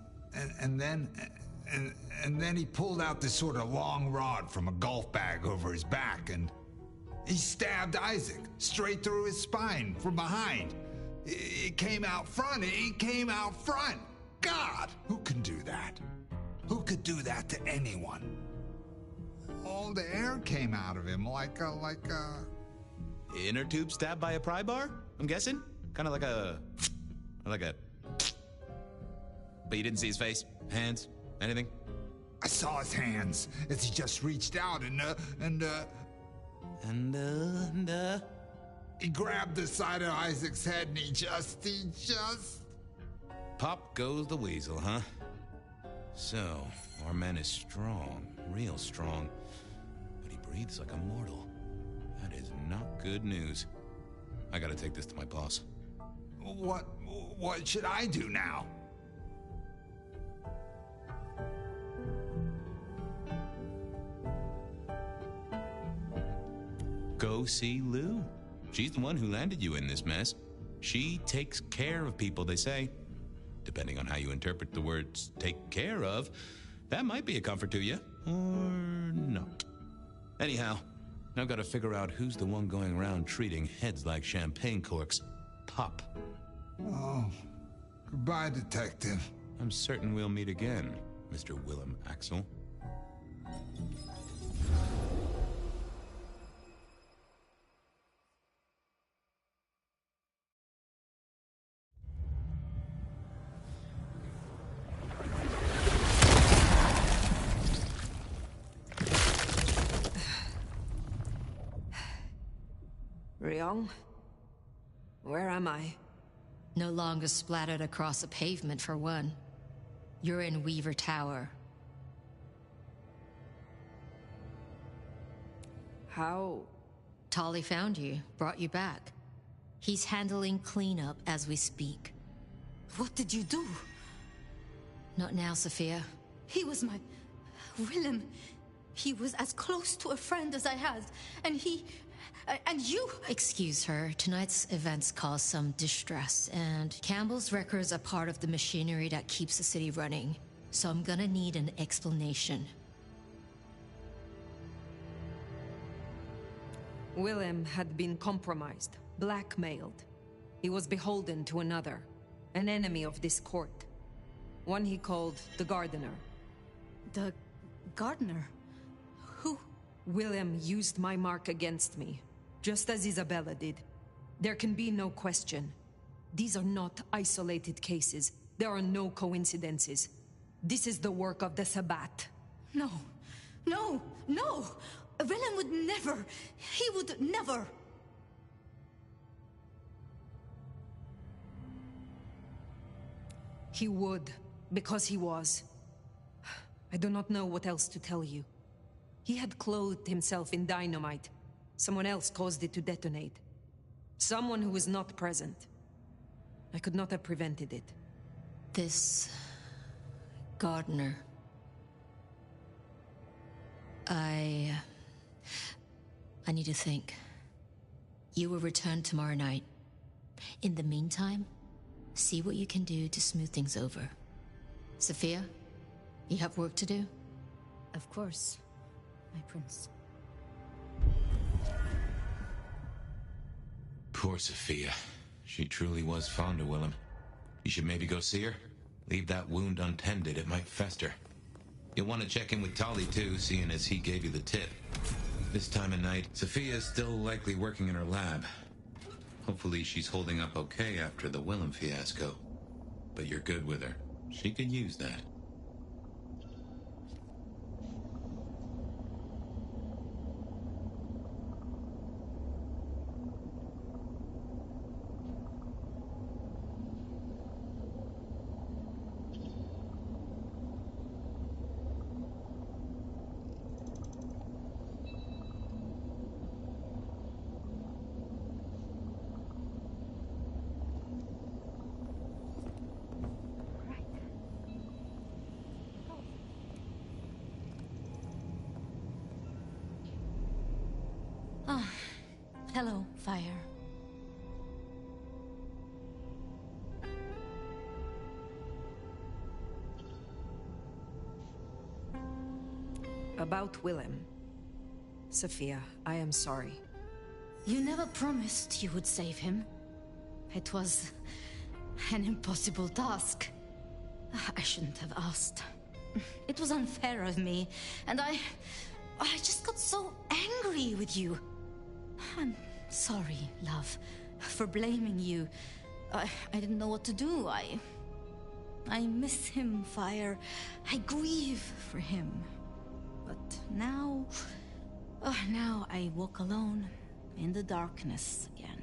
I: And then he pulled out this sort of long rod from a golf bag over his back, and he stabbed Isaac straight through his spine from behind. It came out front. It came out front. God, who can do that? Who could do that to anyone? All the air came out of him like a...
C: Inner tube stabbed by a pry bar? I'm guessing? Kind of like a... But you didn't see his face? Hands? Anything?
I: I saw his hands as he just reached out and he grabbed the side of Isaac's head and he just...
C: Pop goes the weasel, huh? So, our man is strong, real strong, but he breathes like a mortal. That is not good news. I gotta take this to my boss.
I: What should I do now?
C: Go see Lou. She's the one who landed you in this mess. She takes care of people, they say. Depending on how you interpret the words take care of, that might be a comfort to you, or not. Anyhow, I've got to figure out who's the one going around treating heads like champagne corks. Pop.
I: Oh, goodbye, Detective.
C: I'm certain we'll meet again, Mr. Willem Axel.
N: Ryong? Where am I?
F: No longer splattered across a pavement, for one. You're in Weaver Tower.
N: How?
F: Tolly found you, brought you back. He's handling cleanup as we speak.
P: What did you do?
F: Not now, Sophia.
P: He was my... Willem. He was as close to a friend as I had, and he... And you...
F: Excuse her. Tonight's events caused some distress, and Campbell's records are part of the machinery that keeps the city running. So I'm gonna need an explanation.
N: Willem had been compromised, blackmailed. He was beholden to another, an enemy of this court. One he called the Gardener.
P: The Gardener? Who?
N: Willem used my mark against me, just as Isabella did. There can be no question. These are not isolated cases. There are no coincidences. This is the work of the Sabbat.
P: No. No. No! Willem would never. He would never.
N: He would, because he was. I do not know what else to tell you.
D: He had clothed himself in dynamite. Someone else caused it to detonate. Someone who was not present. I could not have prevented it.
F: This... gardener... I need to think. You will return tomorrow night. In the meantime, see what you can do to smooth things over. Sophia, you have work to do?
P: Of course, my prince.
C: Poor Sophia. She truly was fond of Willem. You should maybe go see her. Leave that wound untended, it might fester. You'll want to check in with Tali too, seeing as he gave you the tip. This time of night, Sophia's still likely working in her lab. Hopefully she's holding up okay after the Willem fiasco. But you're good with her. She could use that.
P: Hello, fire.
D: About Willem. Sophia, I am sorry.
P: You never promised you would save him. It was an impossible task. I shouldn't have asked. It was unfair of me, and I just got so angry with you. I'm sorry, love, for blaming you. I didn't know what to do. I miss him, Fire. I grieve for him. But now I walk alone in the darkness again.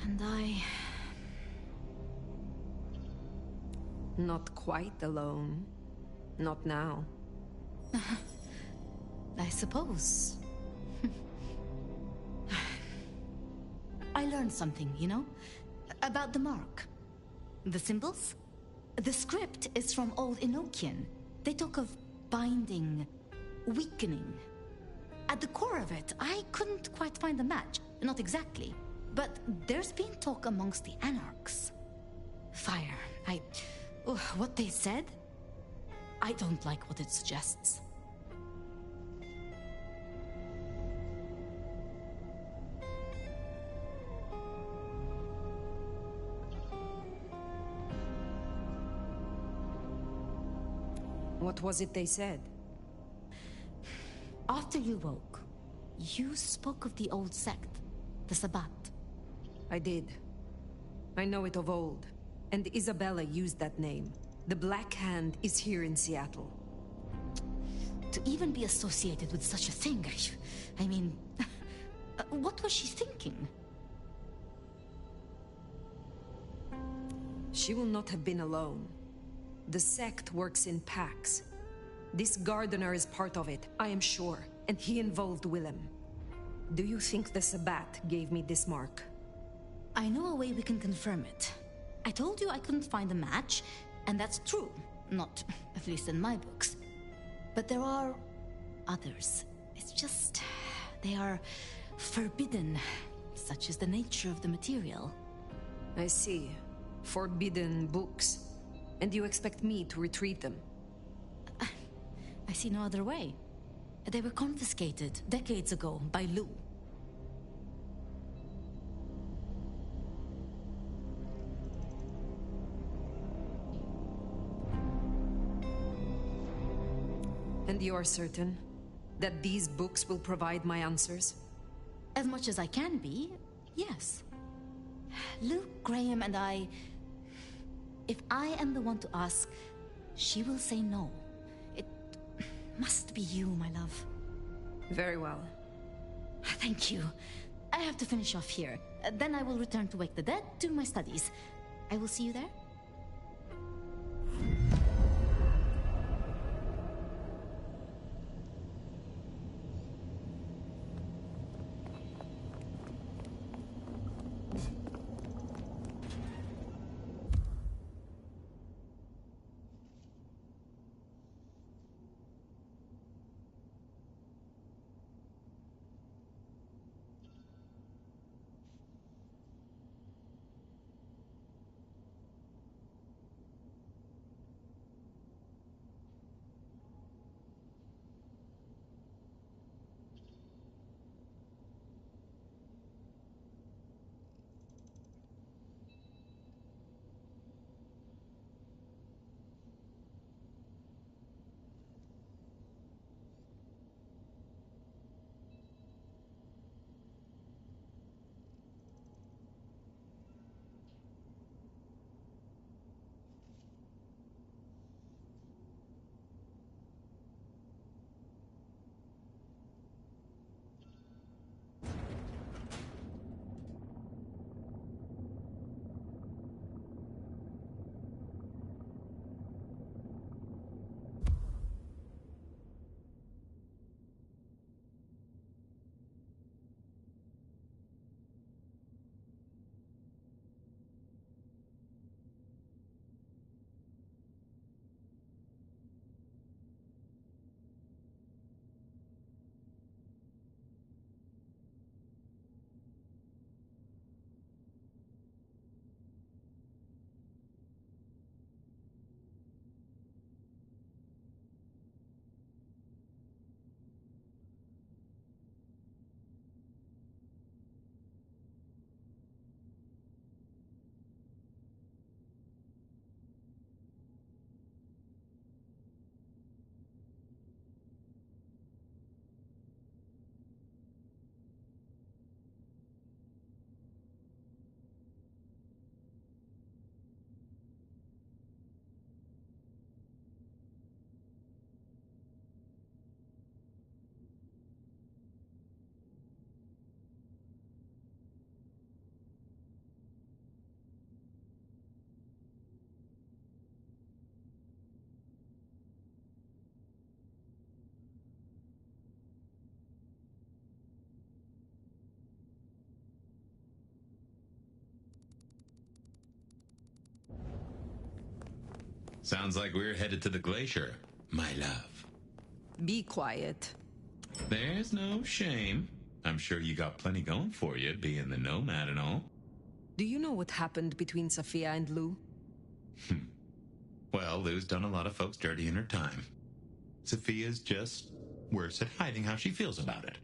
P: And
D: Not quite alone. Not now.
P: I suppose. I learned something, you know? About the mark. The symbols? The script is from Old Enochian. They talk of binding, weakening. At the core of it, I couldn't quite find a match. Not exactly. But there's been talk amongst the Anarchs. Fire. What they said? I don't like what it suggests.
D: What was it they said?
P: After you woke, you spoke of the old sect, the Sabbat.
D: I did. I know it of old, and Isabella used that name. The Black Hand is here in Seattle.
P: To even be associated with such a thing, I mean, what was she thinking?
D: She will not have been alone. The sect works in packs. This gardener is part of it, I am sure, and he involved Willem. Do you think the Sabbat gave me this mark?
P: I know a way we can confirm it. I told you I couldn't find a match, and that's true. Not, at least in my books. But there are others. It's just... they are forbidden. Such is the nature of the material.
D: I see. Forbidden books. And you expect me to retrieve them?
P: I see no other way. They were confiscated decades ago by Lou.
D: And you are certain that these books will provide my answers?
P: As much as I can be, yes. Luke, Graham, and I... If I am the one to ask, she will say no. It must be you, my love.
D: Very well.
P: Thank you. I have to finish off here. Then I will return to Wake the Dead, do my studies. I will see you there.
E: Sounds like we're headed to the glacier, my love.
D: Be quiet.
E: There's no shame. I'm sure you got plenty going for you, being the nomad and all.
D: Do you know what happened between Sophia and Lou?
E: Well, Lou's done a lot of folks dirty in her time. Sophia's just worse at hiding how she feels about it.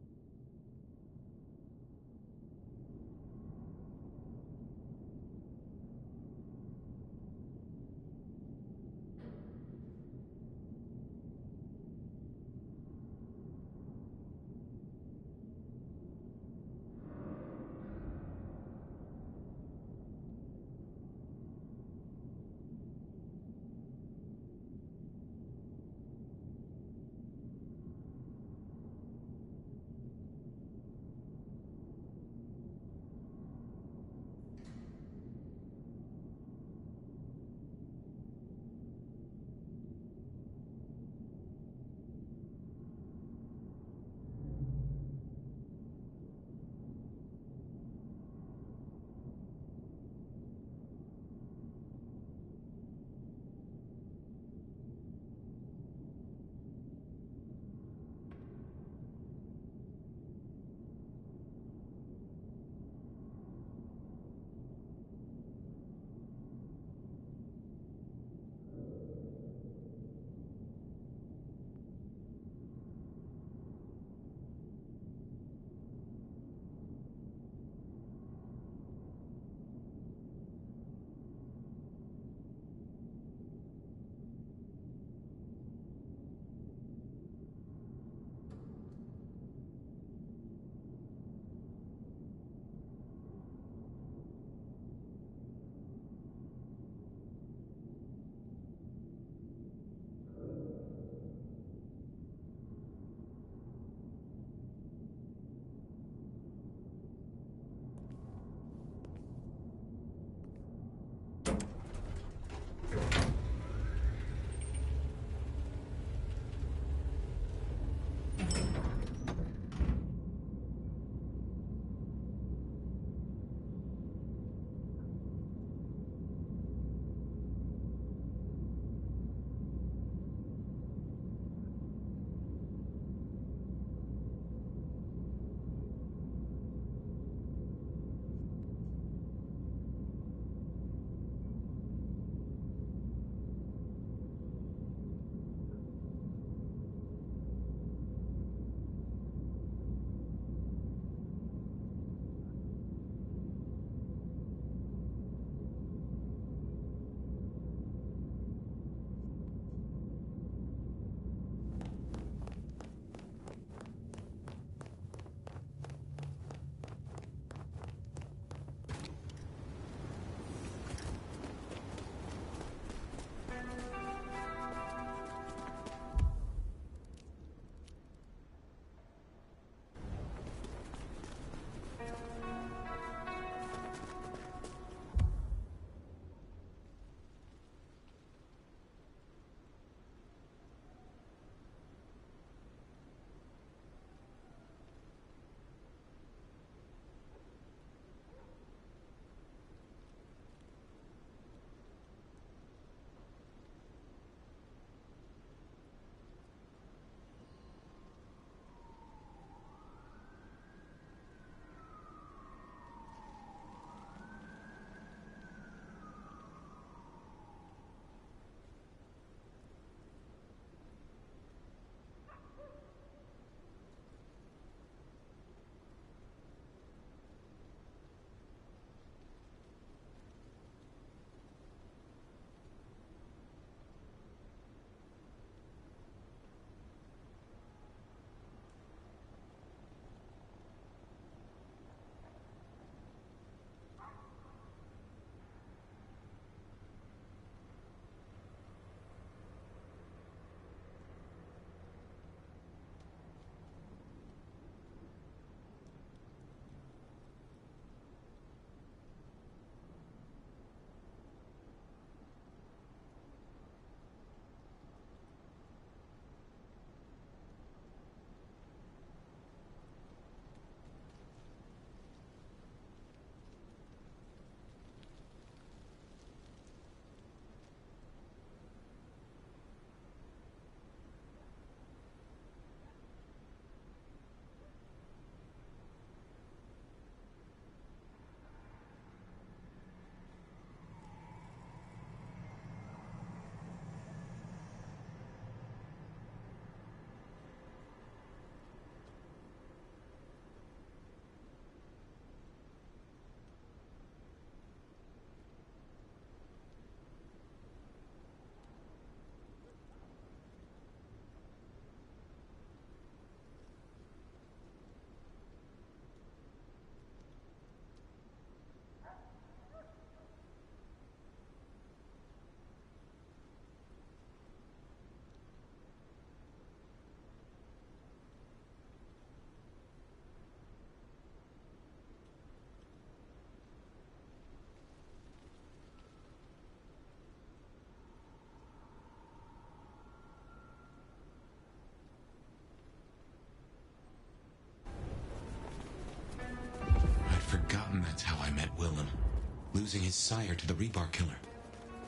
A: losing his sire to the Rebar Killer.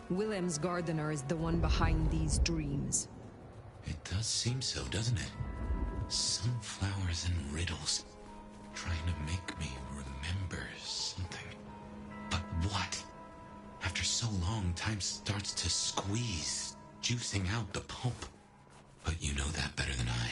D: Willem's gardener is the one behind these dreams.
A: It does seem so, doesn't it? Sunflowers and riddles. Trying to make me remember something. But what? After so long, time starts to squeeze, juicing out the pulp. But you know that better than I.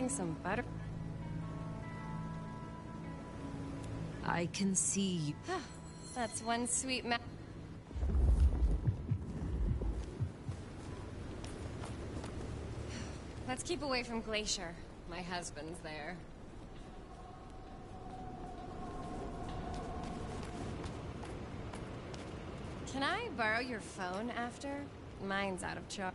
K: Some butter.
D: I can see.
K: That's one sweet Let's keep away from Glacier. My husband's there. Can I borrow your phone after? Mine's out of charge.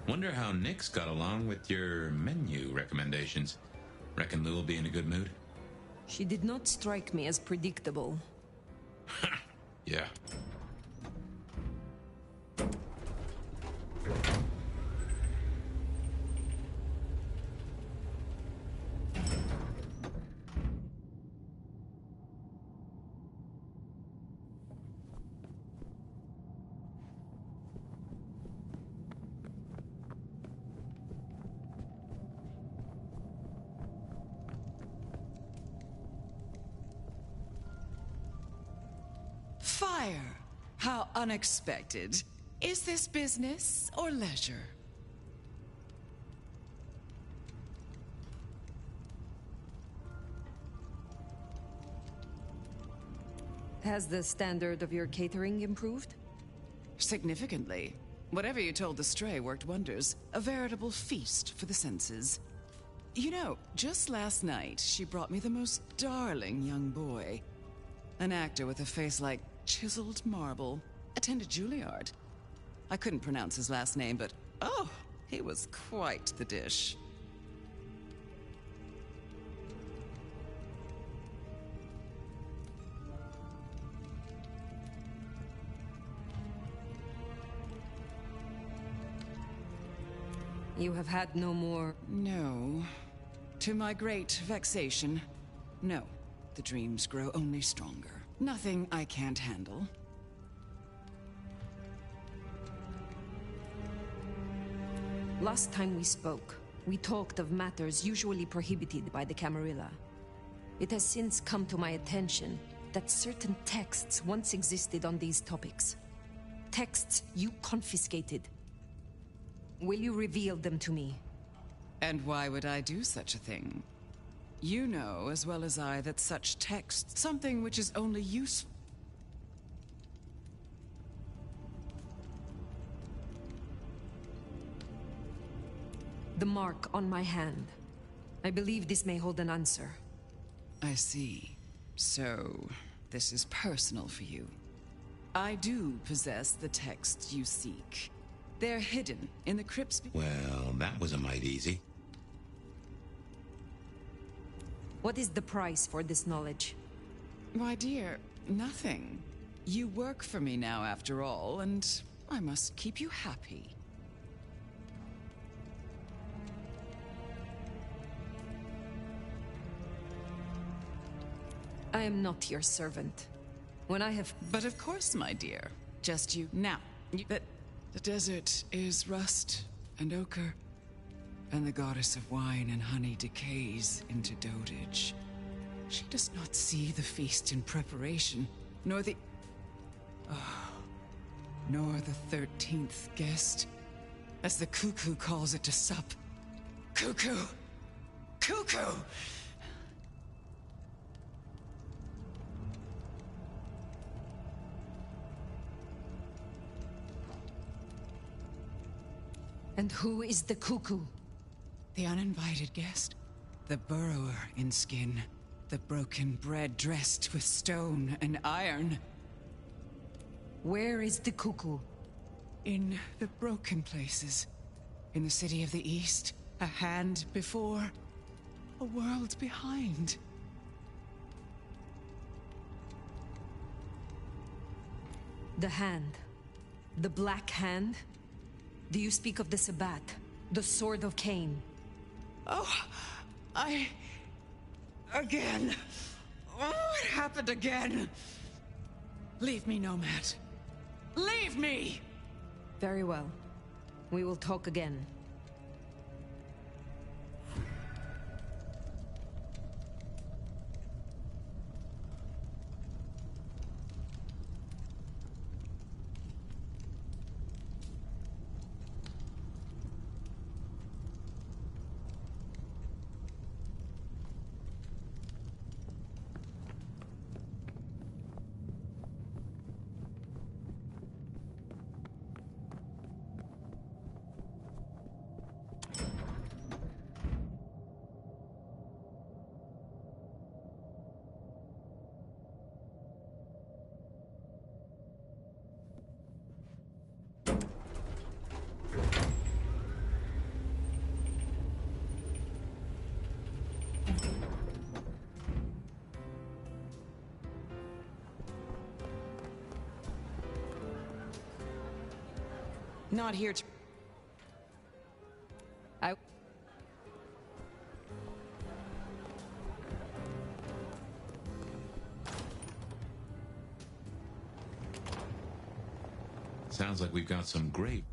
C: Wonder how Nix got along with your menu recommendations. Reckon Lou will be in a good mood?
D: She did not strike me as predictable.
C: Yeah.
Q: Fire! How unexpected. Is this business or leisure?
D: Has the standard of your catering improved?
Q: Significantly. Whatever you told the Stray worked wonders. A veritable feast for the senses. You know, just last night, she brought me the most darling young boy. An actor with a face like chiseled marble. Attended Juilliard. I couldn't pronounce his last name, but oh, he was quite the dish.
D: You have had no more...
Q: No. To my great vexation, no. The dreams grow only stronger. Nothing I can't handle.
D: Last time we spoke, we talked of matters usually prohibited by the Camarilla. It has since come to my attention that certain texts once existed on these topics. Texts you confiscated. Will you reveal them to me?
Q: And why would I do such a thing? You know as well as I that such texts, something which is only useful.
D: The mark on my hand. I believe this may hold an answer.
Q: I see. So, this is personal for you. I do possess the texts you seek. They're hidden in the crypts.
A: Well, that was a mite easy.
D: What is the price for this knowledge?
Q: My dear, nothing. You work for me now, after all, and I must keep you happy.
D: I am not your servant. When I have...
Q: But of course, my dear. Just you. Now, the desert is rust and ochre, and the goddess of wine and honey decays into dotage. She does not see the feast in preparation, nor the... nor the 13th guest, as the cuckoo calls it to sup. Cuckoo! Cuckoo!
D: And who is the cuckoo?
Q: The uninvited guest. The burrower in skin. The broken bread dressed with stone and iron.
D: Where is the cuckoo?
Q: In the broken places. In the city of the East. A hand before. A world behind.
D: The hand. The Black Hand? Do you speak of the Sabbat? The Sword of Cain?
Q: Oh, Again. Oh, it happened again. Leave me, Nomad. Leave me!
D: Very well. We will talk again.
Q: Not here to...
C: Sounds like we've got some great...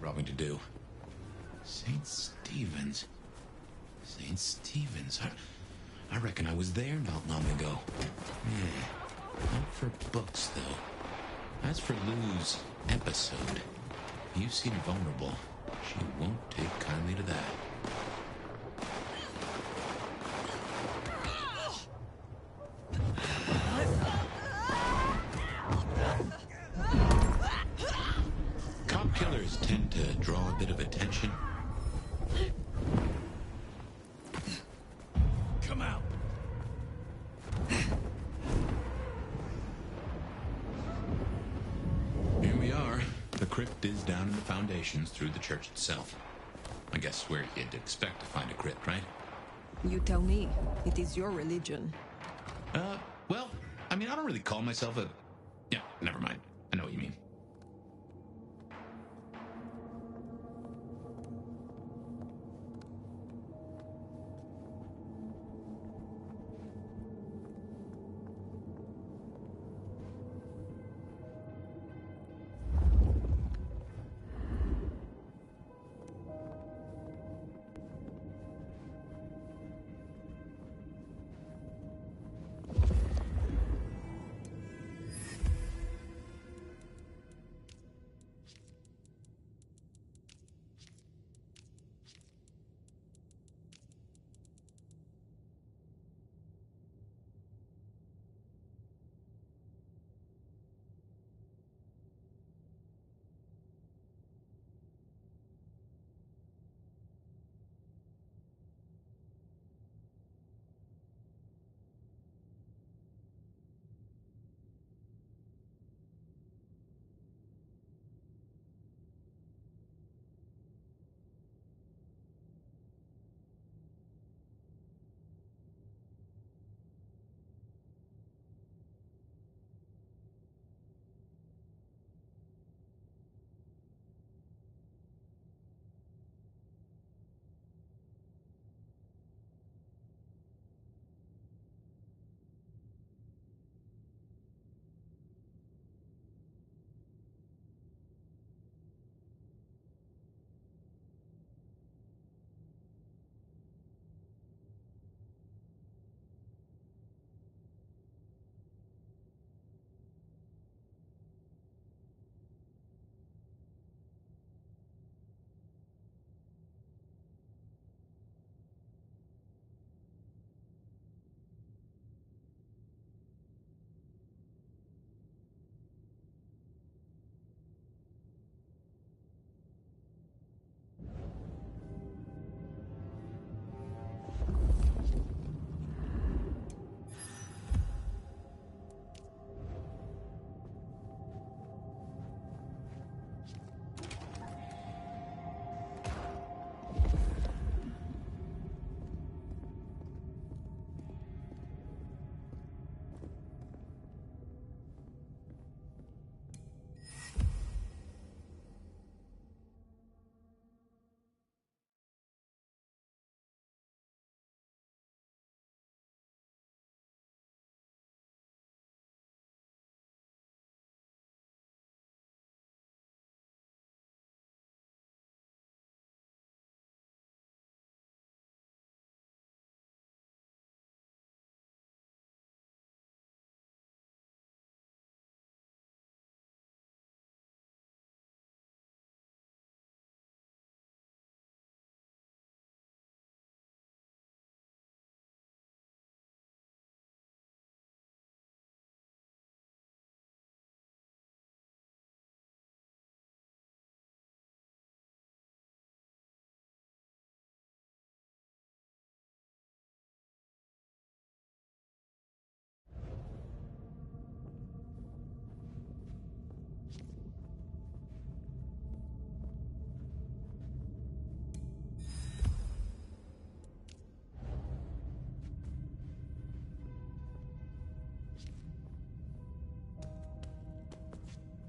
C: robbing to do. St. Stephen's. St. Stephen's. I reckon I was there not long ago. Yeah. Not for books, though. As for Lou's episode, you seem vulnerable.
A: She won't take kindly to that. Cop killers tend to draw a bit of attention.
M: Come out.
A: Here we are. The crypt is down in the foundations through the church itself. I guess where you'd expect to find a crypt, right?
D: You tell me. It is your religion.
A: Well, I mean, I don't really call myself a... Yeah, never mind. I know what you mean.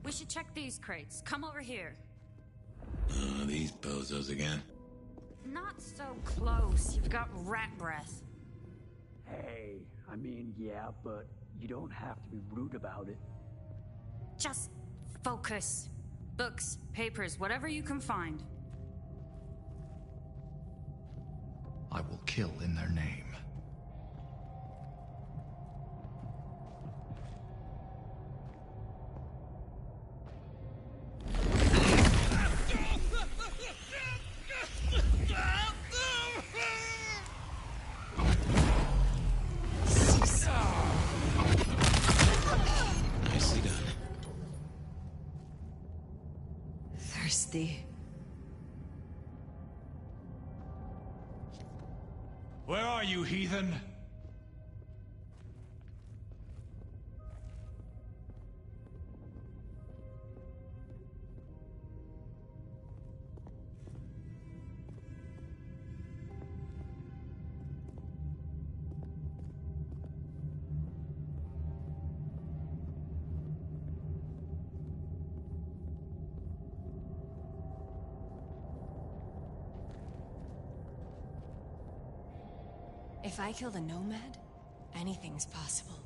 L: We should check these crates. Come over here.
A: Oh, these bozos again.
L: Not so close. You've got rat breath.
U: Hey, I mean, yeah, but you don't have to be rude about it.
L: Just focus. Books, papers, whatever you can find.
U: I will kill in their name.
D: Majesty.
J: Where are you, heathen?
K: If I kill the Nomad, anything's possible.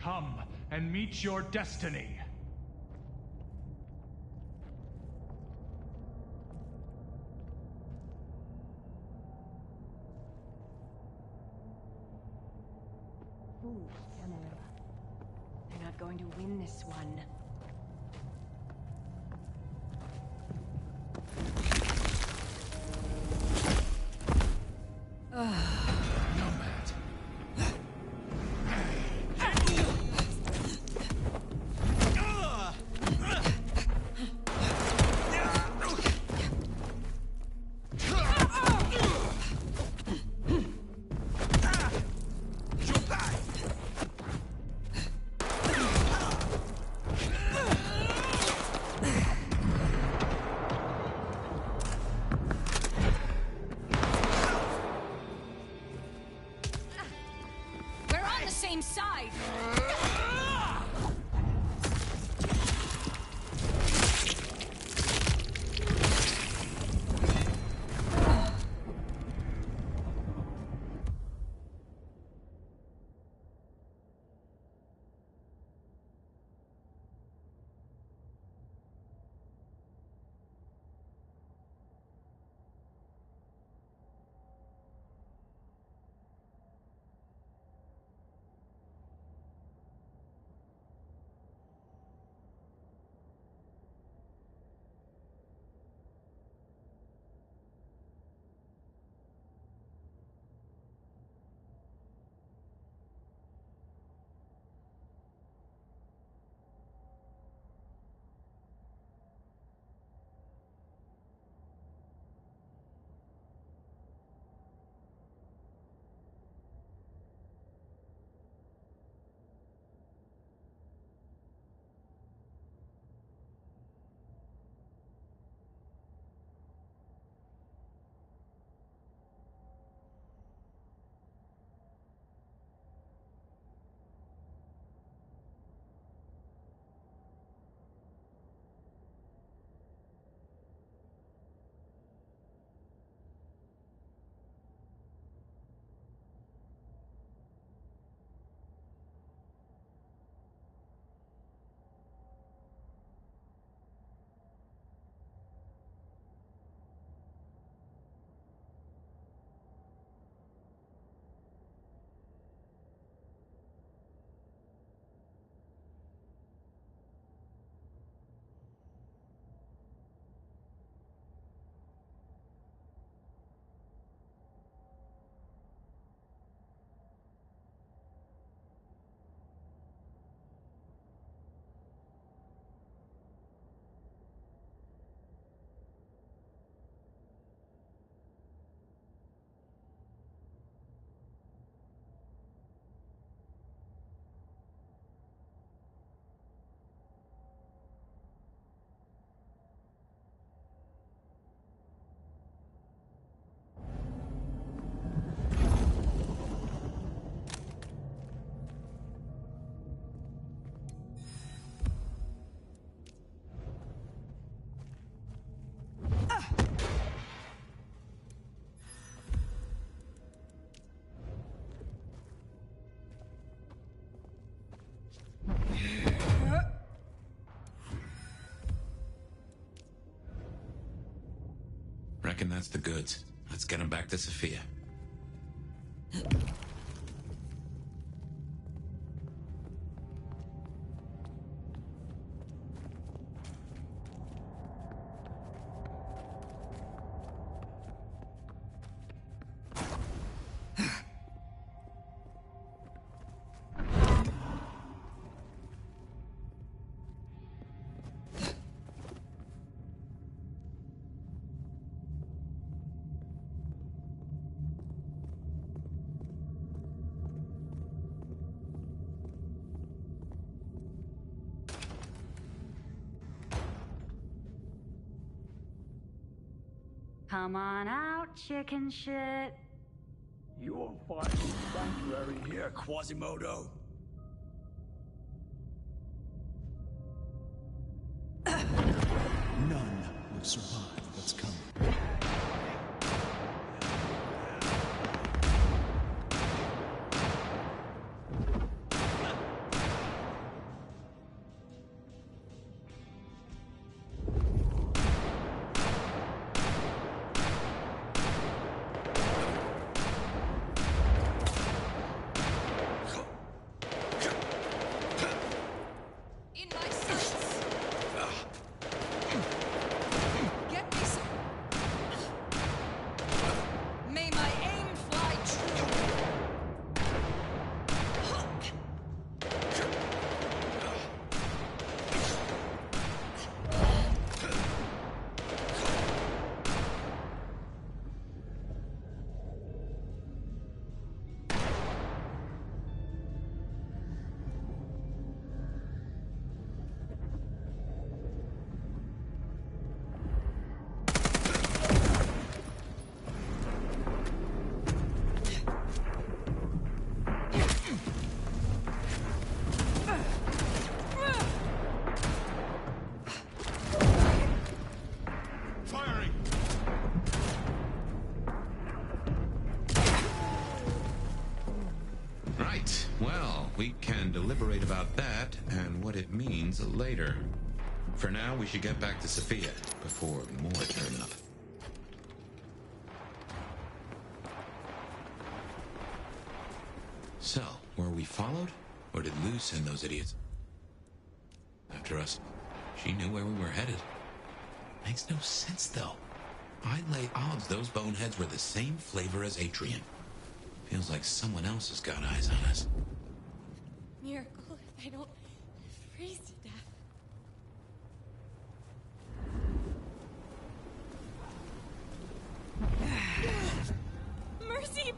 J: Come and meet your destiny.
K: Ooh, Camarilla. They're not going to win this one.
L: Same side.
C: reckon that's the goods. Let's get him back to Sophia.
L: Come on out, chicken shit.
U: You won't find any sanctuary here, Quasimodo.
H: None will survive what's coming.
C: We can deliberate about that and what it means later. For now, we should get back to Sophia before more turn up. So, were we followed? Or did Lou send those idiots after us? She knew where we were headed. Makes no sense, though. I'd lay odds those boneheads were the same flavor as Atrian. Feels like someone else has got eyes on us.
S: Miracle if I don't freeze to death. Mercy!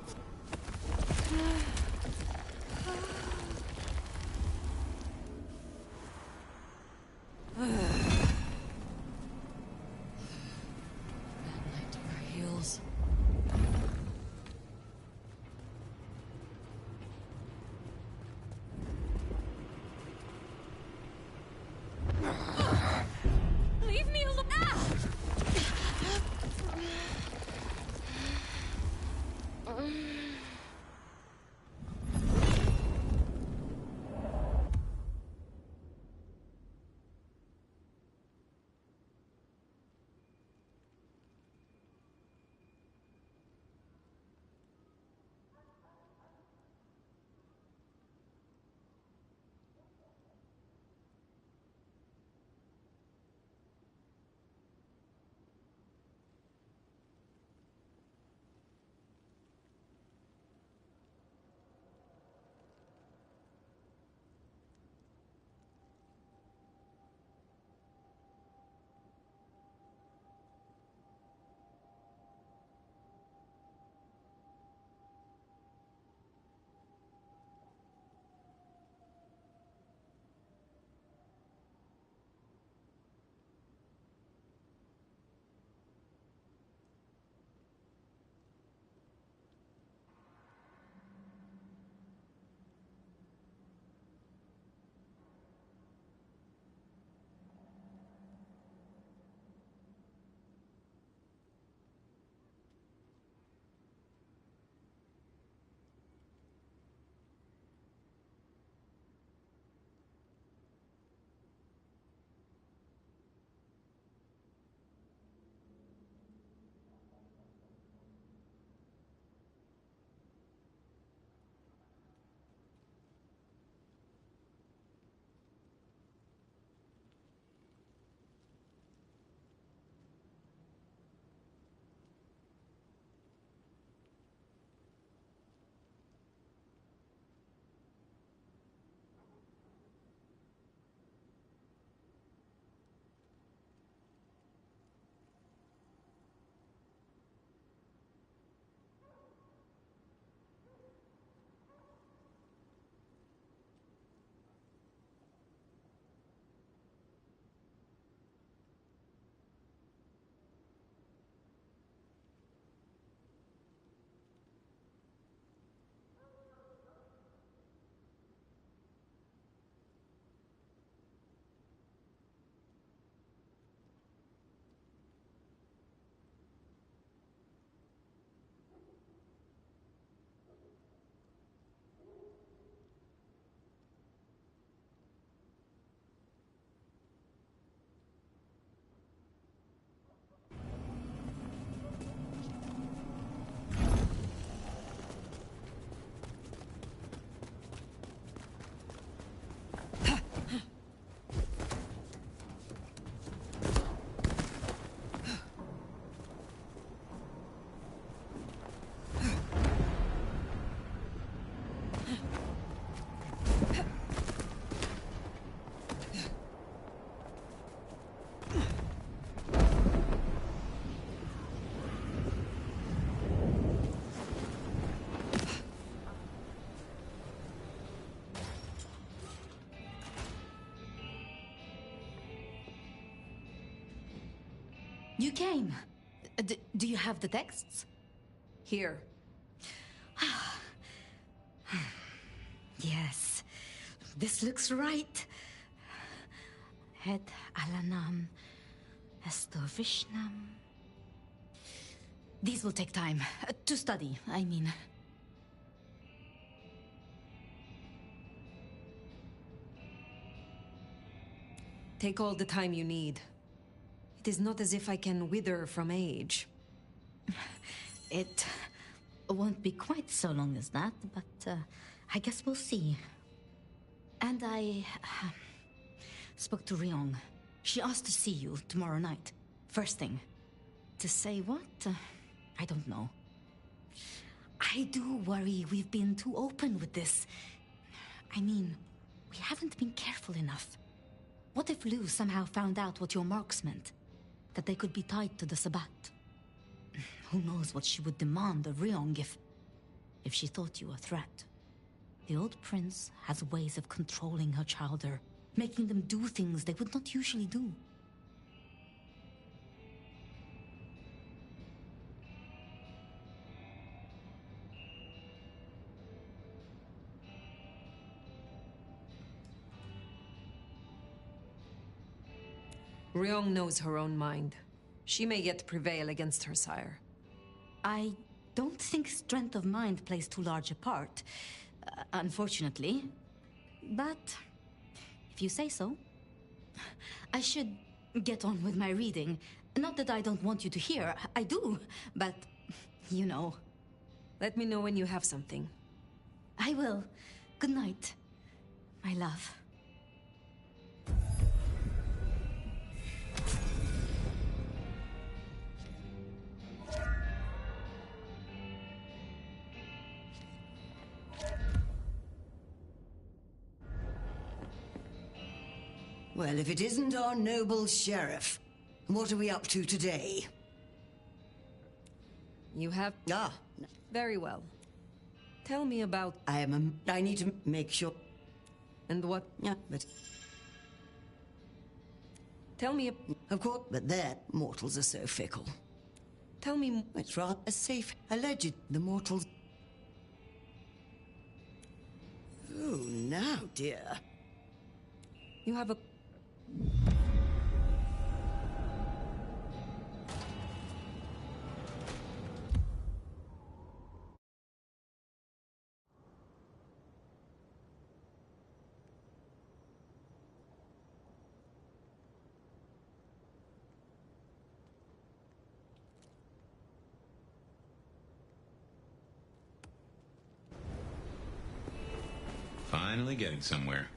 P: You came. Do you have the texts?
D: Here.
P: Yes. This looks right. Het Alanam Estovishnam. These will take time. To study, I mean.
D: Take all the time you need. It is not as if I can wither from age.
P: It won't be quite so long as that, but I guess we'll see. And I spoke to Ryong. She asked to see you tomorrow night. First thing. To say what? I don't know. I do worry we've been too open with this. I mean, we haven't been careful enough. What if Lu somehow found out what your marks meant? That they could be tied to the Sabbat? Who knows what she would demand of Ryong if she thought you a threat. The old prince has ways of controlling her chowder, making them do things they would not usually do.
D: Ryong knows her own mind. She may yet prevail against her sire.
P: I don't think strength of mind plays too large a part, unfortunately. But if you say so. I should get on with my reading. Not that I don't want you to hear. I do, but you know.
D: Let me know when you have something.
P: I will. Good night, my love.
T: Well, if it isn't our noble sheriff, what are we up to today?
D: You have...
T: Ah.
D: Very well. Tell me about...
T: I need to make sure...
D: And what...
T: Yeah, but...
D: Tell me...
T: Of course, but there, mortals are so fickle.
D: Tell me...
T: It's rather safe. Alleged, the mortals... Oh, now, dear.
D: You have a...
C: Finally getting somewhere.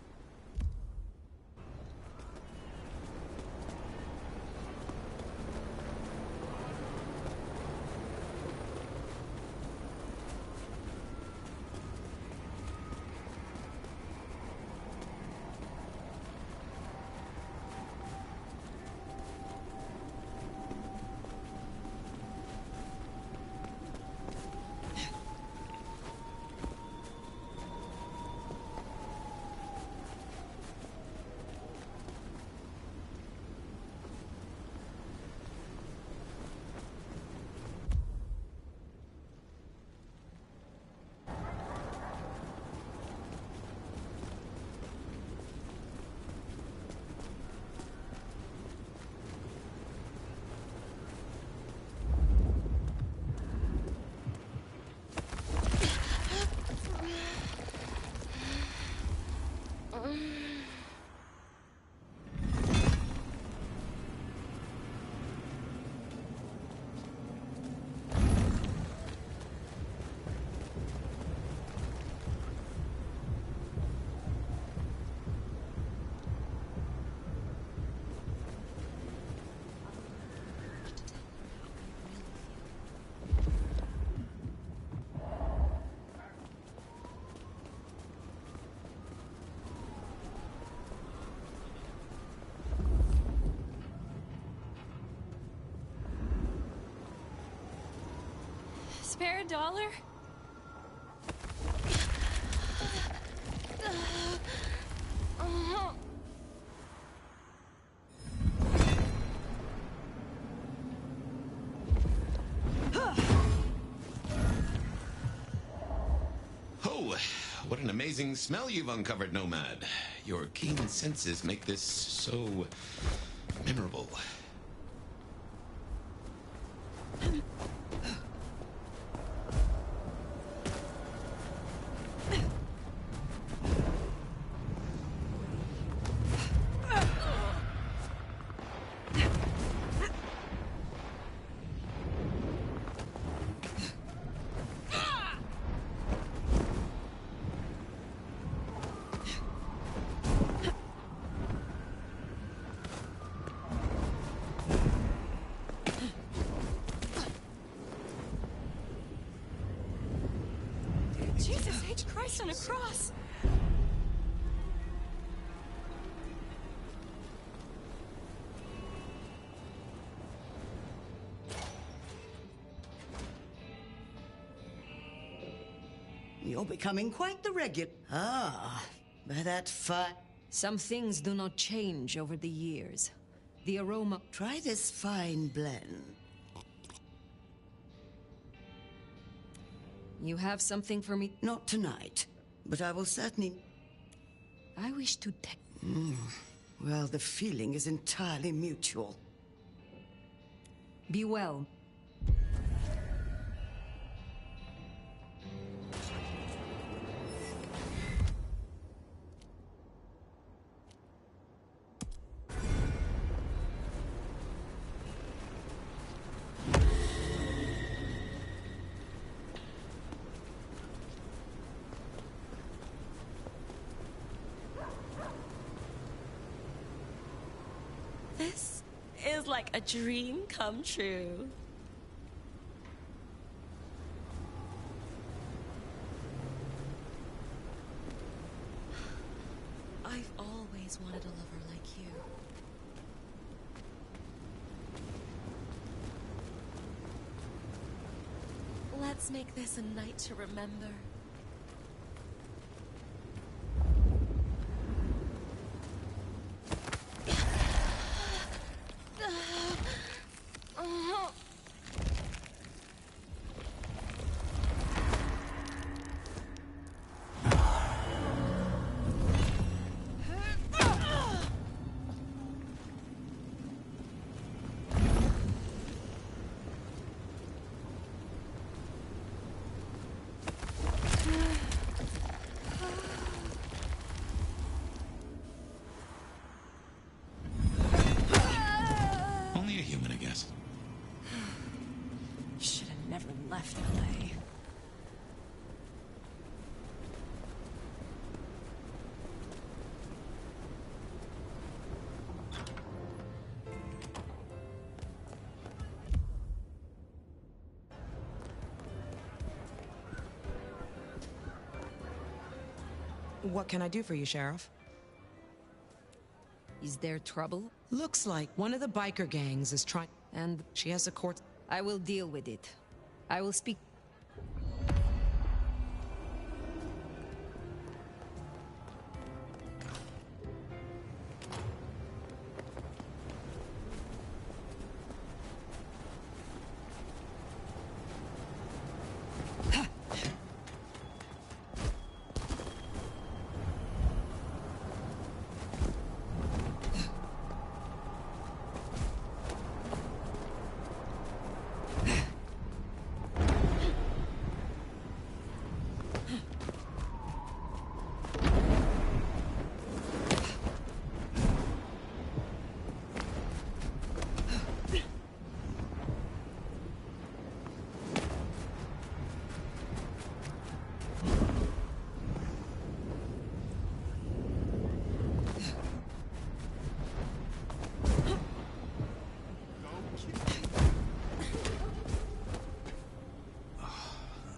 L: Spare a dollar?
A: what an amazing smell you've uncovered, Nomad. Your keen senses make this so memorable.
K: Jesus H. Christ on a cross!
T: You're becoming quite the regular. Ah, by that fine.
D: Some things do not change over the years. The aroma.
T: Try this fine blend.
D: You have something for me?
T: Not tonight, but I will certainly.
D: I wish to take.
T: Well, the feeling is entirely mutual.
D: Be well.
G: This is like a dream come true. I've always wanted a lover like you. Let's make this a night to remember.
C: Only a human, I guess.
K: Should have never left LA.
R: What can I do for you, Sheriff?
D: Is there trouble?
R: Looks like one of the biker gangs is trying... And she has a court...
D: I will deal with it. I will speak...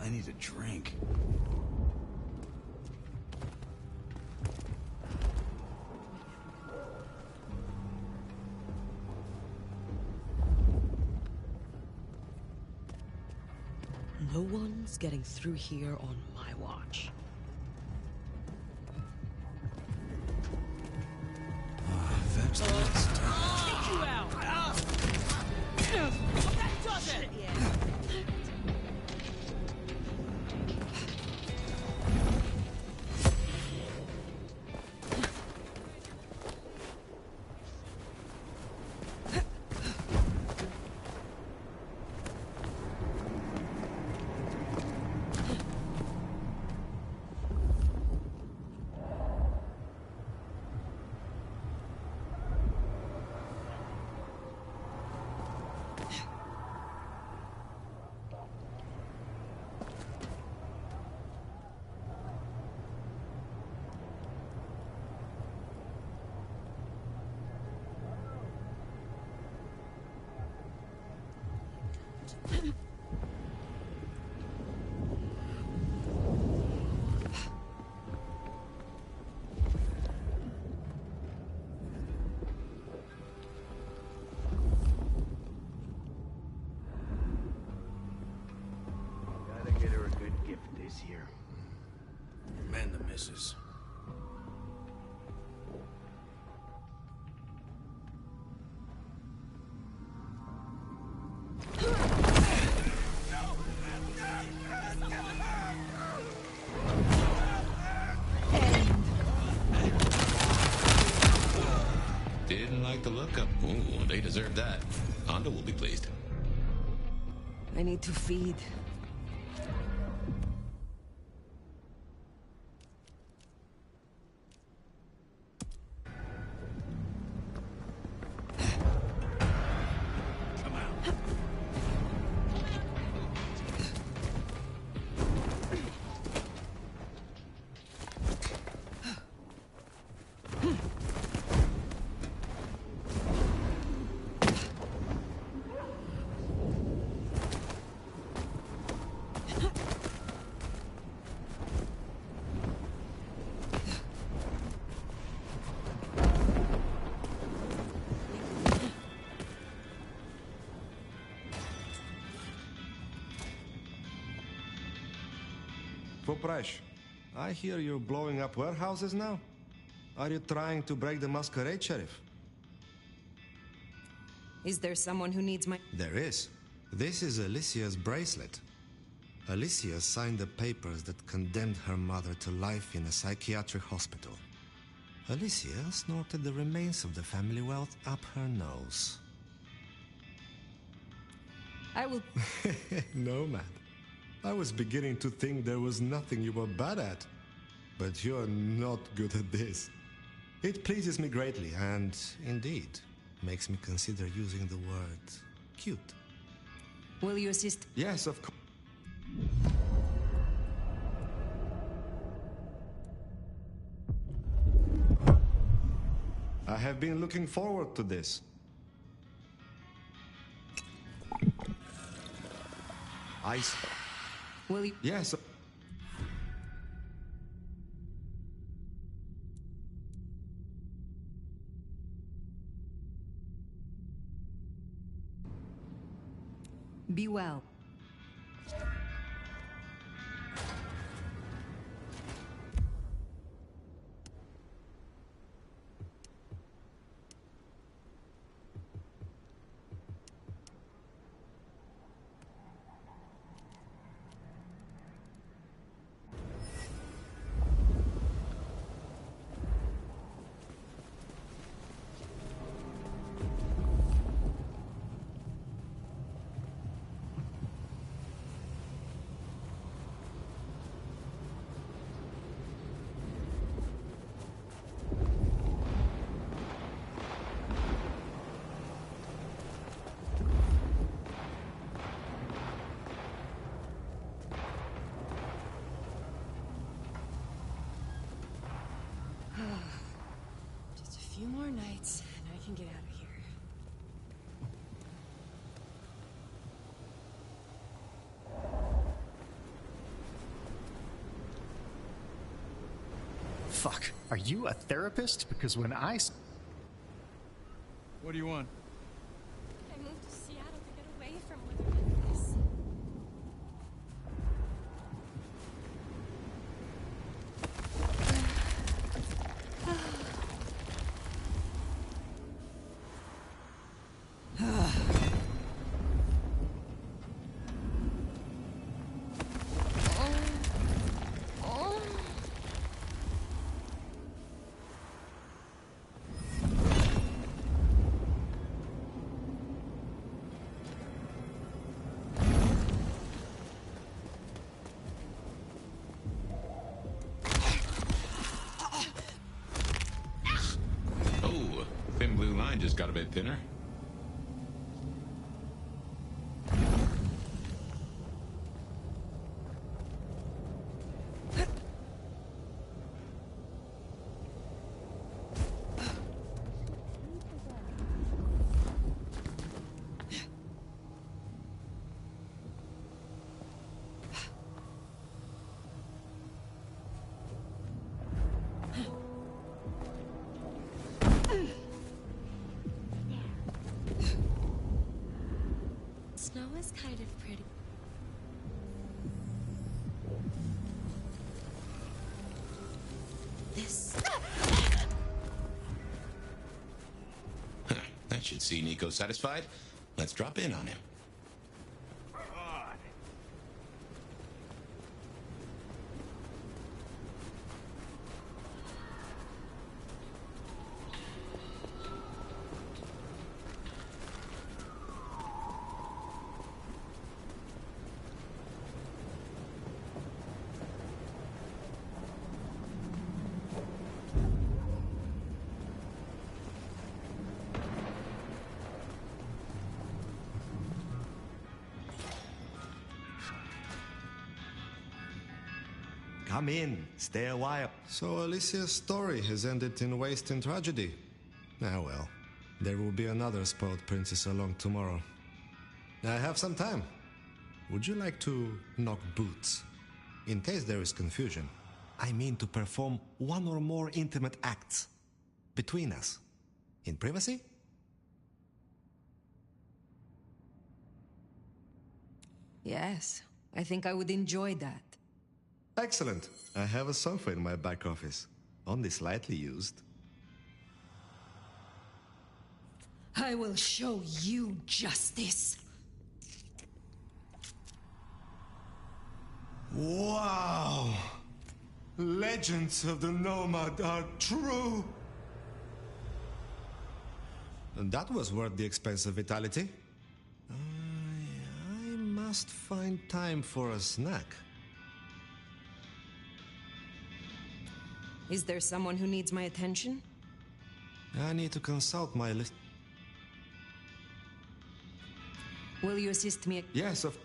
H: I need a drink.
R: No one's getting through here on my watch.
H: That's the next time.
K: Take you out! That does it!
J: Gotta get her a good gift this year.
H: Man, the missus.
E: Didn't like the look of. Ooh, they deserve that. Hondo will be pleased.
D: I need to feed.
O: Poprash, I hear you're blowing up warehouses now? Are you trying to break the Masquerade, Sheriff?
D: Is there someone who needs my...
O: There is. This is Alicia's bracelet. Alicia signed the papers that condemned her mother to life in a psychiatric hospital. Alicia snorted the remains of the family wealth up her nose.
D: I will...
O: No, man. I was beginning to think there was nothing you were bad at. But you're not good at this. It pleases me greatly, and indeed, makes me consider using the word cute.
D: Will you assist?
O: Yes, of course. I have been looking forward to this. Ice.
D: Will you...
O: Yes.
D: Be well.
K: Just a few more nights, and I can get out of here.
V: Fuck. Are you a therapist? Because when I...
J: What do you want?
K: I moved to Seattle to get away from living like this.
E: Oh, thin blue line just got a bit thinner.
S: was kind of pretty. This.
A: That should see Nico satisfied. Let's drop in on him.
O: Come in, stay a while. So Alicia's story has ended in waste and tragedy. Ah well, there will be another spoiled princess along tomorrow. I have some time. Would you like to knock boots? In case there is confusion, I mean to perform one or more intimate acts between us. In privacy?
D: Yes, I think I would enjoy that.
O: Excellent. I have a sofa in my back office, only slightly used.
D: I will show you justice.
O: Wow! Legends of the Nomad are true! And that was worth the expense of vitality. I must find time for a snack.
D: Is there someone who needs my attention?
O: I need to consult my list.
D: Will you assist me?
O: Yes, of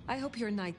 D: I hope your night...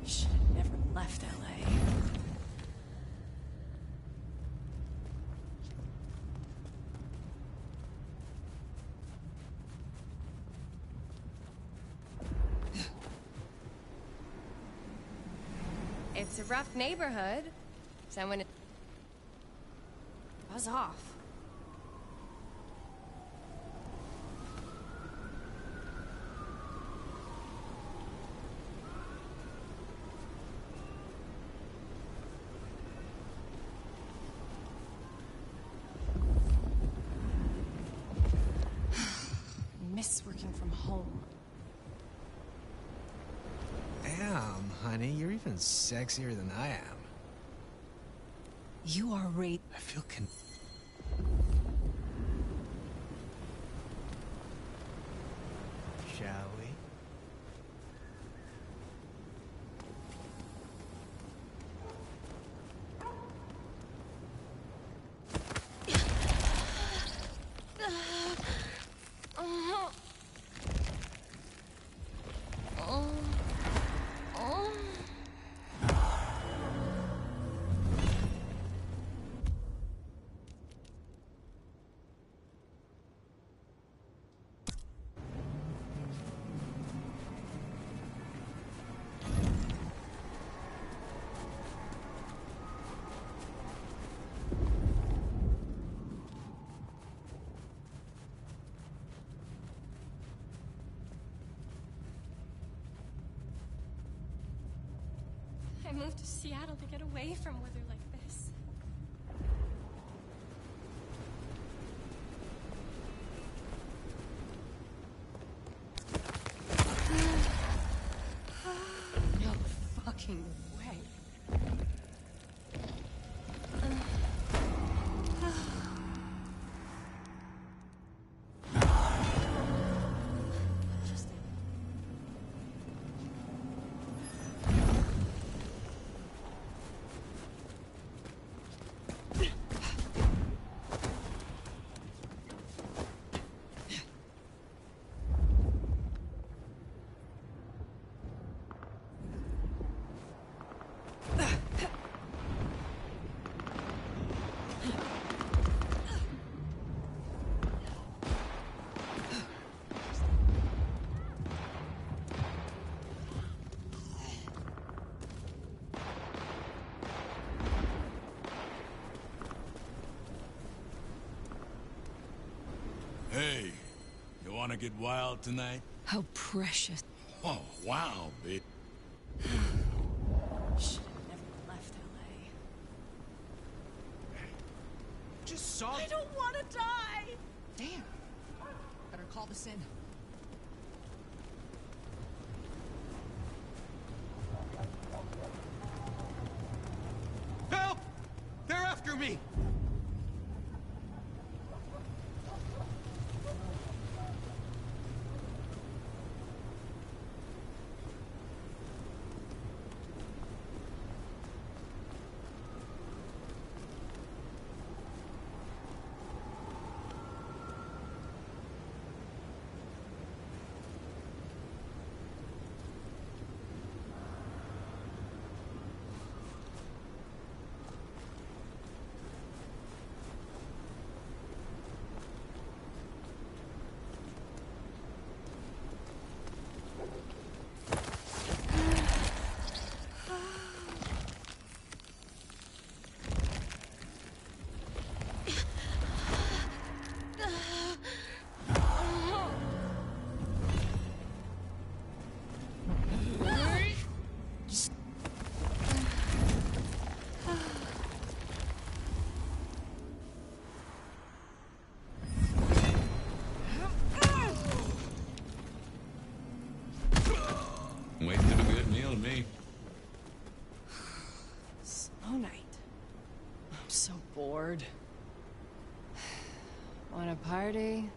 K: Should've never left LA.
B: It's a rough neighborhood. Someone... Buzz off.
K: Miss working from home.
I: Damn, honey, you're even sexier than I am.
K: You are
I: I feel Shall we?
B: I moved to Seattle to get away from weather like this.
K: No fucking way.
J: Hey, you wanna get wild tonight?
K: How precious.
J: Oh, wow, bitch.
K: Should've never left LA.
I: Just saw.
K: I don't want to die!
I: Damn. Better call this in.
J: Help! They're after me!
C: me.
Q: Snow Night. I'm so bored. Want a party?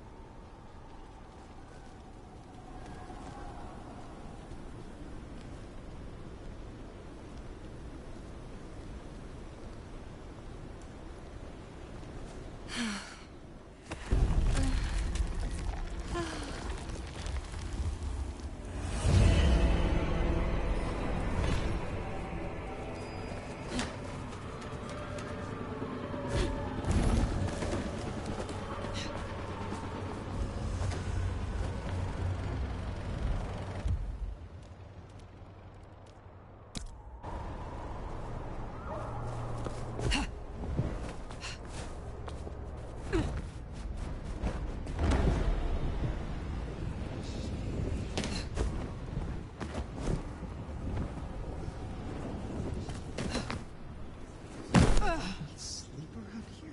I: Sleep around here?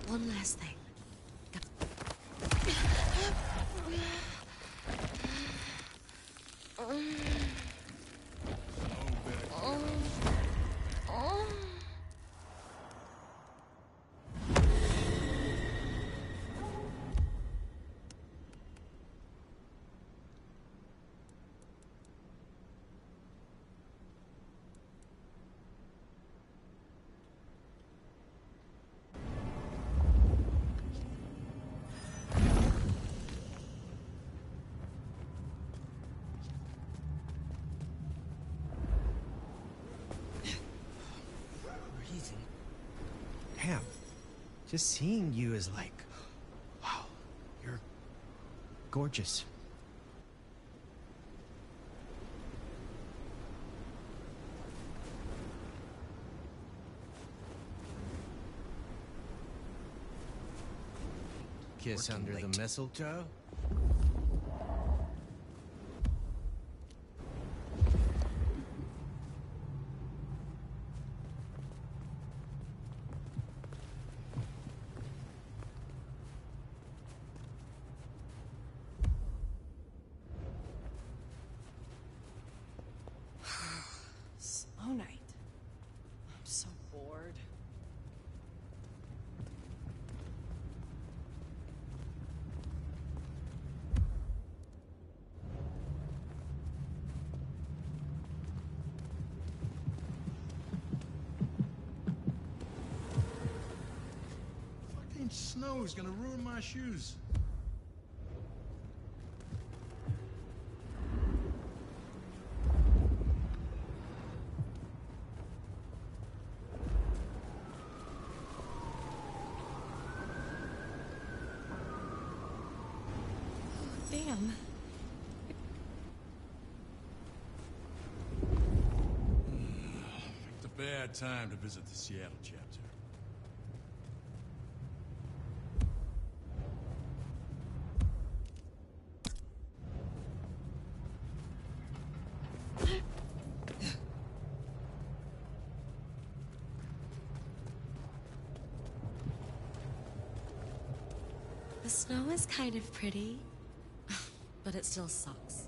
R: One last thing.
I: Breathing. Damn. Just seeing you is like, wow, you're gorgeous. Kiss under the mistletoe?
Q: Snow Night. I'm so bored.
M: Fucking snow is gonna ruin my shoes.
B: Damn.
M: It's a bad time to visit the Seattle chapter.
G: The snow is kind of pretty, but it still sucks.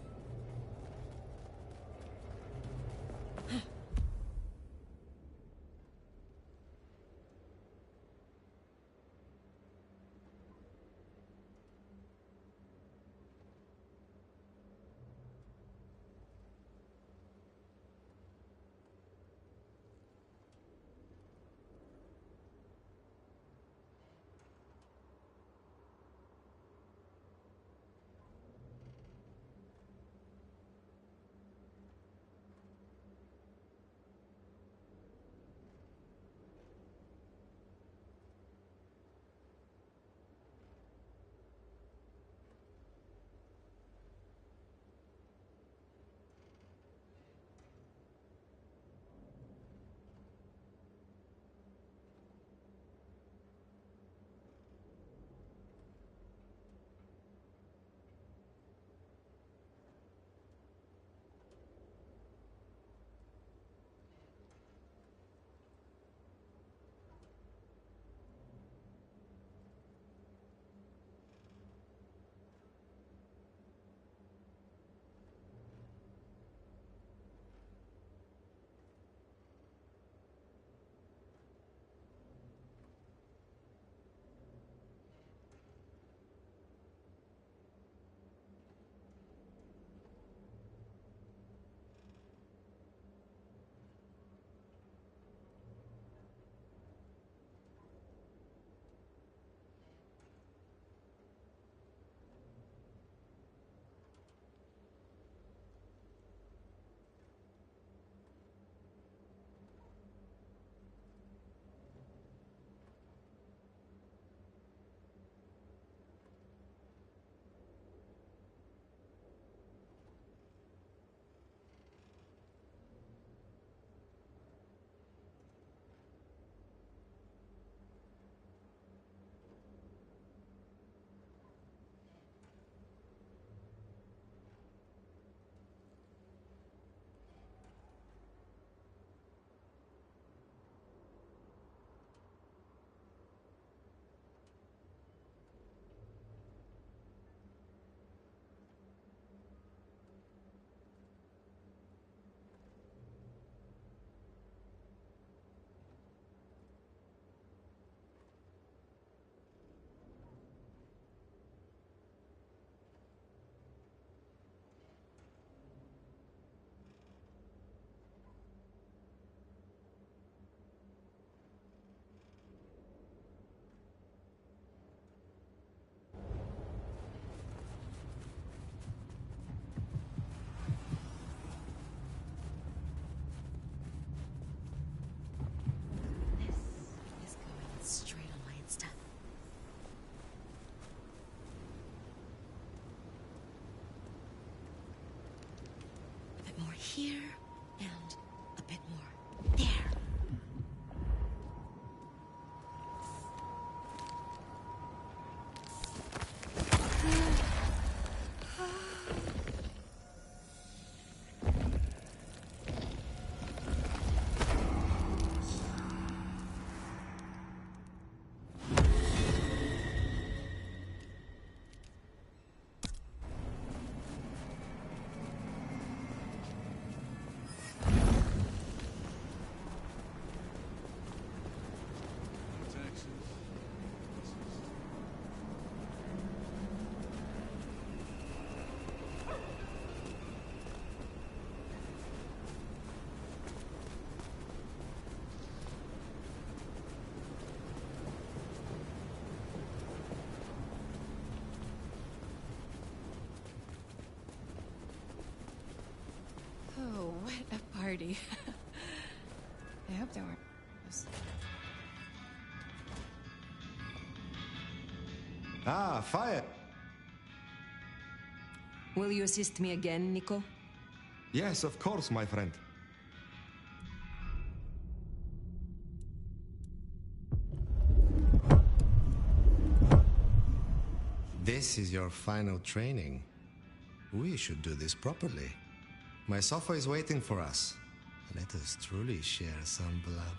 G: here and a bit more there.
B: Oh, what a party. I hope there weren't...
O: Ah, fire!
D: Will you assist me again, Nico?
O: Yes, of course, my friend. This is your final training. We should do this properly. My sofa is waiting for us. Let us truly share some blood.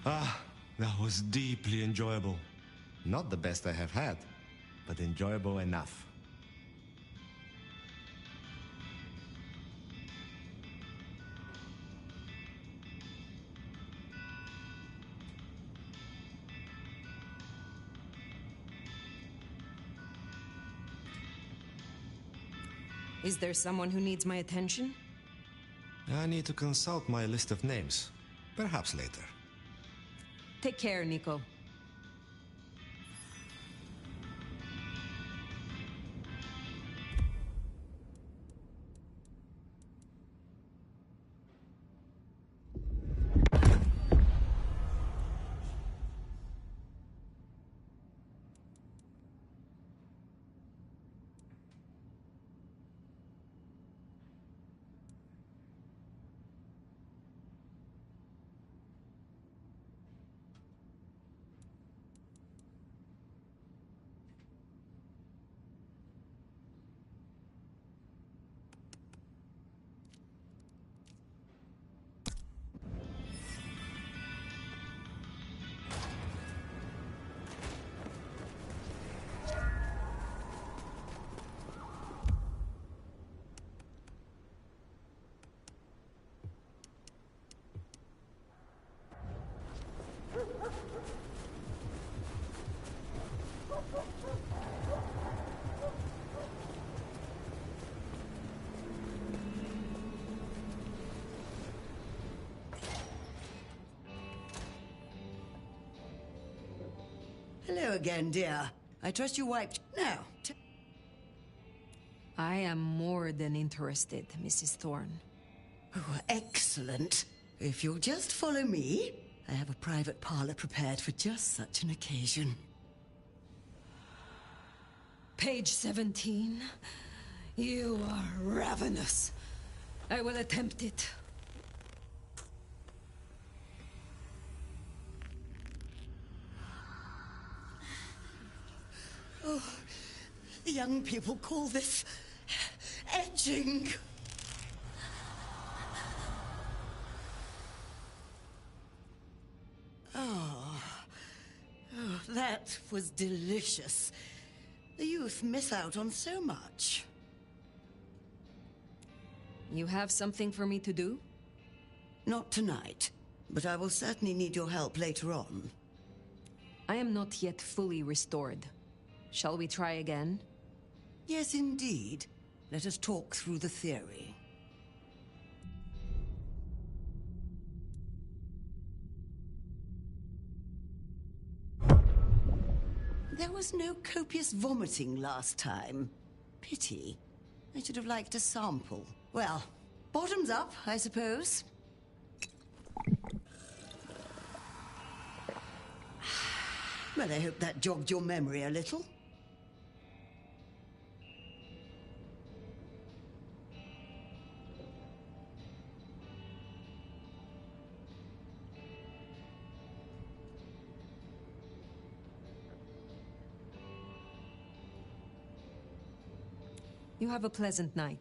O: Ah, that was deeply enjoyable. Not the best I have had, but enjoyable enough.
D: Is there someone who needs my attention?
O: I need to consult my list of names. Perhaps later.
D: Take care, Nico.
T: Hello again, dear. I trust you wiped... Now,
D: I am more than interested, Mrs. Thorne.
T: Oh, excellent. If you'll just follow me, I have a private parlor prepared for just such an occasion.
D: Page 17. You are ravenous. I will attempt it.
T: Oh, young people call this edging. Oh, that was delicious. The youth miss out on so much.
D: You have something for me to do?
T: Not tonight, but I will certainly need your help later on.
D: I am not yet fully restored. Shall we try again?
T: Yes, indeed. Let us talk through the theory. There was no copious vomiting last time. Pity. I should have liked a sample. Well, bottoms up, I suppose. Well, I hope that jogged your memory a little.
D: You have a pleasant night.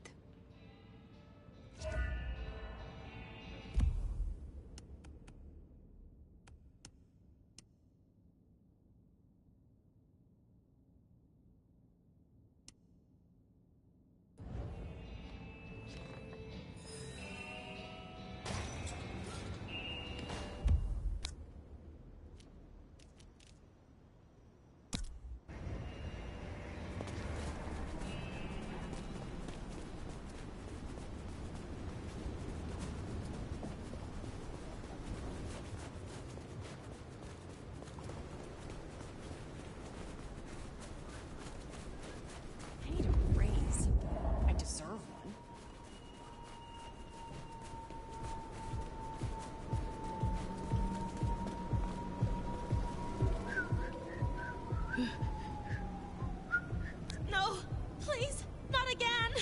K: I need a raise. I deserve one.
G: No! Please! Not again!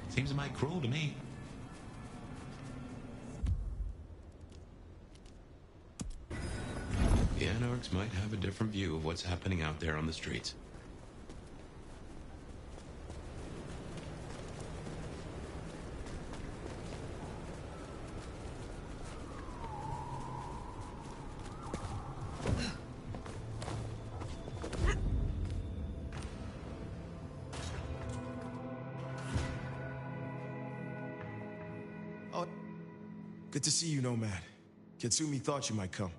C: Seems mighty cruel to me. The Anarchs might have a different view of what's happening out there on the streets.
H: Good to see you, Nomad. Katsumi thought you might come.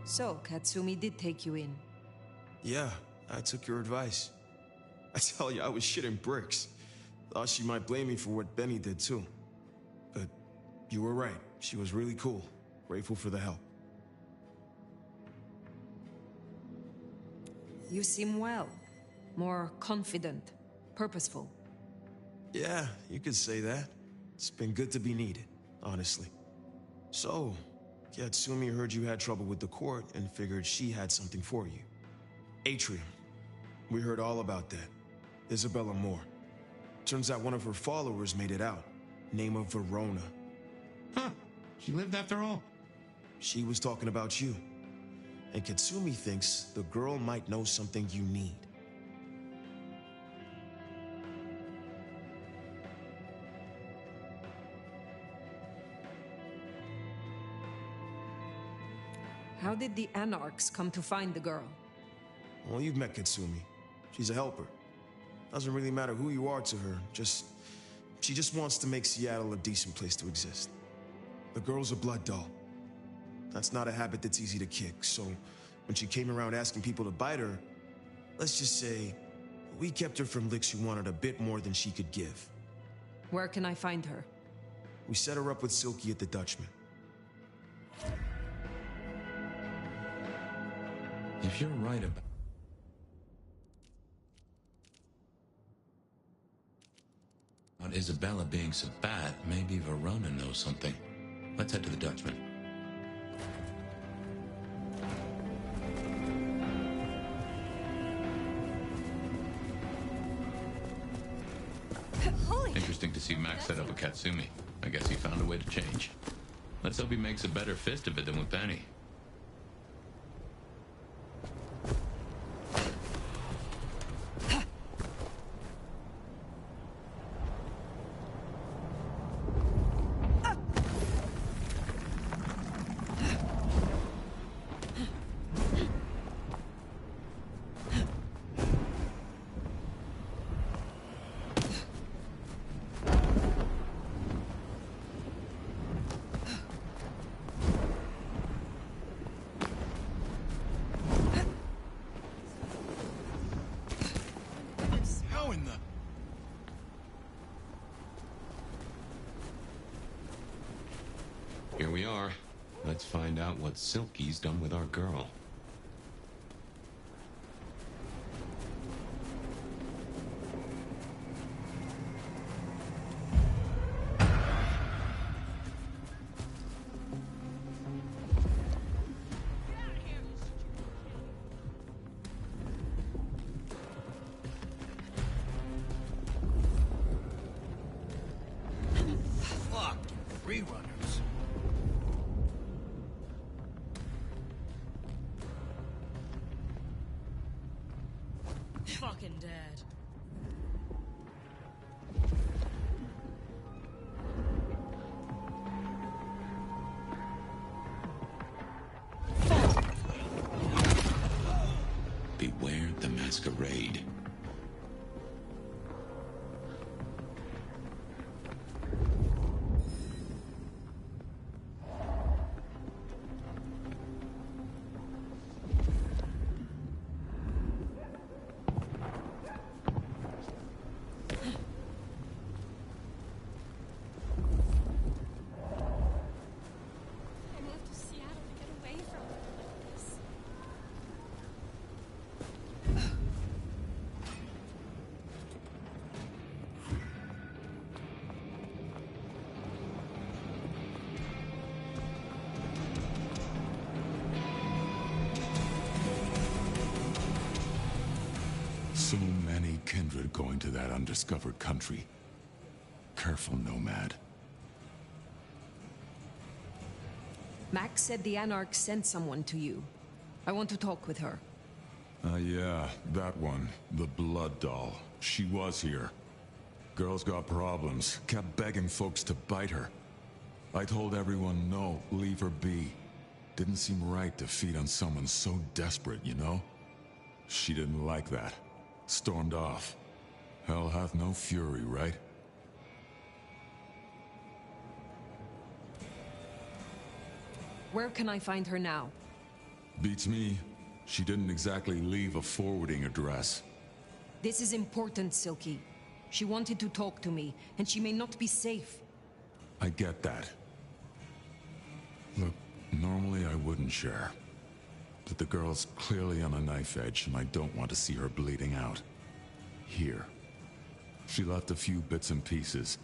D: So, Katsumi did take you in.
H: Yeah, I took your advice. I tell you, I was shitting bricks. Thought she might blame me for what Benny did too. But you were right. She was really cool. Grateful for the help.
D: You seem well. More confident. Purposeful.
H: Yeah, you could say that. It's been good to be needed, honestly. So, Katsumi heard you had trouble with the court and figured she had something for you. Atrium. We heard all about that. Isabella Moore. Turns out one of her followers made it out. Name of Verona.
C: Huh. She lived after all.
H: She was talking about you. And Katsumi thinks the girl might know something you need.
D: How did the Anarchs come to find the girl?
H: Well, you've met Katsumi. She's a helper. Doesn't really matter who you are to her, she just wants to make Seattle a decent place to exist. The girl's a blood doll. That's not a habit that's easy to kick, so when she came around asking people to bite her, let's just say, we kept her from licks who wanted a bit more than she could give.
D: Where can I find her?
H: We set her up with Silky at the Dutchman.
C: If you're right about Isabella being so bad, maybe Verona knows something. Let's head to the Dutchman. Interesting to see Max set up with Katsumi. I guess he found a way to change. Let's hope he makes a better fist of it than with Benny.
A: we are. Let's find out what Silky's done with our girl.
J: Fuck, rerunners.
R: Fucking dead.
A: Beware the Masquerade.
B: I moved to Seattle to get away from her like this.
F: So many kindred going to that undiscovered country. Careful, Nomad.
D: Max said the Anarch sent someone to you. I want to talk with her.
F: Yeah, that one. The Blood Doll. She was here. Girl's got problems. Kept begging folks to bite her. I told everyone no, leave her be. Didn't seem right to feed on someone so desperate, you know? She didn't like that. Stormed off. Hell hath no fury, right?
D: Where can I find her now?
F: Beats me. She didn't exactly leave a forwarding address.
D: This is important, Silky. She wanted to talk to me, and she may not be safe.
F: I get that. Look, normally I wouldn't share. But the girl's clearly on a knife edge, and I don't want to see her bleeding out. Here. She left a few bits and pieces.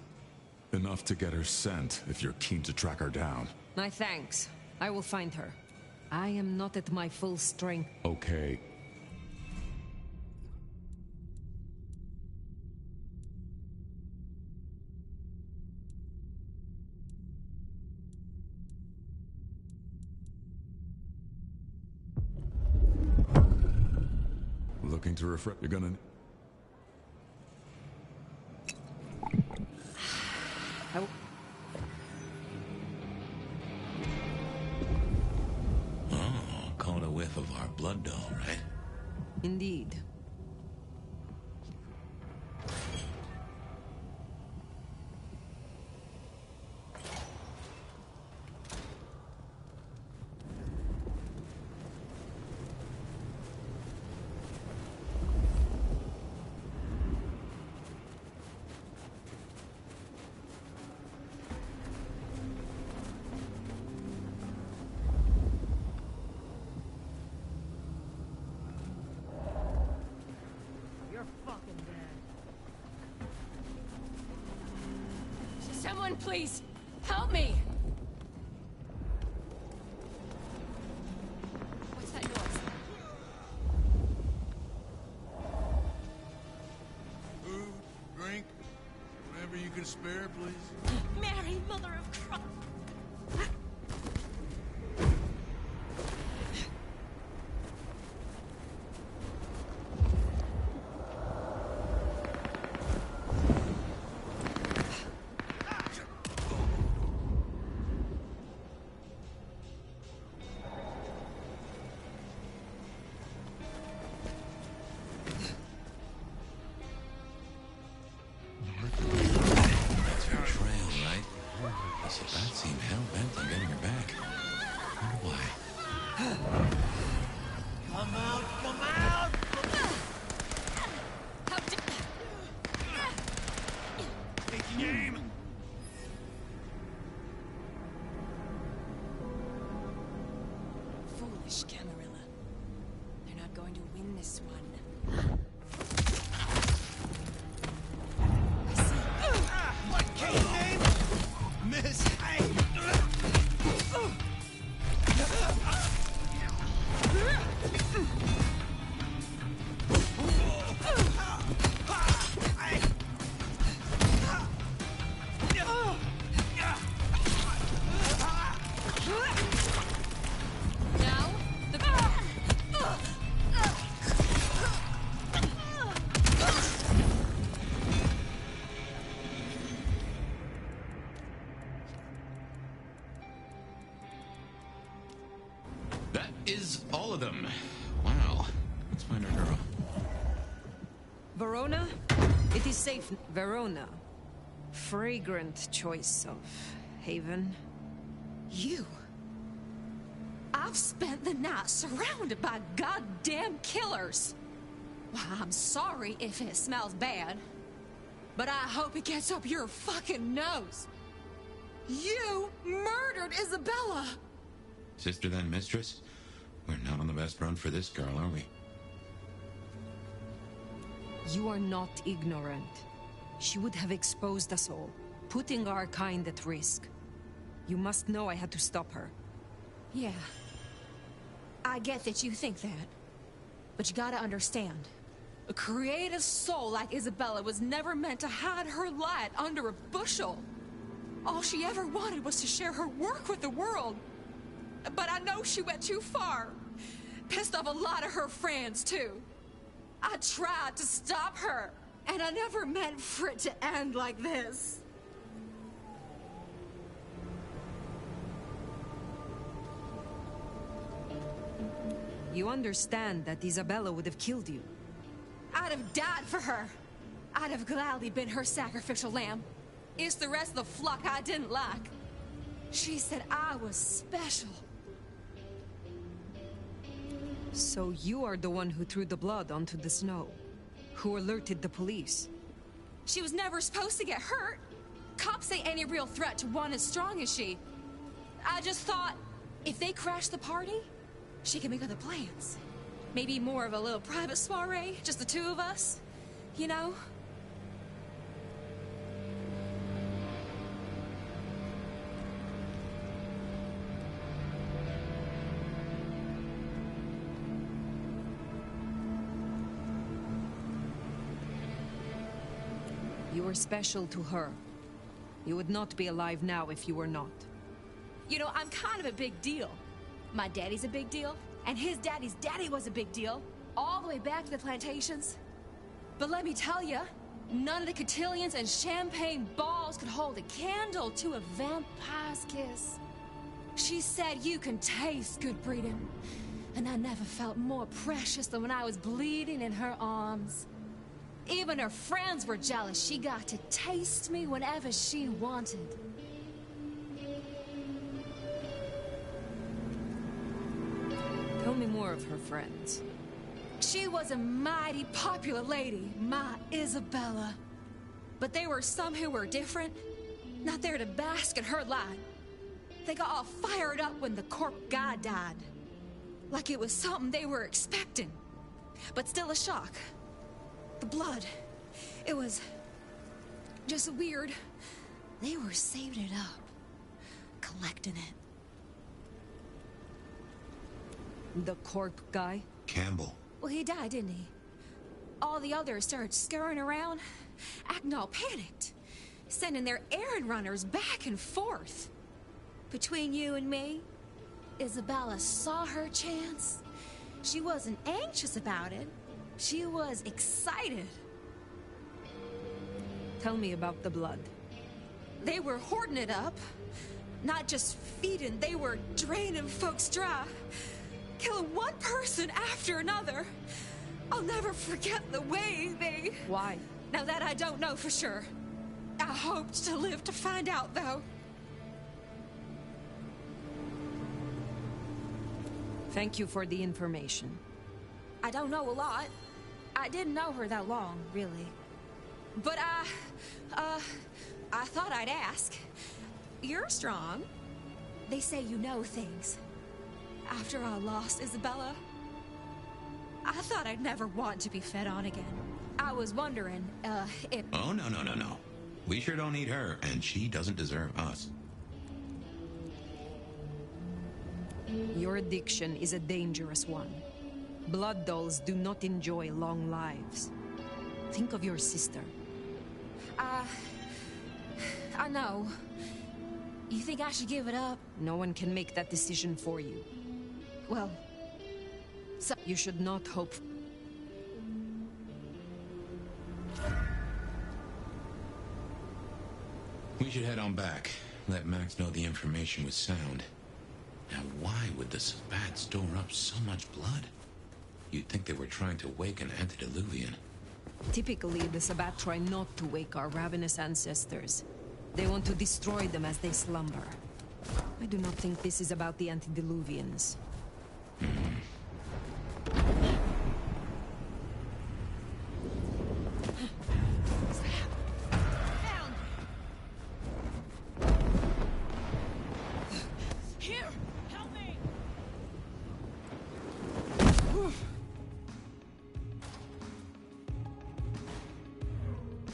F: Enough to get her sent, if you're keen to track her down.
D: My thanks. I will find her. I am not at my full strength.
F: Okay. Looking to refresh. You're gonna...
C: Oh, caught a whiff of our blood doll, right?
D: Indeed.
B: Someone please, help me! What's that noise?
J: Food, drink, whatever you can spare, please.
R: Mary, mother of Christ!
C: That's her trail, right? This bat seemed hell-bent on getting her back. Wonder why.
J: Come out, come out! Taking aim!
K: Camarilla. They're not going to win this one.
J: What case name? Miss
C: That is all of them. Wow. Let's find our girl.
D: Verona? It is safe. Verona. Fragrant choice of haven.
P: You? I've spent the night surrounded by goddamn killers. Well, I'm sorry if it smells bad, but I hope it gets up your fucking nose. You murdered Isabella!
C: Sister then mistress? We're not on the best run for this girl, are we?
D: You are not ignorant. She would have exposed us all, putting our kind at risk. You must know I had to stop her.
P: Yeah. I get that you think that. But you gotta understand. A creative soul like Isabella was never meant to hide her light under a bushel. All she ever wanted was to share her work with the world. But I know she went too far. Pissed off a lot of her friends, too. I tried to stop her, and I never meant for it to end like this.
D: You understand that Isabella would have killed you.
P: I'd have died for her. I'd have gladly been her sacrificial lamb. It's the rest of the flock I didn't like. She said I was special.
D: So you are the one who threw the blood onto the snow, who alerted the police.
P: She was never supposed to get hurt. Cops ain't any real threat to one as strong as she. I just thought, if they crash the party, she can make other plans. Maybe more of a little private soiree, just the two of us, you know?
D: You were special to her. You would not be alive now if you were not.
P: You know, I'm kind of a big deal. My daddy's a big deal, and his daddy's daddy was a big deal, all the way back to the plantations. But let me tell you, none of the cotillions and champagne balls could hold a candle to a vampire's kiss. She said you can taste good breeding, and I never felt more precious than when I was bleeding in her arms. Even her friends were jealous. She got to taste me whenever she wanted.
D: Tell me more of her friends.
P: She was a mighty popular lady, my Isabella. But there were some who were different, not there to bask in her light. They got all fired up when the corp guy died. Like it was something they were expecting. But still a shock. The blood. It was just weird. They were saving it up. Collecting it.
D: The corp guy?
A: Campbell.
P: Well, he died, didn't he? All the others started scurrying around, acting all panicked, sending their errand runners back and forth. Between you and me, Isabella saw her chance. She wasn't anxious about it. She was excited.
D: Tell me about the blood.
P: They were hoarding it up. Not just feeding, they were draining folks dry. Killing one person after another. I'll never forget the way they...
D: Why?
P: Now that I don't know for sure. I hoped to live to find out, though.
D: Thank you for the information.
P: I don't know a lot. I didn't know her that long, really. But I thought I'd ask. You're strong. They say you know things.
B: After I lost Isabella, I thought I'd never want to be fed on again. I was wondering, if...
C: Oh, no. We sure don't need her, and she doesn't deserve us.
D: Your addiction is a dangerous one. Blood dolls do not enjoy long lives. Think of your sister.
B: I know. You think I should give it up?
D: No one can make that decision for you.
B: Well, so
D: you should not hope.
C: We should head on back. Let Max know the information was sound. Now, why would the Sabbat store up so much blood? You'd think they were trying to wake an antediluvian.
D: Typically, the Sabbat try not to wake our ravenous ancestors. They want to destroy them as they slumber. I do not think this is about the antediluvians.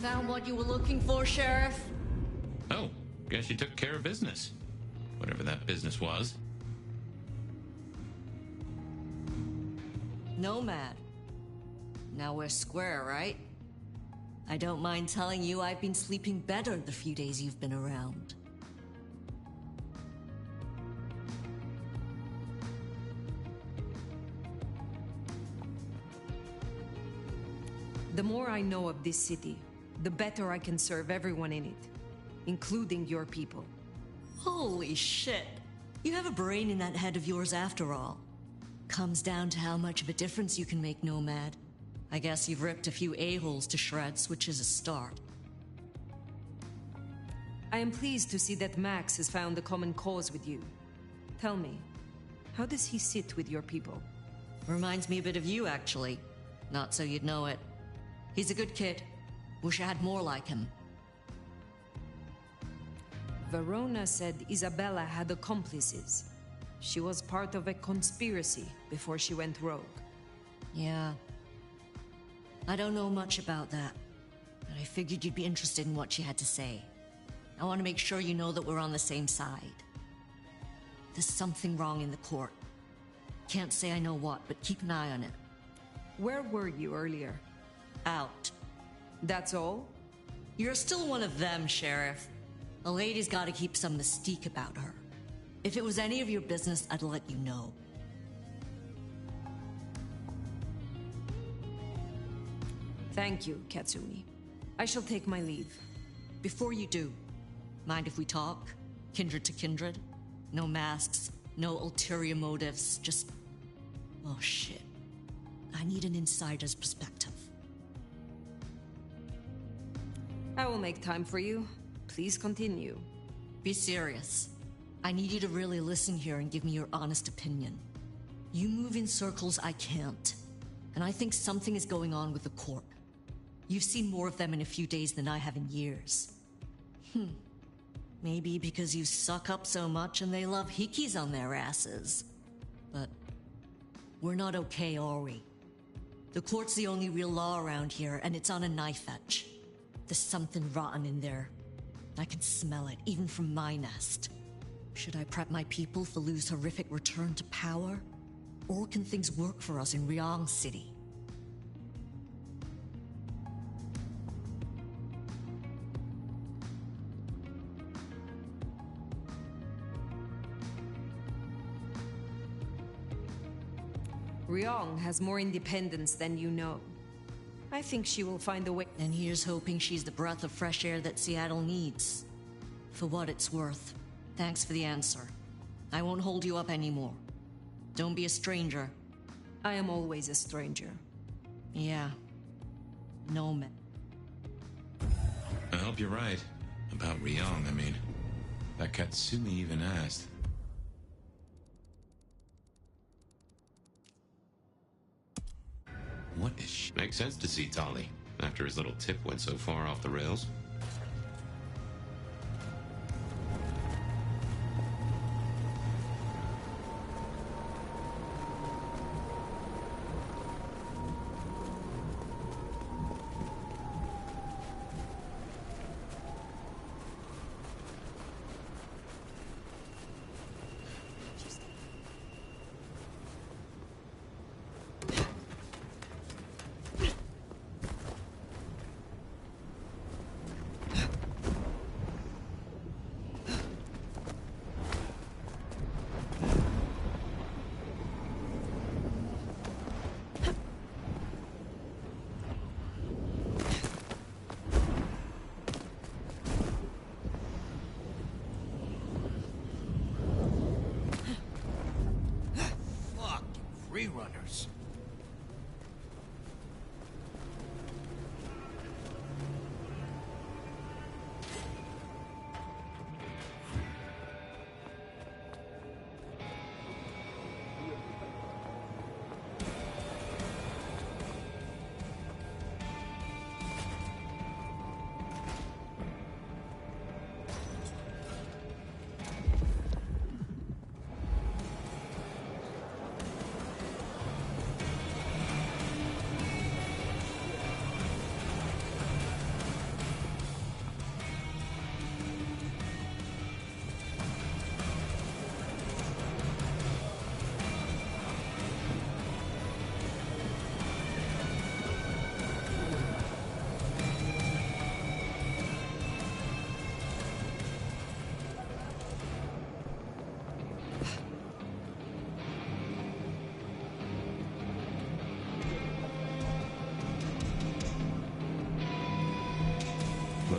R: Found what you were looking for, Sheriff?
C: Oh, guess you took care of business. Whatever that business was.
R: Nomad. Now we're square, right? I don't mind telling you I've been sleeping better the few days you've been around.
D: The more I know of this city, the better I can serve everyone in it, including your people.
R: Holy shit. You have a brain in that head of yours after all. Comes down to how much of a difference you can make, Nomad. I guess you've ripped a few a-holes to shreds, which is a start.
D: I am pleased to see that Max has found a common cause with you. Tell me, how does he sit with your people?
R: Reminds me a bit of you, actually. Not so you'd know it. He's a good kid. Wish I had more like him.
D: Verona said Isabella had accomplices. She was part of a conspiracy before she went rogue.
R: Yeah. I don't know much about that, but I figured you'd be interested in what she had to say. I want to make sure you know that we're on the same side. There's something wrong in the court. Can't say I know what, but keep an eye on it.
D: Where were you earlier?
R: Out.
D: That's all?
R: You're still one of them, Sheriff. A lady's gotta keep some mystique about her. If it was any of your business, I'd let you know.
D: Thank you, Katsumi. I shall take my leave.
R: Before you do, mind if we talk? Kindred to kindred? No masks, no ulterior motives, just... Oh shit. I need an insider's perspective.
D: I will make time for you. Please continue.
R: Be serious. I need you to really listen here and give me your honest opinion. You move in circles I can't. And I think something is going on with the court. You've seen more of them in a few days than I have in years. Maybe because you suck up so much and they love hikis on their asses. But we're not okay, are we? The court's the only real law around here, and it's on a knife edge. There's something rotten in there. I can smell it, even from my nest. Should I prep my people for Lu's horrific return to power? Or can things work for us in Ryong City?
D: Ryong has more independence than you know. I think she will find a way.
R: And here's hoping she's the breath of fresh air that Seattle needs. For what it's worth. Thanks for the answer. I won't hold you up anymore. Don't be a stranger.
D: I am always a stranger.
R: Yeah. No man.
C: I hope you're right. About Ryong, I mean. That Katsumi even asked. What is she?
A: Makes sense to see Tali, after his little tip went so far off the rails.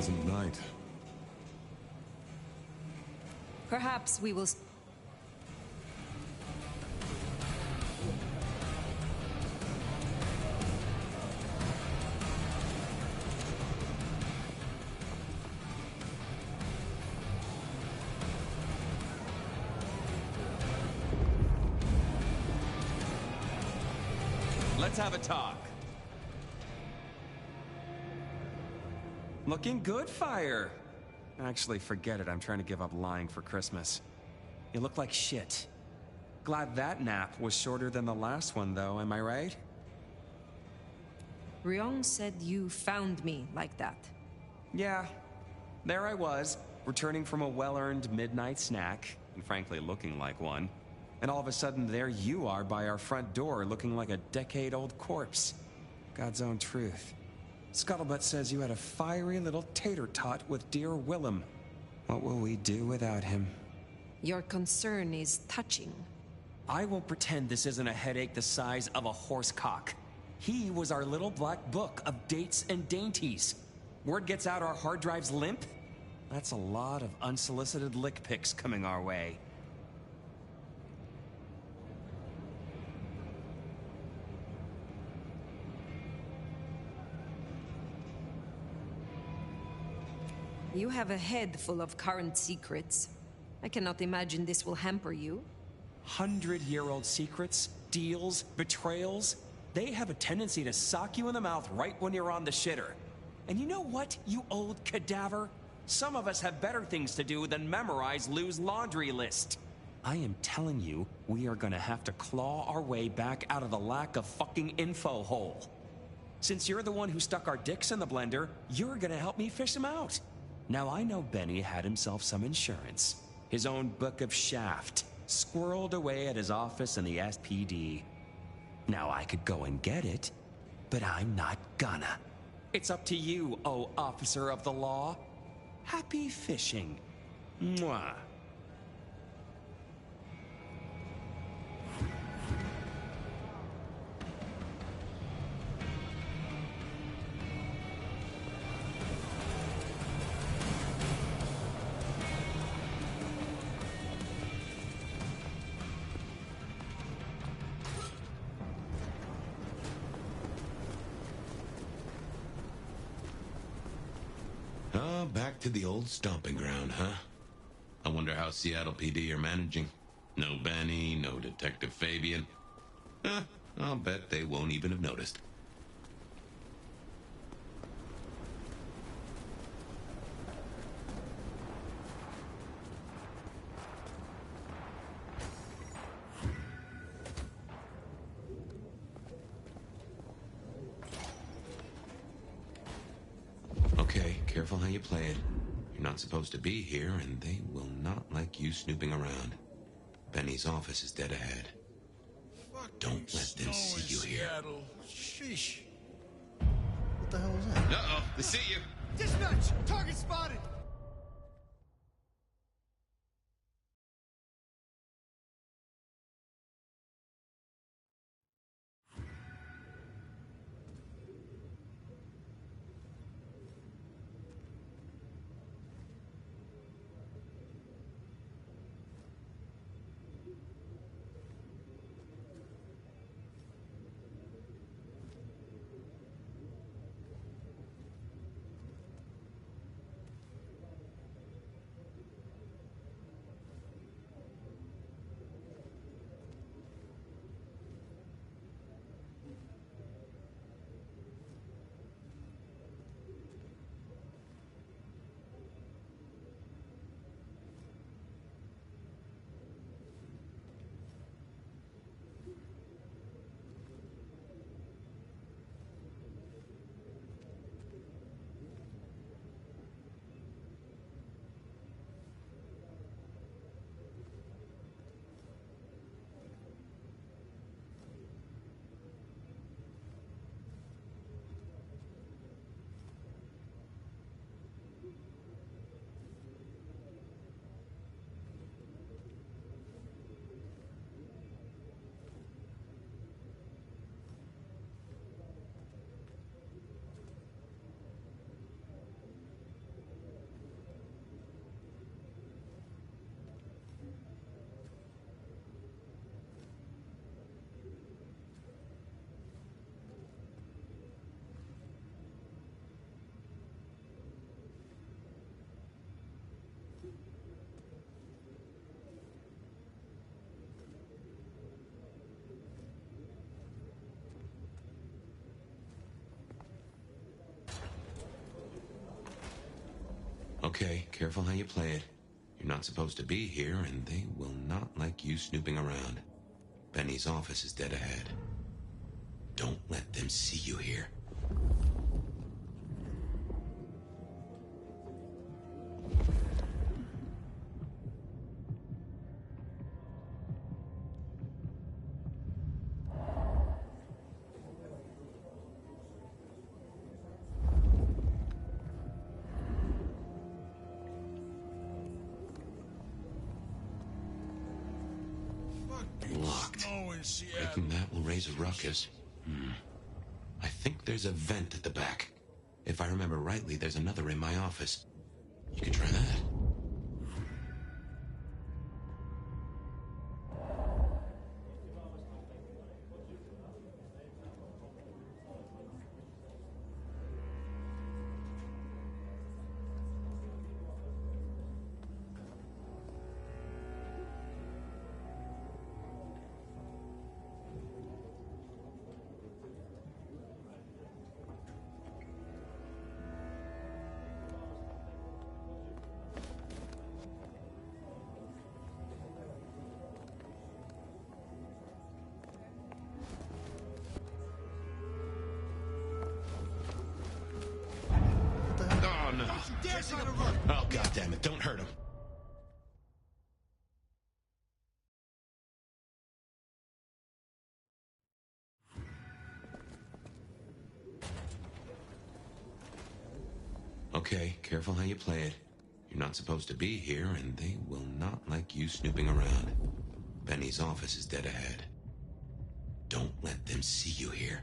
F: pleasant night.
D: Perhaps we will...
N: Let's have a talk. Looking good, Fire. Actually, forget it. I'm trying to give up lying for Christmas. You look like shit. Glad that nap was shorter than the last one, though, am I right?
D: Ryong said you found me like that.
N: Yeah. There I was, returning from a well-earned midnight snack, and frankly looking like one. And all of a sudden, there you are by our front door, looking like a decade-old corpse. God's own truth. Scuttlebutt says you had a fiery little tater-tot with dear Willem. What will we do without him?
D: Your concern is touching.
N: I won't pretend this isn't a headache the size of a horse cock. He was our little black book of dates and dainties. Word gets out our hard drive's limp? That's a lot of unsolicited lick pics coming our way.
D: You have a head full of current secrets. I cannot imagine this will hamper you.
N: 100-year-old secrets, deals, betrayals, they have a tendency to sock you in the mouth right when you're on the shitter. And you know what, you old cadaver? Some of us have better things to do than memorize Lou's laundry list. I am telling you, we are gonna have to claw our way back out of the lack of fucking info hole. Since you're the one who stuck our dicks in the blender, you're gonna help me fish them out. Now I know Benny had himself some insurance. His own book of Shaft, squirreled away at his office in the SPD. Now I could go and get it, but I'm not gonna. It's up to you, oh officer of the law. Happy fishing. Mwah.
A: Oh, back to the old stomping ground, huh? I wonder how Seattle PD are managing. No Benny, no Detective Fabian. I'll bet they won't even have noticed. Okay, careful how you play it. You're not supposed to be here, and they will not like you snooping around. Benny's office is dead ahead. Don't let them see you here.
J: Seattle. Sheesh. What the hell was that?
E: Uh-oh, they see you.
J: Dispatch! Target spotted!
A: Okay, careful how you play it. You're not supposed to be here, and they will not like you snooping around. Benny's office is dead ahead. Don't let them see you here. Locked. Breaking that will raise a ruckus. I think there's a vent at the back. If I remember rightly, there's another in my office. You could try that. Oh, God damn it, don't hurt him. Okay, careful how you play it. You're not supposed to be here, and they will not like you snooping around. Benny's office is dead ahead. Don't let them see you here.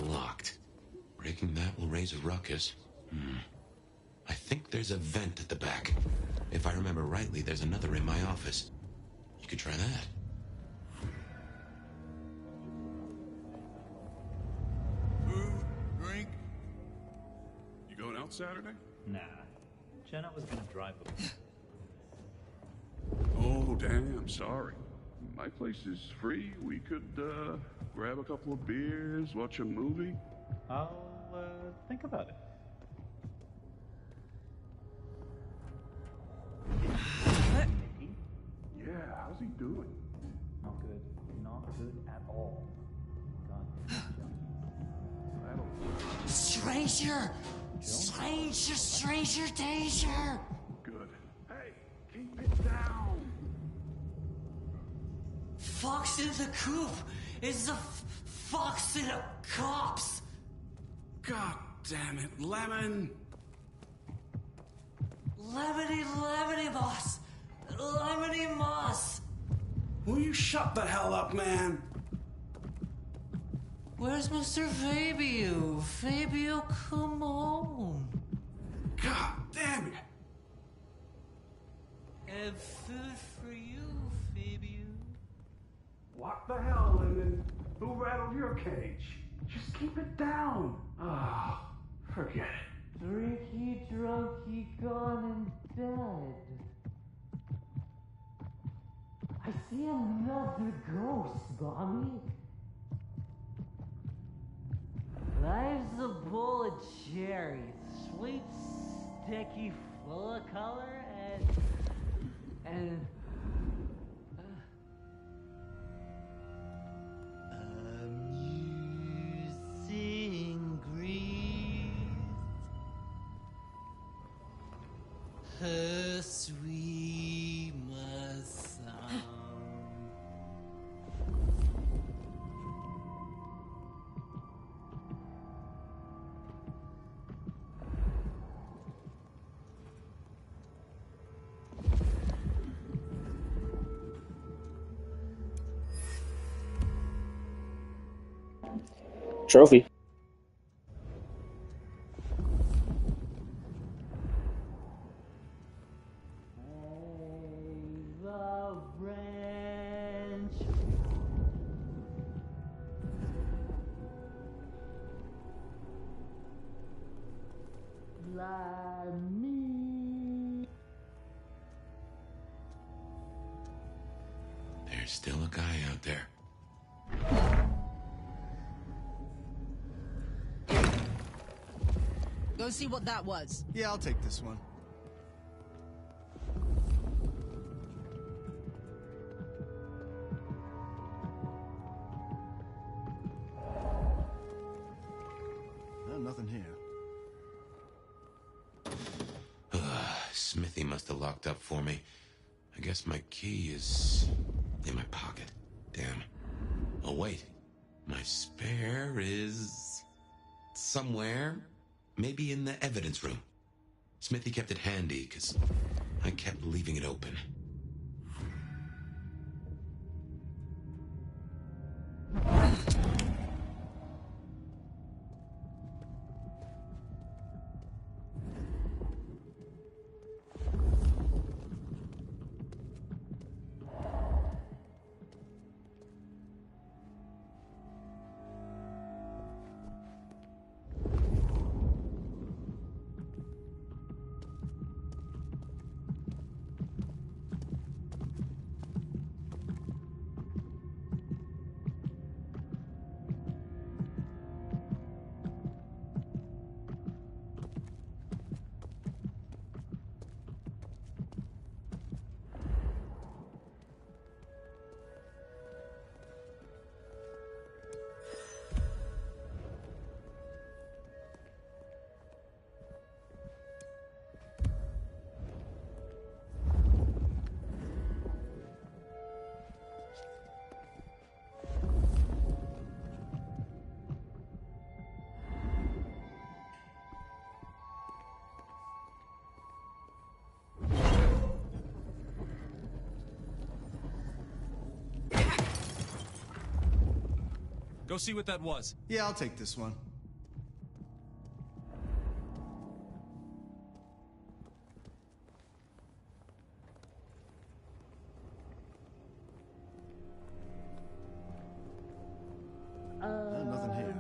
A: Locked. Breaking that will raise a ruckus. I think there's a vent at the back. If I remember rightly, there's another in my office. You could try that.
L: Food, drink. You going out Saturday?
U: Nah. Jenna was gonna drive the...
L: Oh, damn, sorry. My place is free. We could, grab a couple of beers, watch a movie.
U: I'll, think about it.
L: Yeah, how's he doing?
U: Not good. Not good at all. God.
T: Stranger! Stranger, stranger, danger!
L: Good. Hey, keep it down!
T: Fox in the coop! It's the fox in a cops!
L: God damn it, Lemon!
T: Lemony moss! Lemony moss!
L: Will you shut the hell up, man?
T: Where's Mr. Fabio? Fabio, come on!
L: God damn it!
S: Have food for you, Fabian.
L: What the hell, Lemon? Who rattled your cage? Just keep it down. Oh, forget it.
S: Drinky, drunky, gone and dead. I see another ghost, Bonnie. Life's a bowl of cherries, sweet, sticky, full of color, and amusing breeze. Her sweet sound.
V: Trophy.
S: The branch. Fly me.
A: There's still a guy out there.
W: Go see what that was.
H: Yeah, I'll take this one. Nothing here.
A: Smithy must have locked up for me. I guess my key is in my pocket. Damn. Oh, wait. My spare is somewhere. Maybe in the evidence room. Smithy kept it handy, because I kept leaving it open.
N: Go see what that was.
H: Yeah, I'll take this one. Nothing here.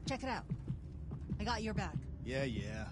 W: Check it out. I got your back.
H: Yeah, yeah.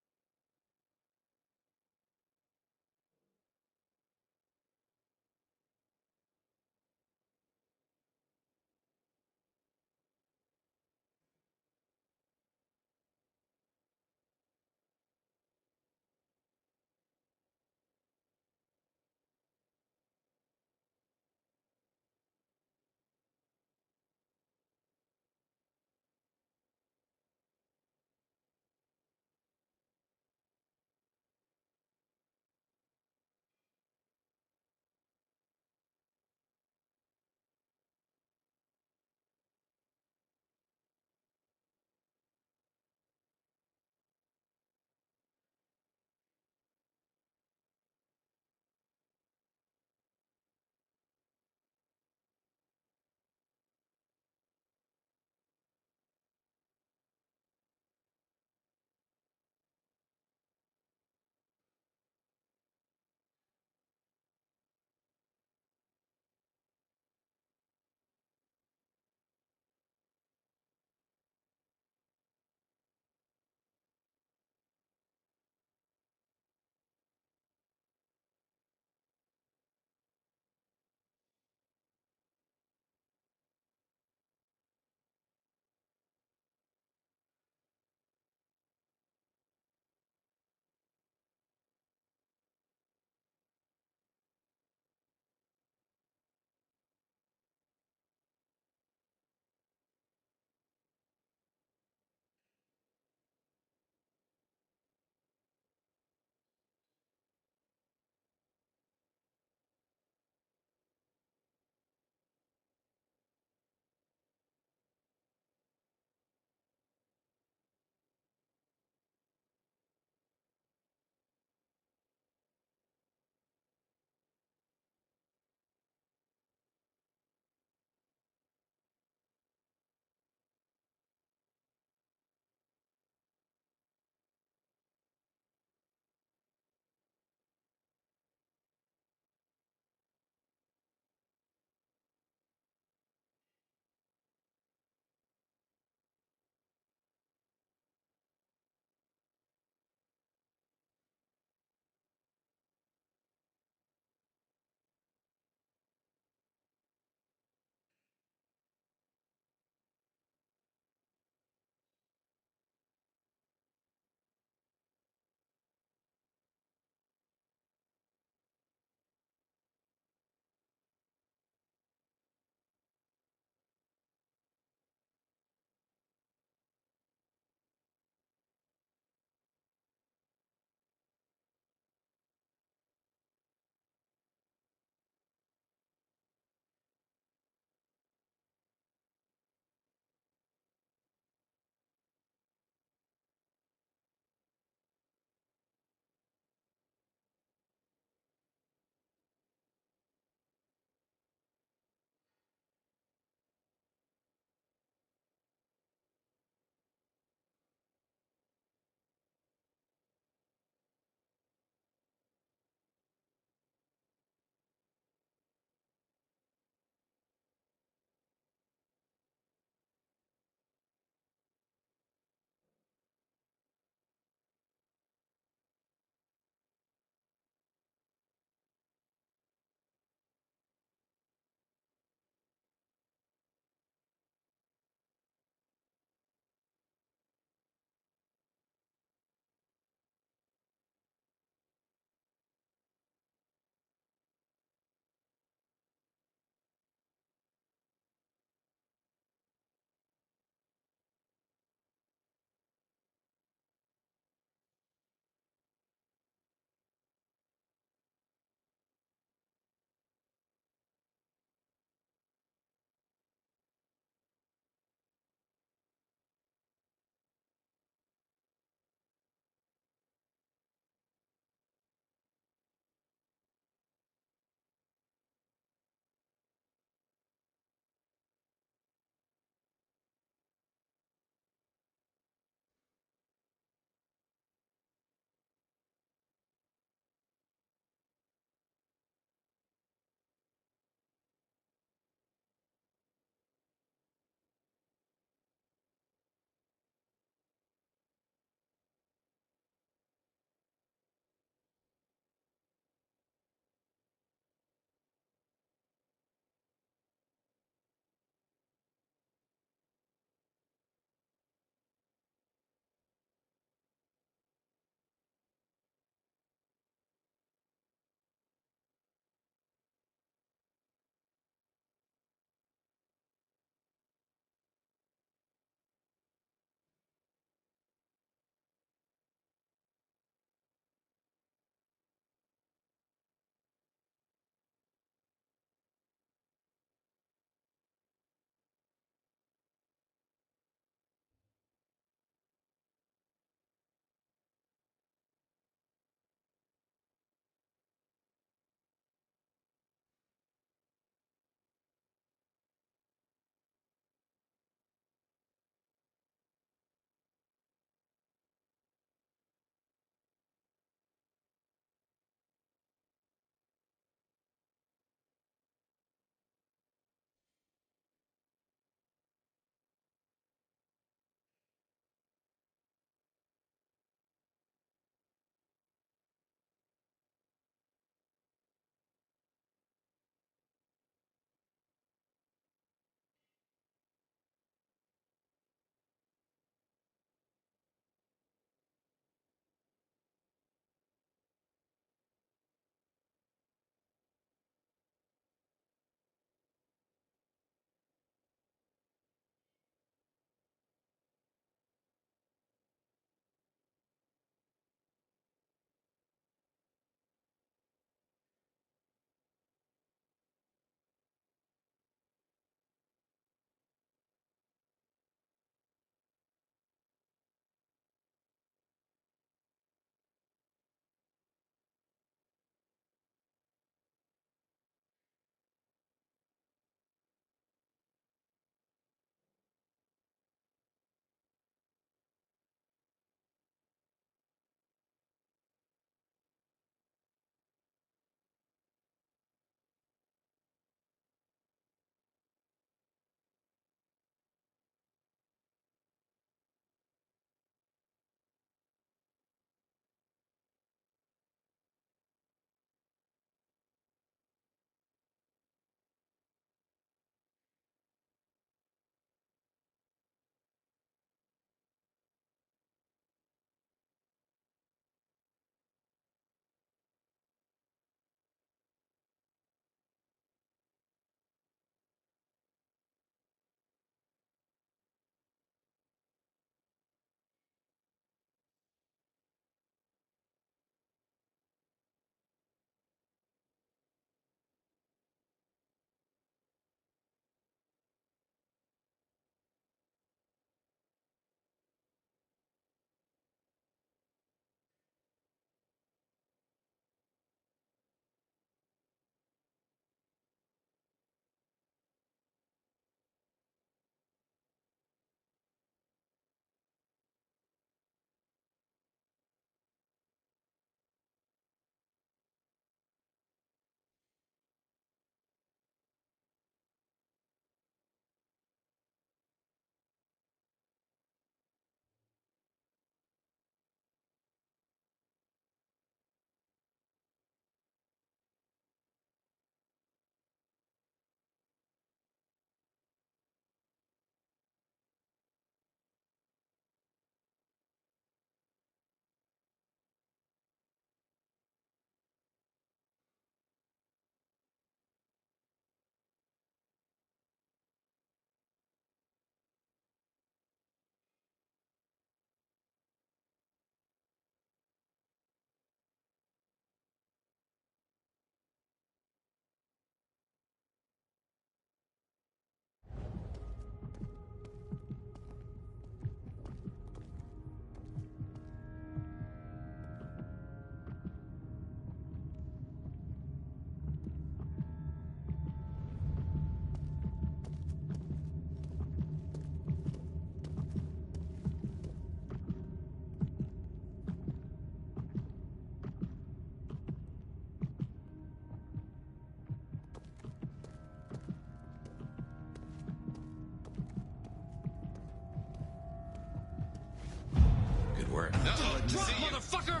N: motherfucker!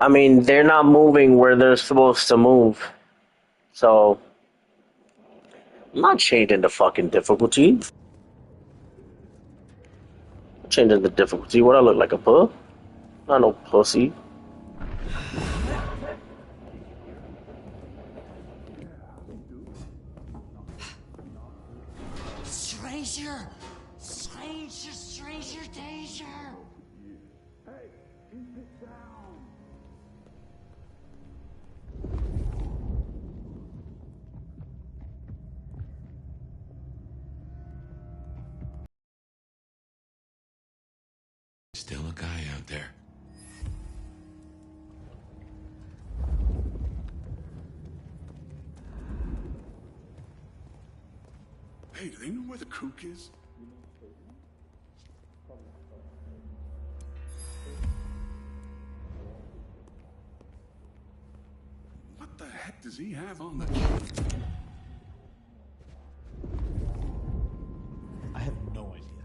I: I mean, they're not moving where they're supposed to move. So, I'm not changing the fucking difficulty. I'm changing the difficulty. What I look like, a puss? Not no pussy.
R: Stranger! Stranger danger!
L: Hey, keep it down.
A: Still a guy out there.
L: Hey, do they know where the kook is? What the heck does he have on the...
U: I have no idea.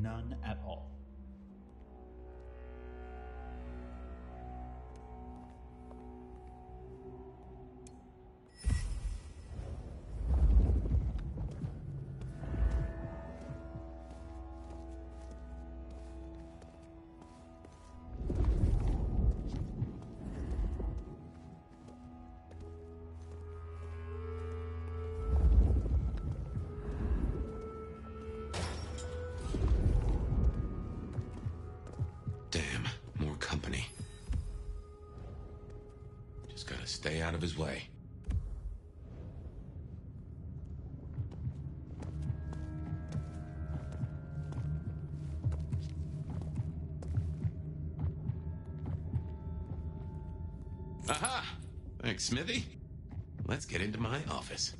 U: None at all.
A: Damn, more company. Just gotta stay out of his way. Aha! Thanks, Smithy. Let's get into my office.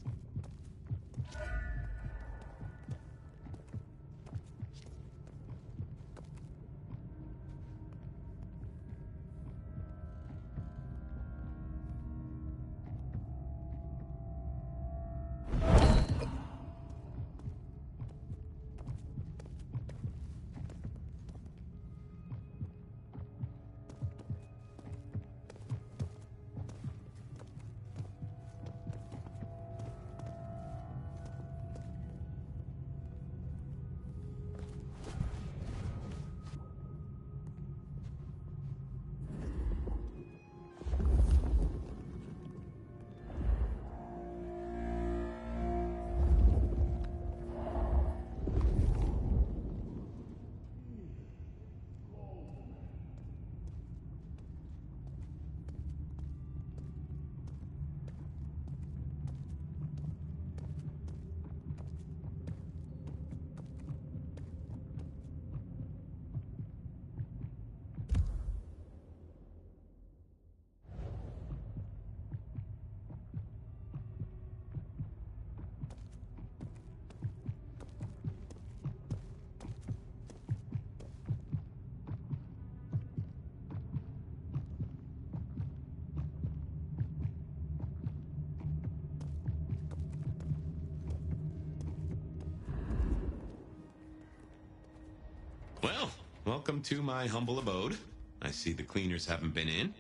A: Well, welcome to my humble abode. I see the cleaners haven't been in,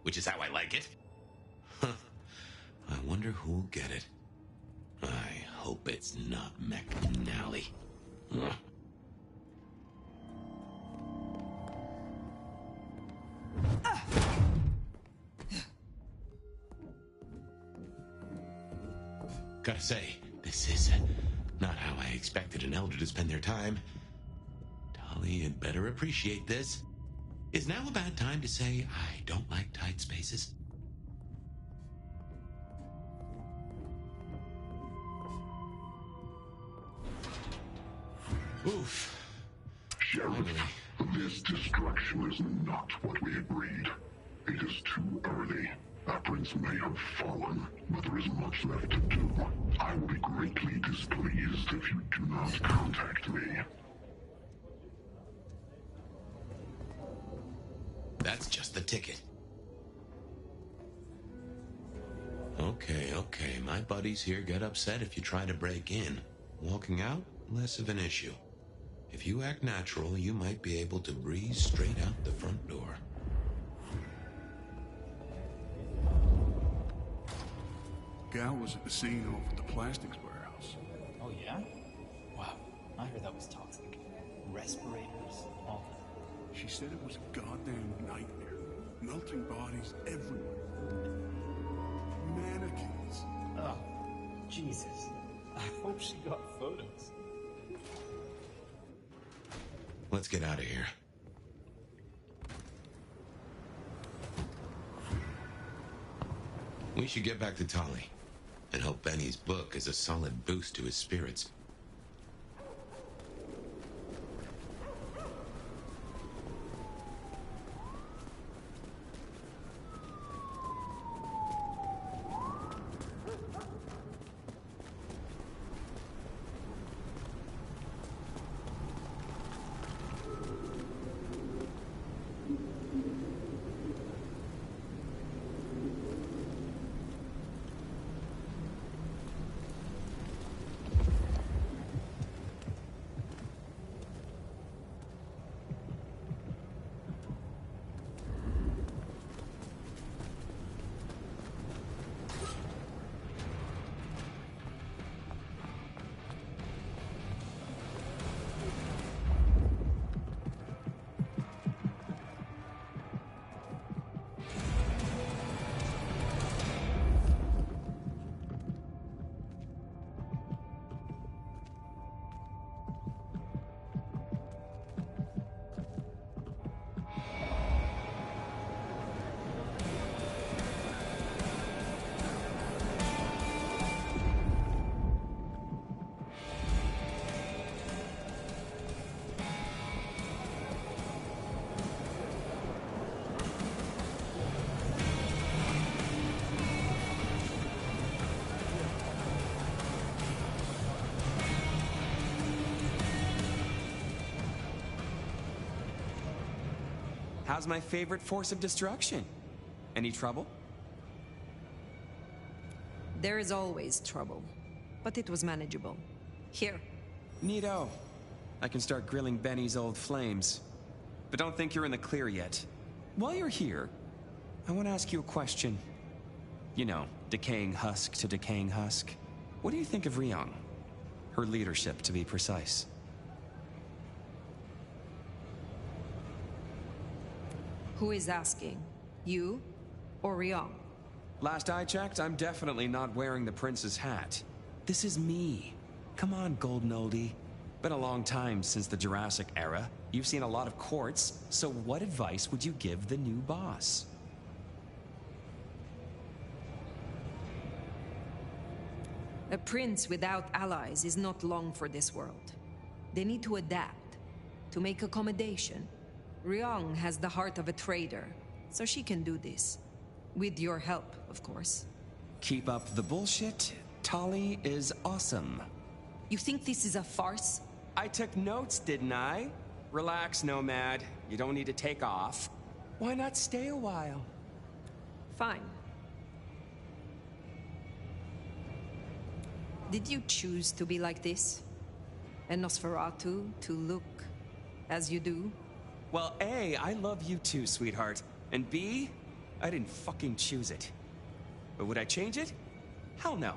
A: which is how I like it. Huh. I wonder who'll get it. I hope it's not McNally. Ugh. Gotta say, this is not how I expected an elder to spend their time. Dolly had better appreciate this. Is now a bad time to say I don't like tight spaces? Oof.
Q: Sheriff, this destruction is not what we agreed. It is too early. Our prince may have fallen, but there is much left to do. I will be greatly displeased if you do not contact me.
A: That's just the ticket. Okay, my buddies here get upset if you try to break in. Walking out, less of an issue. If you act natural, you might be able to breeze straight out the front door.
L: Gal was at the scene over at the plastics warehouse.
U: Oh, yeah? Wow, I heard that was toxic. Respirators, all that.
L: She said it was a goddamn nightmare. Melting bodies everywhere. Mannequins.
U: Oh, Jesus. I hope she got photos.
A: Let's get out of here. We should get back to Tali and hope Benny's book is a solid boost to his spirits.
N: How's my favorite force of destruction? Any trouble?
D: There is always trouble, but it was manageable. Here.
N: Neato. I can start grilling Benny's old flames. But don't think you're in the clear yet. While you're here, I want to ask you a question. You know, decaying husk to decaying husk. What do you think of Ryong? Her leadership, to be precise.
D: Who is asking? You or Ryong?
N: Last I checked, I'm definitely not wearing the prince's hat. This is me. Come on, golden oldie. Been a long time since the Jurassic era. You've seen a lot of courts, so what advice would you give the new boss?
D: A prince without allies is not long for this world. They need to adapt, to make accommodation. Ryong has the heart of a trader, so she can do this. With your help, of course.
N: Keep up the bullshit. Tali is awesome.
D: You think this is a farce?
N: I took notes, didn't I? Relax, Nomad. You don't need to take off. Why not stay a while?
D: Fine. Did you choose to be like this? A Nosferatu, to look as you do?
N: Well, A, I love you too, sweetheart. And B, I didn't fucking choose it. But would I change it? Hell no.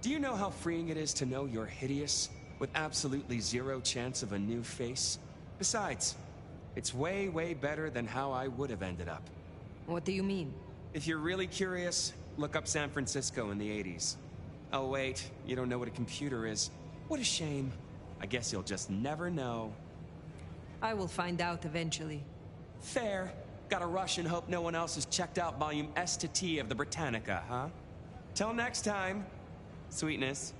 N: Do you know how freeing it is to know you're hideous, with absolutely zero chance of a new face? Besides, it's way, way better than how I would have ended up.
D: What do you mean?
N: If you're really curious, look up San Francisco in the 80s. Oh wait, you don't know what a computer is. What a shame. I guess you'll just never know.
D: I will find out eventually.
N: Fair. Gotta rush and hope no one else has checked out volume S to T of the Britannica, huh? Till next time, sweetness.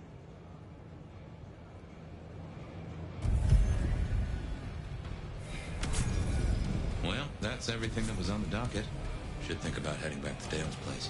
C: Well, that's everything that was on the docket. Should think about heading back to Dale's place.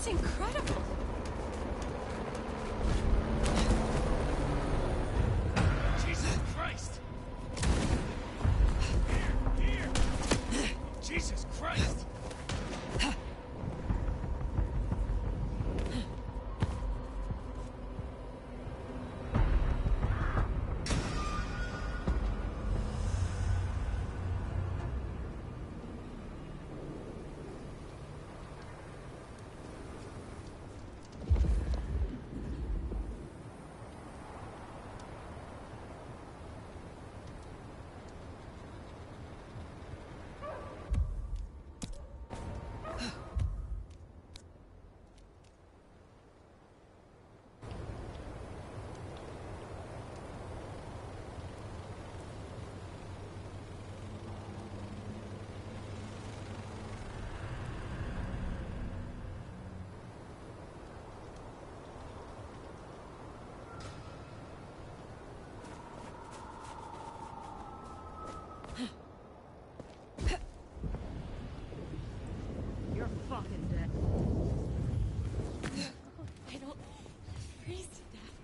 B: incredible.
J: Jesus Christ! Here! Jesus Christ!
W: You're fucking dead.
G: I don't freeze to death.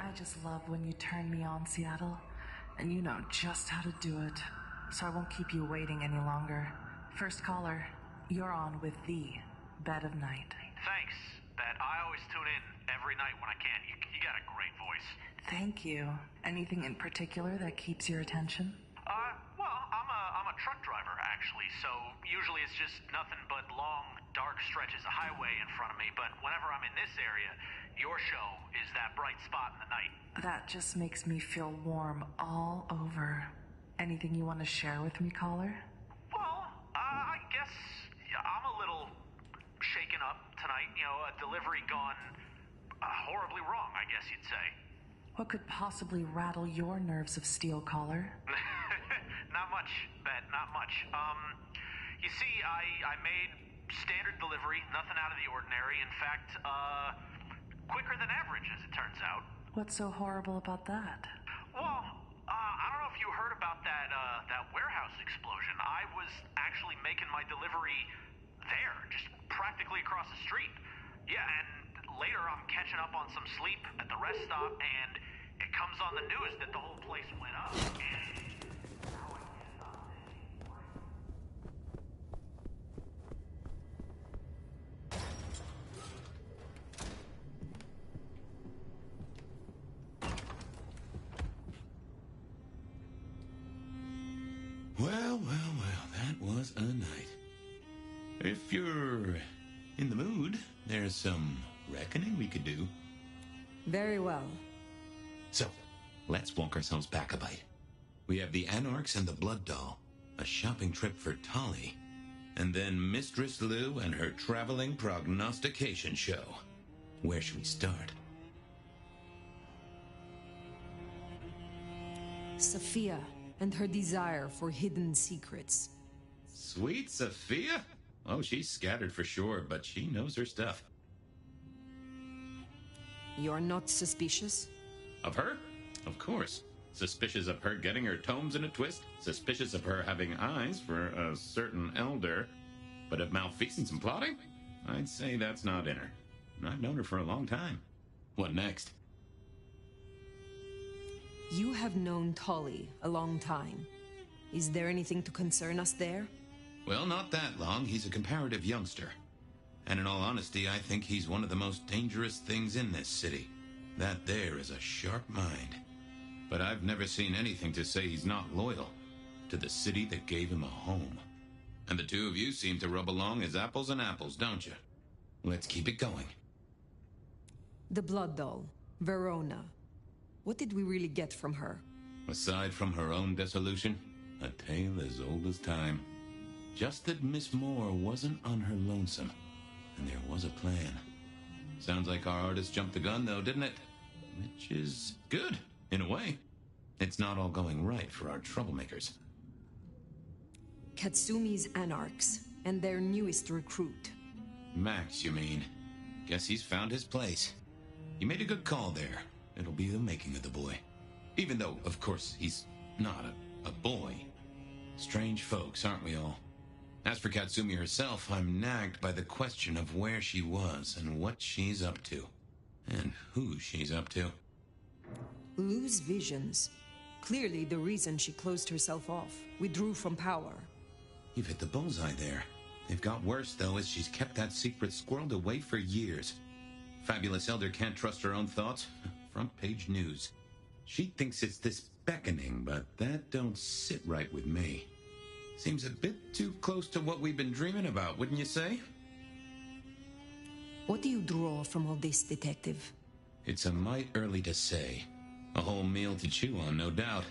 M: I just love when you turn me on, Seattle. And you know just how to do it. So I won't keep you waiting any longer. First caller, you're on with the Bed of Night.
O: Thanks, Bet. I always tune in every night when I can. You got a great voice.
M: Thank you. Anything in particular that keeps your attention?
O: Well, I'm a truck driver, actually, so usually it's just nothing but long, dark stretches of highway in front of me, but whenever I'm in this area, your show is that bright spot in the night.
M: That just makes me feel warm all over. Anything you want to share with me, caller?
O: Well, I guess I'm a little shaken up tonight. You know, a delivery gone horribly wrong, I guess you'd say.
M: What could possibly rattle your nerves of steel, caller?
O: Not much, Bet, not much. You see, I made standard delivery, nothing out of the ordinary. In fact, quicker than average, as it turns out.
M: What's so horrible about that?
O: Well, I don't know if you heard about that warehouse explosion. I was actually making my delivery there, just practically across the street. Yeah, and later I'm catching up on some sleep at the rest stop, and it comes on the news that the whole place went up.
C: Well, that was a night. If you're in the mood, there's some reckoning we could do.
D: Very well.
C: So, let's walk ourselves back a bite. We have the Anarchs and the Blood Doll, a shopping trip for Tolly, and then Mistress Lou and her traveling prognostication show. Where should we start?
D: Sophia and her desire for hidden secrets.
C: Sweet Sophia? Oh, she's scattered for sure, but she knows her stuff.
D: You're not suspicious?
C: Of her? Of course. Suspicious of her getting her tomes in a twist. Suspicious of her having eyes for a certain elder. But of malfeasance and plotting? I'd say that's not in her. I've known her for a long time. What next?
D: You have known Tully a long time. Is there anything to concern us there?
C: Well, not that long. He's a comparative youngster. And in all honesty, I think he's one of the most dangerous things in this city. That there is a sharp mind. But I've never seen anything to say he's not loyal to the city that gave him a home. And the two of you seem to rub along as apples and apples, don't you? Let's keep it going.
D: The Blood Doll, Verona. What did we really get from her?
C: Aside from her own dissolution, a tale as old as time. Just that Miss Moore wasn't on her lonesome, and there was a plan. Sounds like our artist jumped the gun, though, didn't it? Which is good, in a way. It's not all going right for our troublemakers.
D: Katsumi's Anarchs, and their newest recruit.
C: Max, you mean? Guess he's found his place. You made a good call there. It'll be the making of the boy. Even though, of course, he's not a boy. Strange folks, aren't we all? As for Katsumi herself, I'm nagged by the question of where she was and what she's up to. And who she's up to.
D: Lose visions. Clearly the reason she closed herself off, withdrew from power.
C: You've hit the bullseye there. They've got worse, though, as she's kept that secret squirreled away for years. Fabulous Elder can't trust her own thoughts. Front page news. She thinks it's this beckoning, but that don't sit right with me. Seems a bit too close to what we've been dreaming about, wouldn't you say?
D: What do you draw from all this, Detective?
C: It's a mite early to say. A whole meal to chew on, no doubt.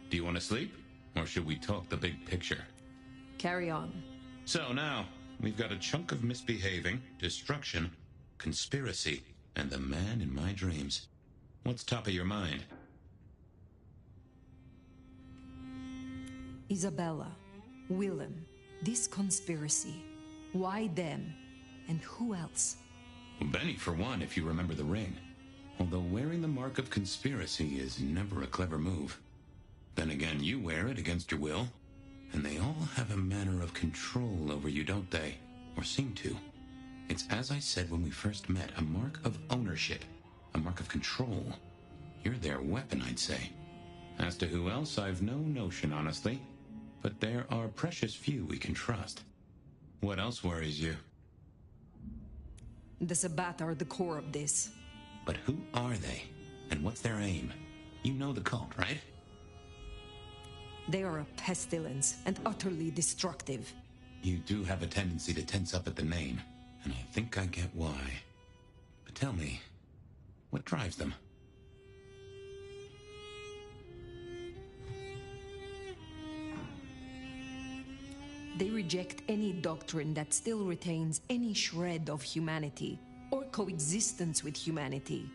C: Do you want to sleep? Or should we talk the big picture?
D: Carry on.
C: So now, we've got a chunk of misbehaving, destruction, conspiracy, and the man in my dreams. What's top of your mind?
D: Isabella, Willem, this conspiracy. Why them? And who else?
C: Benny, for one, if you remember the ring. Although wearing the mark of conspiracy is never a clever move. Then again, you wear it against your will. And they all have a manner of control over you, don't they? Or seem to. It's as I said when we first met, a mark of ownership. A mark of control. You're their weapon, I'd say. As to who else, I've no notion, honestly. But there are precious few we can trust. What else worries you?
D: The Sabbat are the core of this.
C: But who are they? And what's their aim? You know the cult, right?
D: They are a pestilence and utterly destructive.
C: You do have a tendency to tense up at the name, and I think I get why. But tell me, what drives them?
D: They reject any doctrine that still retains any shred of humanity, or coexistence with humanity.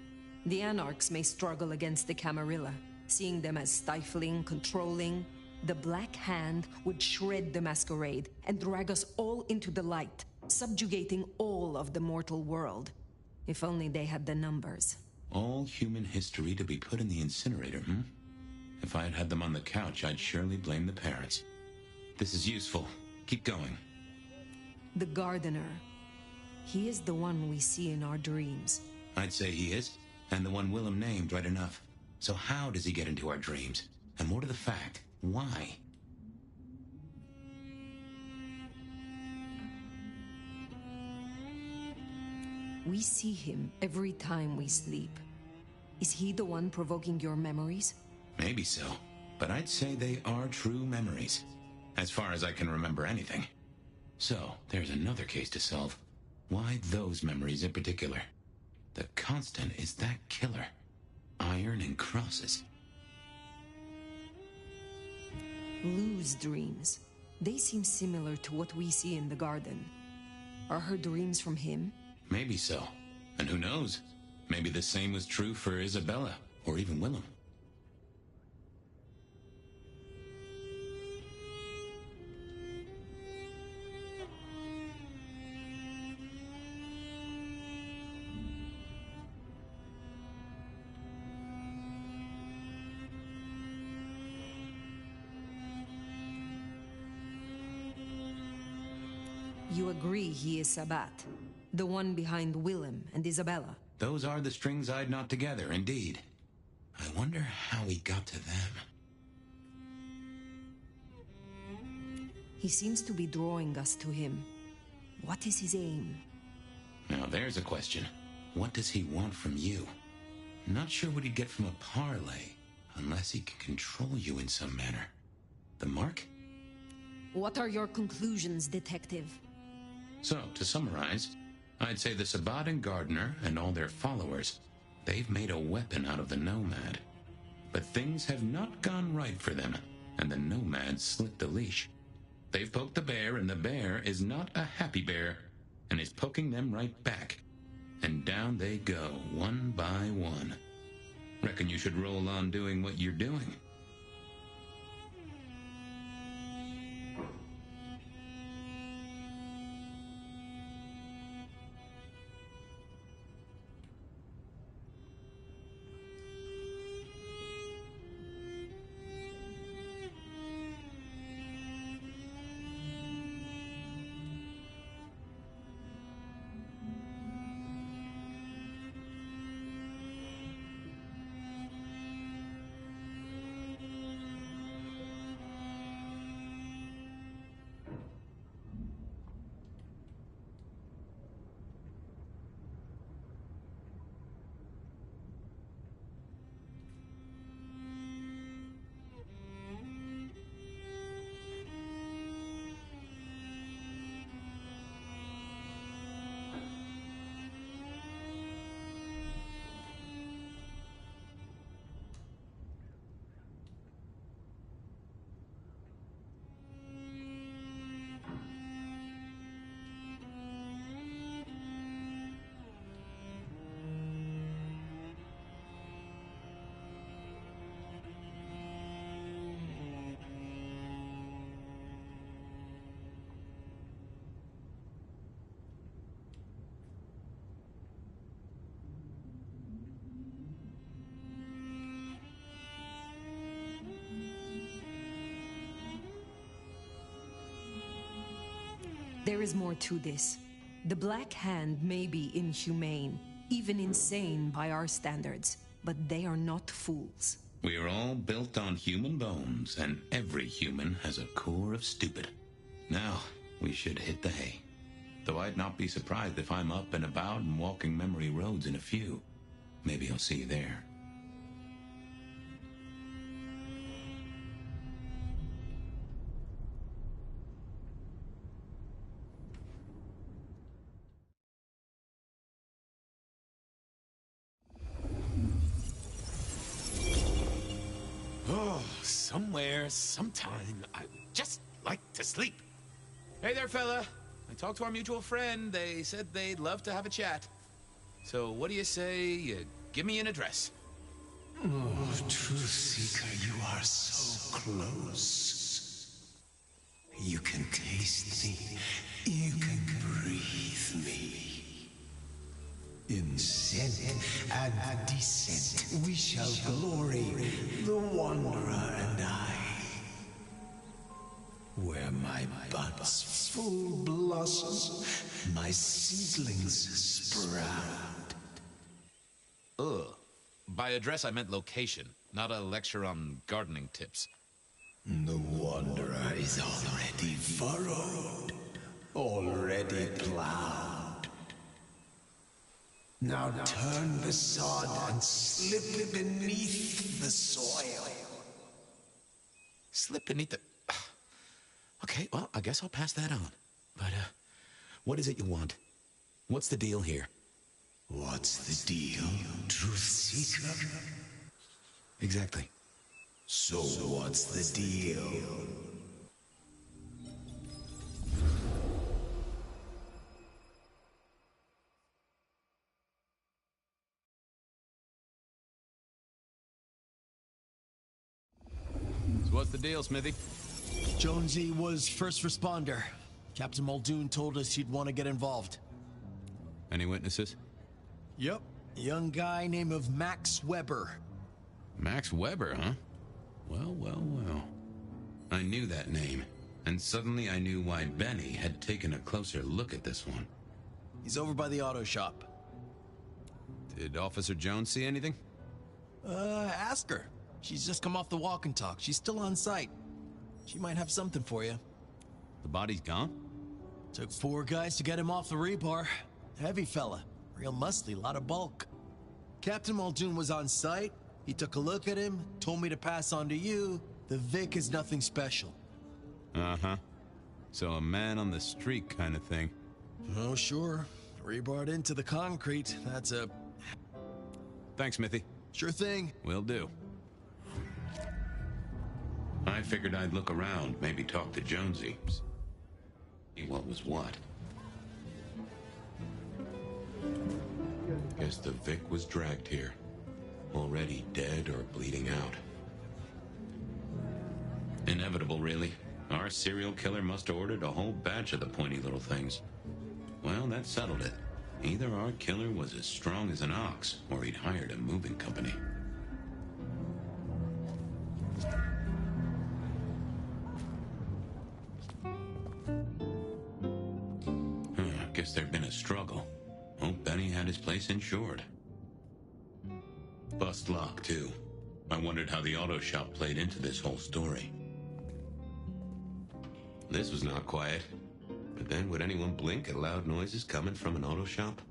D: The Anarchs may struggle against the Camarilla, seeing them as stifling, controlling. The Black Hand would shred the Masquerade and drag us all into the light, subjugating all of the mortal world. If only they had the numbers.
C: All human history to be put in the incinerator, hmm? If I had had them on the couch, I'd surely blame the parents. This is useful. Keep going.
D: The Gardener. He is the one we see in our dreams.
C: I'd say he is, and the one Willem named right enough. So how does he get into our dreams? And more to the fact, why?
D: We see him every time we sleep. Is he the one provoking your memories?
C: Maybe so, but I'd say they are true memories. As far as I can remember anything. So, there's another case to solve. Why those memories in particular? The constant is that killer. Iron and crosses.
D: Lou's dreams. They seem similar to what we see in the garden. Are her dreams from him?
C: Maybe so. And who knows? Maybe the same was true for Isabella, or even Willem.
D: You agree he is Sabbat. The one behind Willem and Isabella.
C: Those are the strings I'd knot together, indeed. I wonder how he got to them.
D: He seems to be drawing us to him. What is his aim?
C: Now there's a question. What does he want from you? Not sure what he'd get from a parlay, unless he can control you in some manner. The mark?
D: What are your conclusions, Detective?
C: So, to summarize, I'd say the Sabbat and Gardner and all their followers, they've made a weapon out of the Nomad. But things have not gone right for them, and the Nomad slipped the leash. They've poked the bear, and the bear is not a happy bear, and is poking them right back. And down they go, one by one. Reckon you should roll on doing what you're doing.
D: There is more to this. The Black Hand may be inhumane, even insane by our standards, but they are not fools.
C: We are all built on human bones, and every human has a core of stupid. Now, we should hit the hay. Though I'd not be surprised if I'm up and about and walking memory roads in a few. Maybe I'll see you there.
K: Somewhere, sometime, I just like to sleep. Hey there, fella. I talked to our mutual friend. They said they'd love to have a chat. So what do you say you give me an address?
P: Oh, Truth Seeker, you are so close. You can taste me. You can breathe me. In scent and descent we shall glory, the Wanderer and I. Where my buds full blossom, my seedlings sprout.
K: Ugh. By address, I meant location, not a lecture on gardening tips.
P: The Wanderer is already furrowed, already plowed. Now turn the sod and slip beneath the soil.
K: Slip beneath the... Okay, well, I guess I'll pass that on. But, what is it you want? What's the deal here?
P: What's the deal, Truth Seeker?
K: Exactly.
P: So what's the deal?
K: So what's the deal, Smithy?
V: Jonesy was first responder. Captain Muldoon told us he'd want to get involved.
K: Any witnesses?
V: Yep. A young guy named of Max Weber.
C: Max Weber, huh? Well, well, well. I knew that name, and suddenly I knew why Benny had taken a closer look at this one.
V: He's over by the auto shop.
C: Did Officer Jones see anything?
V: Ask her. She's just come off the walk and talk. She's still on site. She might have something for you.
C: The body's gone?
V: Took 4 guys to get him off the rebar. Heavy fella. Real muscly, lot of bulk. Captain Muldoon was on site. He took a look at him, told me to pass on to you. The Vic is nothing special.
C: Uh-huh. So a man on the street kind of thing.
V: Oh, sure. Rebarred into the concrete. That's a...
C: Thanks, Smithy.
V: Sure thing.
C: Will do.
A: I figured I'd look around, maybe talk to Jonesy. See what was what. Guess the Vic was dragged here. Already dead or bleeding out. Inevitable, really. Our serial killer must have ordered a whole batch of the pointy little things. Well, that settled it. Either our killer was as strong as an ox, or he'd hired a moving company. Guess there'd been a struggle. Hope Benny had his place insured. Bust lock, too. I wondered how the auto shop played into this whole story. This was not quiet. But then, would anyone blink at loud noises coming from an auto shop?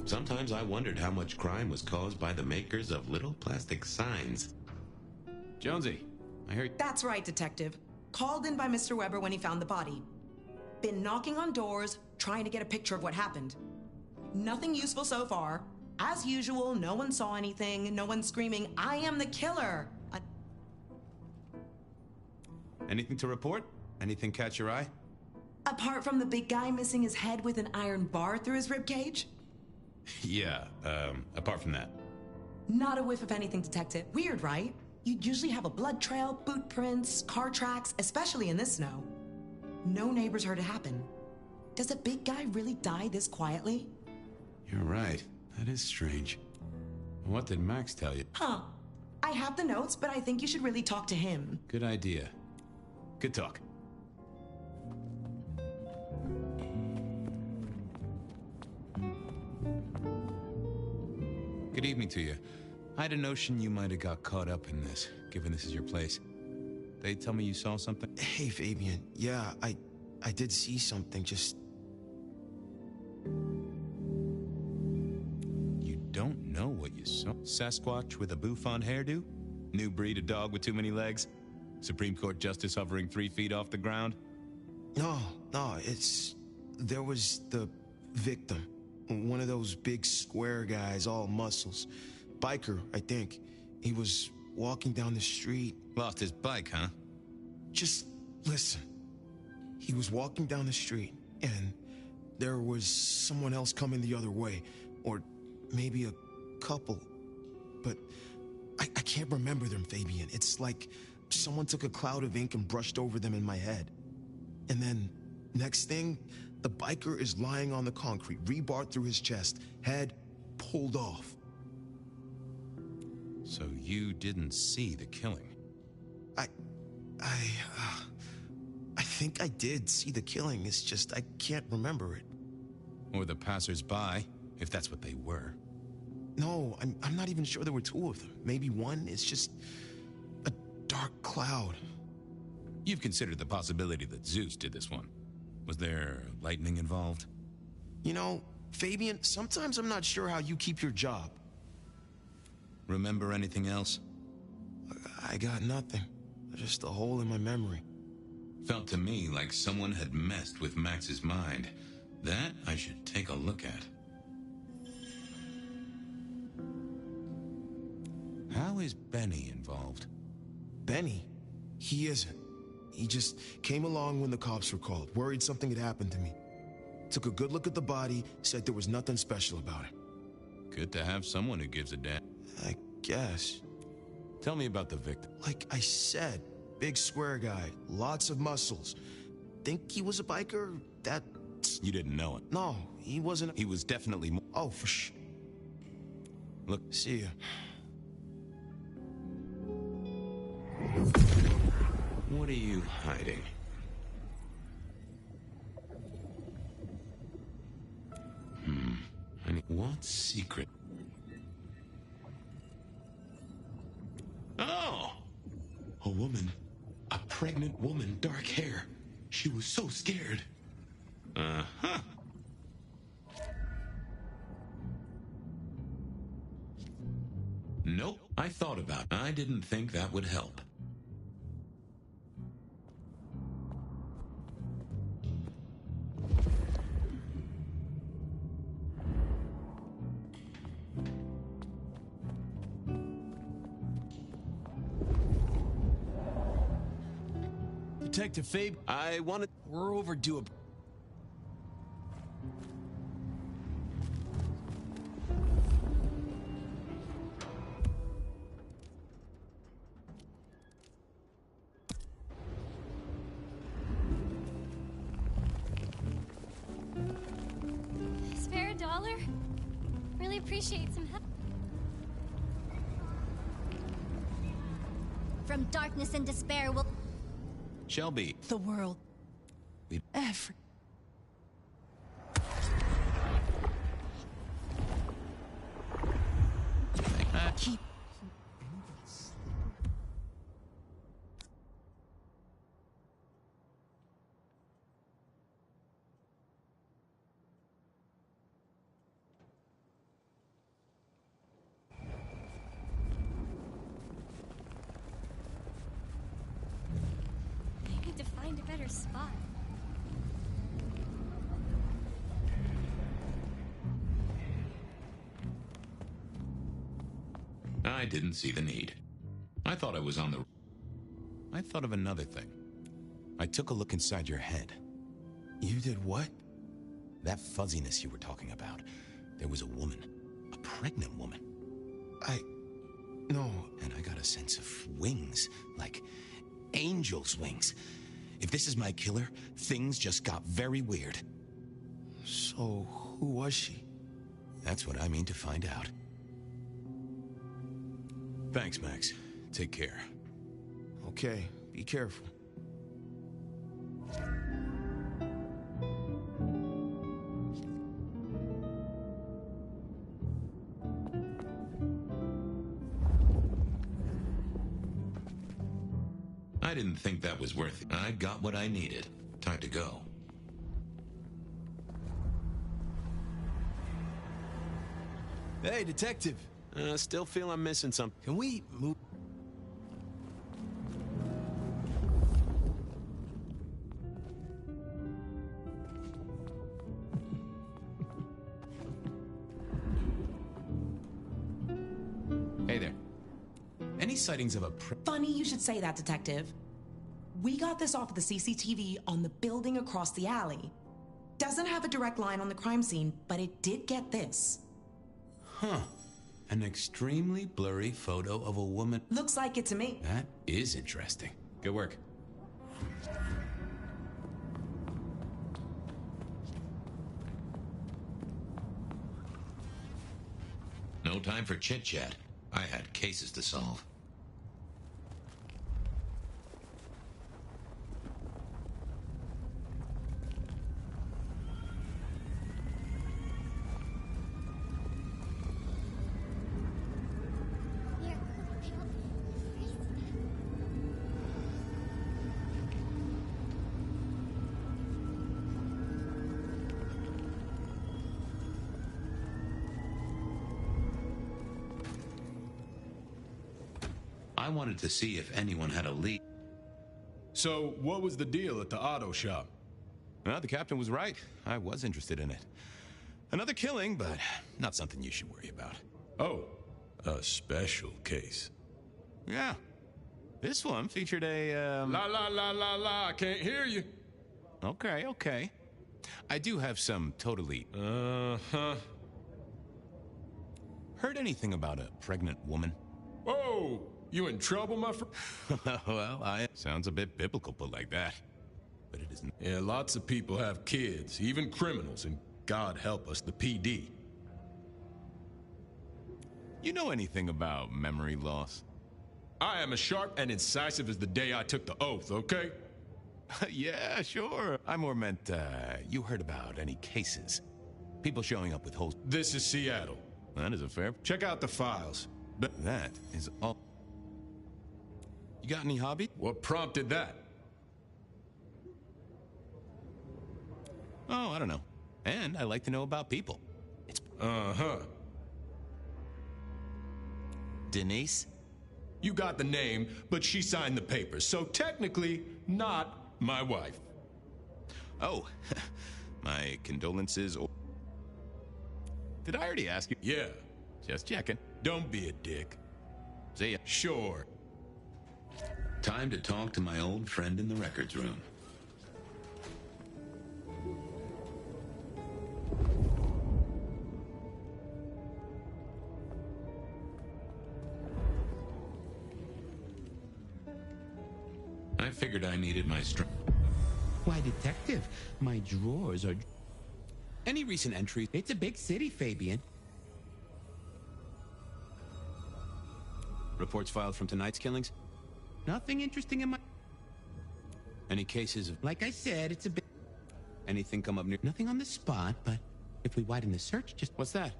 A: Sometimes I wondered how much crime was caused by the makers of little plastic signs.
C: Jonesy, I hear...
E: That's right, Detective. Called in by Mr. Weber when he found the body. Been knocking on doors, trying to get a picture of what happened. Nothing useful so far. As usual, no one saw anything, no one screaming, "I am the killer!"
C: Anything to report? Anything catch your eye?
E: Apart from the big guy missing his head with an iron bar through his ribcage?
C: Yeah, apart from that.
E: Not a whiff of anything, Detective. Weird, right? You'd usually have a blood trail, boot prints, car tracks, especially in this snow. No neighbors heard it happen. Does a big guy really die this quietly?
C: You're right. That is strange. What did Max tell you?
E: Huh. I have the notes, but I think you should really talk to him.
C: Good idea. Good talk. Good evening to you. I had a notion you might have got caught up in this, given this is your place. They tell me you saw something?
H: Hey, Fabian. Yeah, I did see something, just...
C: You don't know what you saw? Sasquatch with a bouffant hairdo? New breed of dog with too many legs? Supreme Court justice hovering 3 feet off the ground?
H: No, it's... There was the victim. One of those big square guys, all muscles. Biker, I think. He was walking down the street.
C: Lost his bike, huh?
H: Just listen. He was walking down the street, and there was someone else coming the other way. Or maybe a couple. But I can't remember them, Fabian. It's like someone took a cloud of ink and brushed over them in my head. And then, next thing, the biker is lying on the concrete, rebar through his chest, head pulled off.
C: So you didn't see the killing?
H: I think I did see the killing. It's just I can't remember it.
C: Or the passers-by, if that's what they were.
H: No, I'm not even sure there were 2 of them. Maybe one. It's just a dark cloud.
C: You've considered the possibility that Zeus did this one. Was there lightning involved?
H: You know, Fabian, sometimes I'm not sure how you keep your job.
C: Remember anything else?
H: I got nothing. Just a hole in my memory.
A: Felt to me like someone had messed with Max's mind. That I should take a look at.
C: How is Benny involved?
H: Benny? He isn't. He just came along when the cops were called, worried something had happened to me. Took a good look at the body, said there was nothing special about it.
C: Good to have someone who gives a damn.
H: I guess.
C: Tell me about the victim.
H: Like I said, big square guy, lots of muscles. Think he was a biker? That...
C: You didn't know it?
H: No, he wasn't.
C: He was definitely more.
H: Oh, for sure.
C: Look,
H: see ya.
A: What are you hiding? What secret? Oh! A woman. A pregnant woman, dark hair. She was so scared. Uh-huh. Nope, I thought about it. I didn't think that would help.
V: Detective Fabe,
C: I wanted...
V: We're overdue.
F: Spare $1? Really appreciate some help. From darkness and despair will...
C: Shelby.
M: The world. Every... Keep...
F: I need to find a better spot.
A: I didn't see the need. I thought I was on the...
C: I thought of another thing. I took a look inside your head.
H: You did what?
C: That fuzziness you were talking about. There was a woman. A pregnant woman.
H: No.
C: And I got a sense of wings. Like angel's wings. If this is my killer, things just got very weird.
H: So, who was she?
C: That's what I mean to find out. Thanks, Max. Take care.
H: Okay, be careful.
A: I didn't think that was worth it. I got what I needed. Time to go.
V: Hey, detective.
C: Still feel I'm missing something.
V: Can we move?
C: Hey there. Any sightings of a
E: Funny you should say that, Detective. We got this off of the CCTV on the building across the alley. Doesn't have a direct line on the crime scene, but it did get this.
A: Huh. An extremely blurry photo of a woman.
E: Looks like it to me.
C: That is interesting. Good work.
A: No time for chit-chat. I had cases to solve. I wanted to see if anyone had a lead.
S: So, what was the deal at the auto shop?
C: Well, the captain was right. I was interested in it. Another killing, but not something you should worry about.
S: Oh, A special case.
C: Yeah. This one featured a,
S: La la la la la, I can't hear you.
C: Okay, okay. I do have some totally...
S: Uh-huh.
C: Heard anything about a pregnant woman?
S: Whoa! You in trouble, my friend?
C: Well, sounds a bit biblical put like that. But it isn't.
S: Yeah, lots of people have kids, even criminals, and God help us, the PD.
C: You know anything about memory loss?
S: I am as sharp and incisive as the day I took the oath, okay?
C: Yeah, sure. I more meant, you heard about any cases? People showing up with holes.
S: This is Seattle.
C: That is a fair...
S: Check out the files.
C: But that is all... You got any hobby?
S: What prompted that?
C: Oh, I don't know. And I like to know about people. It's...
S: Uh-huh.
C: Denise?
S: You got the name, but she signed the papers, so technically not my wife.
C: Oh, my condolences. Did I already ask you?
S: Yeah.
C: Just checking.
S: Don't be a dick.
C: See ya.
S: Sure.
A: Time to talk to my old friend in the records room. I figured I needed my strength.
K: Why, Detective, my drawers are...
C: Any recent entries?
K: It's a big city, Fabian.
C: Reports filed from tonight's killings?
K: Nothing interesting in my...
C: Any cases of...
K: Like I said, it's a bit...
C: Anything come up near...
K: Nothing on the spot, but if we widen the search, just...
C: What's that?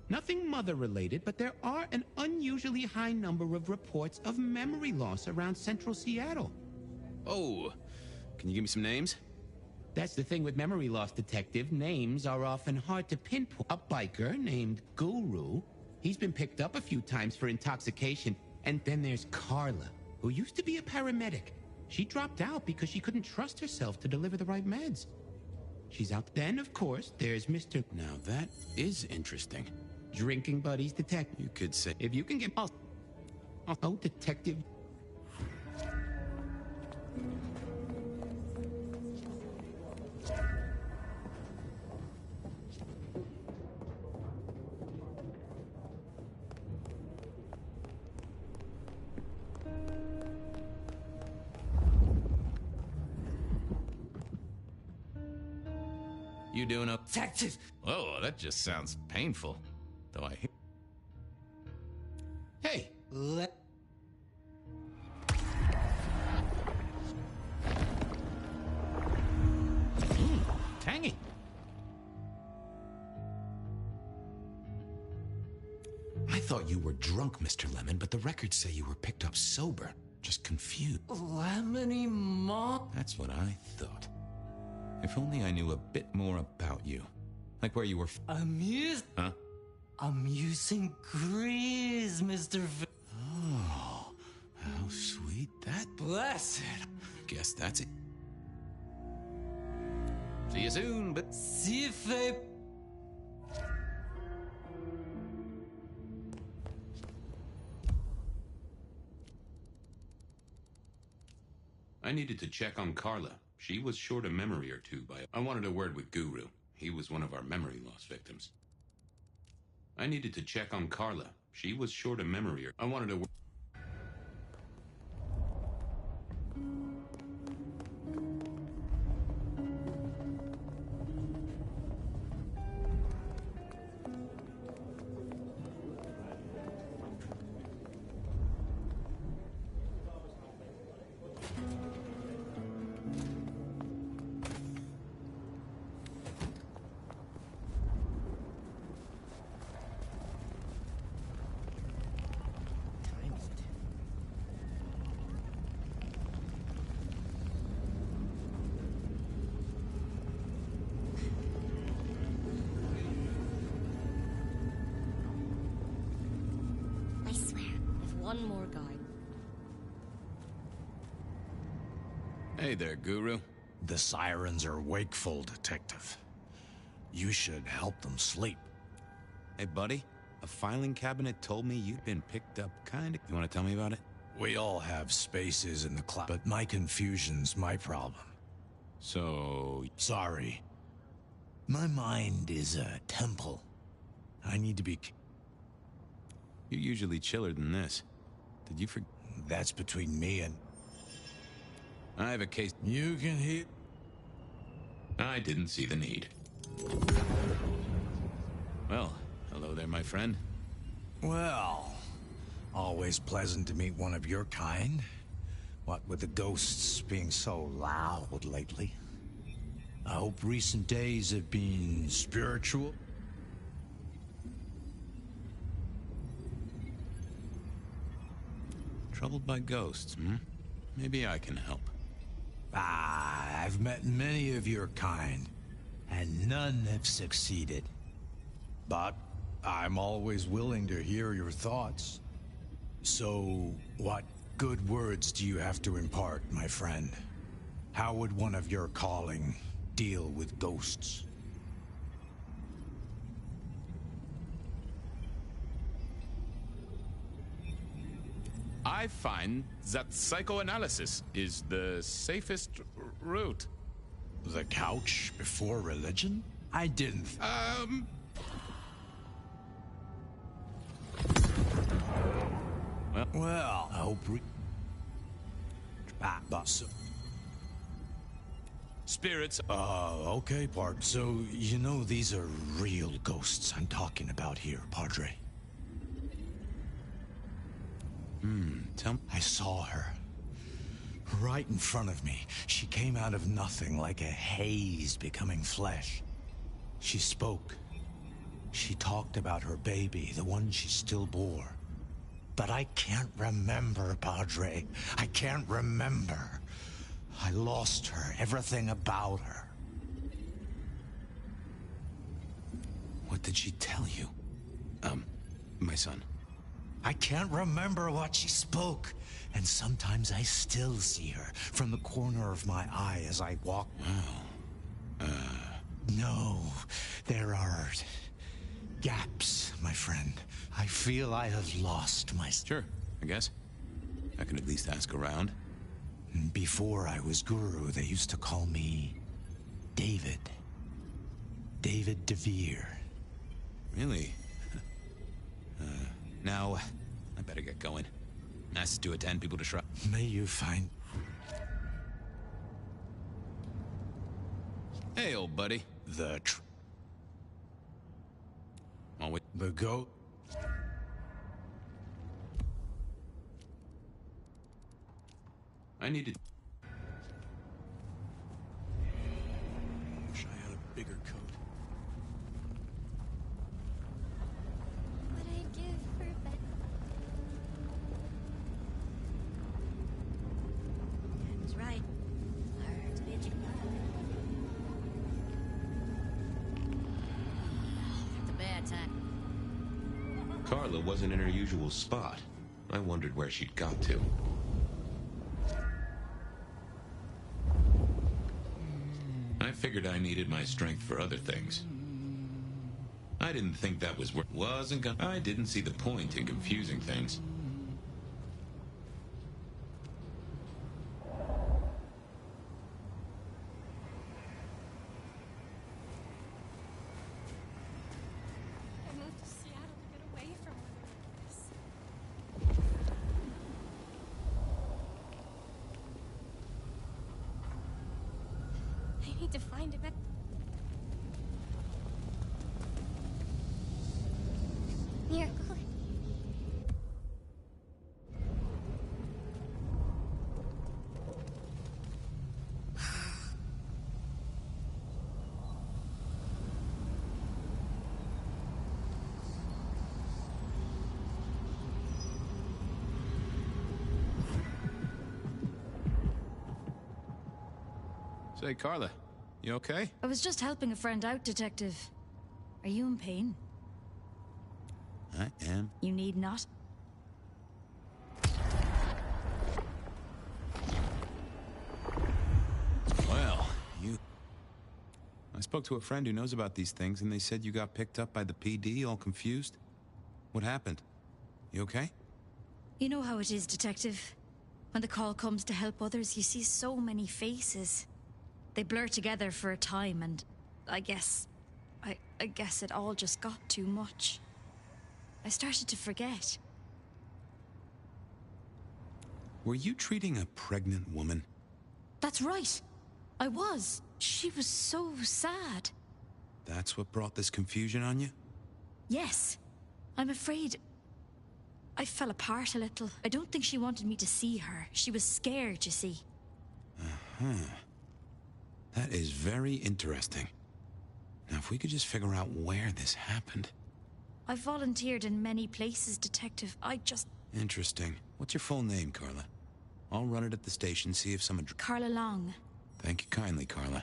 K: Nothing mother-related, but there are an unusually high number of reports of memory loss around central Seattle.
C: Oh, can you give me some names?
K: That's the thing with memory loss, Detective. Names are often hard to pinpoint. A biker named Guru. He's been picked up a few times for intoxication. And then there's Carla, who used to be a paramedic. She dropped out because she couldn't trust herself to deliver the right meds. She's out. Then, of course, there's Mr.
C: Now that is interesting.
K: Drinking buddies, Detective.
C: You could say...
K: If you can get... Oh, Detective...
C: You doing up?
K: Detective!
C: Oh, that just sounds painful. Though I hear...
K: Hey! Tangy.
A: I thought you were drunk, Mr. Lemon, but the records say you were picked up sober. Just confused.
V: Lemony Mom?
C: That's what I thought. If only I knew a bit more about you. Like where you were... Huh?
V: Amusing grace, Mr.
C: Oh, how sweet that...
V: Blessed.
C: Guess that's it. See you soon, but...
V: Si fait...
A: I needed to check on Carla. She was short a memory or two by... I wanted a word with Guru. He was one of our memory loss victims. I needed to check on Carla. She was short a memory or... I wanted a word...
F: I swear, if one more guy...
C: Hey there, Guru.
V: The sirens are wakeful, Detective. You should help them sleep.
C: Hey, buddy. A filing cabinet told me you'd been picked up kinda... You want to tell me about it?
I: We all have spaces in the cloud, but my confusion's my problem.
C: So...
I: Sorry. My mind is a temple. I need to be...
C: You're usually chiller than this. Did you forget?
I: That's between me and...
C: I have a case...
I: You can hear...
C: I didn't see the need. Well, hello there, my friend.
I: Well, always pleasant to meet one of your kind. What with the ghosts being so loud lately. I hope recent days have been spiritual.
C: Troubled by ghosts, hmm? Maybe I can help.
I: I've met many of your kind, and none have succeeded. But I'm always willing to hear your thoughts. So, what good words do you have to impart, my friend? How would one of your calling deal with ghosts?
K: I find that psychoanalysis is the safest route.
I: The couch before religion? I didn't... Well, I hope...
K: Spirits...
I: okay, Bart. So, you know these are real ghosts I'm talking about here, Padre.
C: Tell me.
I: I saw her. Right in front of me. She came out of nothing, like a haze becoming flesh. She spoke. She talked about her baby, the one she still bore. But I can't remember, Padre. I can't remember. I lost her, everything about her.
C: What did she tell you? My son.
I: I can't remember what she spoke. And sometimes I still see her from the corner of my eye as I walk.
C: Wow.
I: No, there are gaps, my friend. I feel I have lost my...
C: Sure, I guess. I can at least ask around.
I: Before I was guru, they used to call me David. David DeVere.
C: Really? Now, I better get going. Nice to attend people to shrub.
I: May you find...
C: Hey, old buddy.
I: The goat...
C: I needed...
I: Wish I had a bigger coat.
F: What I give for bed. That's right. Hard bitch. It's a bad time.
A: Carla wasn't in her usual spot. I wondered where she'd got to. I figured I needed my strength for other things. I didn't think that was I didn't see the point in confusing things.
B: I moved to Seattle to get away from this. I need to find him. Miracle.
C: Say, Carla, you okay?
B: I was just helping a friend out, Detective. Are you in pain?
C: I am.
B: You need not.
C: Well, I spoke to a friend who knows about these things, and they said you got picked up by the PD, all confused. What happened? You okay?
B: You know how it is, Detective. When the call comes to help others, you see so many faces. They blur together for a time, and I guess it all just got too much. I started to forget.
C: Were you treating a pregnant woman?
B: That's right. I was. She was so sad.
C: That's what brought this confusion on you?
B: Yes. I'm afraid I fell apart a little. I don't think she wanted me to see her. She was scared, you see.
C: Uh-huh. That is very interesting. Now, if we could just figure out where this happened.
B: I've volunteered in many places, Detective.
C: Interesting. What's your full name, Carla? I'll run it at the station, see if someone...
B: Carla Long.
C: Thank you kindly, Carla.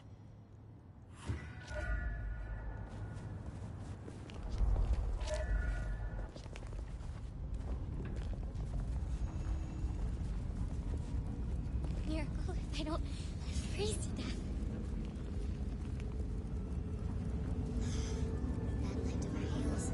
F: Miracle, if I don't freeze to death. That led to our heels.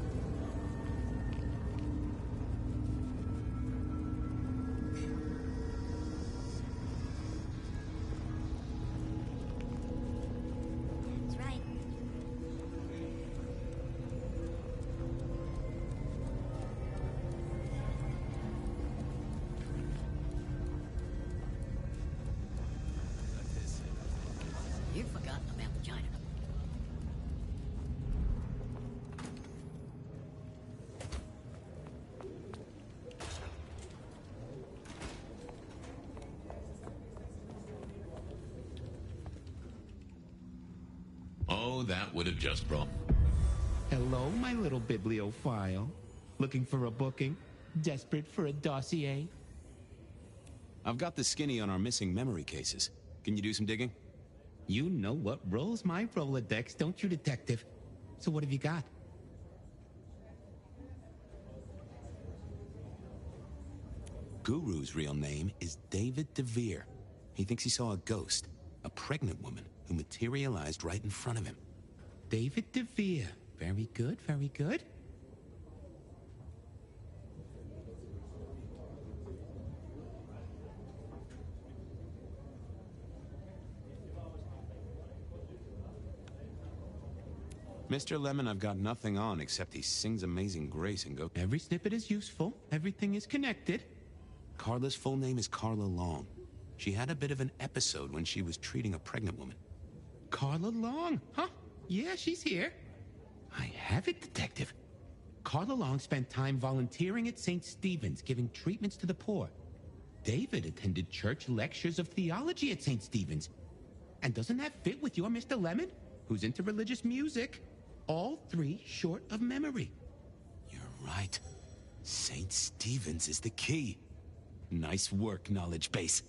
F: That's right.
Q: You've forgotten about the China.
K: Oh, that would have just brought...
R: Hello, my little bibliophile. Looking for a booking? Desperate for a dossier?
C: I've got the skinny on our missing memory cases. Can you do some digging?
R: You know what rolls my Rolodex, don't you, Detective? So what have you got?
C: Guru's real name is David DeVere. He thinks he saw a ghost, a pregnant woman who materialized right in front of him.
R: David DeVere. Very good, very good.
C: Mr. Lemon, I've got nothing on except he sings Amazing Grace and go...
R: Every snippet is useful. Everything is connected.
C: Carla's full name is Carla Long. She had a bit of an episode when she was treating a pregnant woman.
R: Carla Long, huh? Yeah, she's here. I have it, Detective. Carla Long spent time volunteering at St. Stephen's, giving treatments to the poor. David attended church lectures of theology at St. Stephen's. And doesn't that fit with your Mr. Lemon, who's into religious music? All three short of memory.
C: You're right. St. Stephen's is the key. Nice work, knowledge base.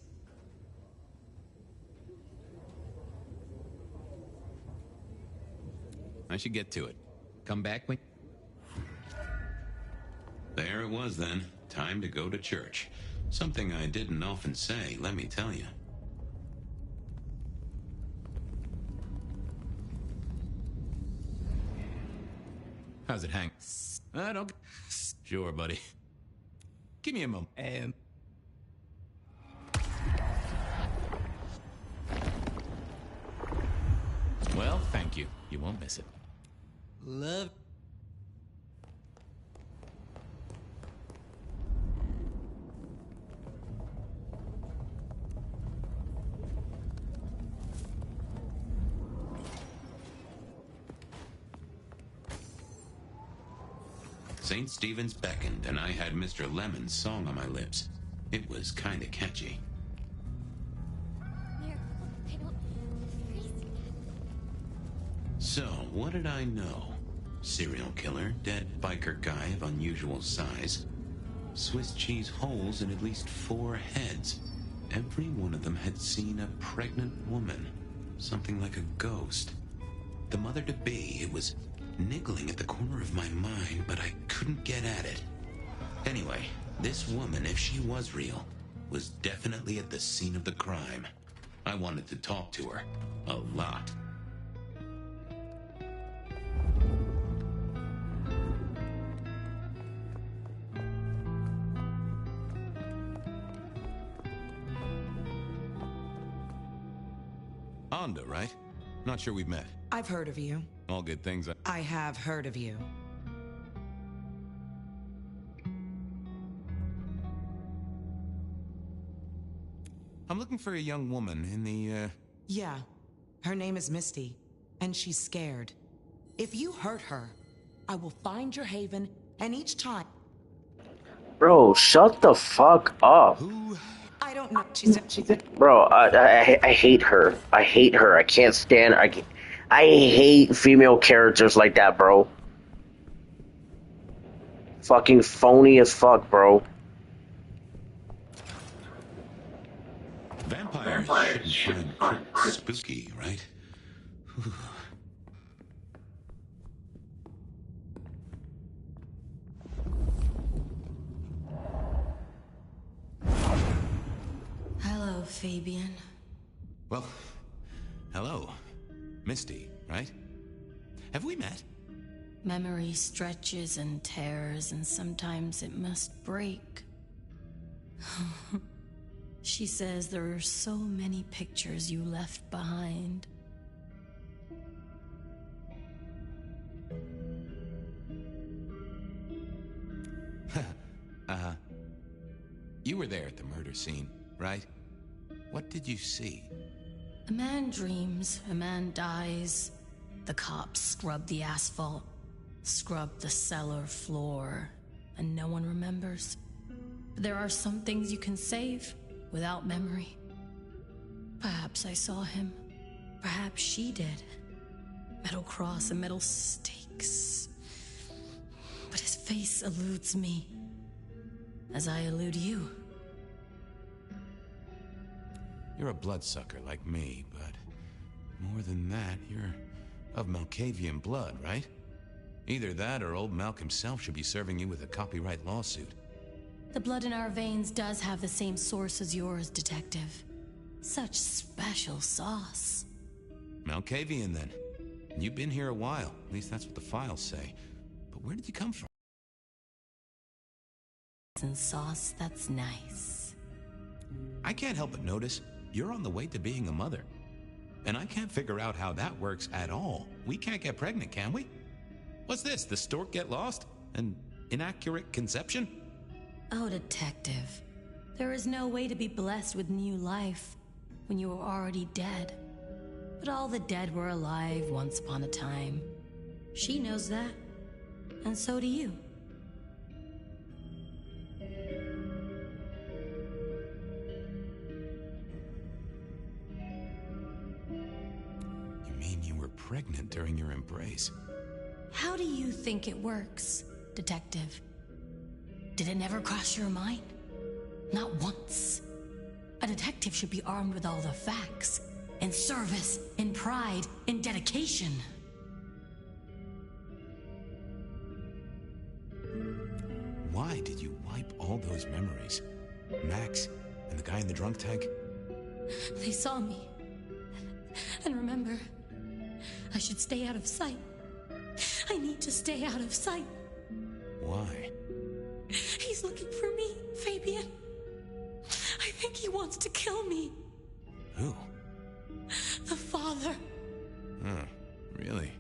C: I should get to it.
R: Come back when...
A: There it was then. Time to go to church. Something I didn't often say, let me tell you.
C: How's it hang? I don't... Sure, buddy. Give me a moment. Well, thank you. You won't miss it.
V: Love...
A: St. Stephen's beckoned, and I had Mr. Lemon's song on my lips. It was kinda catchy.
F: Miracle, I don't freeze to death.
A: So, what did I know? Serial killer, dead biker guy of unusual size. Swiss cheese holes in at least 4 heads. Every one of them had seen a pregnant woman. Something like a ghost. The mother-to-be, it was niggling at the corner of my mind, but I couldn't get at it. Anyway, this woman, if she was real, was definitely at the scene of the crime. I wanted to talk to her. A lot.
C: Honda, right? Not sure we've met.
E: I've heard of you.
C: All good things.
E: I have heard of you.
C: I'm looking for a young woman in the,
E: Yeah. Her name is Misty, and she's scared. If you hurt her, I will find your haven, and each time...
L: Bro, shut the fuck up.
E: I don't know. She's
L: Bro, I hate her. I hate her. I can't stand. I hate female characters like that, bro. Fucking phony as fuck, bro.
A: Vampires shouldn't find crypts spooky, right?
G: Hello, Fabian.
C: Well, hello. Misty, right? Have we met?
G: Memory stretches and tears, and sometimes it must break. She says there are so many pictures you left behind.
C: You were there at the murder scene, right? What did you see?
G: A man dreams, a man dies. The cops scrub the asphalt, scrub the cellar floor, and no one remembers. But there are some things you can save without memory. Perhaps I saw him. Perhaps she did. Metal cross and metal stakes. But his face eludes me, as I elude you.
C: You're a bloodsucker like me, but more than that, you're of Malkavian blood, right? Either that or old Malk himself should be serving you with a copyright lawsuit.
G: The blood in our veins does have the same source as yours, Detective. Such special sauce.
C: Malkavian, then. You've been here a while. At least that's what the files say. But where did you come from?
G: And sauce, that's nice.
C: I can't help but notice you're on the way to being a mother. And I can't figure out how that works at all. We can't get pregnant, can we? What's this? The stork get lost? An inaccurate conception?
G: Oh, Detective. There is no way to be blessed with new life when you are already dead. But all the dead were alive once upon a time. She knows that. And so do you.
C: You mean you were pregnant during your embrace?
G: How do you think it works, Detective? Did it never cross your mind? Not once. A detective should be armed with all the facts, in service, in pride, in dedication.
C: Why did you wipe all those memories? Max and the guy in the drunk tank?
G: They saw me. And remember, I should stay out of sight. I need to stay out of sight.
C: Why?
G: He's looking for me, Fabian. I think he wants to kill me.
C: Who?
G: The father.
C: Huh, really?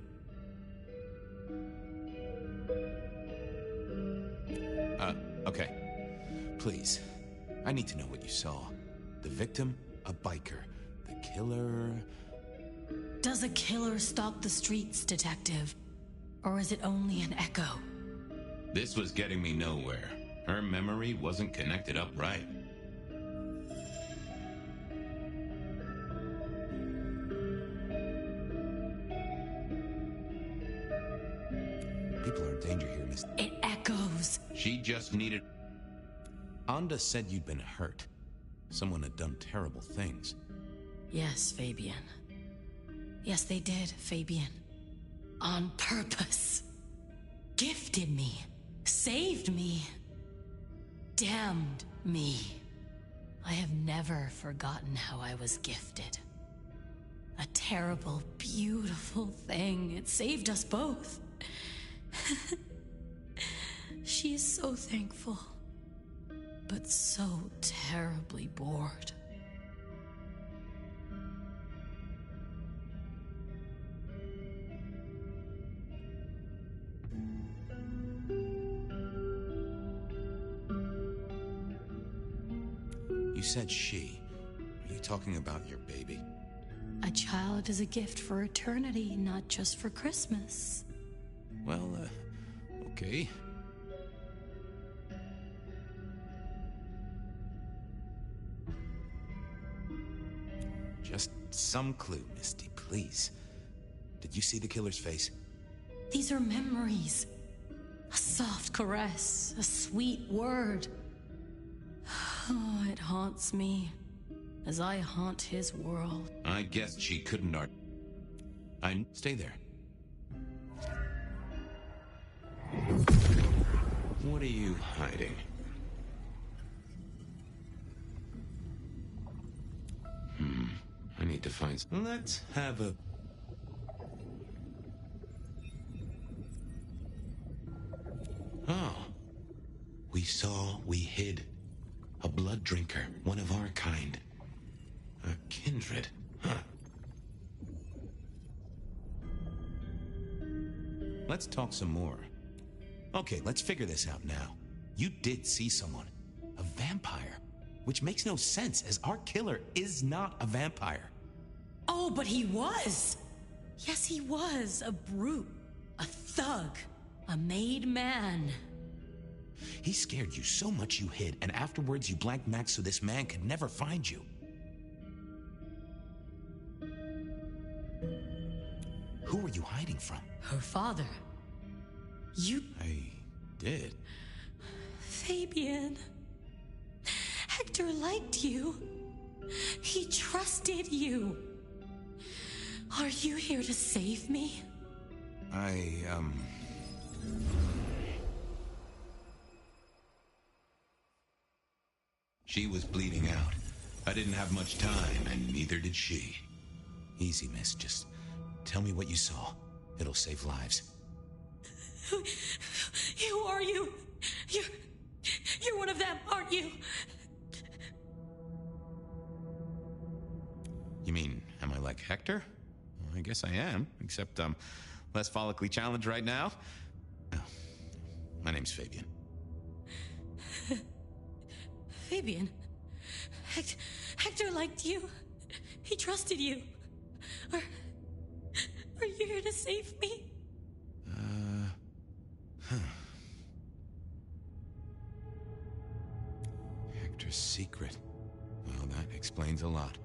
C: Okay. Please. I need to know what you saw. The victim, a biker. The killer...
G: Does a killer stalk the streets, Detective? Or is it only an echo?
A: This was getting me nowhere. Her memory wasn't connected up right.
C: People are in danger here, Miss...
G: It echoes.
A: She just needed...
C: Anda said you'd been hurt. Someone had done terrible things.
G: Yes, Fabian. Yes, they did, Fabian. On purpose. Gifted me. Saved me. Damned me. I have never forgotten how I was gifted. A terrible, beautiful thing. It saved us both. She is so thankful, but so terribly bored.
C: said she. Are you talking about your baby?
G: A child is a gift for eternity, not just for Christmas.
C: Well, okay. Just some clue, Misty, please. Did you see the killer's face?
G: These are memories. A soft caress, a sweet word. Oh, it haunts me as I haunt his world.
C: I guess she couldn't stay there. What are you hiding? I need to find Let's have a... Oh. We hid. A blood drinker, one of our kind. A kindred, huh? Let's talk some more. Okay, let's figure this out now. You did see someone. A vampire. Which makes no sense, as our killer is not a vampire.
G: Oh, but he was! Yes, he was. A brute. A thug. A made man.
C: He scared you so much you hid, and afterwards you blanked Max so this man could never find you. Who were you hiding from?
G: Her father.
C: I did.
G: Fabian. Hector liked you. He trusted you. Are you here to save me?
C: She was bleeding out. I didn't have much time, and neither did she. Easy, miss. Just tell me what you saw. It'll save lives.
G: Who are you? You're one of them, aren't you?
C: You mean, am I like Hector? Well, I guess I am, except I'm less follically challenged right now. Oh, my name's Fabian.
G: Fabian? Hector liked you. He trusted you. Are you here to save me?
C: Hector's secret. Well, that explains a lot.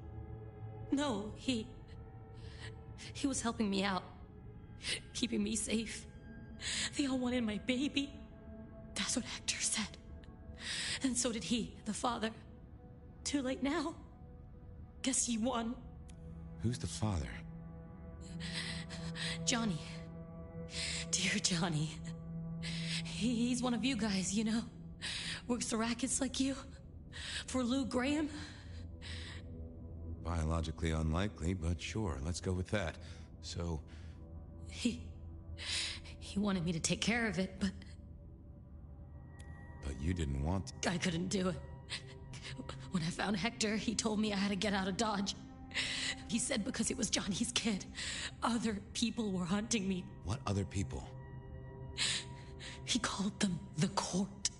G: No, he was helping me out. Keeping me safe. They all wanted my baby. That's what Hector said. And so did he, the father. Too late now. Guess he won.
C: Who's the father?
G: Johnny. Dear Johnny. He's one of you guys, you know. Works the rackets like you. For Lou Graham.
C: Biologically unlikely, but sure, let's go with that. So...
G: He wanted me to take care of it, but...
C: But you didn't want to.
G: I couldn't do it. When I found Hector, he told me I had to get out of Dodge. He said because it was Johnny's kid, other people were hunting me.
C: What other people?
G: He called them the court.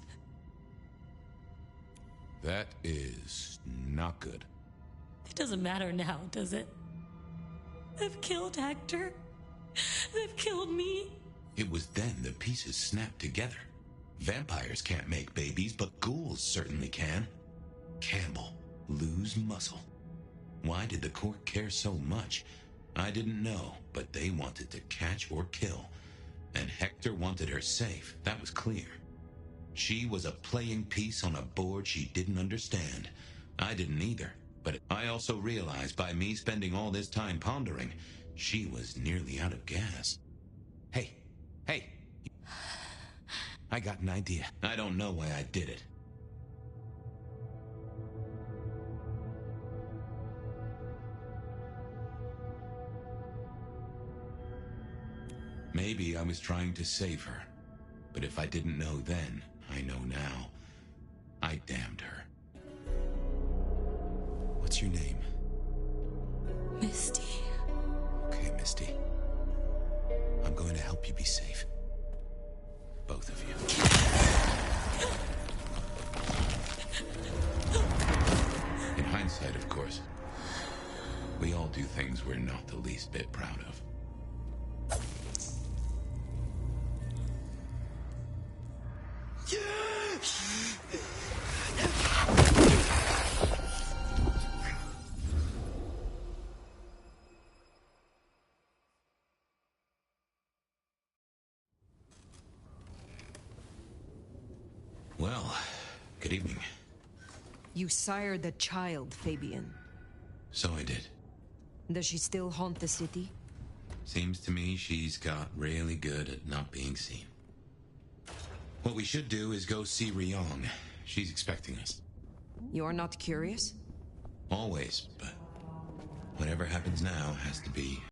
C: That is not good.
G: It doesn't matter now, does it? They've killed Hector. They've killed me.
C: It was then the pieces snapped together. Vampires can't make babies, but ghouls certainly can. Campbell, lose muscle. Why did the court care so much? I didn't know, but they wanted to catch or kill. And Hector wanted her safe, that was clear. She was a playing piece on a board she didn't understand. I didn't either, but I also realized by me spending all this time pondering, she was nearly out of gas. Hey, I got an idea. I don't know why I did it. Maybe I was trying to save her. But if I didn't know then, I know now. I damned her. What's your name?
G: Misty.
C: Okay, Misty. I'm going to help you be safe. Both of you. Hindsight, of course. We all do things we're not the least bit proud of. Well, good evening.
D: You sired a child, Fabian.
C: So I did.
D: Does she still haunt the city?
C: Seems to me she's got really good at not being seen. What we should do is go see Ryong. She's expecting us.
D: You're not curious?
C: Always, but whatever happens now has to be.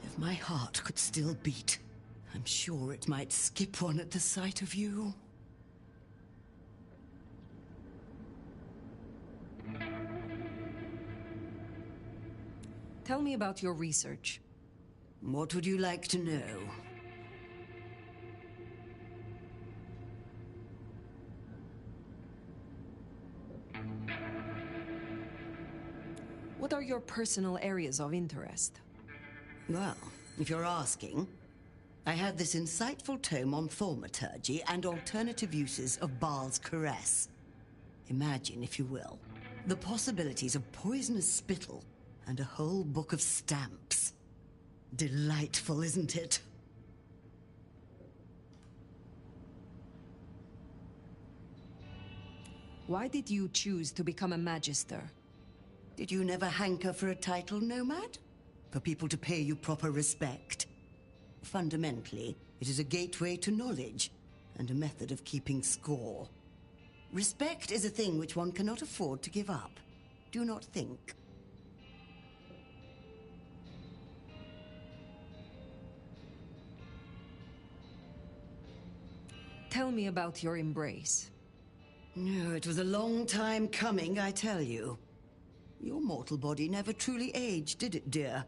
Q: If my heart could still beat, I'm sure it might skip one at the sight of you.
D: Tell me about your research.
Q: What would you like to know?
D: What are your personal areas of interest?
Q: Well, if you're asking, I had this insightful tome on thaumaturgy and alternative uses of Baal's caress. Imagine, if you will, the possibilities of poisonous spittle and a whole book of stamps. Delightful, isn't it?
D: Why did you choose to become a magister?
Q: Did you never hanker for a title, Nomad? For people to pay you proper respect? Fundamentally, it is a gateway to knowledge and a method of keeping score. Respect is a thing which one cannot afford to give up. Do you not think?
D: Tell me about your embrace.
Q: No, it was a long time coming, I tell you. Your mortal body never truly aged, did it, dear?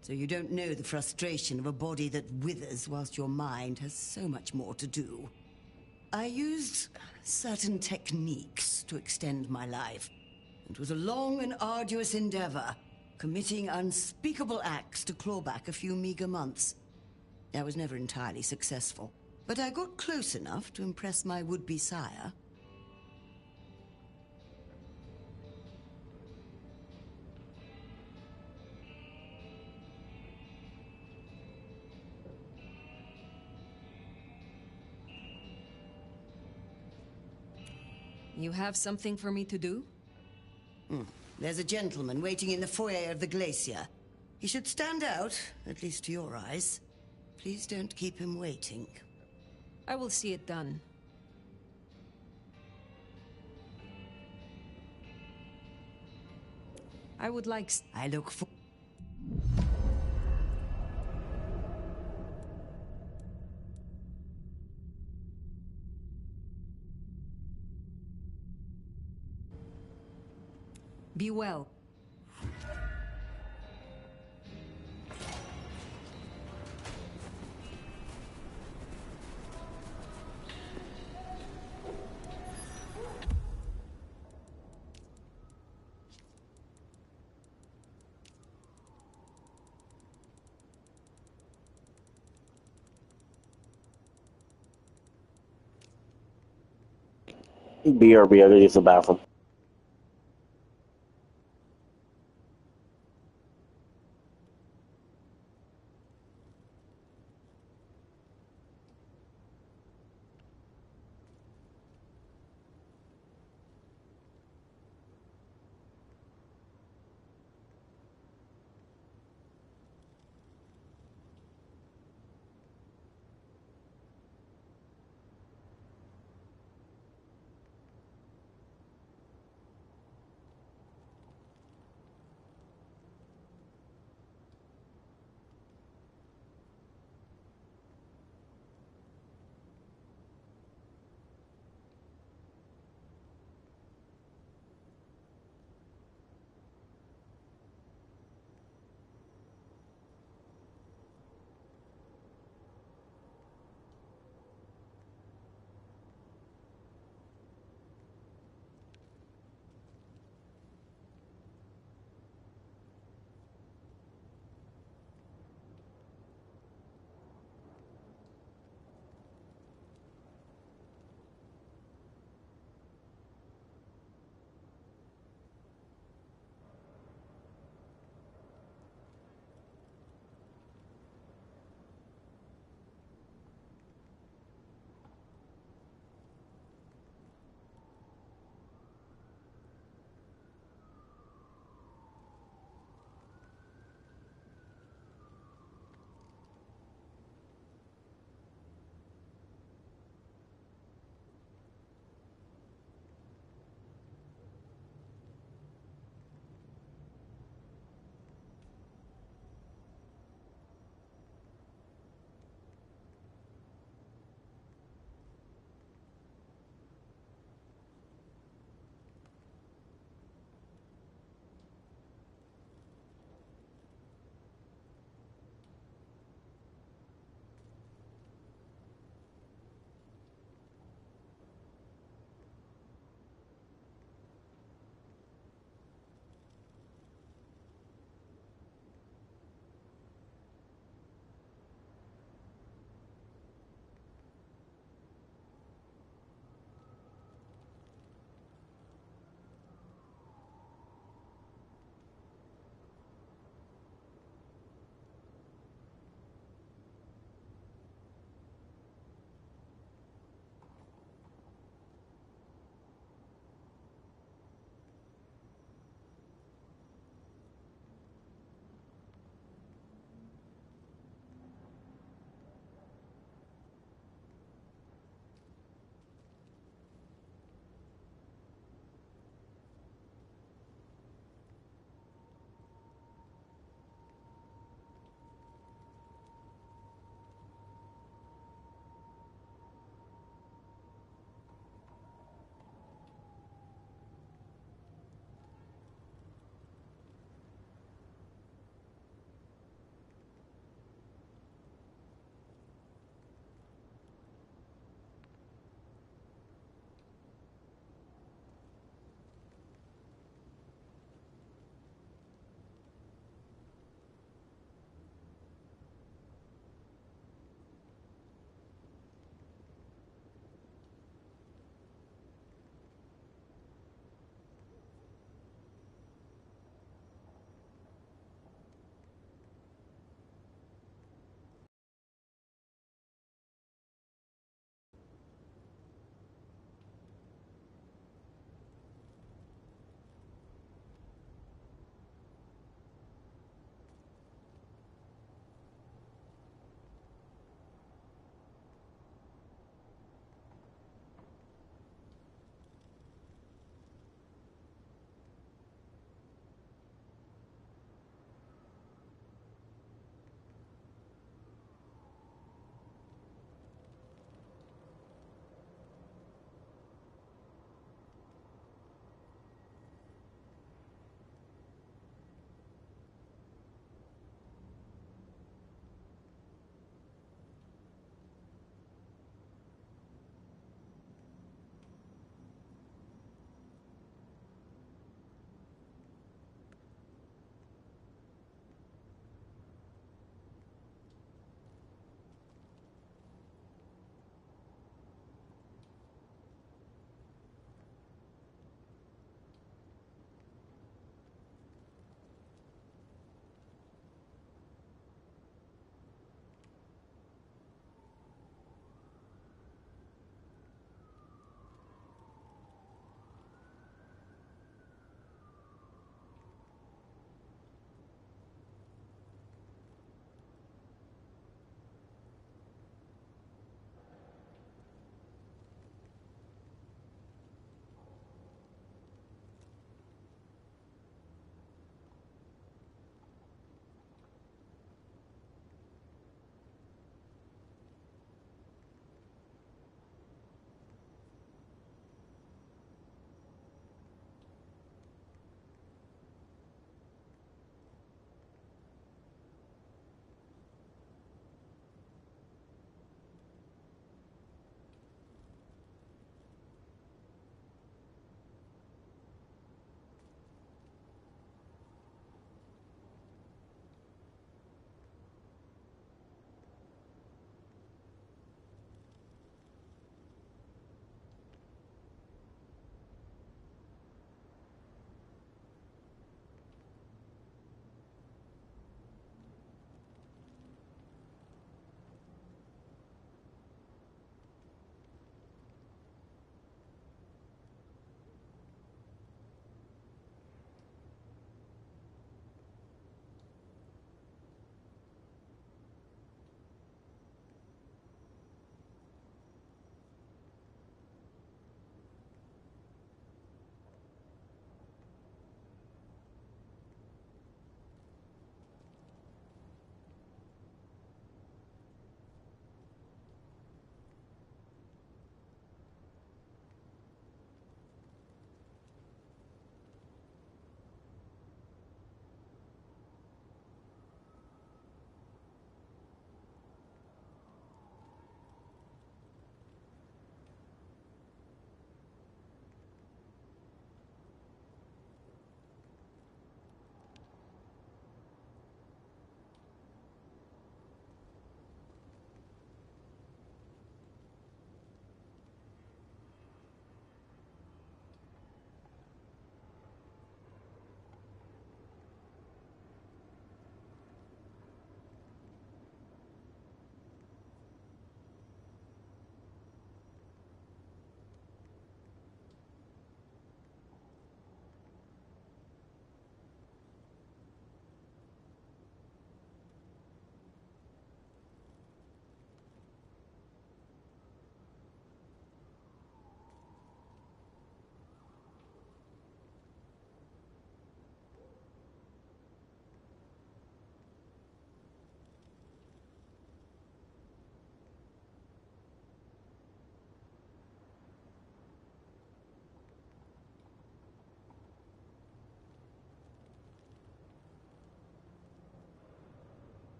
Q: So you don't know the frustration of a body that withers whilst your mind has so much more to do. I used certain techniques to extend my life. It was a long and arduous endeavor, committing unspeakable acts to claw back a few meager months. I was never entirely successful, but I got close enough to impress my would-be sire.
D: You have something for me to do?
Q: There's a gentleman waiting in the foyer of the glacier. He should stand out, at least to your eyes. Please don't keep him waiting.
D: I will see it done. I would like...
Q: I look for...
D: Be well.
L: BRB, I gotta use the bathroom.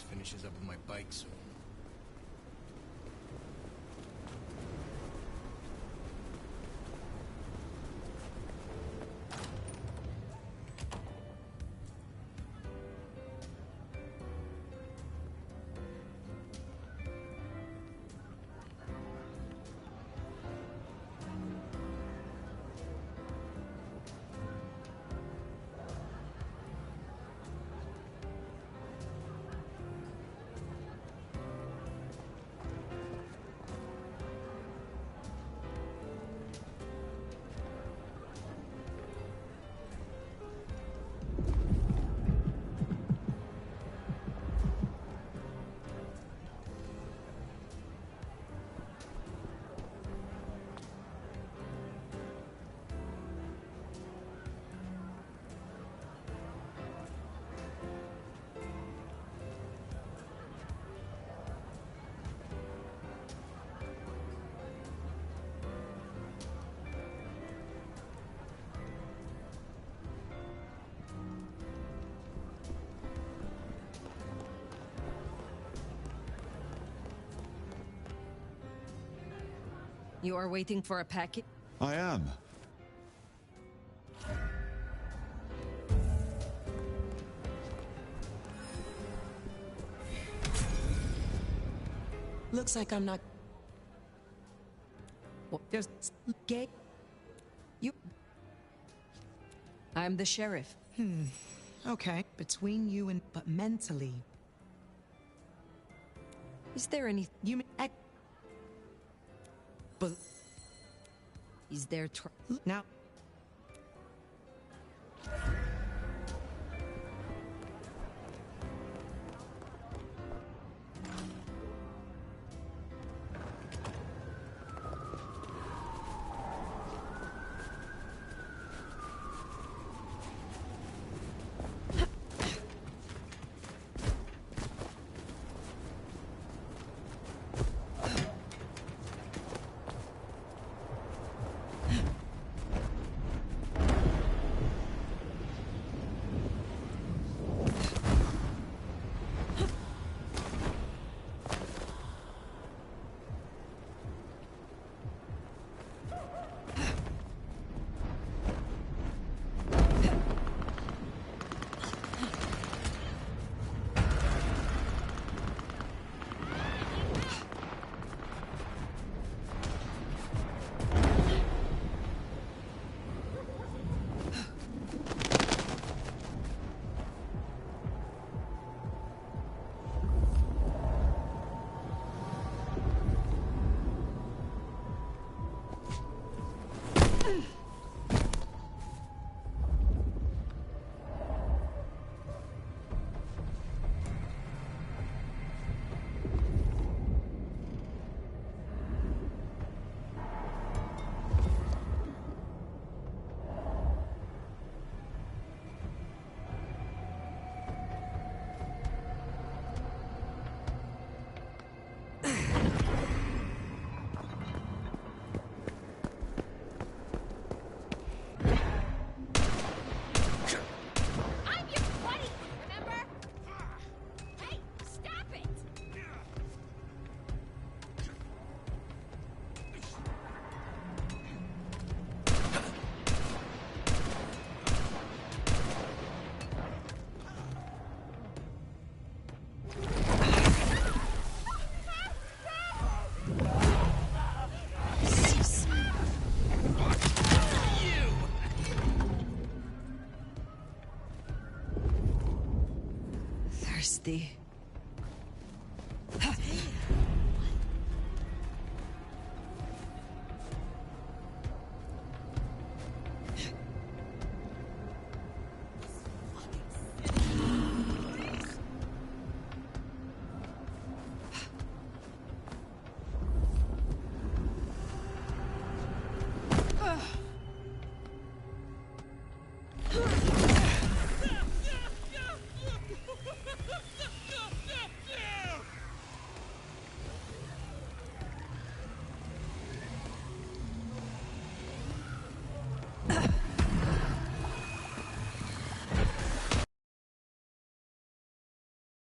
V: Alex finishes up with my bike soon.
D: You are waiting for a package?
N: I am.
E: Looks like I'm not...
D: Well, there's... Gay... You... I'm the sheriff.
E: Okay, between you and... But mentally...
D: Is there any...
E: You... But...
D: Is there...
E: Now...
D: Thirsty.